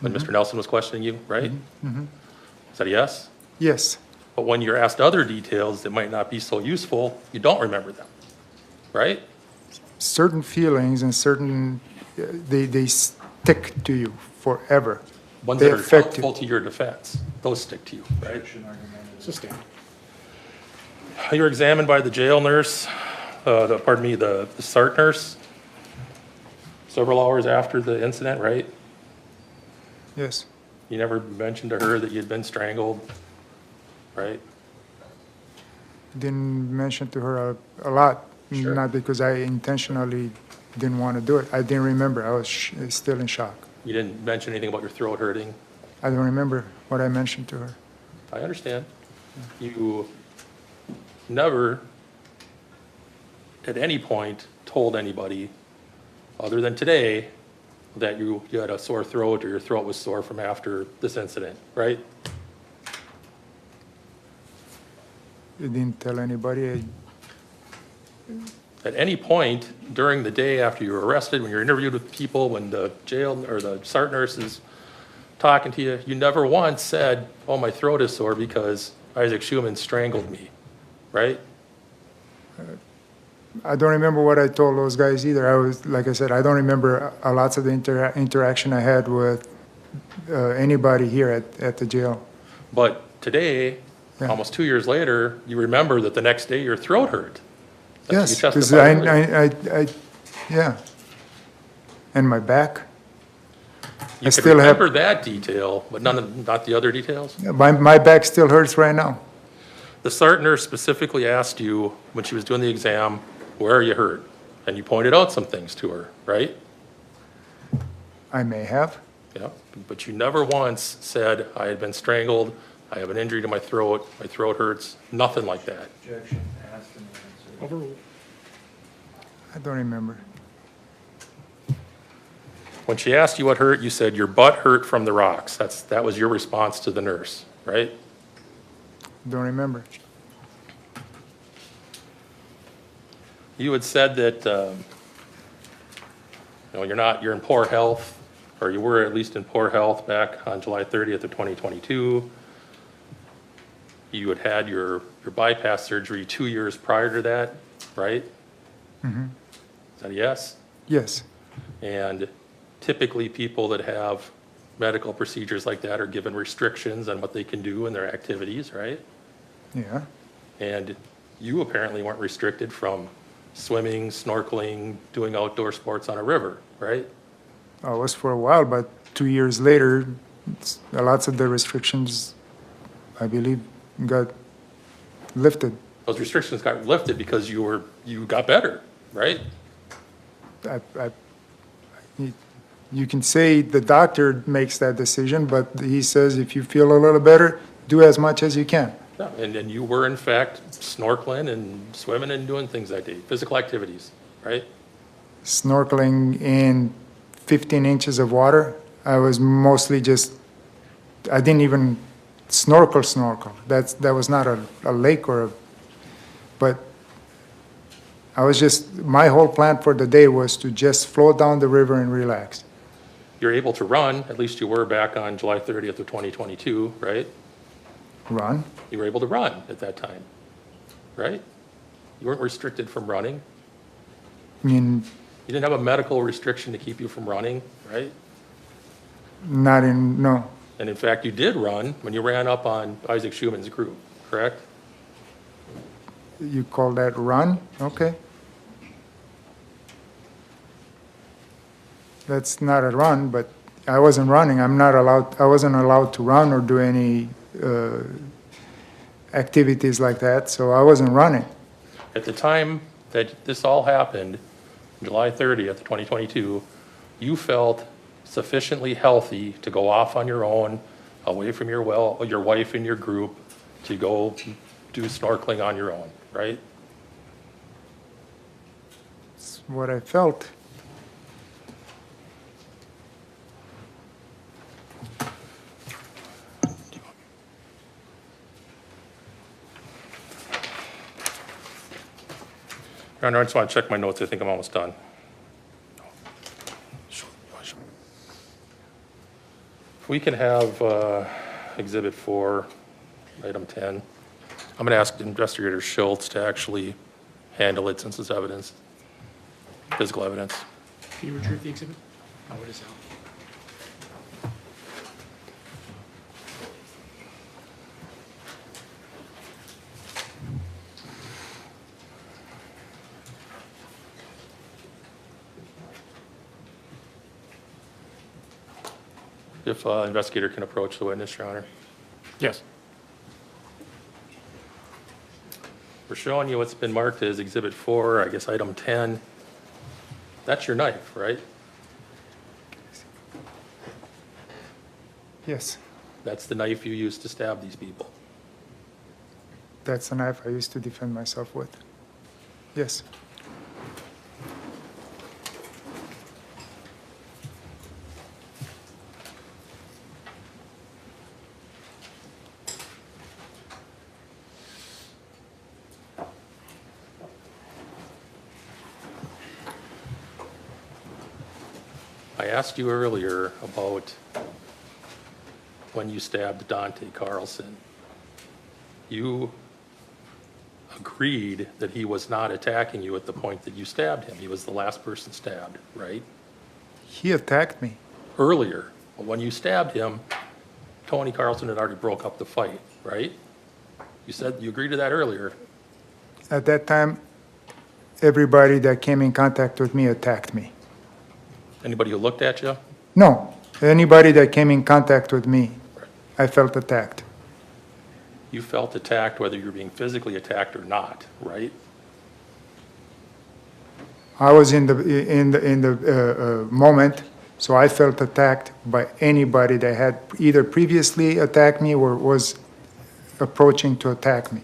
When Mr. Nelson was questioning you, right? Is that a yes? Yes. But when you're asked other details that might not be so useful, you don't remember them, right? Certain feelings and certain, they stick to you forever. Ones They that are affect you. helpful to your defense, those stick to you, right? Sustained. You were examined by the jail nurse, the SART nurse, several hours after the incident, right? Yes. You never mentioned to her that you'd been strangled, right? Didn't mention to her a lot, Sure. not because I intentionally didn't want to do it. I didn't remember. I was still in shock. You didn't mention anything about your throat hurting. I don't remember what I mentioned to her. I understand. You never, at any point, told anybody, other than today, that you had a sore throat or your throat was sore from after this incident, right? You didn't tell anybody. At any point during the day after you were arrested, when you're interviewed with people, when the jail or the SART nurse is talking to you, you never once said, oh, my throat is sore because Isaac Schuman strangled me, right? I don't remember what I told those guys either. I was, like I said, I don't remember a lots of the interaction I had with anybody here at the jail. But today, almost 2 years later, you remember that the next day your throat hurt. That's Yes, what you because testified yeah. And my back. You I can still have, remember that detail, but not the other details? my back still hurts right now. The SART nurse specifically asked you, when she was doing the exam, where are you hurt? And you pointed out some things to her, right? I may have. Yeah, but you never once said, I had been strangled, I have an injury to my throat hurts, nothing like that. Objection, asked and answered. Overruled. I don't remember. When she asked you what hurt, you said your butt hurt from the rocks. That was your response to the nurse, right? Don't remember. You had said that you're in poor health, or you were at least in poor health back on July 30th of 2022. You had had your bypass surgery 2 years prior to that, right? Mm-hmm. Is that a yes? Yes. And typically people that have medical procedures like that are given restrictions on what they can do in their activities, right? Yeah. And you apparently weren't restricted from swimming, snorkeling, doing outdoor sports on a river, right? I was for a while, but 2 years later, lots of the restrictions, I believe, got lifted. Those restrictions got lifted because you got better, right? You can say the doctor makes that decision, but he says if you feel a little better, do as much as you can. Yeah, and you were in fact snorkeling and swimming and doing things that day, physical activities, right? Snorkeling in 15 inches of water. I was mostly just, I didn't even snorkel. That was not a lake but I was just, my whole plan for the day was to just float down the river and relax. You're able to run, at least you were back on July 30th of 2022, right? Run? You were able to run at that time, right? You weren't restricted from running. I mean, You didn't have a medical restriction to keep you from running, right? no. And in fact, you did run when you ran up on Isaac Schuman's group, correct? You call that run? Okay. That's not a run, but I wasn't running. I wasn't allowed to run or do any activities like that, so I wasn't running. At the time that this all happened, July 30th, 2022, you felt sufficiently healthy to go off on your own, away from your wife and your group, to go do snorkeling on your own, right? It's what I felt. Your Honor, I just want to check my notes. I think I'm almost done. If we can have Exhibit 4, Item 10. I'm going to ask Investigator Schultz to actually handle it since it's evidence, physical evidence. Can you retrieve the exhibit? Oh, it is out. If investigator can approach the witness, Your Honor. Yes. We're showing you what's been marked as Exhibit 4, I guess Item 10. That's your knife, right? Yes, That's the knife you used to stab these people. that's the knife I used to defend myself with. Yes. I asked you earlier about when you stabbed Dante Carlson. You agreed that he was not attacking you at the point that you stabbed him. He was the last person stabbed, right? He attacked me. Earlier, but when you stabbed him, Tony Carlson had already broke up the fight, right? You said you agreed to that earlier. At that time, everybody that came in contact with me attacked me. Anybody who looked at you? No, anybody that came in contact with me, I felt attacked. You felt attacked whether you were being physically attacked or not, right? I was in the moment, so I felt attacked by anybody that had either previously attacked me or was approaching to attack me.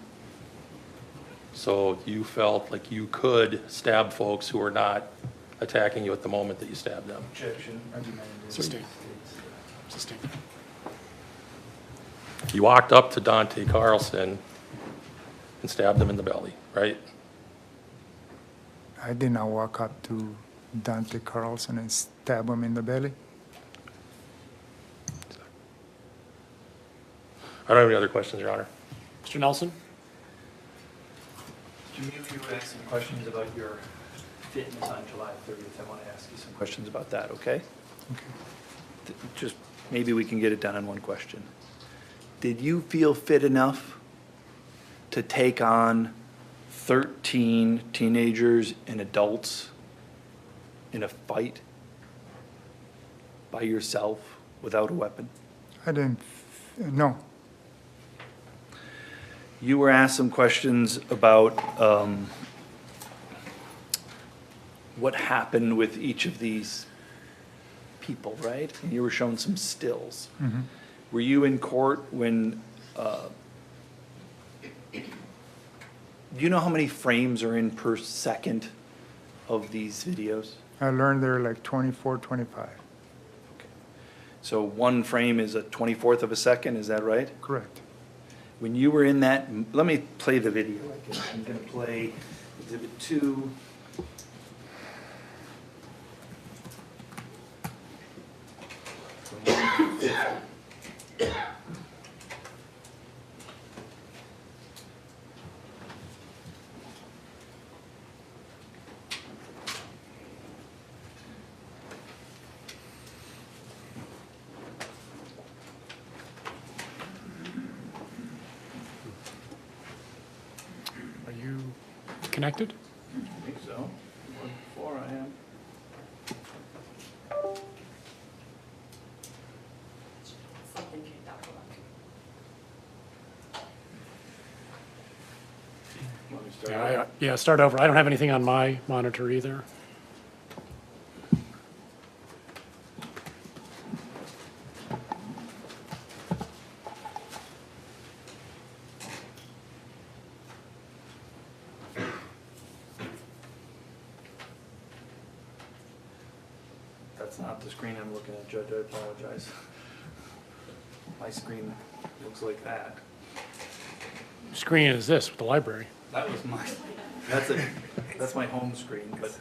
So you felt like you could stab folks who were not attacking you at the moment that you stabbed them? Objection. Sustained. Sustained. You walked up to Dante Carlson and stabbed him in the belly, right? I did not walk up to Dante Carlson and stab him in the belly. I don't have any other questions, Your Honor. Mr. Nelson? Jimmy, if you would ask some questions about your fitness on July 30th, I want to ask you some questions about that, okay? Okay. Just, maybe we can get it done in one question. Did you feel fit enough to take on 13 teenagers and adults in a fight by yourself without a weapon? I didn't, no. You were asked some questions about what happened with each of these people, right? And you were shown some stills. Mhm. Were you in court when Do you know how many frames are in per second of these videos? I learned they're like 24, 25. So one frame is a 24th of a second, is that right? Correct. When you were in that, let me play the video. I'm going to play Exhibit 2. Are you connected? I think so. Before I am. Something you talk about. Want me to start? Yeah, start over. I don't have anything on my monitor either. That's not the screen I'm looking at, Judge, I apologize. My screen looks like that. Screen is this with the library. That was my, that's my home screen, but.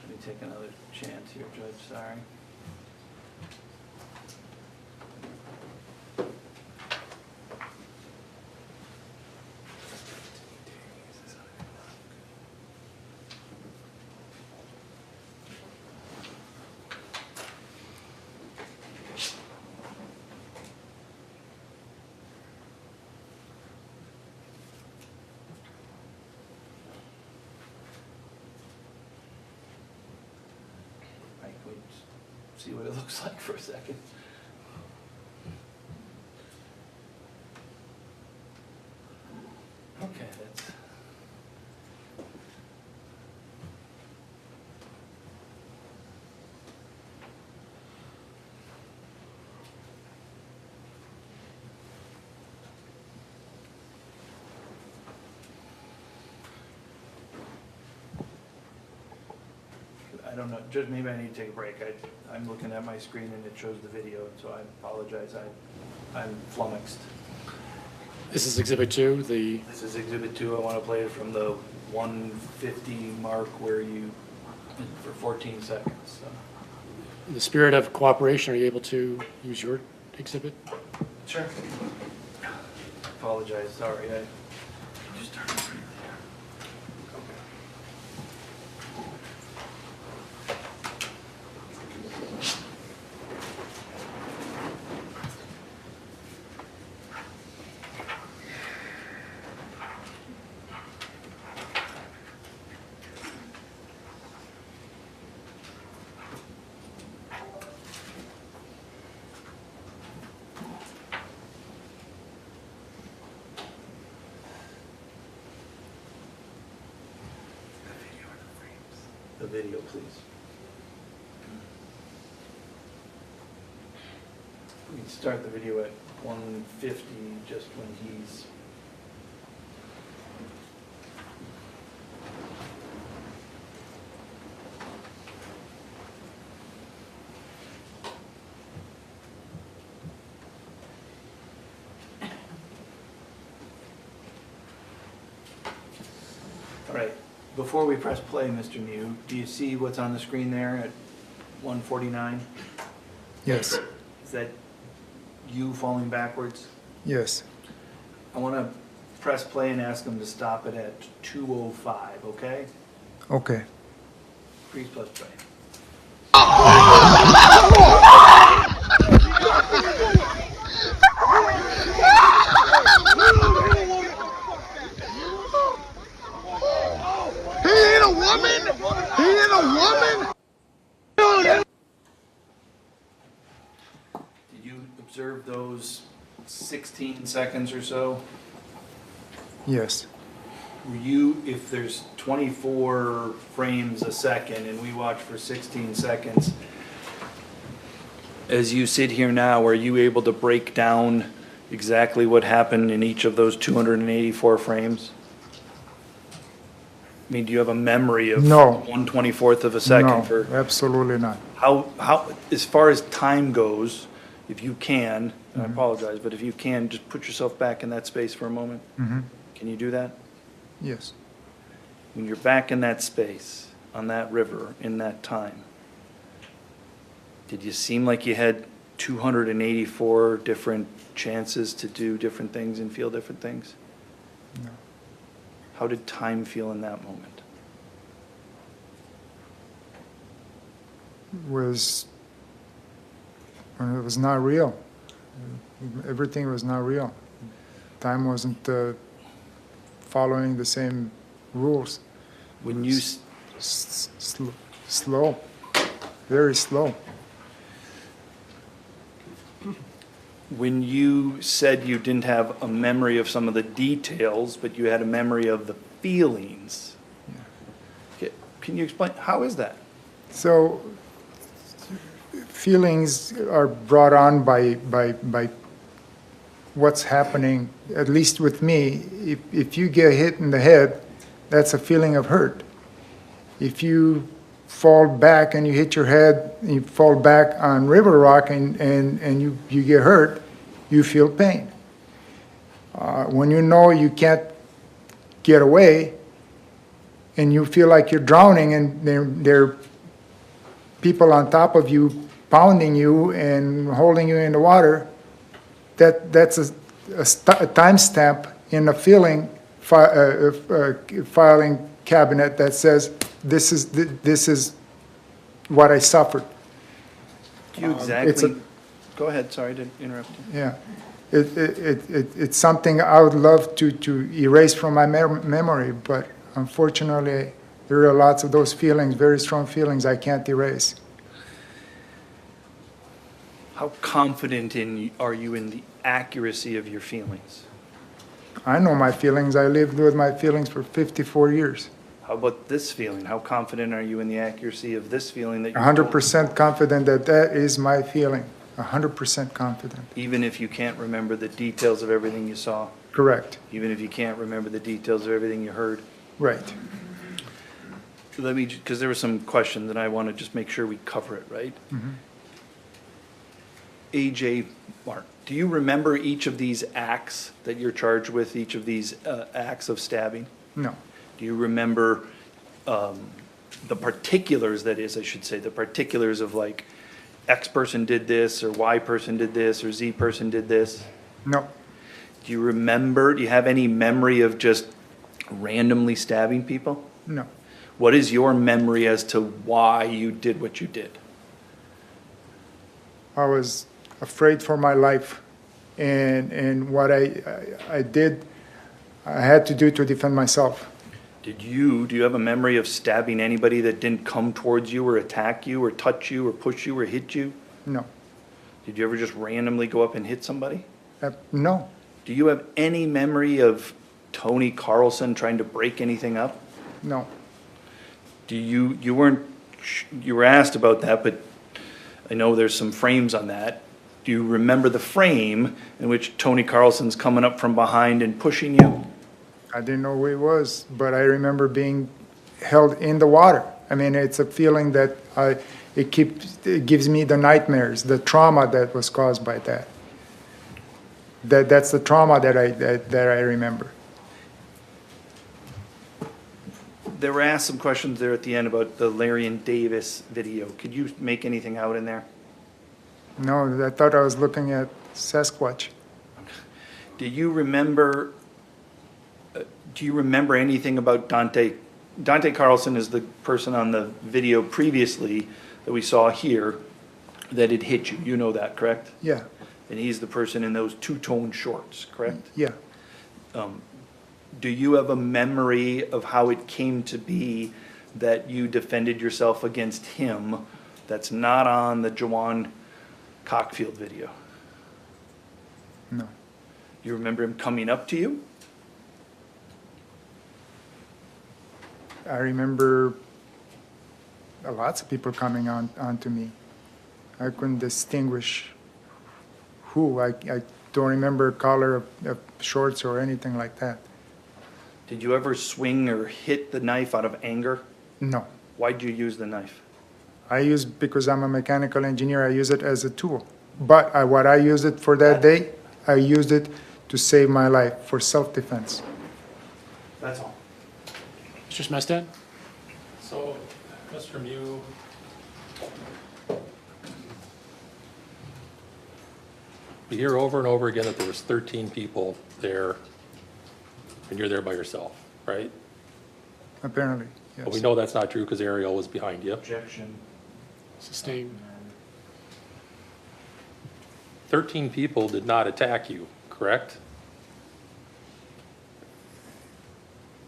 Let me take another chance here, Judge, sorry. Right, can we just see what it looks like for a second? Okay, that's. I don't know, Judge, maybe I need to take a break. I'm looking at my screen and it shows the video, and so I apologize. I'm flummoxed. This is Exhibit 2, the... This is Exhibit 2. I want to play it from the 150 mark where you, for 14 seconds. So. In the spirit of cooperation, are you able to use your exhibit? Sure. Apologize, sorry. Just turn it right there. The video, please. We can start the video at 150, just when he's. All right. Before we press play, Mr. Miu, do you see what's on the screen there at 149? Yes. Is that you falling backwards? Yes. I want to press play and ask them to stop it at 2:05, okay? Okay. Please press play. He ain't a woman! He ain't a woman! Did 16 seconds or so? Yes. Were you, if there's 24 frames a second and we watch for 16 seconds, as you sit here now, are you able to break down exactly what happened in each of those 284 frames? I mean, do you have a memory of No. 1/24th of a second No, for? absolutely not. How, as far as time goes, if you can, and I apologize, but if you can, just put yourself back in that space for a moment. Mhm. Can you do that? Yes. When you're back in that space, on that river, in that time, did you seem like you had 284 different chances to do different things and feel different things? No. How did time feel in that moment? Was when it was not real. Everything was not real. Time wasn't following the same rules. When you slow, very slow. When you said you didn't have a memory of some of the details, but you had a memory of the feelings, can you explain, how is that? So feelings are brought on by what's happening, at least with me. If you get hit in the head, that's a feeling of hurt. If you fall back and you hit your head, you fall back on river rock and you get hurt, you feel pain. When you know you can't get away and you feel like you're drowning and there are people on top of you pounding you and holding you in the water, that's a timestamp in a filing cabinet that says, this is what I suffered. Do you exactly, go ahead, sorry to interrupt you. Yeah, it's something I would love to erase from my memory, but unfortunately, there are lots of those feelings, very strong feelings I can't erase. How confident are you in the accuracy of your feelings? I know my feelings. I lived with my feelings for 54 years. How about this feeling? How confident are you in the accuracy of this feeling that you're 100% confident that that is my feeling. 100% confident. Even if you can't remember the details of everything you saw? Correct. Even if you can't remember the details of everything you heard? Right. Let me, because there were some questions and I want to just make sure we cover it, right? Mhm. AJ, Mark, do you remember each of these acts that you're charged with, each of these acts of stabbing? No. Do you remember the particulars, that is, I should say, the particulars of like X person did this or Y person did this or Z person did this? No. Do you remember, do you have any memory of just randomly stabbing people? No. What is your memory as to why you did what you did? I was afraid for my life, and what I did, I had to do to defend myself. Do you have a memory of stabbing anybody that didn't come towards you or attack you or touch you or push you or hit you? No. Did you ever just randomly go up and hit somebody? No. Do you have any memory of Tony Carlson trying to break anything up? No. Do you were asked about that, but I know there's some frames on that. Do you remember the frame in which Tony Carlson's coming up from behind and pushing you? I didn't know who he was, but I remember being held in the water. I mean, it's a feeling that it gives me the nightmares, the trauma that was caused by that. That's the trauma that I remember. There were asked some questions there at the end about the Larian Davis video. Could you make anything out in there? No, I thought I was looking at Sasquatch. Do you remember anything about Dante? Dante Carlson is the person on the video previously that we saw here that had hit you. You know that, correct? Yeah. And he's the person in those two-tone shorts, correct? Yeah. Do you have a memory of how it came to be that you defended yourself against him that's not on the Jawan Cockfield video? No. You remember him coming up to you? I remember lots of people coming onto me. I couldn't distinguish who. I don't remember color of shorts or anything like that. Did you ever swing or hit the knife out of anger? No. Why'd you use the knife? Because I'm a mechanical engineer, I use it as a tool. But what I used it for that day, I used it to save my life for self-defense. That's all. Mr. Smestad? So, Mr. Miu, we hear over and over again that there was 13 people there, and you're there by yourself, right? Apparently, yes. But we know that's not true because Ariel was behind you. Objection. Sustained. 13 people did not attack you, correct?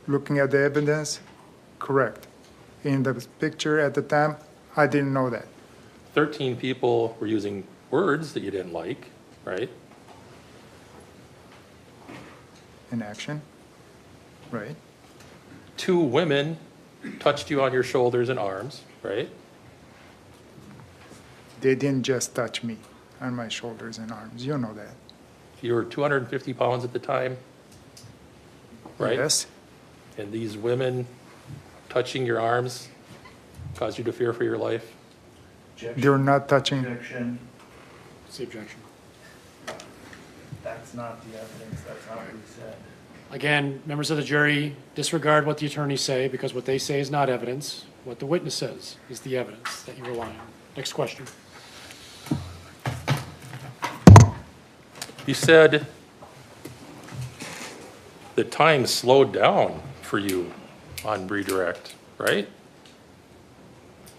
Looking at the evidence, correct. In the picture at the time, I didn't know that. 13 people were using words that you didn't like, right? In action, right? 2 women touched you on your shoulders and arms, right? They didn't just touch me on my shoulders and arms. You know that. You were 250 pounds at the time, right? Yes. And these women touching your arms caused you to fear for your life? They're not touching. Objection. What's the objection? That's not the evidence. That's not what he said. Again, members of the jury, disregard what the attorneys say because what they say is not evidence. What the witness says is the evidence that you rely on. Next question. You said the time slowed down for you on redirect, right?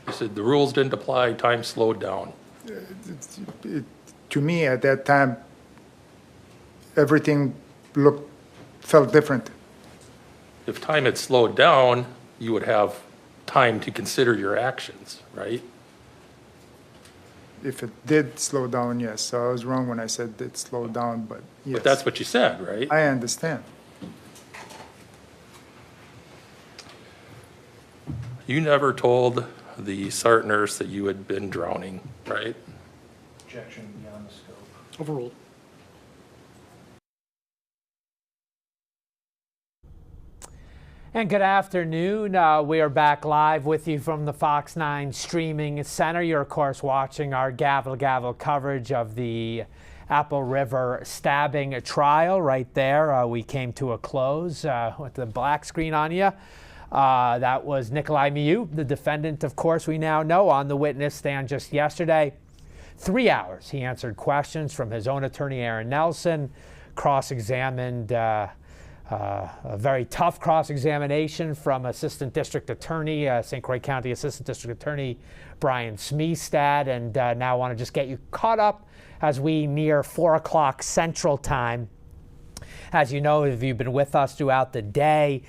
You said the rules didn't apply, time slowed down. To me, at that time, everything felt different. If time had slowed down, you would have time to consider your actions, right? If it did slow down, yes. So I was wrong when I said it slowed down, but yes. But that's what you said, right? I understand. You never told the SART nurse that you had been drowning, right? Objection beyond the scope. Overruled. And good afternoon. We are back live with you from the Fox 9 streaming center. You're, of course, watching our gavel coverage of the Apple River stabbing trial right there. We came to a close with the black screen on you. That was Nicolae Miu, the defendant, of course, we now know, on the witness stand just yesterday. 3 hours he answered questions from his own attorney, Aaron Nelson, cross-examined a very tough cross-examination from Assistant District Attorney, St. Croix County Assistant District Attorney Brian Smestad, and now I want to just get you caught up as we near 4 o'clock Central Time. As you know, if you've been with us throughout the day,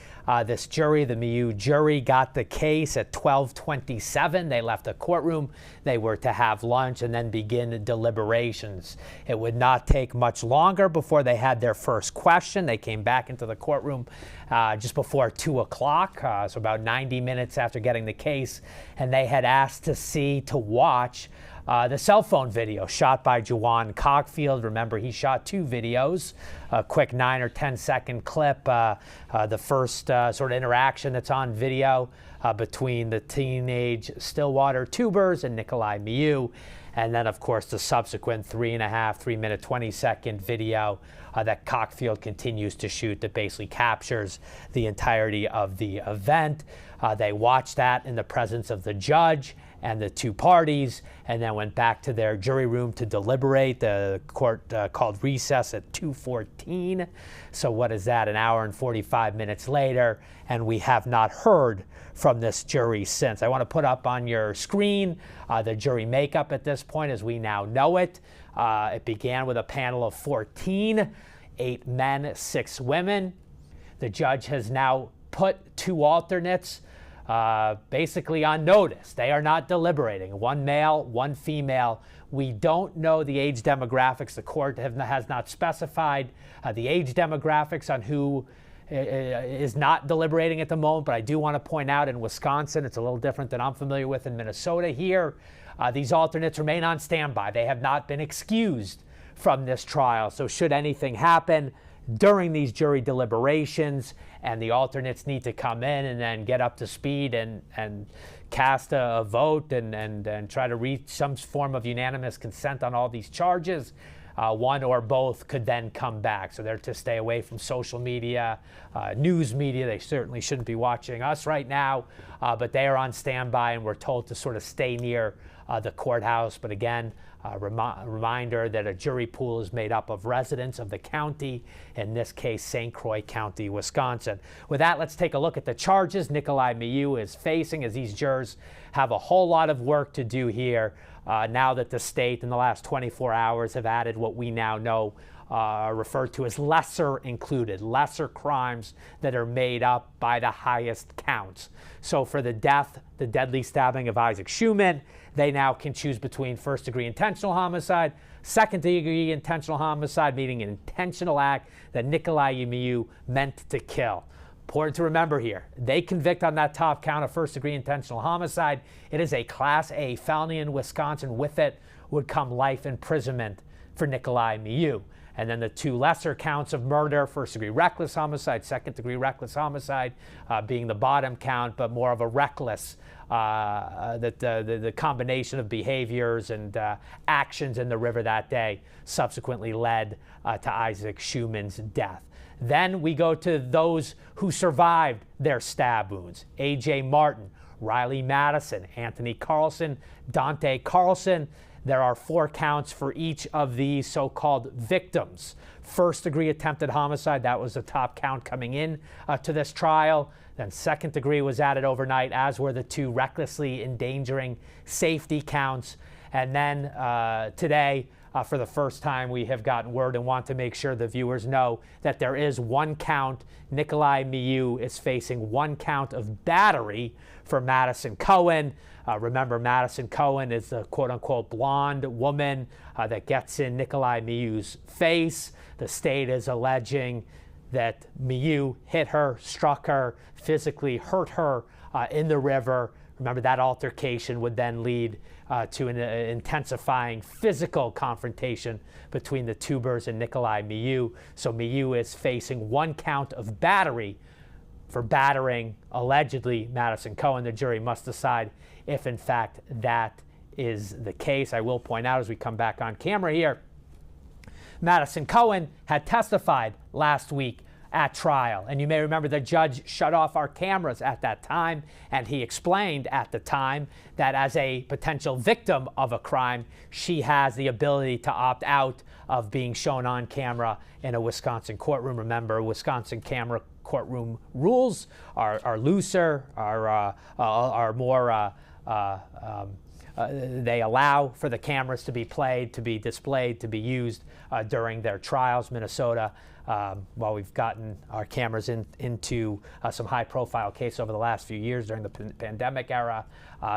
this jury, the Miu jury, got the case at 12:27. They left the courtroom. They were to have lunch and then begin deliberations. It would not take much longer before they had their first question. They came back into the courtroom just before 2 o'clock, so about 90 minutes after getting the case, and they had asked to watch the cell phone video shot by Juwan Cockfield. Remember, he shot 2 videos, a quick 9 or 10 second clip, the first sort of interaction that's on video between the teenage Stillwater tubers and Nicolae Miu, and then, of course, the subsequent 3 minute, 20 second video that Cockfield continues to shoot that basically captures the entirety of the event. They watched that in the presence of the judge and the 2 parties, and then went back to their jury room to deliberate. The court called recess at 2:14. So what is that, an hour and 45 minutes later, and we have not heard from this jury since. I want to put up on your screen the jury makeup at this point as we now know it. It began with a panel of 14, 8 men, 6 women. The judge has now put 2 alternates basically on notice. They are not deliberating. 1 male, 1 female We don't know the age demographics. The court has not specified the age demographics on who is not deliberating at the moment, but I do want to point out in Wisconsin, it's a little different than I'm familiar with in Minnesota. Here, these alternates remain on standby. They have not been excused from this trial. So should anything happen during these jury deliberations and the alternates need to come in and then get up to speed and cast a vote and try to reach some form of unanimous consent on all these charges, one or both could then come back. So they're to stay away from social media, news media. They certainly shouldn't be watching us right now, but they are on standby and we're told to sort of stay near the courthouse. But again, reminder that a jury pool is made up of residents of the county, in this case, St. Croix County, Wisconsin. With that, let's take a look at the charges Nicolae Miu is facing, as these jurors have a whole lot of work to do here now that the state in the last 24 hours have added what we now know referred to as lesser included, lesser crimes that are made up by the highest counts. So for the death, the deadly stabbing of Isaac Schuman, they now can choose between first-degree intentional homicide, second-degree intentional homicide, meaning an intentional act that Nicolae Miu meant to kill. Important to remember here, they convict on that top count of first-degree intentional homicide. It is a Class A felony in Wisconsin. With it would come life imprisonment for Nicolae Miu. And then the two lesser counts of murder, first-degree reckless homicide, second-degree reckless homicide being the bottom count, but more of a reckless, that the combination of behaviors and actions in the river that day subsequently led to Isaac Schuman's death. Then we go to those who survived their stab wounds. A.J. Martin, Riley Madison, Anthony Carlson, Dante Carlson. There are 4 counts for each of these so-called victims. First-degree attempted homicide, that was the top count coming in to this trial. Then second degree was added overnight, as were the 2 recklessly endangering safety counts. And then today, for the first time, we have gotten word and want to make sure the viewers know that there is 1 count. Nicolae Miu is facing 1 count of battery for Madison Cohen. Remember, Madison Cohen is the quote-unquote blonde woman that gets in Nicolae Miu's face. The state is alleging that Miu hit her, struck her, physically hurt her in the river. Remember, that altercation would then lead to an intensifying physical confrontation between the tubers and Nicolae Miu. So Miu is facing 1 count of battery for battering, allegedly, Madison Cohen. The jury must decide if, in fact, that is the case. I will point out as we come back on camera here, Madison Cohen had testified last week at trial. And you may remember the judge shut off our cameras at that time, and he explained at the time that as a potential victim of a crime, she has the ability to opt out of being shown on camera in a Wisconsin courtroom. Remember, Wisconsin camera courtroom rules are looser, are more they allow for the cameras to be played, to be displayed, to be used during their trials. Minnesota, while we've gotten our cameras into some high-profile cases over the last few years during the pandemic era,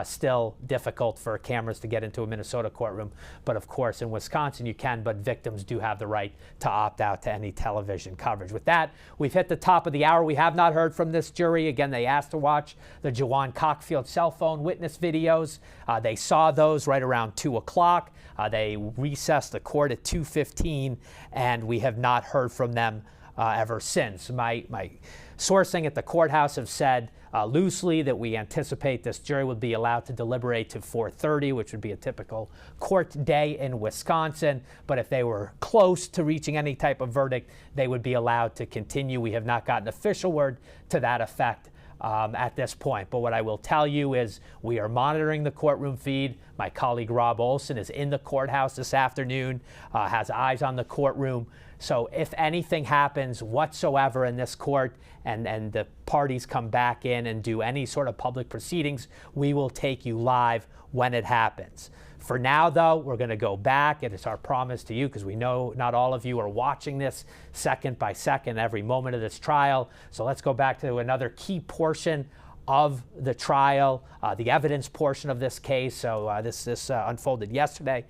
still difficult for cameras to get into a Minnesota courtroom. But of course, in Wisconsin you can, but victims do have the right to opt out to any television coverage. With that, we've hit the top of the hour. We have not heard from this jury. Again, they asked to watch the Jawan Cockfield cell phone witness videos. They saw those right around 2 o'clock. They recessed the court at 2:15, and we have not heard from them ever since. My sourcing at the courthouse have said loosely that we anticipate this jury would be allowed to deliberate to 4:30, which would be a typical court day in Wisconsin. But if they were close to reaching any type of verdict, they would be allowed to continue. We have not gotten official word to that effect at this point. But what I will tell you is we are monitoring the courtroom feed. My colleague Rob Olson is in the courthouse this afternoon, has eyes on the courtroom. So if anything happens whatsoever in this court and the parties come back in and do any sort of public proceedings, we will take you live when it happens. For now, though, we're going to go back. It is our promise to you, because we know not all of you are watching this second by second, every moment of this trial. So let's go back to another key portion of the trial, the evidence portion of this case. So this unfolded yesterday.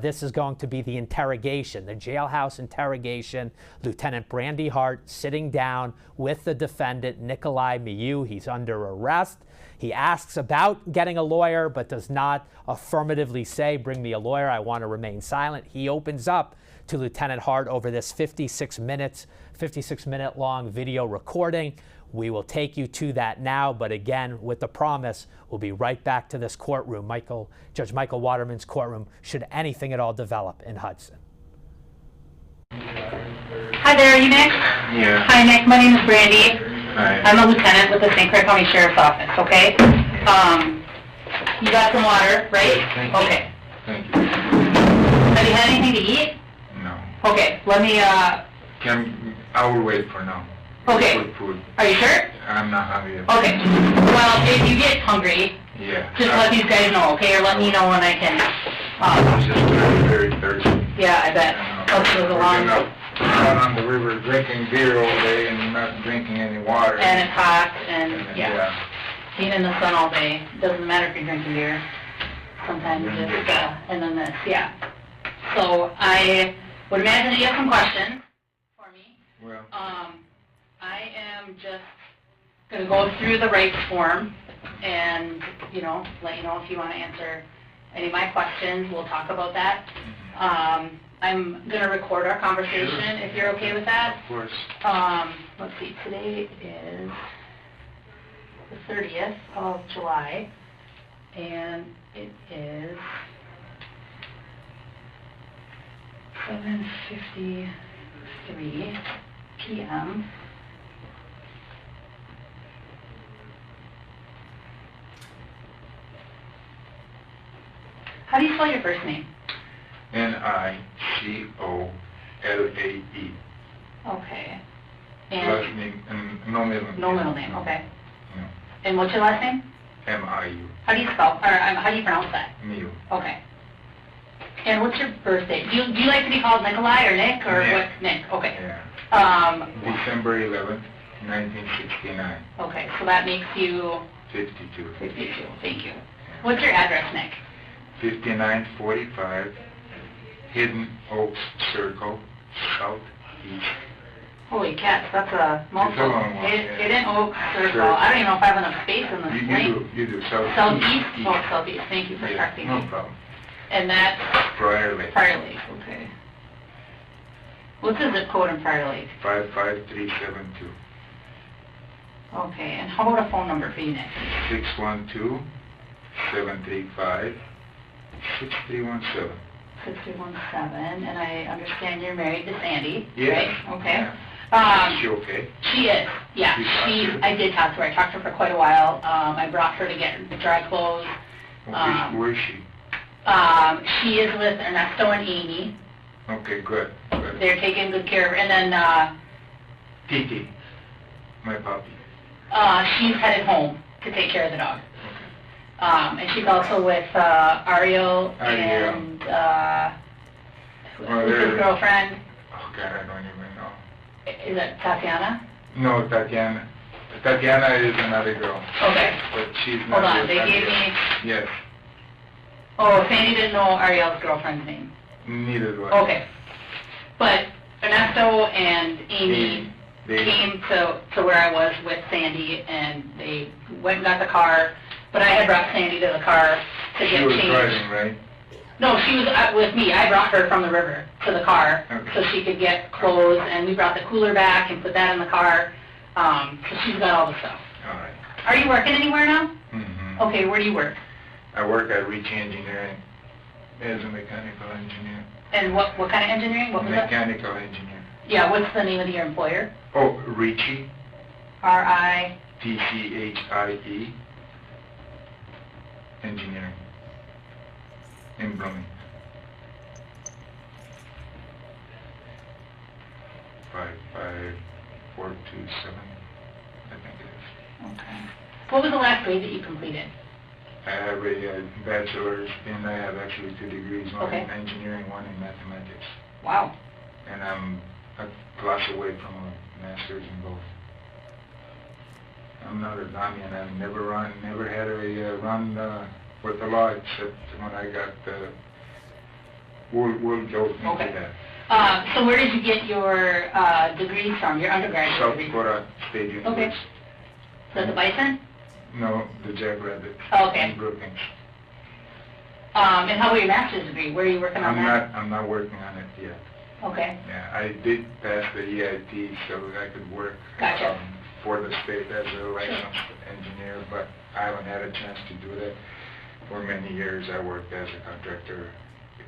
This is going to be the interrogation, the jailhouse interrogation. Lieutenant Brandy Hart sitting down with the defendant, Nicolae Miu. He's under arrest. He asks about getting a lawyer, but does not affirmatively say, bring me a lawyer, I want to remain silent. He opens up to Lieutenant Hart over this 56-minute long video recording. We will take you to that now, but again, with the promise, we'll be right back to this courtroom, Judge Michael Waterman's courtroom, should anything at all develop in Hudson. Hi there, are you Nick? Yeah. Hi Nick, my name is Brandy. Hi. I'm a lieutenant with the St. Clair County Sheriff's Office, okay? You got some water, right? Thank you. Okay. Thank you. Have you had anything to eat? No. Okay, let me, I will wait for now. Okay. For food. Are you sure? I'm not hungry. Okay. Well, if you get hungry, Yeah. just let these guys know, okay? Or let me know when I can, I was just very, very thirsty. yeah, I bet. Hope it was a long, Out on the river drinking beer all day and not drinking any water. and it's hot, and, yeah. Being in the sun all day, doesn't matter if you're drinking beer. Sometimes it's, and then this, yeah. So I would imagine that you have some questions for me. Well. I am just going to go through the rights form and, you know, let you know if you want to answer any of my questions. We'll talk about that. I'm going to record our conversation if you're okay with that. Of course. Let's see, today is the 30th of July, and it is 7:53 p.m. How do you spell your first name? Nicolae. Okay. Last And name, and no middle name. no middle name, okay. No. And what's your last name? M-I-U. How do you spell, or how do you pronounce that? Miu. Okay. And what's your birthday? Do you like to be called Nikolai or Nick, or Nick. what? Nick, okay. Yeah. December 11th, 1969. Okay, so that makes you 52. 52, thank you. What's your address, Nick? 5945 Hidden Oaks Circle, southeast. Holy cats, that's a multiple. It's a long one, yeah. Hidden Oak Circle. Sure. I don't even know if I have enough space in this link. You do, southeast. Southeast? East. Oh, southeast, thank you for Yeah, correcting no me. problem. And that's Prior Lake. Prior Lake, okay. What's the zip code in Prior Lake? 55372. Okay, and how about a phone number for you, Nick? 612-735-6317. 6317, and I understand you're married to Sandy, Yeah. right? Okay. Yeah. Is she okay? She is, yeah. You talked to her? I did talk to her. I talked to her for quite a while. I brought her to get dry clothes. Where is she? She is with Ernesto and Amy. Okay, good. They're taking good care of her. And then Titi, my puppy. she's headed home to take care of the dog. And she's also with Ariel and who's his girlfriend? Oh, God, I don't even know. Is it Tatiana? No, Tatiana. Tatiana is another girl. Okay. But she's not Hold on, with they gave Ariel. me... Yes, Oh, Sandy didn't know Ariel's girlfriend's name. neither do I. Okay. But Ernesto and Amy They- came to where I was with Sandy, and they went and got the car. But I had brought Sandy to the car to She get was changed. driving, right? No, she was with me. I brought her from the river to the car Okay. so she could get clothes, and we brought the cooler back and put that in the car. So she's got all the stuff. All right. Are you working anywhere now? Mm-hmm. Okay, where do you work? I work at Reach Engineering as a mechanical engineer. And what kind of engineering? What was that? Mechanical engineer. Yeah, what's the name of your employer? Oh, Richie, R-I... Tchie, engineering in Blooming. 55427, I think it is. Okay. What was the last grade that you completed? I have a bachelor's, and I have actually 2 degrees, one Okay. in engineering, one in mathematics. Wow. And I'm a class away from a master's in both. I'm not a dummy, and I've never had a run with the law except when I got we'll go into that. So where did you get your degrees from, your undergraduate South degree? Dakota State University. Okay. So the Bison? No, the Jackrabbit. Oh, okay. In Brookings. And how about your master's degree? Where are you working on that? I'm not working on it yet. Okay. Yeah, I did pass the EIT so that I could work Gotcha. for the state as a licensed engineer, but I haven't had a chance to do that. For many years, I worked as a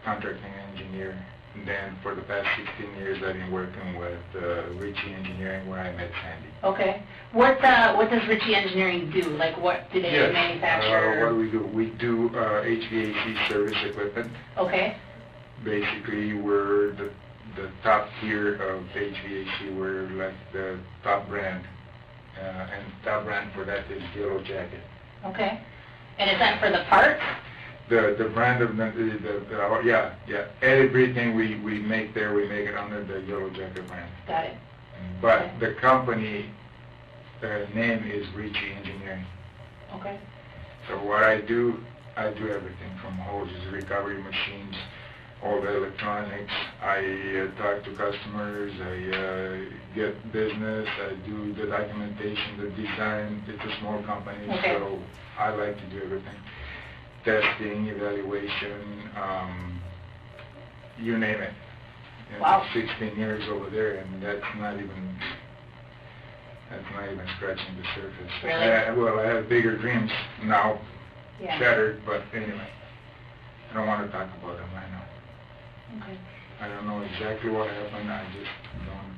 contracting engineer. And then for the past 16 years, I've been working with Ritchie Engineering, where I met Sandy. Okay. What does Ritchie Engineering do? Like, what do they manufacture? What do? We do HVAC service equipment. Okay. Basically, we're the top tier of HVAC. We're like the top brand. And top brand for that is Yellow Jacket. Okay. And is that for the parts? The brand of yeah. Everything we make there, we make it under the Yellow Jacket brand. Got it. But the company name is Ritchie Engineering. Okay. So what I do everything from hoses, recovery machines, all the electronics. I talk to customers, I get business, I do the documentation, the design. It's a small company, so I like to do everything. Testing, evaluation, you name it. Wow. 16 years over there, and that's not even scratching the surface. Really? Well, I have bigger dreams now, Yeah. shattered, but anyway, I don't want to talk about them right now. Okay. I don't know exactly what happened, I just don't,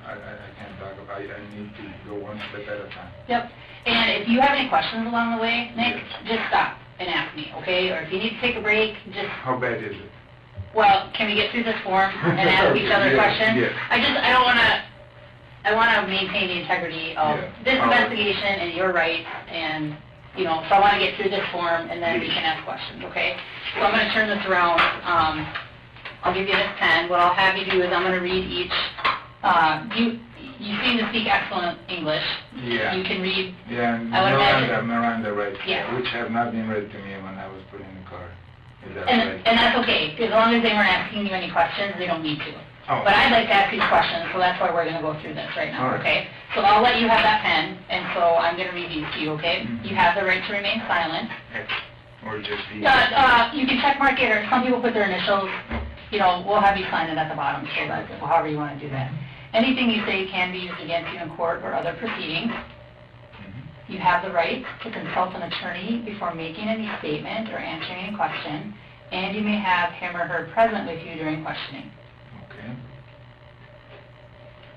I can't talk about it. I need to go one step at a time. Yep. And if you have any questions along the way, Nick, just stop and ask me, okay? Or if you need to take a break, just... How bad is it? Well, can we get through this form and ask each other questions? Yes. I want to maintain the integrity of this investigation and your rights, and, so I want to get through this form, and then we can ask questions, okay? So I'm going to turn this around. I'll give you this pen. What I'll have you do is I'm going to read each. You seem to speak excellent English. Yeah. You can read. Yeah, Miranda rights, which have not been read to me when I was put in the car. Is that right? And that's okay, as long as they weren't asking you any questions, they don't need to. Oh. But I'd like to ask these questions, so that's why we're going to go through this right now, okay? So I'll let you have that pen, and so I'm going to read these to you, okay? You have the right to remain silent. Or just You can check mark it, or some people put their initials. We'll have you sign it at the bottom, so that's however you want to do that. Anything you say can be used against you in court or other proceedings. You have the right to consult an attorney before making any statement or answering any question, and you may have him or her present with you during questioning. Okay.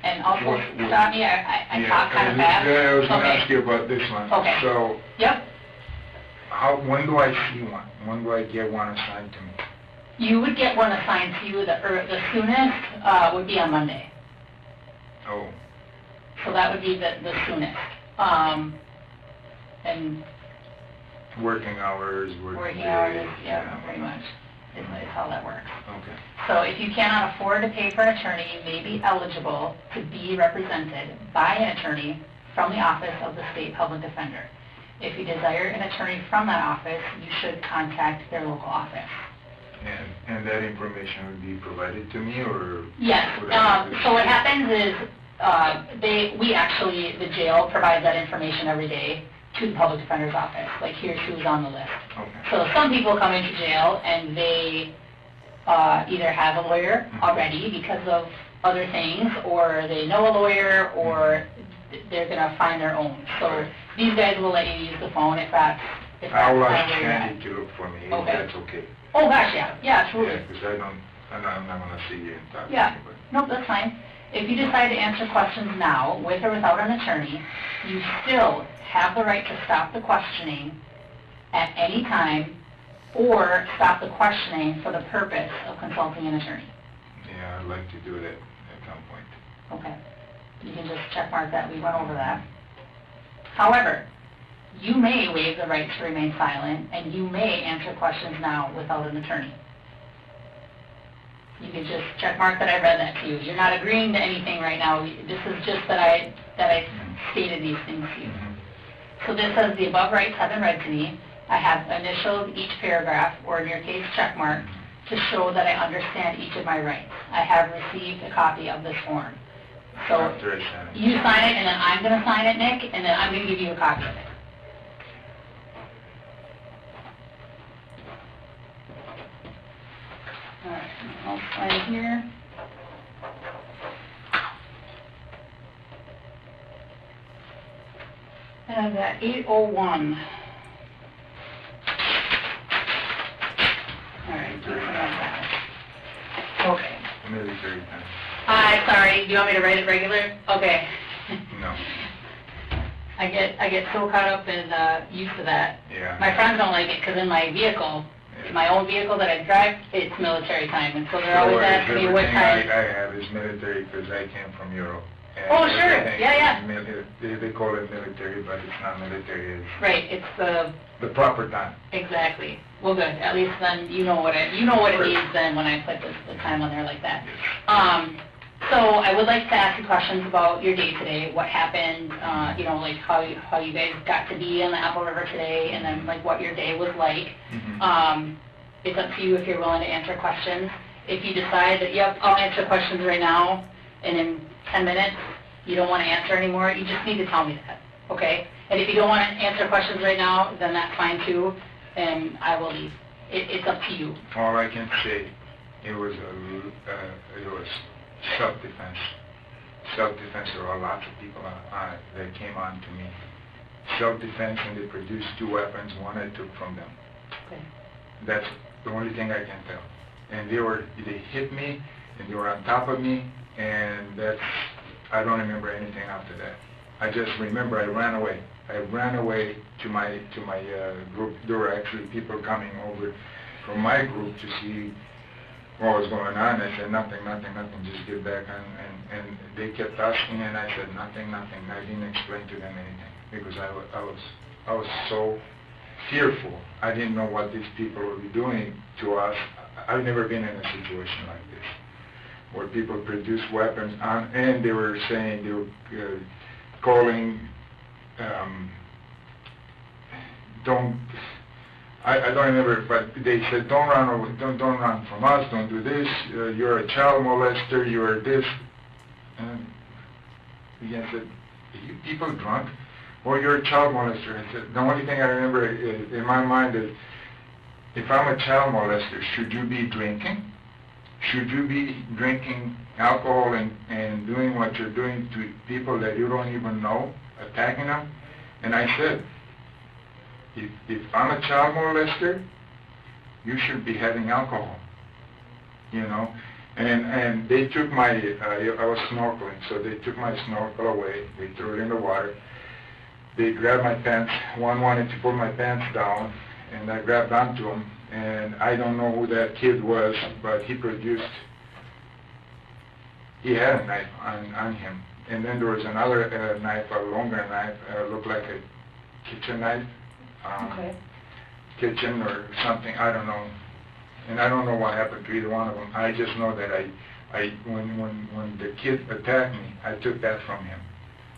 And also, stop me, I talk kind of fast. Yeah, I was going to ask you about this one. Okay. So, yep. When do I see one? When do I get one assigned to me? You would get one assigned to you, the soonest would be on Monday. Oh. So that would be the soonest. And working hours, working hours, yeah, pretty much is how that works. Okay. So if you cannot afford to pay for an attorney, you may be eligible to be represented by an attorney from the office of the state public defender. If you desire an attorney from that office, you should contact their local office. And that information would be provided to me, or? Yes. So what happens is the jail provides that information every day to the public defender's office. Like, here's who's on the list. Okay. So some people come into jail and they either have a lawyer already because of other things, or they know a lawyer, or they're going to find their own. So these guys will let you use the phone if that's I'll ask Sandy to look for me, if that's okay. Oh gosh, yeah, absolutely. Yeah, because I'm not going to see you and talk to Yeah, you. nope, that's fine. If you decide to answer questions now, with or without an attorney, you still have the right to stop the questioning at any time, or stop the questioning for the purpose of consulting an attorney. Yeah, I'd like to do that at some point. Okay. You can just check mark that. We went over that. However, you may waive the right to remain silent, and you may answer questions now without an attorney. You can just check mark that I read that to you. You're not agreeing to anything right now. This is just that I stated these things to you. So this says the above rights have been read to me. I have initialed each paragraph, or in your case, check mark, to show that I understand each of my rights. I have received a copy of this form. So After I sign it. you sign it, and then I'm going to sign it, Nick, and then I'm going to give you a copy of it. All right, I'll sign here. And I've got 801. All right, okay. Military time. Hi, sorry, do you want me to write it regular? Okay. No. I get so caught up in used to that. Yeah. My friends don't like it because in my vehicle, my own vehicle that I drive, it's military time, and so they're always asking me what Everything time. I have is military because I came from Europe. And Oh, sure. everything Yeah, is they call it military, but it's not military. It's Right, it's the proper time. exactly. Well, good. At least then you know what it means then when I put the time on there like that. So I would like to ask you questions about your day today. What happened? You know, like how you guys got to be on the Apple River today, and then like what your day was like. It's up to you if you're willing to answer questions. If you decide that yep, I'll answer questions right now, and in 10 minutes you don't want to answer anymore, you just need to tell me that, okay? And if you don't want to answer questions right now, then that's fine too, and I will leave. It's up to you. All I can say, it was self-defense. Self-defense. There were lots of people that came on to me. Self-defense, and they produced 2 weapons. One I took from them. Okay. That's the only thing I can tell. And they hit me, and they were on top of me, and I don't remember anything after that. I just remember I ran away. I ran away to my group. There were actually people coming over from my group to see what was going on. I said, nothing, just get back on. And they kept asking, and I said, nothing. I didn't explain to them anything because I was so fearful. I didn't know what these people would be doing to us. I've never been in a situation like this, where people produce weapons and they were saying, they were calling, I don't remember, but they said, don't run from us, don't do this, you're a child molester, you're this. And I said, are you people drunk? Well, you're a child molester. I said, the only thing I remember in my mind is, if I'm a child molester, should you be drinking? Should you be drinking alcohol and doing what you're doing to people that you don't even know, attacking them? And I said, if I'm a child molester, you should be having alcohol, you know? And they took my, I was snorkeling, so they took my snorkel away, they threw it in the water. They grabbed my pants, one wanted to pull my pants down, and I grabbed onto him, and I don't know who that kid was, but he had a knife on him. And then there was another knife, a longer knife, looked like a kitchen knife, kitchen or something, I don't know. And I don't know what happened to either one of them. I just know that when the kid attacked me, I took that from him.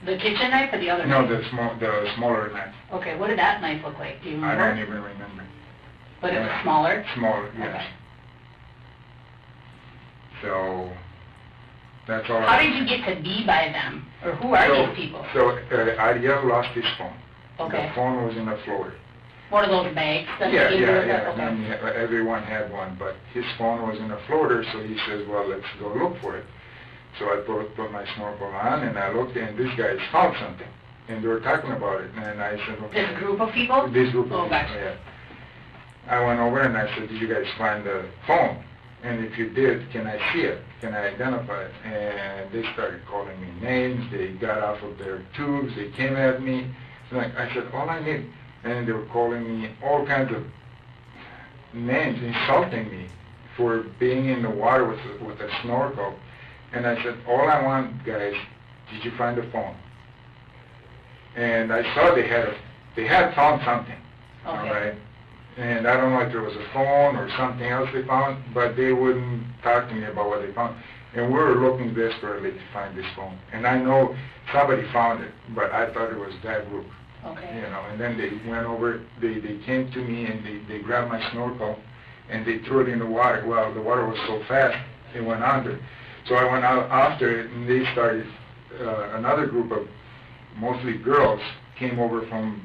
The kitchen knife or the other No, knife? the smaller knife. Okay, what did that knife look like? Do you remember? I don't even remember. But it was smaller? Smaller, yes. Okay. So, that's all. How did you get to be by them? Or who are these people? So, Ariel lost his phone. Okay. The phone was in the floor. One of those bags that Yeah. they gave you? I Okay. mean, everyone had one, but his phone was in the floater, so he says, well, let's go look for it. So I put my snorkel on, and I looked, and this guy found something. And they were talking about it, and I said, okay. This group of people? This group of people, gotcha. yeah. I went over and I said, did you guys find the phone? And if you did, can I see it? Can I identify it? And they started calling me names. They got off of their tubes. They came at me. I said, all I need. And they were calling me all kinds of names, insulting me for being in the water with a snorkel. And I said, all I want, guys, did you find the phone? And I saw they had found something, all right? And I don't know if there was a phone or something else they found, but they wouldn't talk to me about what they found. And we were looking desperately to find this phone. And I know somebody found it, but I thought it was that group. Okay. You know, and then they went over, they came to me and they grabbed my snorkel and they threw it in the water. Well, the water was so fast, it went under. So I went out after it and they started, another group of mostly girls came over from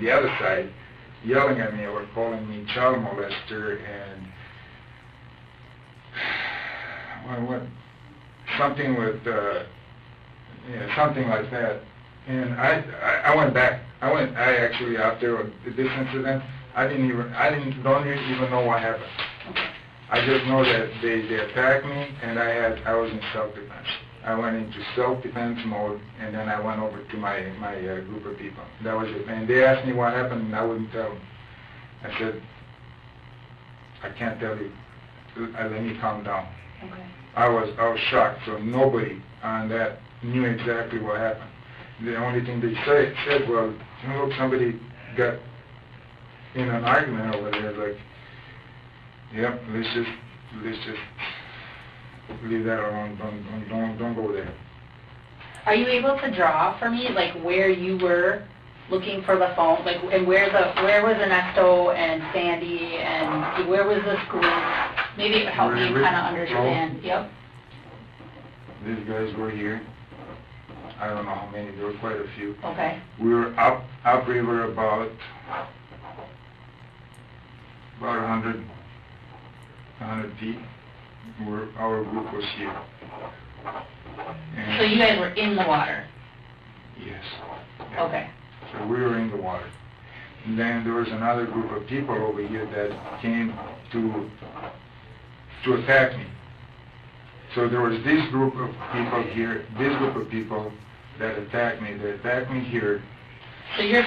the other side, yelling at me or calling me child molester and something with, something like that. And I went back. I actually, after this incident, don't even know what happened. I just know that they attacked me and I was in self-defense. I went into self-defense mode and then I went over to my group of people. That was it. And they asked me what happened and I wouldn't tell them. I said, I can't tell you. Let me calm down. Okay. I was shocked. So nobody on that knew exactly what happened. The only thing they said, well, look, somebody got in an argument over there. Like, yep, let's just leave that alone. Don't go there. Are you able to draw for me, like, where you were looking for the phone, like, and where was Ernesto and Sandy, and where was this group? Maybe it would help me kind of understand. Yep. These guys were here. I don't know how many. There were quite a few. Okay. We were upriver about 100 feet. Our group was here. And So you guys were in the water? yes. Okay. So we were in the water. And then there was another group of people over here that came to attack me. So there was this group of people here, this group of people that attacked me. They attacked me here. So your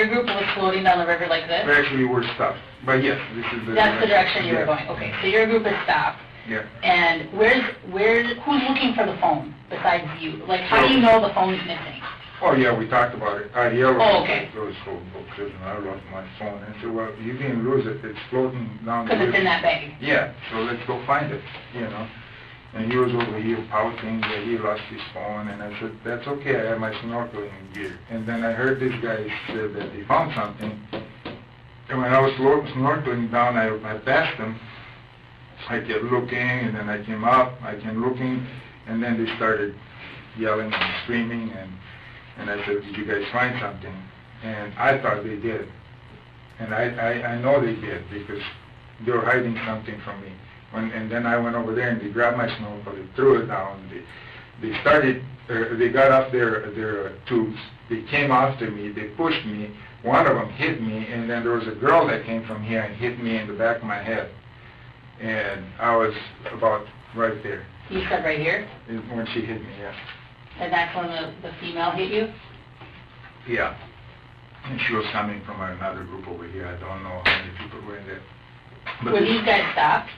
group was floating down the river like this? Actually, we're stopped. But yes, this is the That's the direction you were going. Okay. So your group is stopped. Yeah. And who's looking for the phone besides you? Like, how do you know the phone's missing? Oh yeah, we talked about it. I yelled Oh, okay. it was so because I lost my phone. And I said, well, you didn't lose it. It's floating down the river. Because it's in that bag. Yeah, so let's go find it, you know. And he was over here pouting that he lost his phone, and I said, that's okay, I have my snorkeling gear. And then I heard this guy said that he found something. And when I was snorkeling down, I passed him. I kept looking, and then I came up, I came looking, and then they started yelling and screaming, and I said, did you guys find something? And I thought they did. And I know they did, because they were hiding something from me. And then I went over there and they grabbed my snorkel, they threw it down. They got off their tubes. They came after me, they pushed me. One of them hit me, and then there was a girl that came from here and hit me in the back of my head. And I was about right there. You said right here? When she hit me, yeah. And that's when the female hit you? Yeah. And she was coming from another group over here. I don't know how many people were in there. But Were these guys stopped?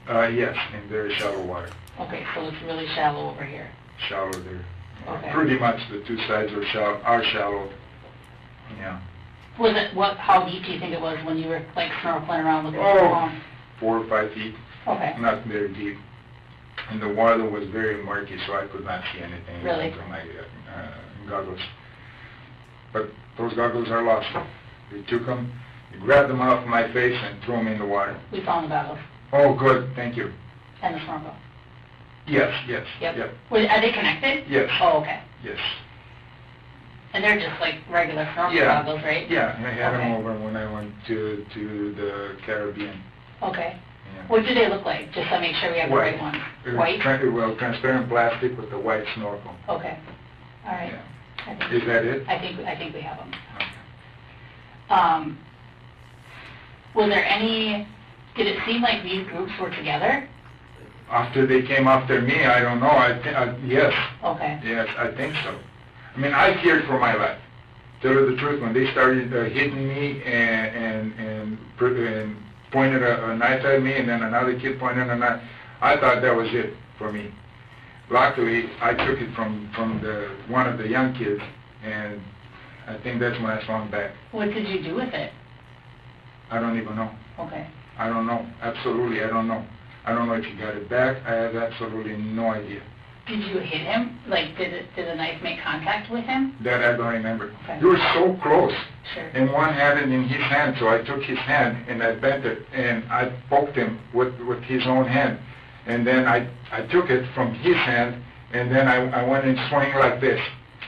Yes, in very shallow water. Okay, so it's really shallow over here. Shallow there. Okay. Pretty much the two sides are shallow. Yeah. Was it, how deep do you think it was when you were, like, snorkeling around looking for the phone? 4 or 5 feet. Okay. Not very deep. And the water was very murky, so I could not see anything. Really? Through my goggles. But those goggles are lost. They took them, they grabbed them off my face and threw them in the water. We found the goggles. Oh, good, thank you. And the snorkel. Yes. Yep. Are they connected? Yes. Oh, okay. Yes. And they're just like regular snorkel goggles, right? Yeah, I had them over when I went to the Caribbean. Okay. Yeah. What do they look like, just to make sure we have the right ones? White? Transparent plastic with a white snorkel. Okay. All right. Yeah. Is that it? I think we have them. Was there any? Did it seem like these groups were together? After they came after me, I don't know. Yes. Okay. Yes, I think so. I mean, I feared for my life. Tell you the truth, when they started hitting me and pointed a knife at me, and then another kid pointed a knife, I thought that was it for me. Luckily, I took it from one of the young kids, and I think that's when I swung back. What did you do with it? I don't even know. Okay. I don't know. Absolutely, I don't know. I don't know if you got it back. I have absolutely no idea. Did you hit him? Like, did the knife make contact with him? That I don't remember. Okay. He was so close. Sure. And one had it in his hand, so I took his hand and I bent it and I poked him with his own hand. And then I took it from his hand and then I went and swing like this.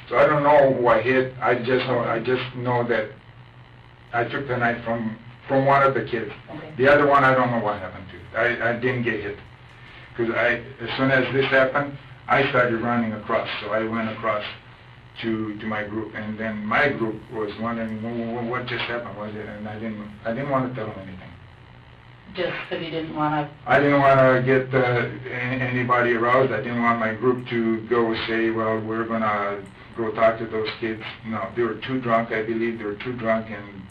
So I don't know who I hit. I just know that I took the knife from one of the kids. Okay. The other one, I don't know what happened to. I didn't get hit. Because as soon as this happened, I started running across. So I went across to my group, and then my group was wondering what just happened. Was it? And I didn't want to tell them anything. Just because you didn't want to... I didn't want to get anybody aroused. I didn't want my group to go say, well, we're going to go talk to those kids. No, they were too drunk, I believe. They were too drunk and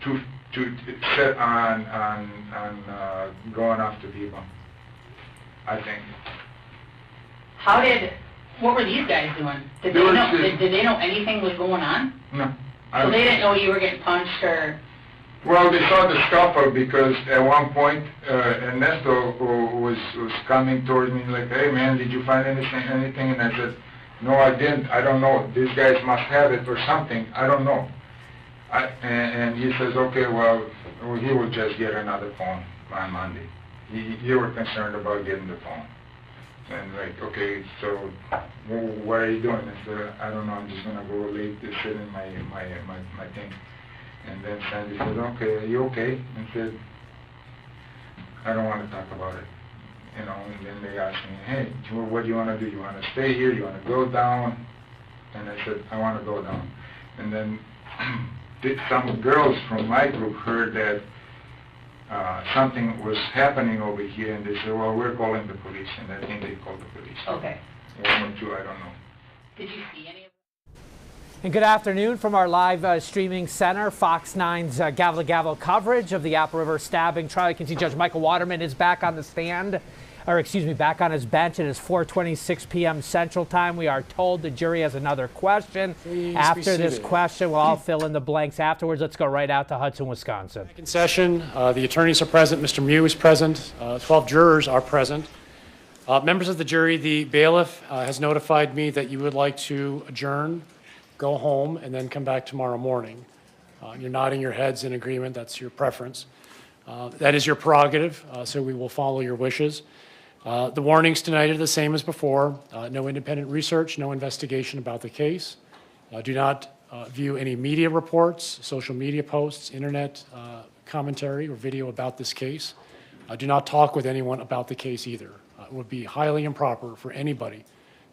too set on going after people, I think. What were these guys doing? Did they know anything was going on? No. So they didn't know you were getting punched or... Well, they saw the scuffle because at one point Ernesto was coming towards me like, hey man, did you find anything? And I said, no, I didn't. I don't know. These guys must have it or something. I don't know. And he says, okay, well, he will just get another phone on Monday. You were concerned about getting the phone. And like, okay, so what are you doing? I said, I don't know. I'm just gonna go late to sit in my thing. And then Sandy said, okay, are you okay? And said, I don't want to talk about it. You know, and then they asked me, hey, what do you want to do? You want to stay here? You want to go down? And I said, I want to go down. And then some girls from my group heard that something was happening over here, and they said, well, we're calling the police. And I think they called the police. Okay. One or two, I don't know. Did you see any of... And good afternoon from our live streaming center, Fox 9's Gavel to Gavel coverage of the Apple River stabbing trial. You can see Judge Michael Waterman is back on the stand, back on his bench. It is 4:26 p.m. Central Time. We are told the jury has another question. Please After this question, we'll all fill in the blanks afterwards. Let's go right out to Hudson, Wisconsin. In session, the attorneys are present. Mr. Miu is present. 12 jurors are present. Members of the jury, the bailiff has notified me that you would like to adjourn, go home, and then come back tomorrow morning. You're nodding your heads in agreement. That's your preference. That is your prerogative, so we will follow your wishes. The warnings tonight are the same as before. No independent research, no investigation about the case. Do not view any media reports, social media posts, internet commentary, or video about this case. Do not talk with anyone about the case either. It would be highly improper for anybody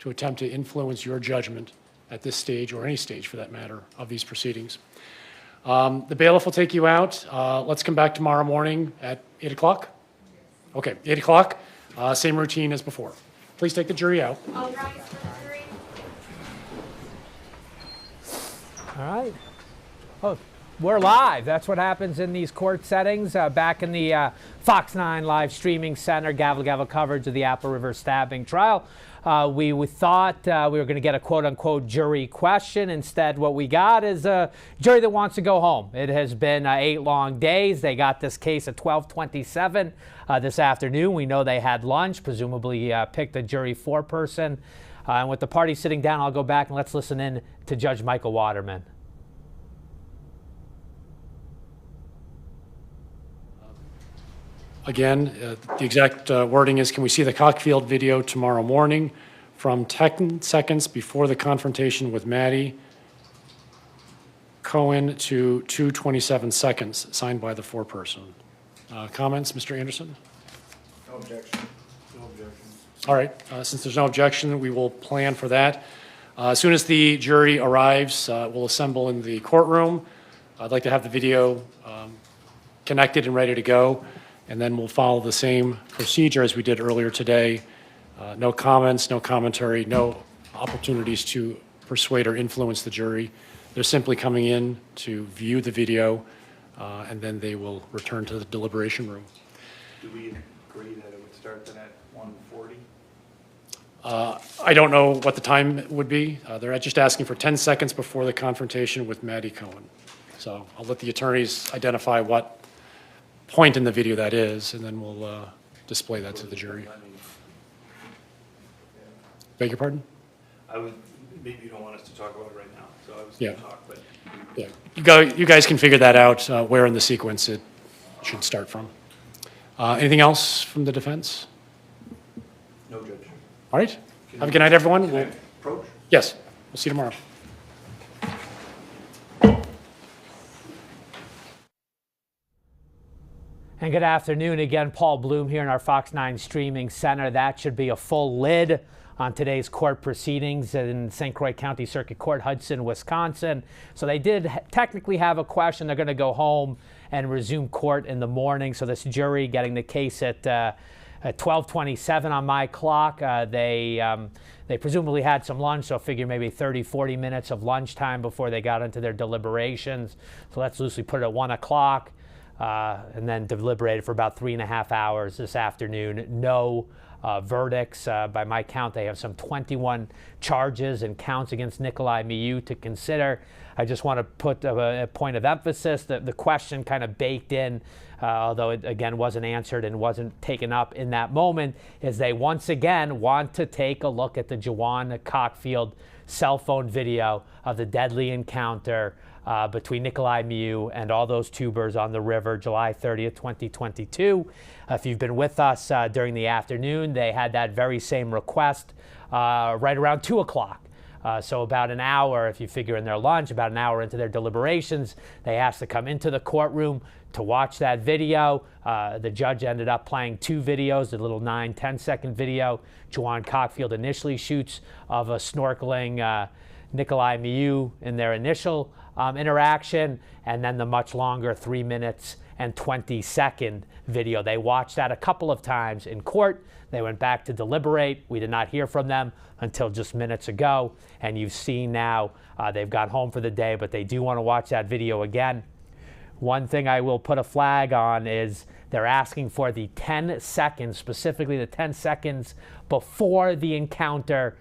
to attempt to influence your judgment at this stage, or any stage for that matter, of these proceedings. The bailiff will take you out. Let's come back tomorrow morning at 8 o'clock? Okay, 8 o'clock. Same routine as before. Please take the jury out. All right. Oh, we're live. That's what happens in these court settings. Back in the Fox 9 live streaming center, Gavel to Gavel coverage of the Apple River stabbing trial. We thought we were going to get a quote-unquote jury question. Instead, what we got is a jury that wants to go home. It has been 8 long days. They got this case at 12:27 this afternoon. We know they had lunch, presumably picked a jury foreperson. And with the party sitting down, I'll go back and let's listen in to Judge Michael Waterman. Again, the exact wording is, can we see the Cockfield video tomorrow morning from 10 seconds before the confrontation with Maddie Cohen to 2:27 seconds, signed by the foreperson. Comments, Mr. Anderson? No objection. No objection. All right, since there's no objection, we will plan for that. As soon as the jury arrives, we'll assemble in the courtroom. I'd like to have the video connected and ready to go. And then we'll follow the same procedure as we did earlier today. No comments, no commentary, no opportunities to persuade or influence the jury. They're simply coming in to view the video, and then they will return to the deliberation room. Do we agree that it would start then at 1:40? I don't know what the time would be. They're just asking for 10 seconds before the confrontation with Maddie Cohen. So I'll let the attorneys identify what point in the video that is, and then we'll display that to the jury. Beg your pardon? Maybe you don't want us to talk about it right now, so I was Yeah. going to talk, but. Yeah, you guys can figure that out, where in the sequence it should start from. Anything else from the defense? No, Judge. All right. Have a good night, everyone. Can I approach? Yes, we'll see you tomorrow. And good afternoon again. Paul Bloom here in our Fox 9 streaming center. That should be a full lid on today's court proceedings in St. Croix County Circuit Court, Hudson, Wisconsin. So they did technically have a question. They're going to go home and resume court in the morning. So this jury getting the case at 12:27 on my clock. They presumably had some lunch, so figure maybe 30, 40 minutes of lunchtime before they got into their deliberations. So let's loosely put it at 1 o'clock. And then deliberated for about 3.5 hours this afternoon. No verdicts. By my count, they have some 21 charges and counts against Nicolae Miu to consider. I just want to put a point of emphasis that the question kind of baked in, although it again wasn't answered and wasn't taken up in that moment, is they once again want to take a look at the Juwan Cockfield cell phone video of the deadly encounter between Nicolae Miu and all those tubers on the river, July 30th, 2022. If you've been with us during the afternoon, they had that very same request right around 2 o'clock. So about an hour, if you figure in their lunch, about an hour into their deliberations, they asked to come into the courtroom to watch that video. The judge ended up playing 2 videos, a little 9-10 second video Juwan Cockfield initially shoots of a snorkeling Nicolae Miu in their initial interaction, and then the much longer 3 minutes and 20-second video. They watched that a couple of times in court. They went back to deliberate. We did not hear from them until just minutes ago, and you've seen now they've gone home for the day, but they do want to watch that video again. One thing I will put a flag on is they're asking for the 10 seconds, specifically the 10 seconds before the encounter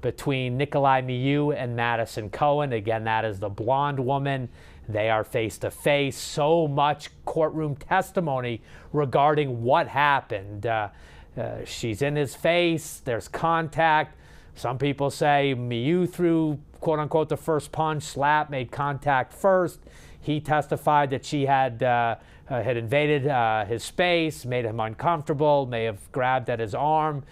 between Nicolae Miu and Madison Cohen. Again, that is the blonde woman. They are face to face. So much courtroom testimony regarding what happened. She's in his face. There's contact. Some people say Miu threw, quote unquote, the first punch. Slap made contact first. He testified that she had invaded his space, made him uncomfortable, may have grabbed at his arm,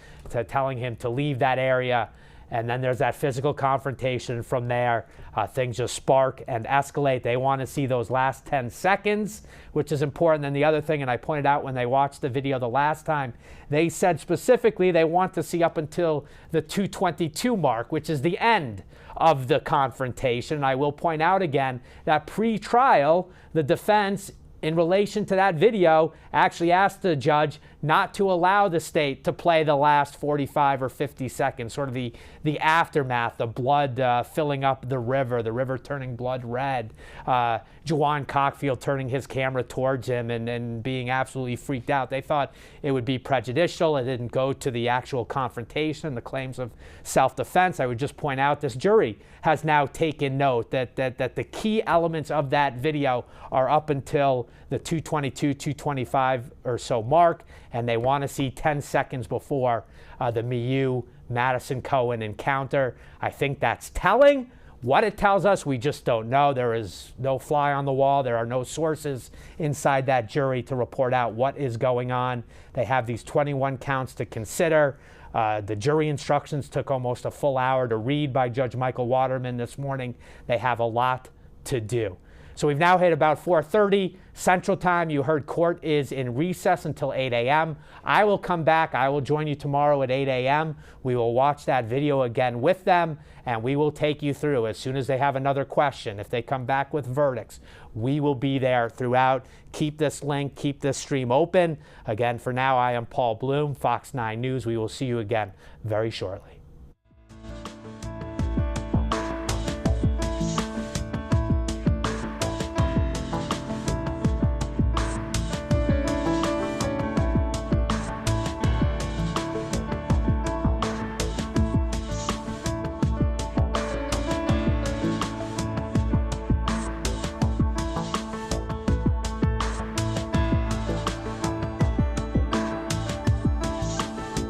telling him to leave that area. And then there's that physical confrontation. From there, things just spark and escalate. They want to see those last 10 seconds, which is important. And the other thing, and I pointed out when they watched the video the last time, they said specifically they want to see up until the 2:22 mark, which is the end of the confrontation. And I will point out again that pre-trial, the defense, in relation to that video, actually asked the judge not to allow the state to play the last 45 or 50 seconds, sort of the aftermath, the blood filling up the river turning blood red, Juwan Cockfield turning his camera towards him and being absolutely freaked out. They thought it would be prejudicial. It didn't go to the actual confrontation, the claims of self-defense. I would just point out this jury has now taken note that the key elements of that video are up until the 2:22, 2:25 or so mark, and they want to see 10 seconds before the Miu-Madison Cohen encounter. I think that's telling. What it tells us, we just don't know. There is no fly on the wall. There are no sources inside that jury to report out what is going on. They have these 21 counts to consider. The jury instructions took almost a full hour to read by Judge Michael Waterman this morning. They have a lot to do. So we've now hit about 4:30 Central Time. You heard court is in recess until 8 a.m. I will come back. I will join you tomorrow at 8 a.m. We will watch that video again with them, and we will take you through as soon as they have another question. If they come back with verdicts, we will be there throughout. Keep this link, keep this stream open. Again, for now, I am Paul Bloom, Fox 9 News. We will see you again very shortly.